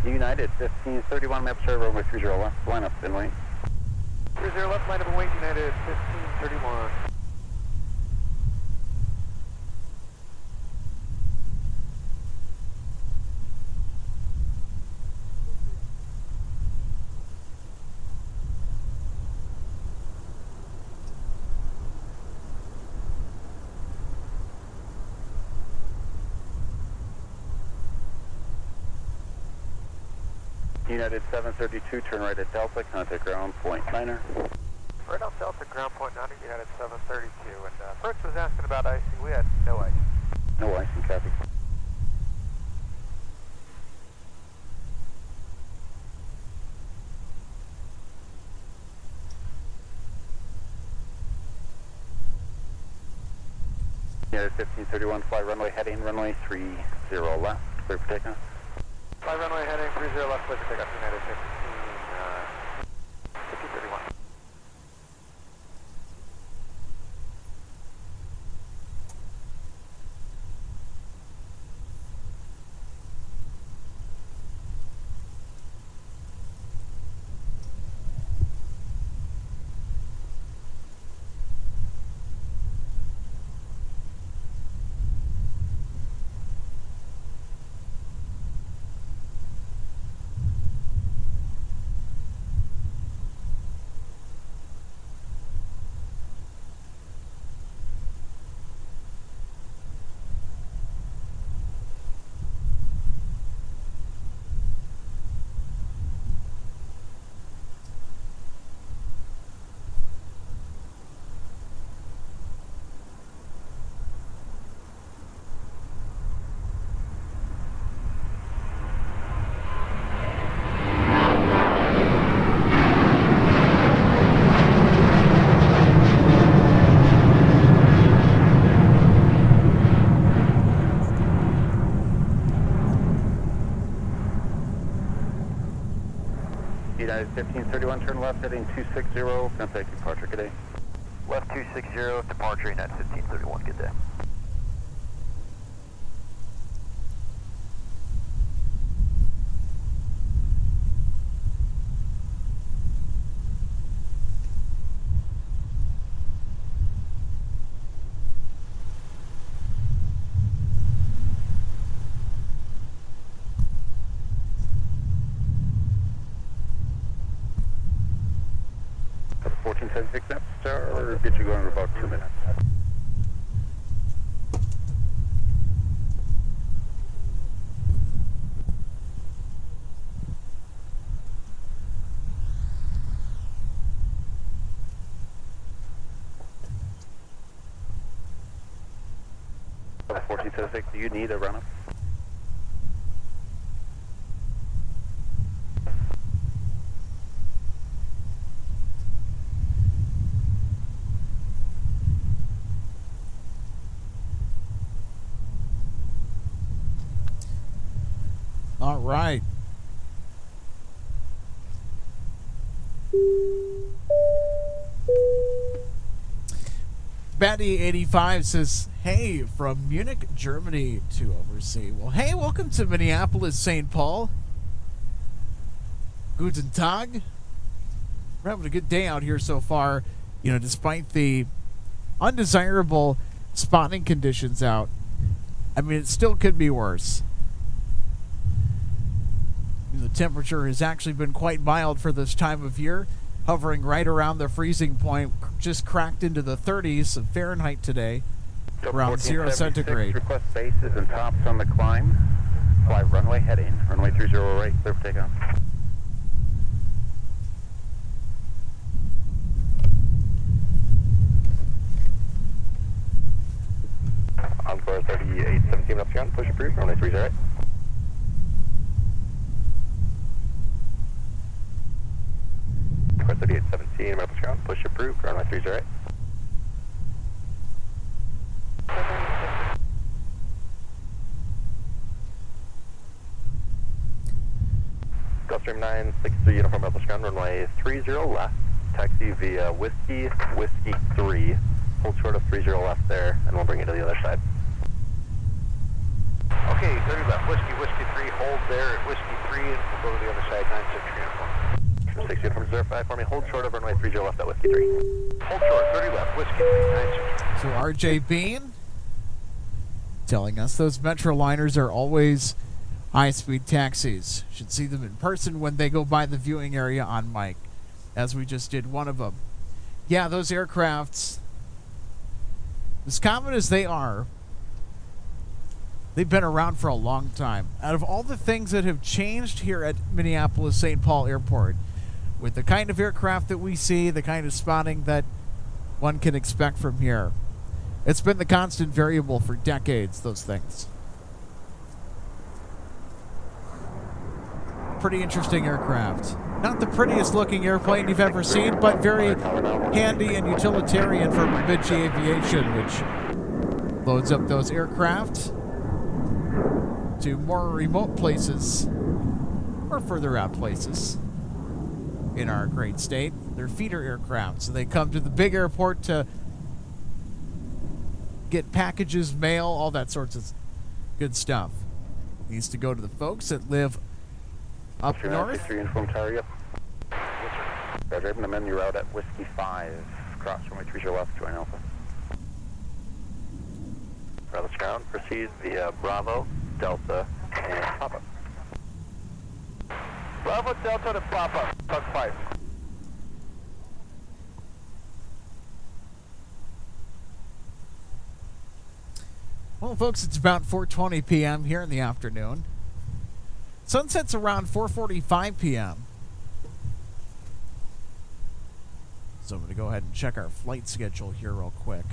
[SPEAKER 2] United 1531, map server runway 30 left, line up and wait.
[SPEAKER 9] 30 left, line up and wait, United 1531.
[SPEAKER 2] United 732, turn right at Delta, contact ground point Niner.
[SPEAKER 10] Right off Delta, ground point Niner, United 732. And Brooks was asking about icing. We had no ice.
[SPEAKER 2] No icing, copy. United 1531, fly runway heading, runway 30 left, clear for takeoff.
[SPEAKER 10] Fly runway heading 30 left, clear for takeoff, United 1531.
[SPEAKER 2] United 1531, turn left, heading 260, contact departure, good day.
[SPEAKER 10] Left 260, departure, United 1531, good day.
[SPEAKER 8] 36 knots, or get you going in about 2 minutes. Level 1476, do you need a run-up?
[SPEAKER 1] All right. Batty85 says, hey, from Munich, Germany to oversee. Well, hey, welcome to Minneapolis, St. Paul. Guten Tag. We're having a good day out here so far, you know, despite the undesirable spotting conditions out. I mean, it still could be worse. The temperature has actually been quite mild for this time of year, hovering right around the freezing point, just cracked into the 30s of Fahrenheit today, around 0 centigrade.
[SPEAKER 8] Request bases and tops on the climb. Fly runway heading, runway 30 right, clear for takeoff. Encore 3817 up to push approved, runway 30 right. Encore 3817 up to ground, push approved, runway 30 right. Gulfstream 963 uniform up to ground, runway 30 left, taxi via Whiskey 3, hold short of 30 left there, and we'll bring you to the other side.
[SPEAKER 10] Okay, 30 left, Whiskey 3, hold there at Whiskey 3, and we'll go to the other side, 963 uniform.
[SPEAKER 8] 6 uniform 05 for me, hold short of runway 30 left at Whiskey 3.
[SPEAKER 10] Hold short, 30 left, Whiskey 3, 963.
[SPEAKER 1] So RJ Bean telling us those Metroliners are always high-speed taxis. Should see them in person when they go by the viewing area on mic, as we just did one of them. Yeah, those aircrafts, as common as they are, they've been around for a long time. Out of all the things that have changed here at Minneapolis St. Paul Airport, with the kind of aircraft that we see, the kind of spotting that one can expect from here, it's been the constant variable for decades, those things. Pretty interesting aircraft. Not the prettiest looking airplane you've ever seen, but very handy and utilitarian for Muggy Aviation, which loads up those aircraft to more remote places or further out places in our great state. They're feeder aircraft, so they come to the big airport to get packages, mail, all that sorts of good stuff. Needs to go to the folks that live up north.
[SPEAKER 8] 3 uniform tower, yep. Roger, I'm in your route at Whiskey 5, cross runway 30 left, join Alpha. Bravo ground, proceed via Bravo, Delta, and Papa.
[SPEAKER 10] Bravo, Delta to Papa, Tug 5.
[SPEAKER 1] Well, folks, it's about 4:20 p.m. here in the afternoon. Sunset's around 4:45 p.m. So I'm going to go ahead and check our flight schedule here real quick.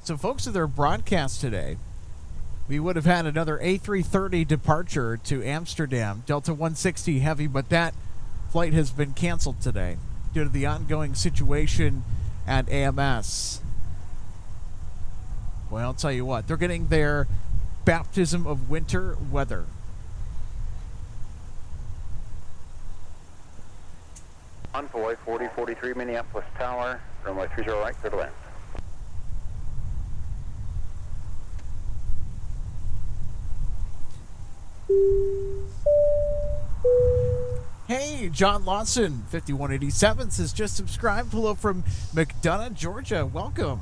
[SPEAKER 1] So, folks, with their broadcast today, we would have had another A330 departure to Amsterdam, Delta 160 Heavy, but that flight has been canceled today due to the ongoing situation at AMS. Well, I'll tell you what, they're getting their baptism of winter weather.
[SPEAKER 2] Envoy 4043 Minneapolis Tower, runway 30 right, clear to land.
[SPEAKER 1] Hey, John Lawson, 5187 says just subscribed. Hello from McDonough, Georgia. Welcome.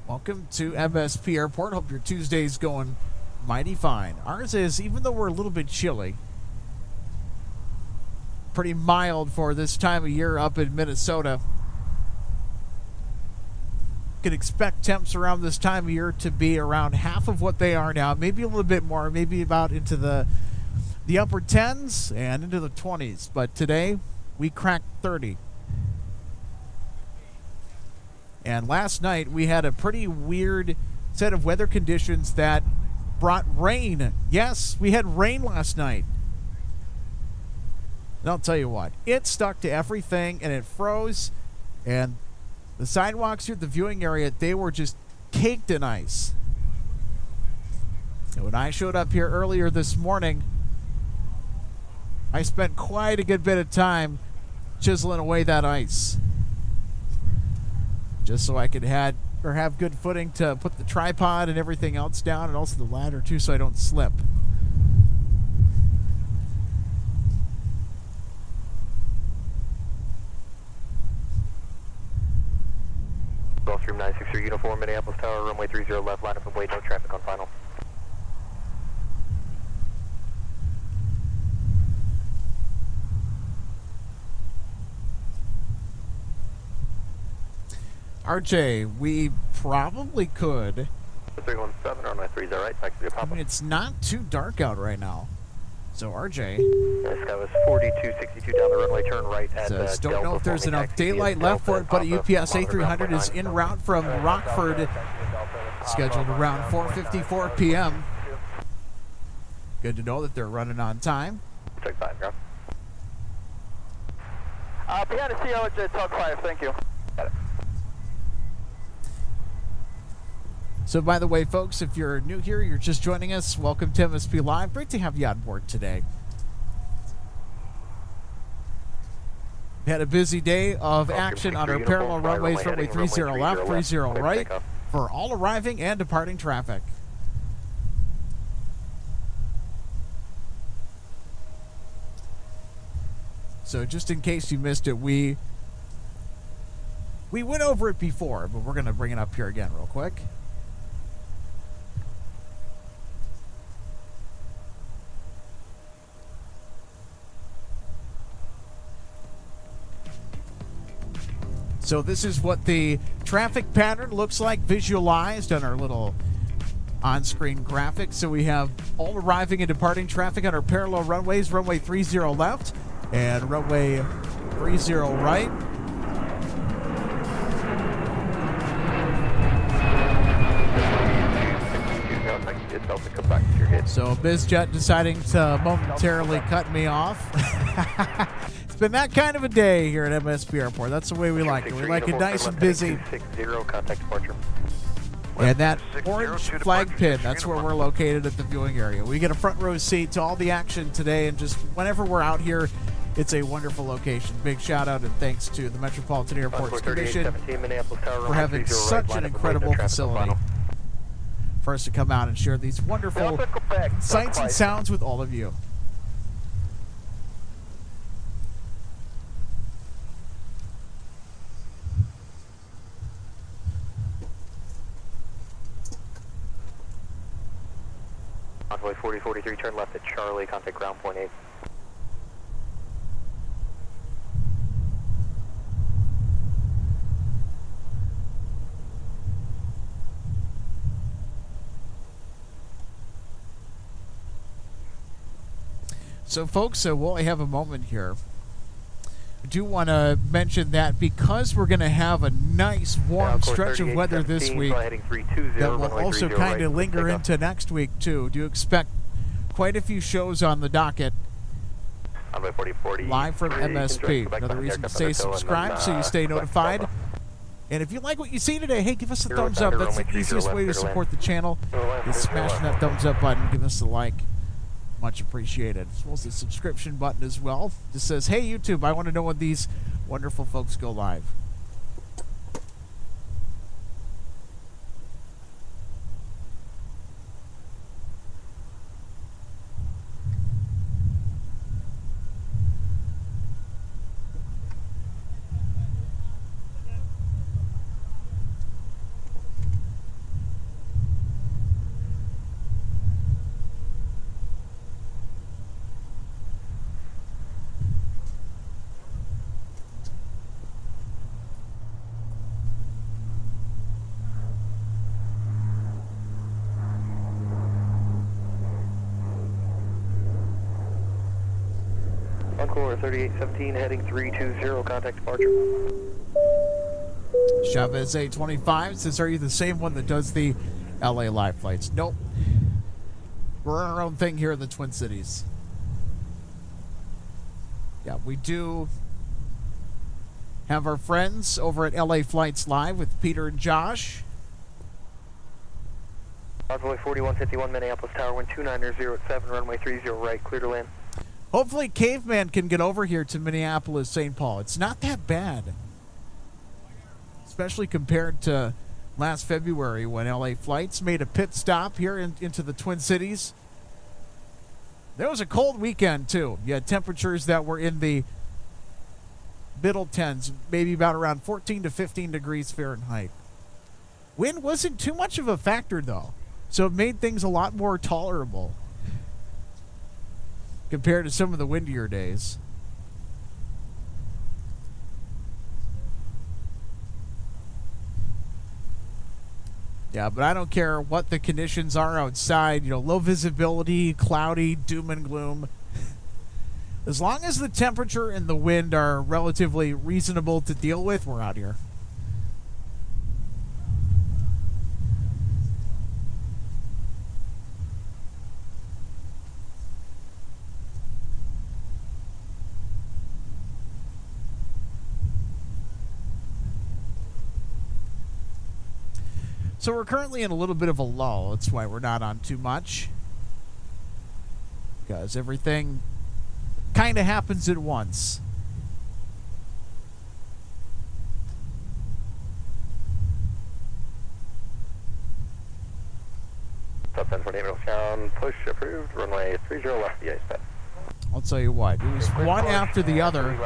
[SPEAKER 1] Welcome to MSP Airport. Hope your Tuesday's going mighty fine. Ours is, even though we're a little bit chilly, pretty mild for this time of year up in Minnesota. Can expect temps around this time of year to be around half of what they are now, maybe a little bit more, maybe about into the upper 10s and into the 20s. But today we cracked 30. And last night we had a pretty weird set of weather conditions that brought rain. Yes, we had rain last night. And I'll tell you what, it stuck to everything and it froze, and the sidewalks here at the viewing area, they were just caked in ice. And when I showed up here earlier this morning, I spent quite a good bit of time chiseling away that ice, just so I could have good footing to put the tripod and everything else down, and also the ladder too, so I don't slip.
[SPEAKER 8] Gulfstream 963 Uniform, Minneapolis Tower, runway 30 left, line up and wait, no traffic on final.
[SPEAKER 1] RJ, we probably could.
[SPEAKER 8] 317, runway 30 right, taxi to
[SPEAKER 1] I
[SPEAKER 8] Papa.
[SPEAKER 1] mean, it's not too dark out right now. So RJ
[SPEAKER 8] This guy was 4262 down the runway, turn right at
[SPEAKER 1] says, don't
[SPEAKER 8] Delta
[SPEAKER 1] know if there's
[SPEAKER 8] forming
[SPEAKER 1] enough
[SPEAKER 8] taxi
[SPEAKER 1] daylight
[SPEAKER 8] via
[SPEAKER 1] left for it, but a
[SPEAKER 8] Delta,
[SPEAKER 1] UPS A300 is en route from Rockford, scheduled around 4:54 p.m. Good to know that they're running on time.
[SPEAKER 8] Check 5, ground.
[SPEAKER 10] Behind the CO at Tug 5, thank you.
[SPEAKER 8] Got it.
[SPEAKER 1] So, by the way, folks, if you're new here, you're just joining us, welcome to MSP Live. Great to have you on board today. We had a busy day of action on our parallel runways, runway 30 left, 30 right, for all arriving and departing traffic. So, just in case you missed it, we went over it before, but we're going to bring it up here again real quick. So this is what the traffic pattern looks like visualized on our little on-screen graphic. So we have all arriving and departing traffic on our parallel runways, runway 30 left and runway 30 right. So BizJet deciding to momentarily cut me off. It's been that kind of a day here at MSP Airport. That's the way we like it. We like it nice and busy. And that orange flag pin, that's where we're located at the viewing area. We get a front row seat to all the action today, and just whenever we're out here, it's a wonderful location. Big shout out and thanks to the Metropolitan Airports Commission for having such an incredible facility for us to come out and share these wonderful sights and sounds with all of you.
[SPEAKER 8] Envoy 4043, turn left at Charlie, contact ground point 8.
[SPEAKER 1] So folks, while I have a moment here, I do want to mention that because we're going to have a nice warm stretch of weather this week that will also kind of linger into next week too. Do expect quite a few shows on the docket live from MSP. Another reason to stay subscribed so you stay notified. And if you like what you see today, hey, give us a thumbs up. That's the easiest way to support the channel, is smashing that thumbs up button, give us a like. Much appreciated. As well as the subscription button as well. Just says, hey YouTube, I want to know when these wonderful folks go live.
[SPEAKER 8] Encore 3817 heading 320, contact departure.
[SPEAKER 1] Chavez A25 says, are you the same one that does the LA live flights? Nope. We're on our own thing here in the Twin Cities. Yeah, we do have our friends over at LA Flights Live with Peter and Josh.
[SPEAKER 8] Envoy 4151 Minneapolis Tower, wind 290 at 7, runway 30 right, clear to land.
[SPEAKER 1] Hopefully Caveman can get over here to Minneapolis, St. Paul. It's not that bad. Especially compared to last February when LA Flights made a pit stop here into the Twin Cities. There was a cold weekend, too. You had temperatures that were in the middle 10s, maybe about around 14 to 15 degrees Fahrenheit. Wind wasn't too much of a factor, though, so it made things a lot more tolerable compared to some of the windier days. Yeah, but I don't care what the conditions are outside, low visibility, cloudy, doom and gloom. As long as the temperature and the wind are relatively reasonable to deal with, we're out here. So we're currently in a little bit of a lull. That's why we're not on too much. Because everything kind of happens at once.
[SPEAKER 8] Top 1048 middle count, push approved, runway 30 left, the ice pad.
[SPEAKER 1] I'll tell you what, it was one after the other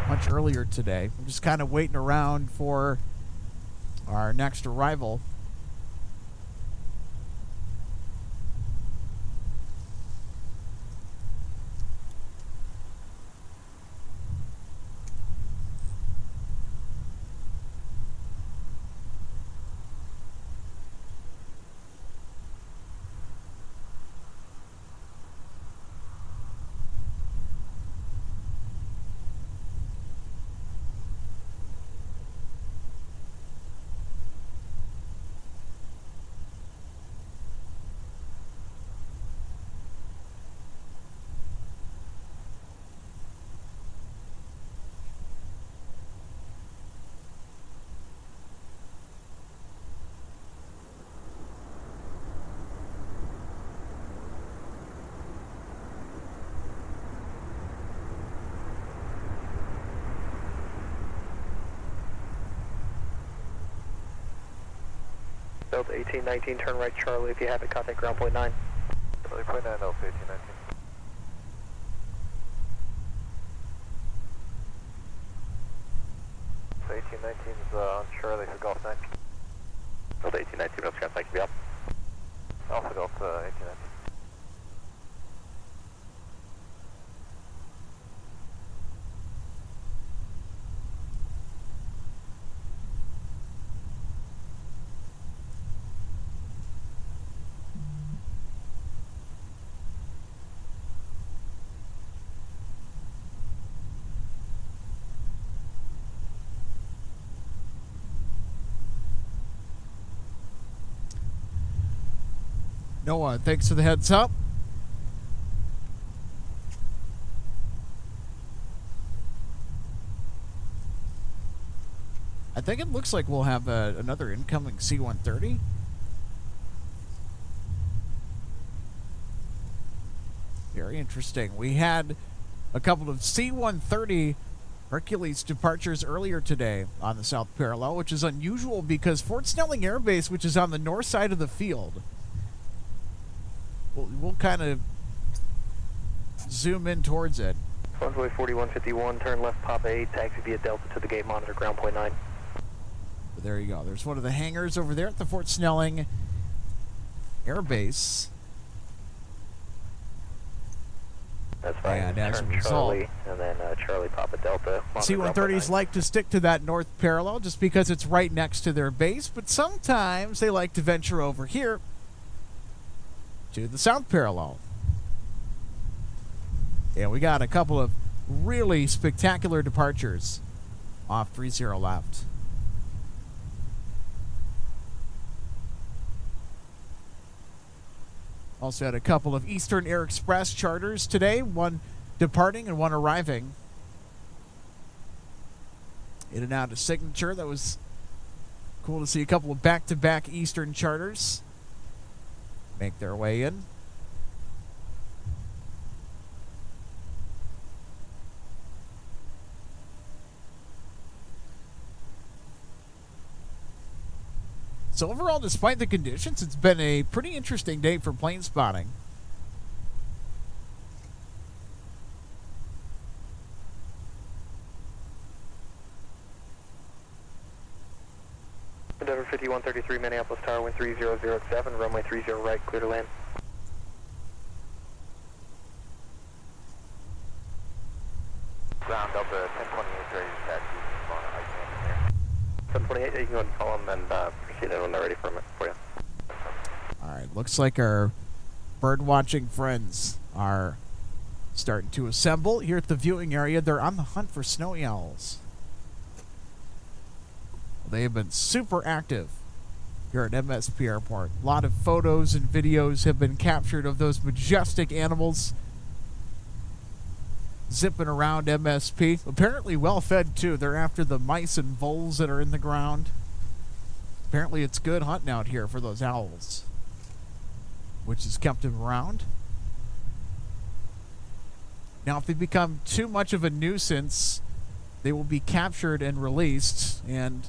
[SPEAKER 1] much earlier today. I'm just kind of waiting around for our next arrival.
[SPEAKER 8] Delta 1819, turn right Charlie if you have it, contact ground point 9.
[SPEAKER 10] Charlie point 9, Delta 1819. So 1819 is on Charlie for Golf 9.
[SPEAKER 8] Delta 1819, Delta Sky, be up.
[SPEAKER 10] Alpha Delta 1819.
[SPEAKER 1] Noah, thanks for the heads up. I think it looks like we'll have another incoming C-130. Very interesting. We had a couple of C-130 Hercules departures earlier today on the south parallel, which is unusual because Fort Snelling Air Base, which is on the north side of the field, we'll kind of zoom in towards it.
[SPEAKER 8] Runway 4151, turn left, Papa 8, taxi via Delta to the gate, monitor ground point 9.
[SPEAKER 1] But there you go. There's one of the hangars over there at the Fort Snelling Air Base.
[SPEAKER 8] That's fine.
[SPEAKER 1] And as a
[SPEAKER 8] turn
[SPEAKER 1] result,
[SPEAKER 8] Charlie, and then Charlie Papa Delta.
[SPEAKER 1] C-130s like to stick to that north parallel just because it's right next to their base, but sometimes they like to venture over here to the south parallel. And we got a couple of really spectacular departures off 30 left. Also had a couple of Eastern Air Express charters today, one departing and one arriving. In and out of Signature. That was cool to see a couple of back-to-back Eastern charters make their way in. So overall, despite the conditions, it's been a pretty interesting day for plane spotting.
[SPEAKER 8] Endeavor 5133, Minneapolis Tower, wind 3007, runway 30 right, clear to land.
[SPEAKER 11] Ground Delta 1028, ready to taxi.
[SPEAKER 8] 728, you can go ahead and call them and proceed in when they're ready for you.
[SPEAKER 1] Alright, looks like our bird-watching friends are starting to assemble here at the viewing area. They're on the hunt for snowy owls. They have been super active here at MSP Airport. A lot of photos and videos have been captured of those majestic animals zipping around MSP. Apparently well fed too. They're after the mice and voles that are in the ground. Apparently it's good hunting out here for those owls, which has kept them around. Now if they become too much of a nuisance, they will be captured and released, and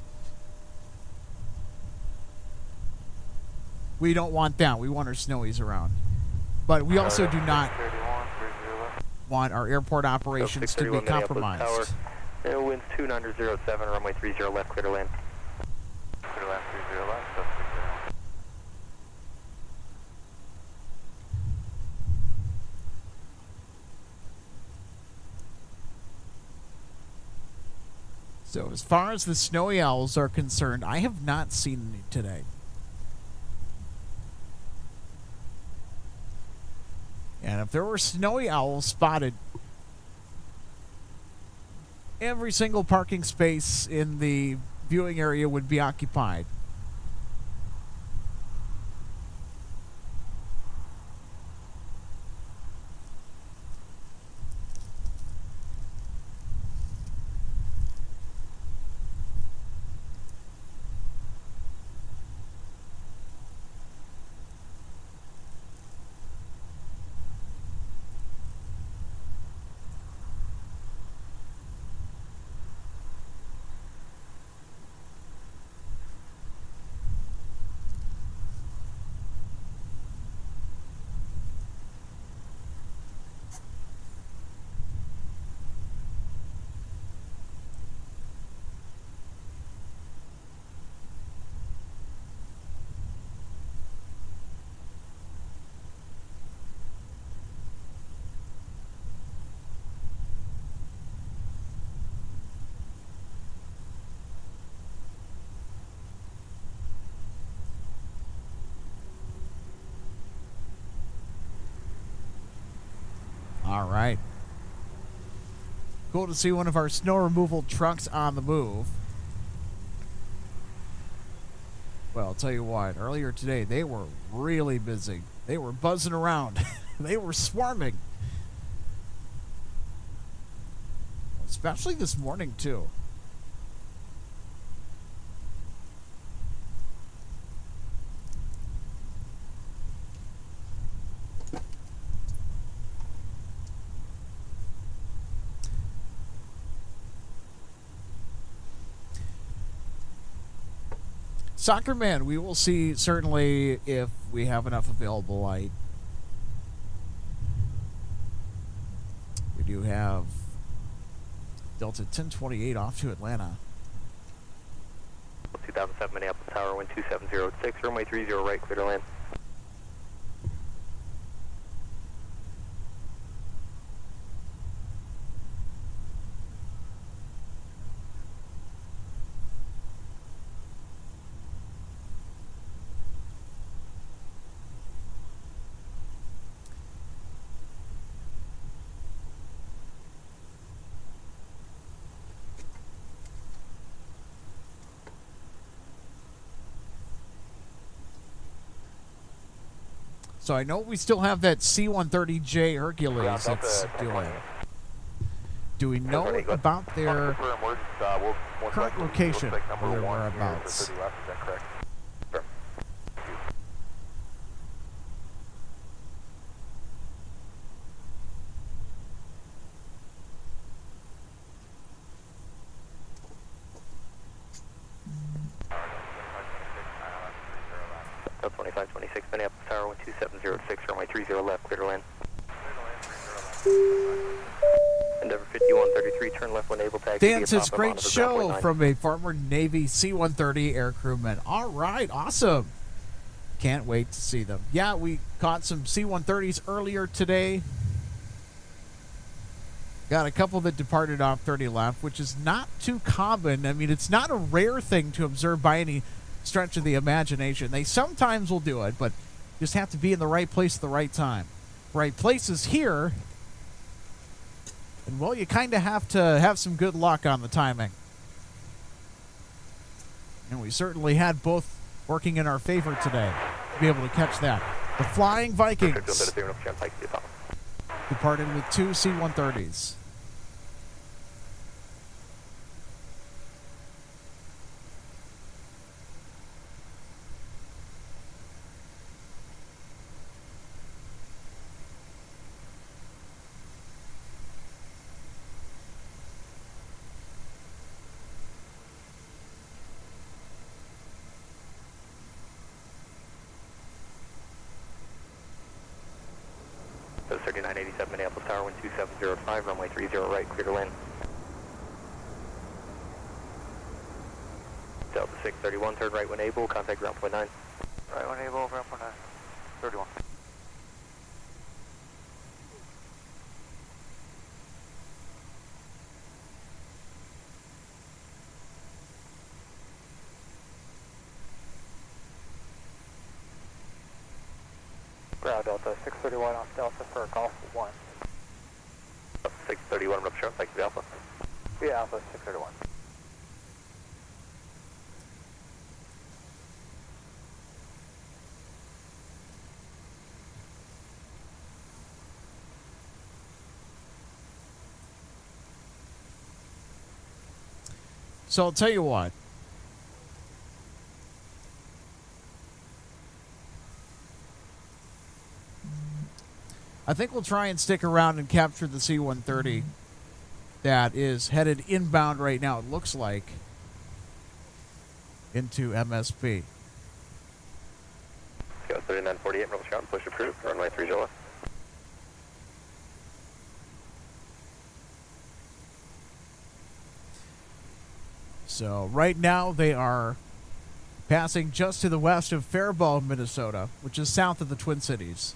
[SPEAKER 1] we don't want that. We want our snowies around. But we also do not want our airport operations to be compromised.
[SPEAKER 8] Winds 2907, runway 30 left, clear to land.
[SPEAKER 11] Clear land 30 left, that's 30.
[SPEAKER 1] So as far as the snowy owls are concerned, I have not seen any today. And if there were snowy owls spotted, every single parking space in the viewing area would be occupied. All right. Cool to see one of our snow removal trucks on the move. Well, I'll tell you what, earlier today they were really busy. They were buzzing around. They were swarming. Especially this morning, too. Soccer Man, we will see certainly if we have enough available light. We do have Delta 1028 off to Atlanta.
[SPEAKER 8] 2007 Minneapolis Tower, wind 2706, runway 30 right, clear to land.
[SPEAKER 1] So I know we still have that C-130J Hercules that's doing. Do we know about their current location or their whereabouts?
[SPEAKER 8] Delta 2526 Minneapolis Tower, wind 2706, runway 30 left, clear to land. Endeavor 5133, turn left when able, taxi.
[SPEAKER 1] Dan says, great show from a former Navy C-130 aircrewman. All right, awesome. Can't wait to see them. Yeah, we caught some C-130s earlier today. Got a couple that departed off 30 left, which is not too common. I mean, it's not a rare thing to observe by any stretch of the imagination. They sometimes will do it, but just have to be in the right place at the right time. Right place is here. And, well, you kind of have to have some good luck on the timing. And we certainly had both working in our favor today to be able to catch that. The Flying Vikings departed with 2 C-130s.
[SPEAKER 8] So 3987 Minneapolis Tower, wind 2705, runway 30 right, clear to land. Delta 631, turn right when able, contact ground point 9.
[SPEAKER 10] Right when able, ground point 9. 31.
[SPEAKER 2] Ground Delta 631 off Delta for Golf 1.
[SPEAKER 8] 631, I'm up short, thank you, Alpha.
[SPEAKER 2] Yeah, Alpha 631.
[SPEAKER 1] So I'll tell you what. I think we'll try and stick around and capture the C-130 that is headed inbound right now, it looks like, into MSP.
[SPEAKER 8] Go 3948, roll shot, push approved, runway 30 left.
[SPEAKER 1] So right now they are passing just to the west of Faribault, Minnesota, which is south of the Twin Cities.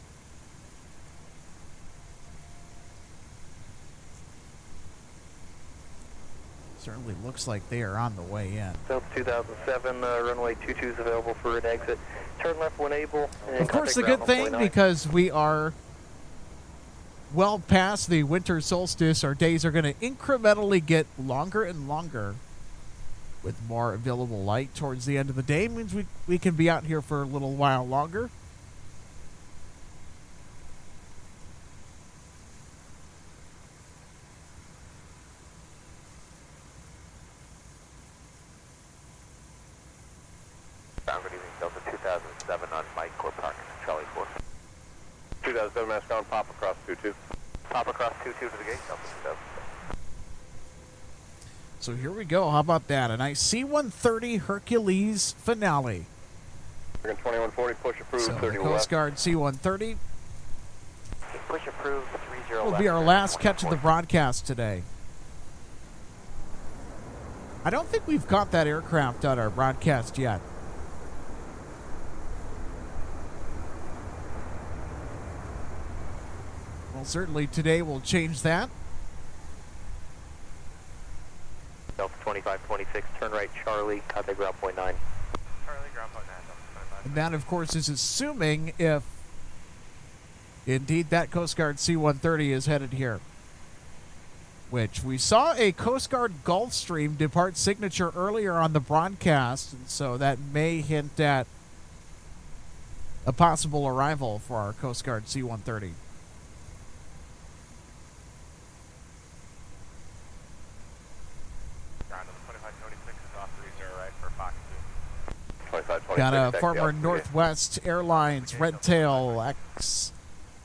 [SPEAKER 1] Certainly looks like they are on the way in.
[SPEAKER 8] Delta 2007, runway 22 is available for an exit. Turn left when able.
[SPEAKER 1] Of course, the good thing, because we are well past the winter solstice, our days are going to incrementally get longer and longer with more available light towards the end of the day. It means we can be out here for a little while longer.
[SPEAKER 11] Good evening, Delta 2007 on Mike, Core Park, Charlie 4.
[SPEAKER 8] 2007, mass ground, pop across 22.
[SPEAKER 11] Pop across 22 to the gate, Delta 2007.
[SPEAKER 1] So here we go. How about that? A nice C-130 Hercules finale.
[SPEAKER 8] 2140, push approved,
[SPEAKER 1] So
[SPEAKER 8] 30
[SPEAKER 1] the
[SPEAKER 8] left.
[SPEAKER 1] Coast Guard C-130
[SPEAKER 10] Push approved, 30
[SPEAKER 1] will
[SPEAKER 10] left.
[SPEAKER 1] be our last catch of the broadcast today. I don't think we've got that aircraft on our broadcast yet. Well, certainly today we'll change that.
[SPEAKER 2] Delta 2526, turn right, Charlie, contact ground point 9.
[SPEAKER 11] Charlie, ground point 9, Delta 25.
[SPEAKER 1] And that, of course, is assuming if indeed that Coast Guard C-130 is headed here. Which we saw a Coast Guard Gulfstream depart signature earlier on the broadcast, and so that may hint at a possible arrival for our Coast Guard C-130.
[SPEAKER 11] Ground on the 2526 is off 30 right for Fox 2.
[SPEAKER 8] 2526.
[SPEAKER 1] Got a
[SPEAKER 8] taxi
[SPEAKER 1] former
[SPEAKER 8] out.
[SPEAKER 1] Northwest Airlines Red Tail X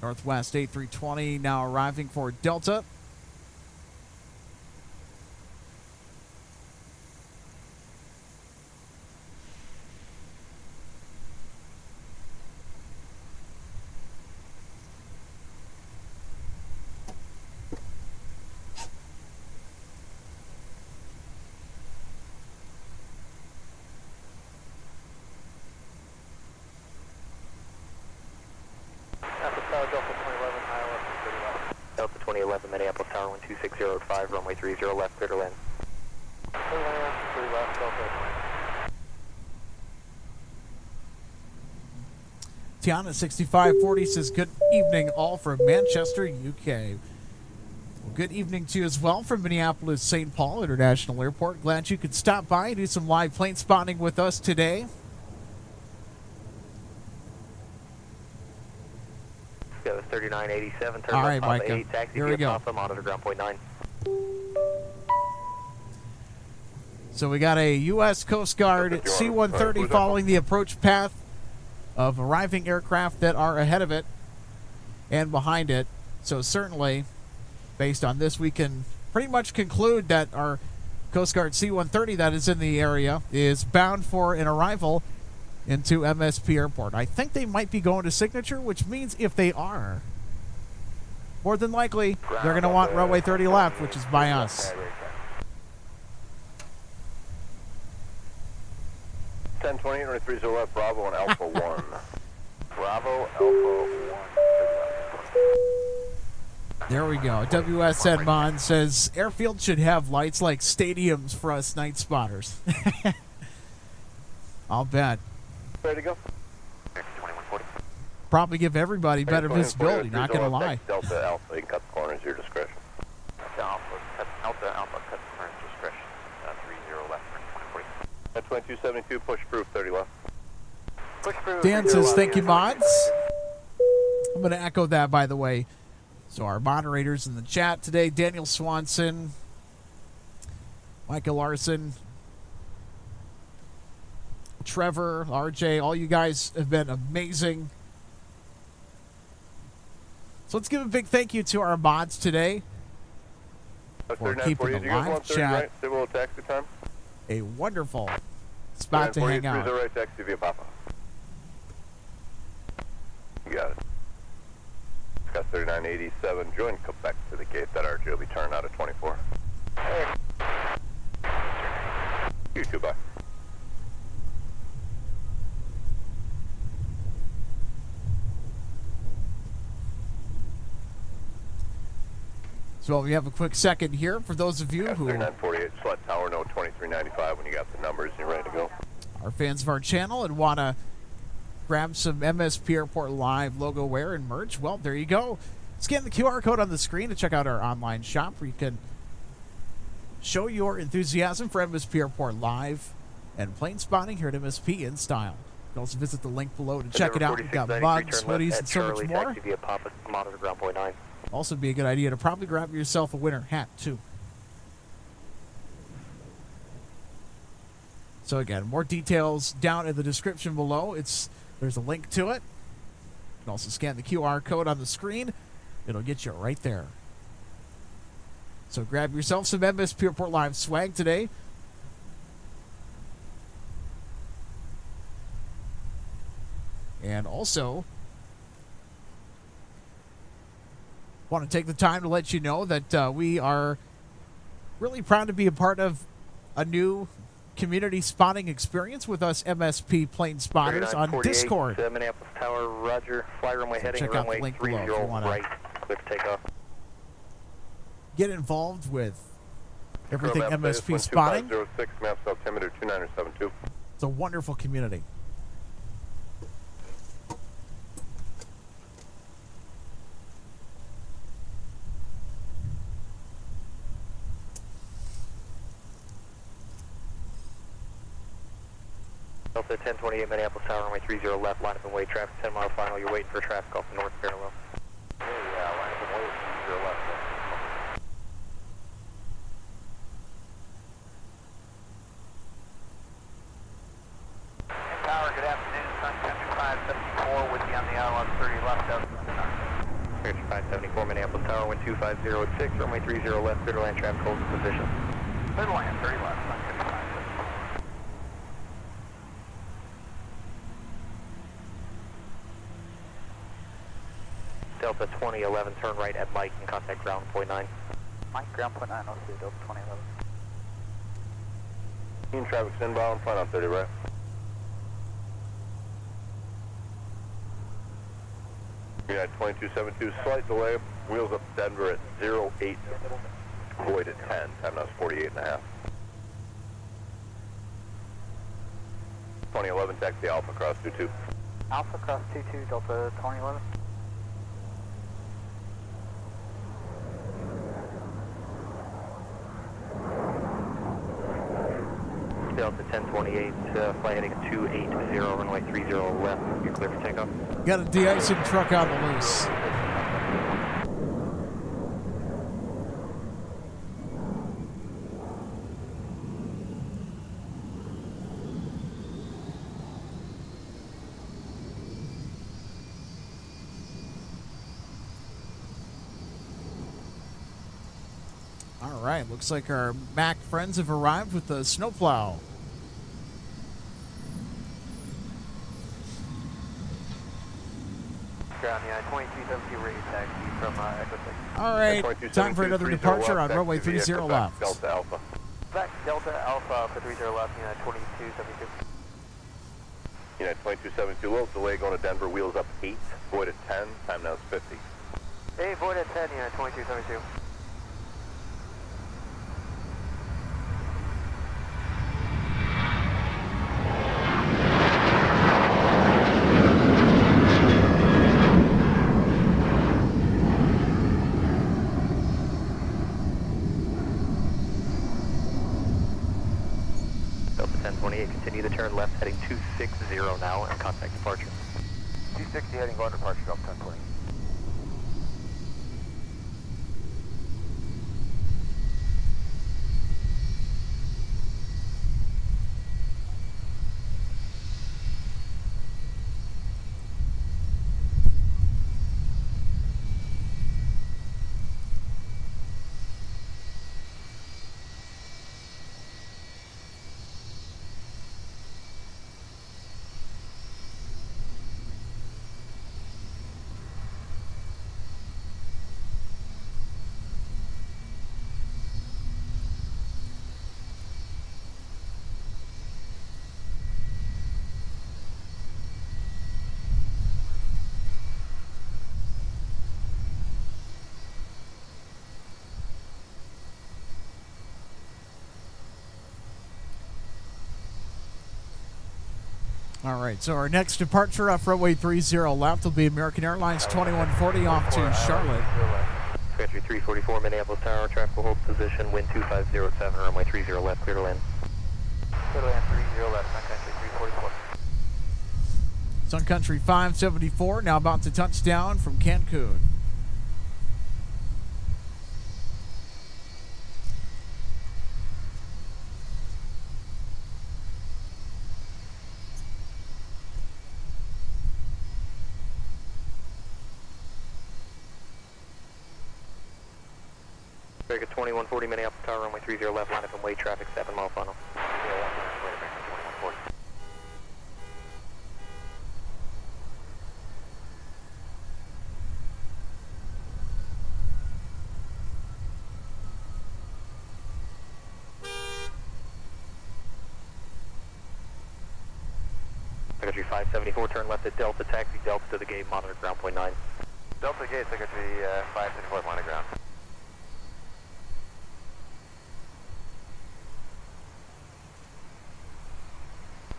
[SPEAKER 1] Northwest A320 now arriving for Delta.
[SPEAKER 2] Delta 2011, Minneapolis Tower 12605, runway 30 left, clear to land.
[SPEAKER 10] 3 left, Delta.
[SPEAKER 1] Tiana 6540 says, good evening all from Manchester, UK. Well, good evening to you as well from Minneapolis St. Paul International Airport. Glad you could stop by and do some live plane spotting with us today.
[SPEAKER 2] Go 3987, turn
[SPEAKER 1] All
[SPEAKER 2] left,
[SPEAKER 1] right,
[SPEAKER 2] Papa
[SPEAKER 1] Micah.
[SPEAKER 2] 8, taxi
[SPEAKER 1] Here we
[SPEAKER 2] via
[SPEAKER 1] go.
[SPEAKER 2] Papa, monitor ground point 9.
[SPEAKER 1] So we got a U.S. Coast Guard C-130 following the approach path of arriving aircraft that are ahead of it and behind it. So certainly, based on this, we can pretty much conclude that our Coast Guard C-130 that is in the area is bound for an arrival into MSP Airport. I think they might be going to Signature, which means if they are, more than likely, they're going to want runway 30 left, which is by us.
[SPEAKER 8] 1028, runway 30 left, Bravo and Alpha 1.
[SPEAKER 10] Bravo, Alpha 1.
[SPEAKER 1] There we go. WSN Mon says airfield should have lights like stadiums for us night spotters. I'll bet.
[SPEAKER 8] Ready to go?
[SPEAKER 2] 2140.
[SPEAKER 1] Probably give everybody better
[SPEAKER 8] 2140,
[SPEAKER 1] visibility, not going to lie.
[SPEAKER 8] taxi Delta Alpha, you can cut the corners, your discretion.
[SPEAKER 11] Alpha, cut turns discretion. 30 left for 2040.
[SPEAKER 8] At 2272, push approved, 30 left.
[SPEAKER 10] Push through.
[SPEAKER 1] Dan says, thank you, mods. I'm going to echo that, by the way. So our moderators in the chat today, Daniel Swanson, Michael Larson, Trevor, RJ, all you guys have been amazing. So let's give a big thank you to our mods today for keeping the live chat
[SPEAKER 8] right, civil taxi time.
[SPEAKER 1] a wonderful spot to hang out.
[SPEAKER 8] Right, taxi via Papa. You got it. Got 3987, join Quebec to the gate. That RJ will be turned out at 24. You too, bye.
[SPEAKER 1] So we have a quick second here for those of you who
[SPEAKER 8] 3948, just let Tower know 2395 when you got the numbers and you're ready to go.
[SPEAKER 1] are fans of our channel and want to grab some MSP Airport Live logo wear and merch. Well, there you go. Scan the QR code on the screen to check out our online shop where you can show your enthusiasm for MSP Airport Live and plane spotting here at MSP in style. You can also visit the link below to check it out. We've got mugs, hoodies, and so much more.
[SPEAKER 2] Taxi via Papa, monitor ground point 9.
[SPEAKER 1] Also be a good idea to probably grab yourself a winter hat, too. So again, more details down in the description below. There's a link to it. You can also scan the QR code on the screen. It'll get you right there. So grab yourself some MSP Airport Live swag today. And also, want to take the time to let you know that we are really proud to be a part of a new community spotting experience with us MSP plane spotters on Discord.
[SPEAKER 8] Minneapolis Tower, roger. Fly runway
[SPEAKER 1] So
[SPEAKER 8] heading,
[SPEAKER 1] check out the
[SPEAKER 8] runway
[SPEAKER 1] link below if you
[SPEAKER 8] 30
[SPEAKER 1] wanna
[SPEAKER 8] right, clear for takeoff.
[SPEAKER 1] Get involved with everything
[SPEAKER 12] Map
[SPEAKER 1] MSP spotting.
[SPEAKER 12] 2506, maps altimeter 2972.
[SPEAKER 1] It's a wonderful community.
[SPEAKER 8] Delta 1028 Minneapolis Tower, runway 30 left, line up and wait, traffic 10 mile final, you're waiting for traffic off the north parallel.
[SPEAKER 12] Yeah, line up and wait, 30 left.
[SPEAKER 10] Tower, good afternoon. Sun Country 574 with you on the hour on 30 left.
[SPEAKER 8] Country 574 Minneapolis Tower, wind 250 at 6, runway 30 left, clear to land, traffic holds in position.
[SPEAKER 10] Clear to land, 30 left, Sun Country 574.
[SPEAKER 8] Delta 2011, turn right at Mike and contact ground point 9.
[SPEAKER 10] Mike, ground point 9, I'll see Delta 2011.
[SPEAKER 12] Team traffic's inbound, front on 30 right. United 2272, slight delay, wheels up Denver at 08, void at 10, time now is 48.5. 2011, taxi Alpha cross 22.
[SPEAKER 10] Alpha cross 22, Delta 2011.
[SPEAKER 8] Delta 1028, fly heading 280, runway 30 left, you're clear for takeoff.
[SPEAKER 1] Got a de-icing truck on the loose. All right, looks like our Mac friends have arrived with the snowplow.
[SPEAKER 10] Ground, yeah, 2272 radio taxi from Echo 6.
[SPEAKER 1] All right, time for another departure on runway 30 left.
[SPEAKER 12] Delta Alpha.
[SPEAKER 10] Back Delta Alpha for 30 left, United 2272.
[SPEAKER 12] United 2272, little delay going to Denver, wheels up 8, void at 10, time now is 50.
[SPEAKER 10] Hey, void at 10, United 2272.
[SPEAKER 8] Delta 1028, continue the turn left, heading 260 now, and contact departure.
[SPEAKER 10] 260 heading going departure, Delta 1020.
[SPEAKER 1] All right, so our next departure off runway 30 left will be American Airlines 2140 off to Charlotte.
[SPEAKER 8] Country 344, Minneapolis Tower, traffic will hold position, wind 2507, runway 30 left, clear to land.
[SPEAKER 10] Clear to land 30 left, Sun Country 344.
[SPEAKER 1] Sun Country 574, now about to touch down from Cancun.
[SPEAKER 8] American 2140, Minneapolis Tower, runway 30 left, line up and wait, traffic 7 mile funnel. Secretary 574, turn left at Delta, taxi Delta to the gate, monitor ground point 9.
[SPEAKER 10] Delta Gate, Secretary 574, line of ground.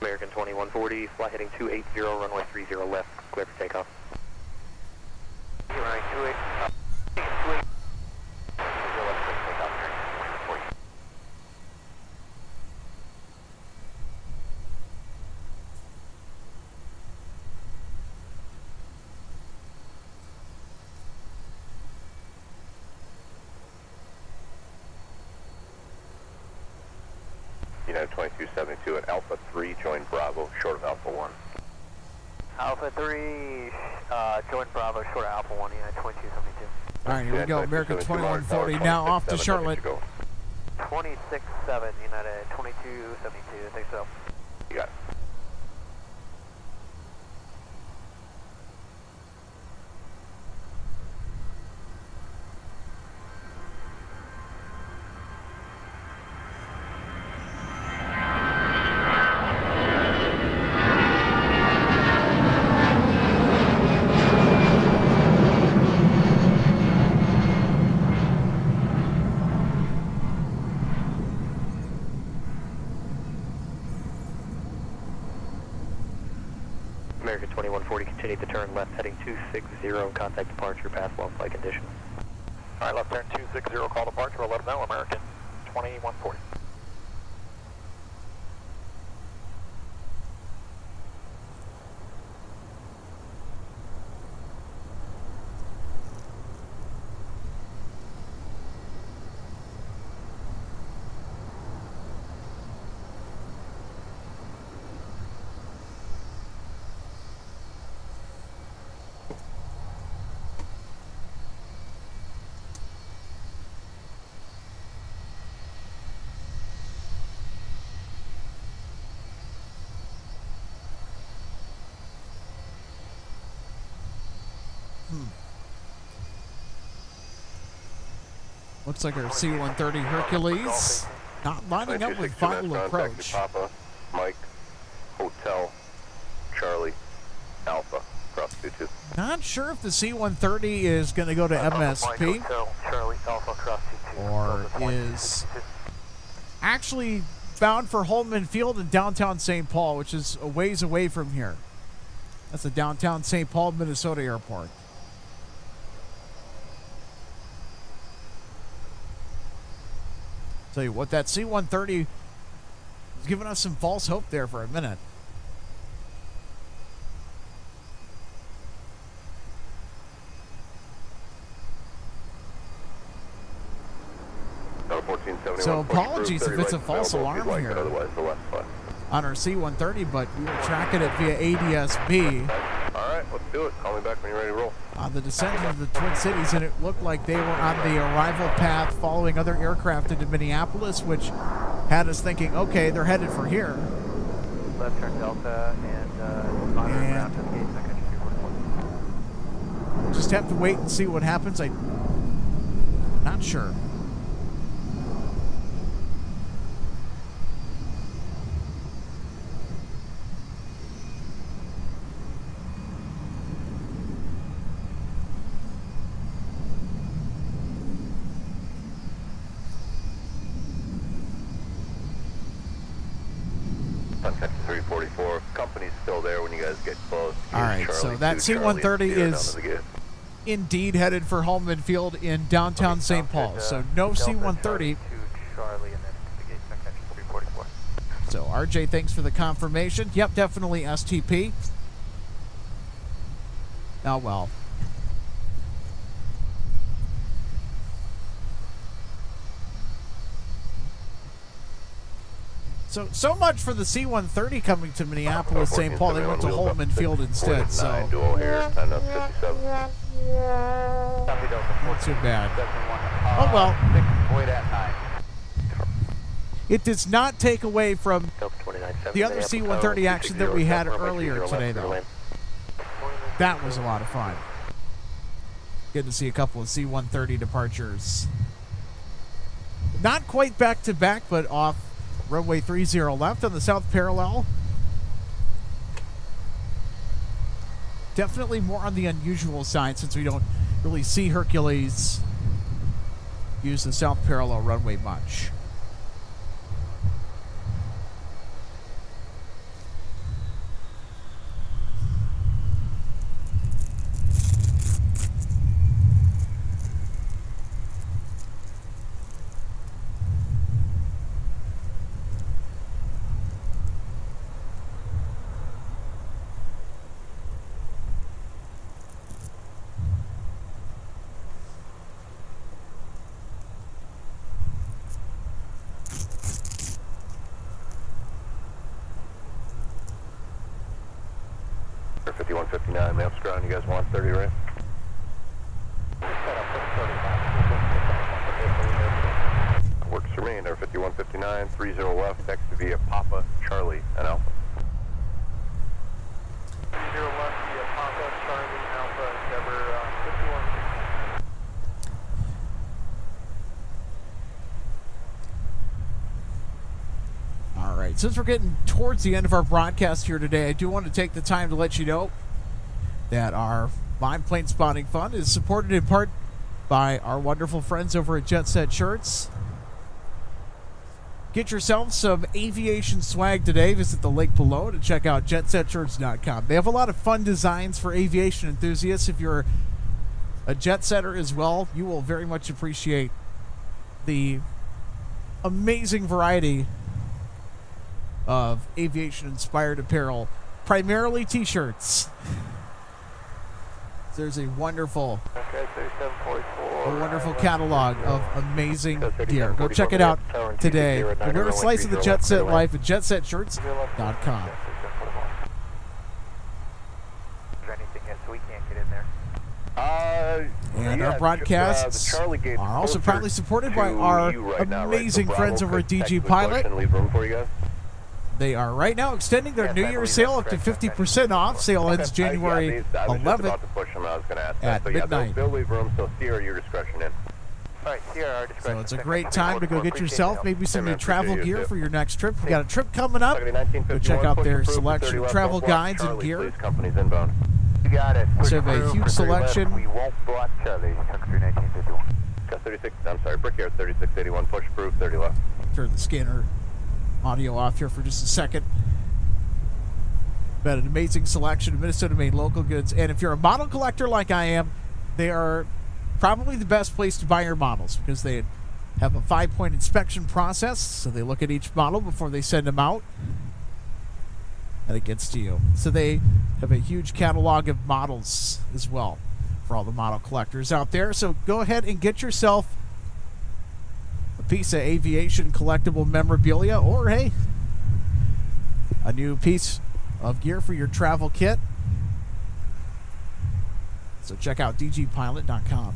[SPEAKER 8] American 2140, fly heading 280, runway 30 left, clear for takeoff.
[SPEAKER 10] Runway 28, 28, 30 left, clear for takeoff, American 2140.
[SPEAKER 12] United 2272 at Alpha 3, join Bravo, short of Alpha 1.
[SPEAKER 10] Alpha 3, join Bravo, short of Alpha 1, United 2272.
[SPEAKER 1] All right, here we go. American 2140 now off to Charlotte.
[SPEAKER 10] 26-7, United 2272, thanks so.
[SPEAKER 12] You got it.
[SPEAKER 8] American 2140, continue to turn left, heading 260, contact departure, pass while flight conditions.
[SPEAKER 10] Alright, left turn 260, call departure, we'll let them know, American 2140.
[SPEAKER 1] Looks like our C-130 Hercules not lining up with final approach.
[SPEAKER 12] Papa, Mike, Hotel, Charlie, Alpha, cross 22.
[SPEAKER 1] Not sure if the C-130 is going to go to MSP
[SPEAKER 10] Hotel, Charlie, Alpha, cross 22.
[SPEAKER 1] or is actually bound for Holman Field in downtown St. Paul, which is a ways away from here. That's the downtown St. Paul, Minnesota airport. Tell you what, that C-130 is giving us some false hope there for a minute. So apologies if it's a false alarm here on our C-130, but we will track it via ADS-B.
[SPEAKER 12] All right, let's do it. Call me back when you're ready to roll.
[SPEAKER 1] On the descent into the Twin Cities, and it looked like they were on the arrival path following other aircraft into Minneapolis, which had us thinking, okay, they're headed for here.
[SPEAKER 10] Left turn Delta and monitor ground to the gate, Sun Country Airport.
[SPEAKER 1] Just have to wait and see what happens. I'm not sure.
[SPEAKER 12] Sun Country 344, company's still there when you guys get close.
[SPEAKER 1] All right, so that C-130 is indeed headed for Holman Field in downtown St. Paul. So no C-130. So RJ, thanks for the confirmation. Yep, definitely STP. Oh, well. So much for the C-130 coming to Minneapolis, St. Paul. They went to Holman Field instead, so
[SPEAKER 12] dual here, 10 up 57.
[SPEAKER 1] not too bad. Oh, well.
[SPEAKER 2] 6, void at 9.
[SPEAKER 1] It does not take away from the other C-130 action that we had earlier today, though. That was a lot of fun. Good to see a couple of C-130 departures. Not quite back-to-back, but off runway 30 left on the south parallel. Definitely more on the unusual side since we don't really see Hercules use the south parallel runway much.
[SPEAKER 12] Air 5159, maps ground, you guys want 30, right? Works for me, Air 5159, 30 left, next to via Papa, Charlie, and Alpha.
[SPEAKER 10] 30 left via Papa, Charlie, Alpha, Endeavor, 51.
[SPEAKER 1] All right, since we're getting towards the end of our broadcast here today, I do want to take the time to let you know that our live plane spotting fun is supported in part by our wonderful friends over at Jet Set Shirts. Get yourself some aviation swag today. Visit the link below to check out jetsetshirts.com. They have a lot of fun designs for aviation enthusiasts. If you're a jet setter as well, you will very much appreciate the amazing variety of aviation-inspired apparel, primarily T-shirts. There's a wonderful catalog of amazing gear. Go check it out today. And wear a slice of the Jet Set life at jetsetshirts.com. And our broadcasts are also proudly supported by our amazing friends over at DG Pilot. They are right now extending their New Year's sale up to 50% off. Sale ends January 11th at midnight.
[SPEAKER 12] They'll leave room, so Sierra, your discretion in.
[SPEAKER 10] Alright, Sierra,
[SPEAKER 1] So it's a great time to go get yourself maybe some new travel gear for your next trip. We've got a trip coming up. Go check out their selection of travel guides and gear.
[SPEAKER 12] Companies inbound.
[SPEAKER 10] You got it.
[SPEAKER 1] So we have a huge selection.
[SPEAKER 10] We won't block Charlie, Country 1951.
[SPEAKER 12] Got 36, I'm sorry, Brickyard 3681, push proof, 30 left.
[SPEAKER 1] Turn the scanner audio off here for just a second. But an amazing selection of Minnesota-made local goods. And if you're a model collector like I am, they are probably the best place to buy your models because they have a 5-point inspection process. So they look at each model before they send them out. And it gets to you. So they have a huge catalog of models as well for all the model collectors out there. So go ahead and get yourself a piece of aviation collectible memorabilia, or hey, a new piece of gear for your travel kit. So check out dgpilot.com.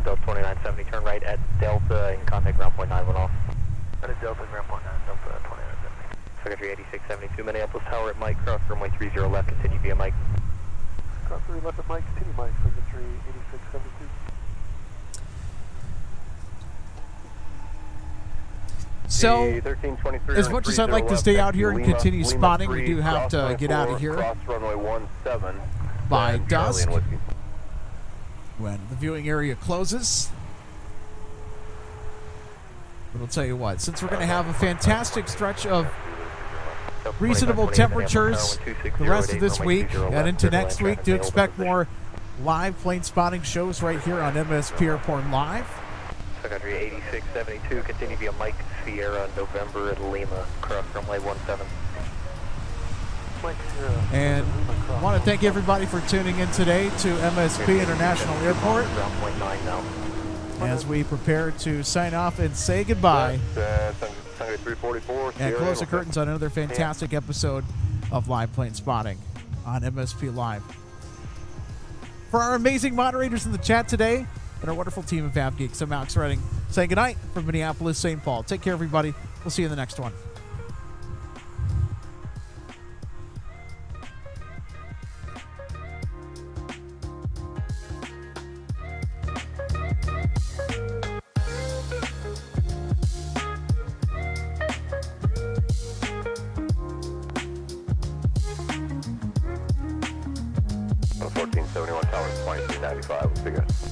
[SPEAKER 8] Delta 2970, turn right at Delta and contact ground point 91 off.
[SPEAKER 10] At Delta, ground point 9, Delta 2970.
[SPEAKER 8] Secretary 8672, Minneapolis Tower at Mike, cross runway 30 left, continue via Mike.
[SPEAKER 10] Cross 3 left at Mike, continue Mike, Secretary 8672.
[SPEAKER 1] So, as much as I'd like to stay out here and continue spotting, we do have to get out of here by dusk when the viewing area closes. But I'll tell you what, since we're going to have a fantastic stretch of reasonable temperatures the rest of this week and into next week, do expect more live plane spotting shows right here on MSP Airport Live.
[SPEAKER 8] Secretary 8672, continue via Mike, Sierra, November at Lima, cross runway 17.
[SPEAKER 1] And I want to thank everybody for tuning in today to MSP International Airport. as we prepare to sign off and say goodbye.
[SPEAKER 12] Sunday 344.
[SPEAKER 1] And close the curtains on another fantastic episode of Live Plane Spotting on MSP Live. For our amazing moderators in the chat today and our wonderful team of Av Geeks, I'm Alex Redding saying goodnight from Minneapolis, St. Paul. Take care, everybody. We'll see you in the next one.
[SPEAKER 12] On 1471 Tower 2395. We'll see you guys.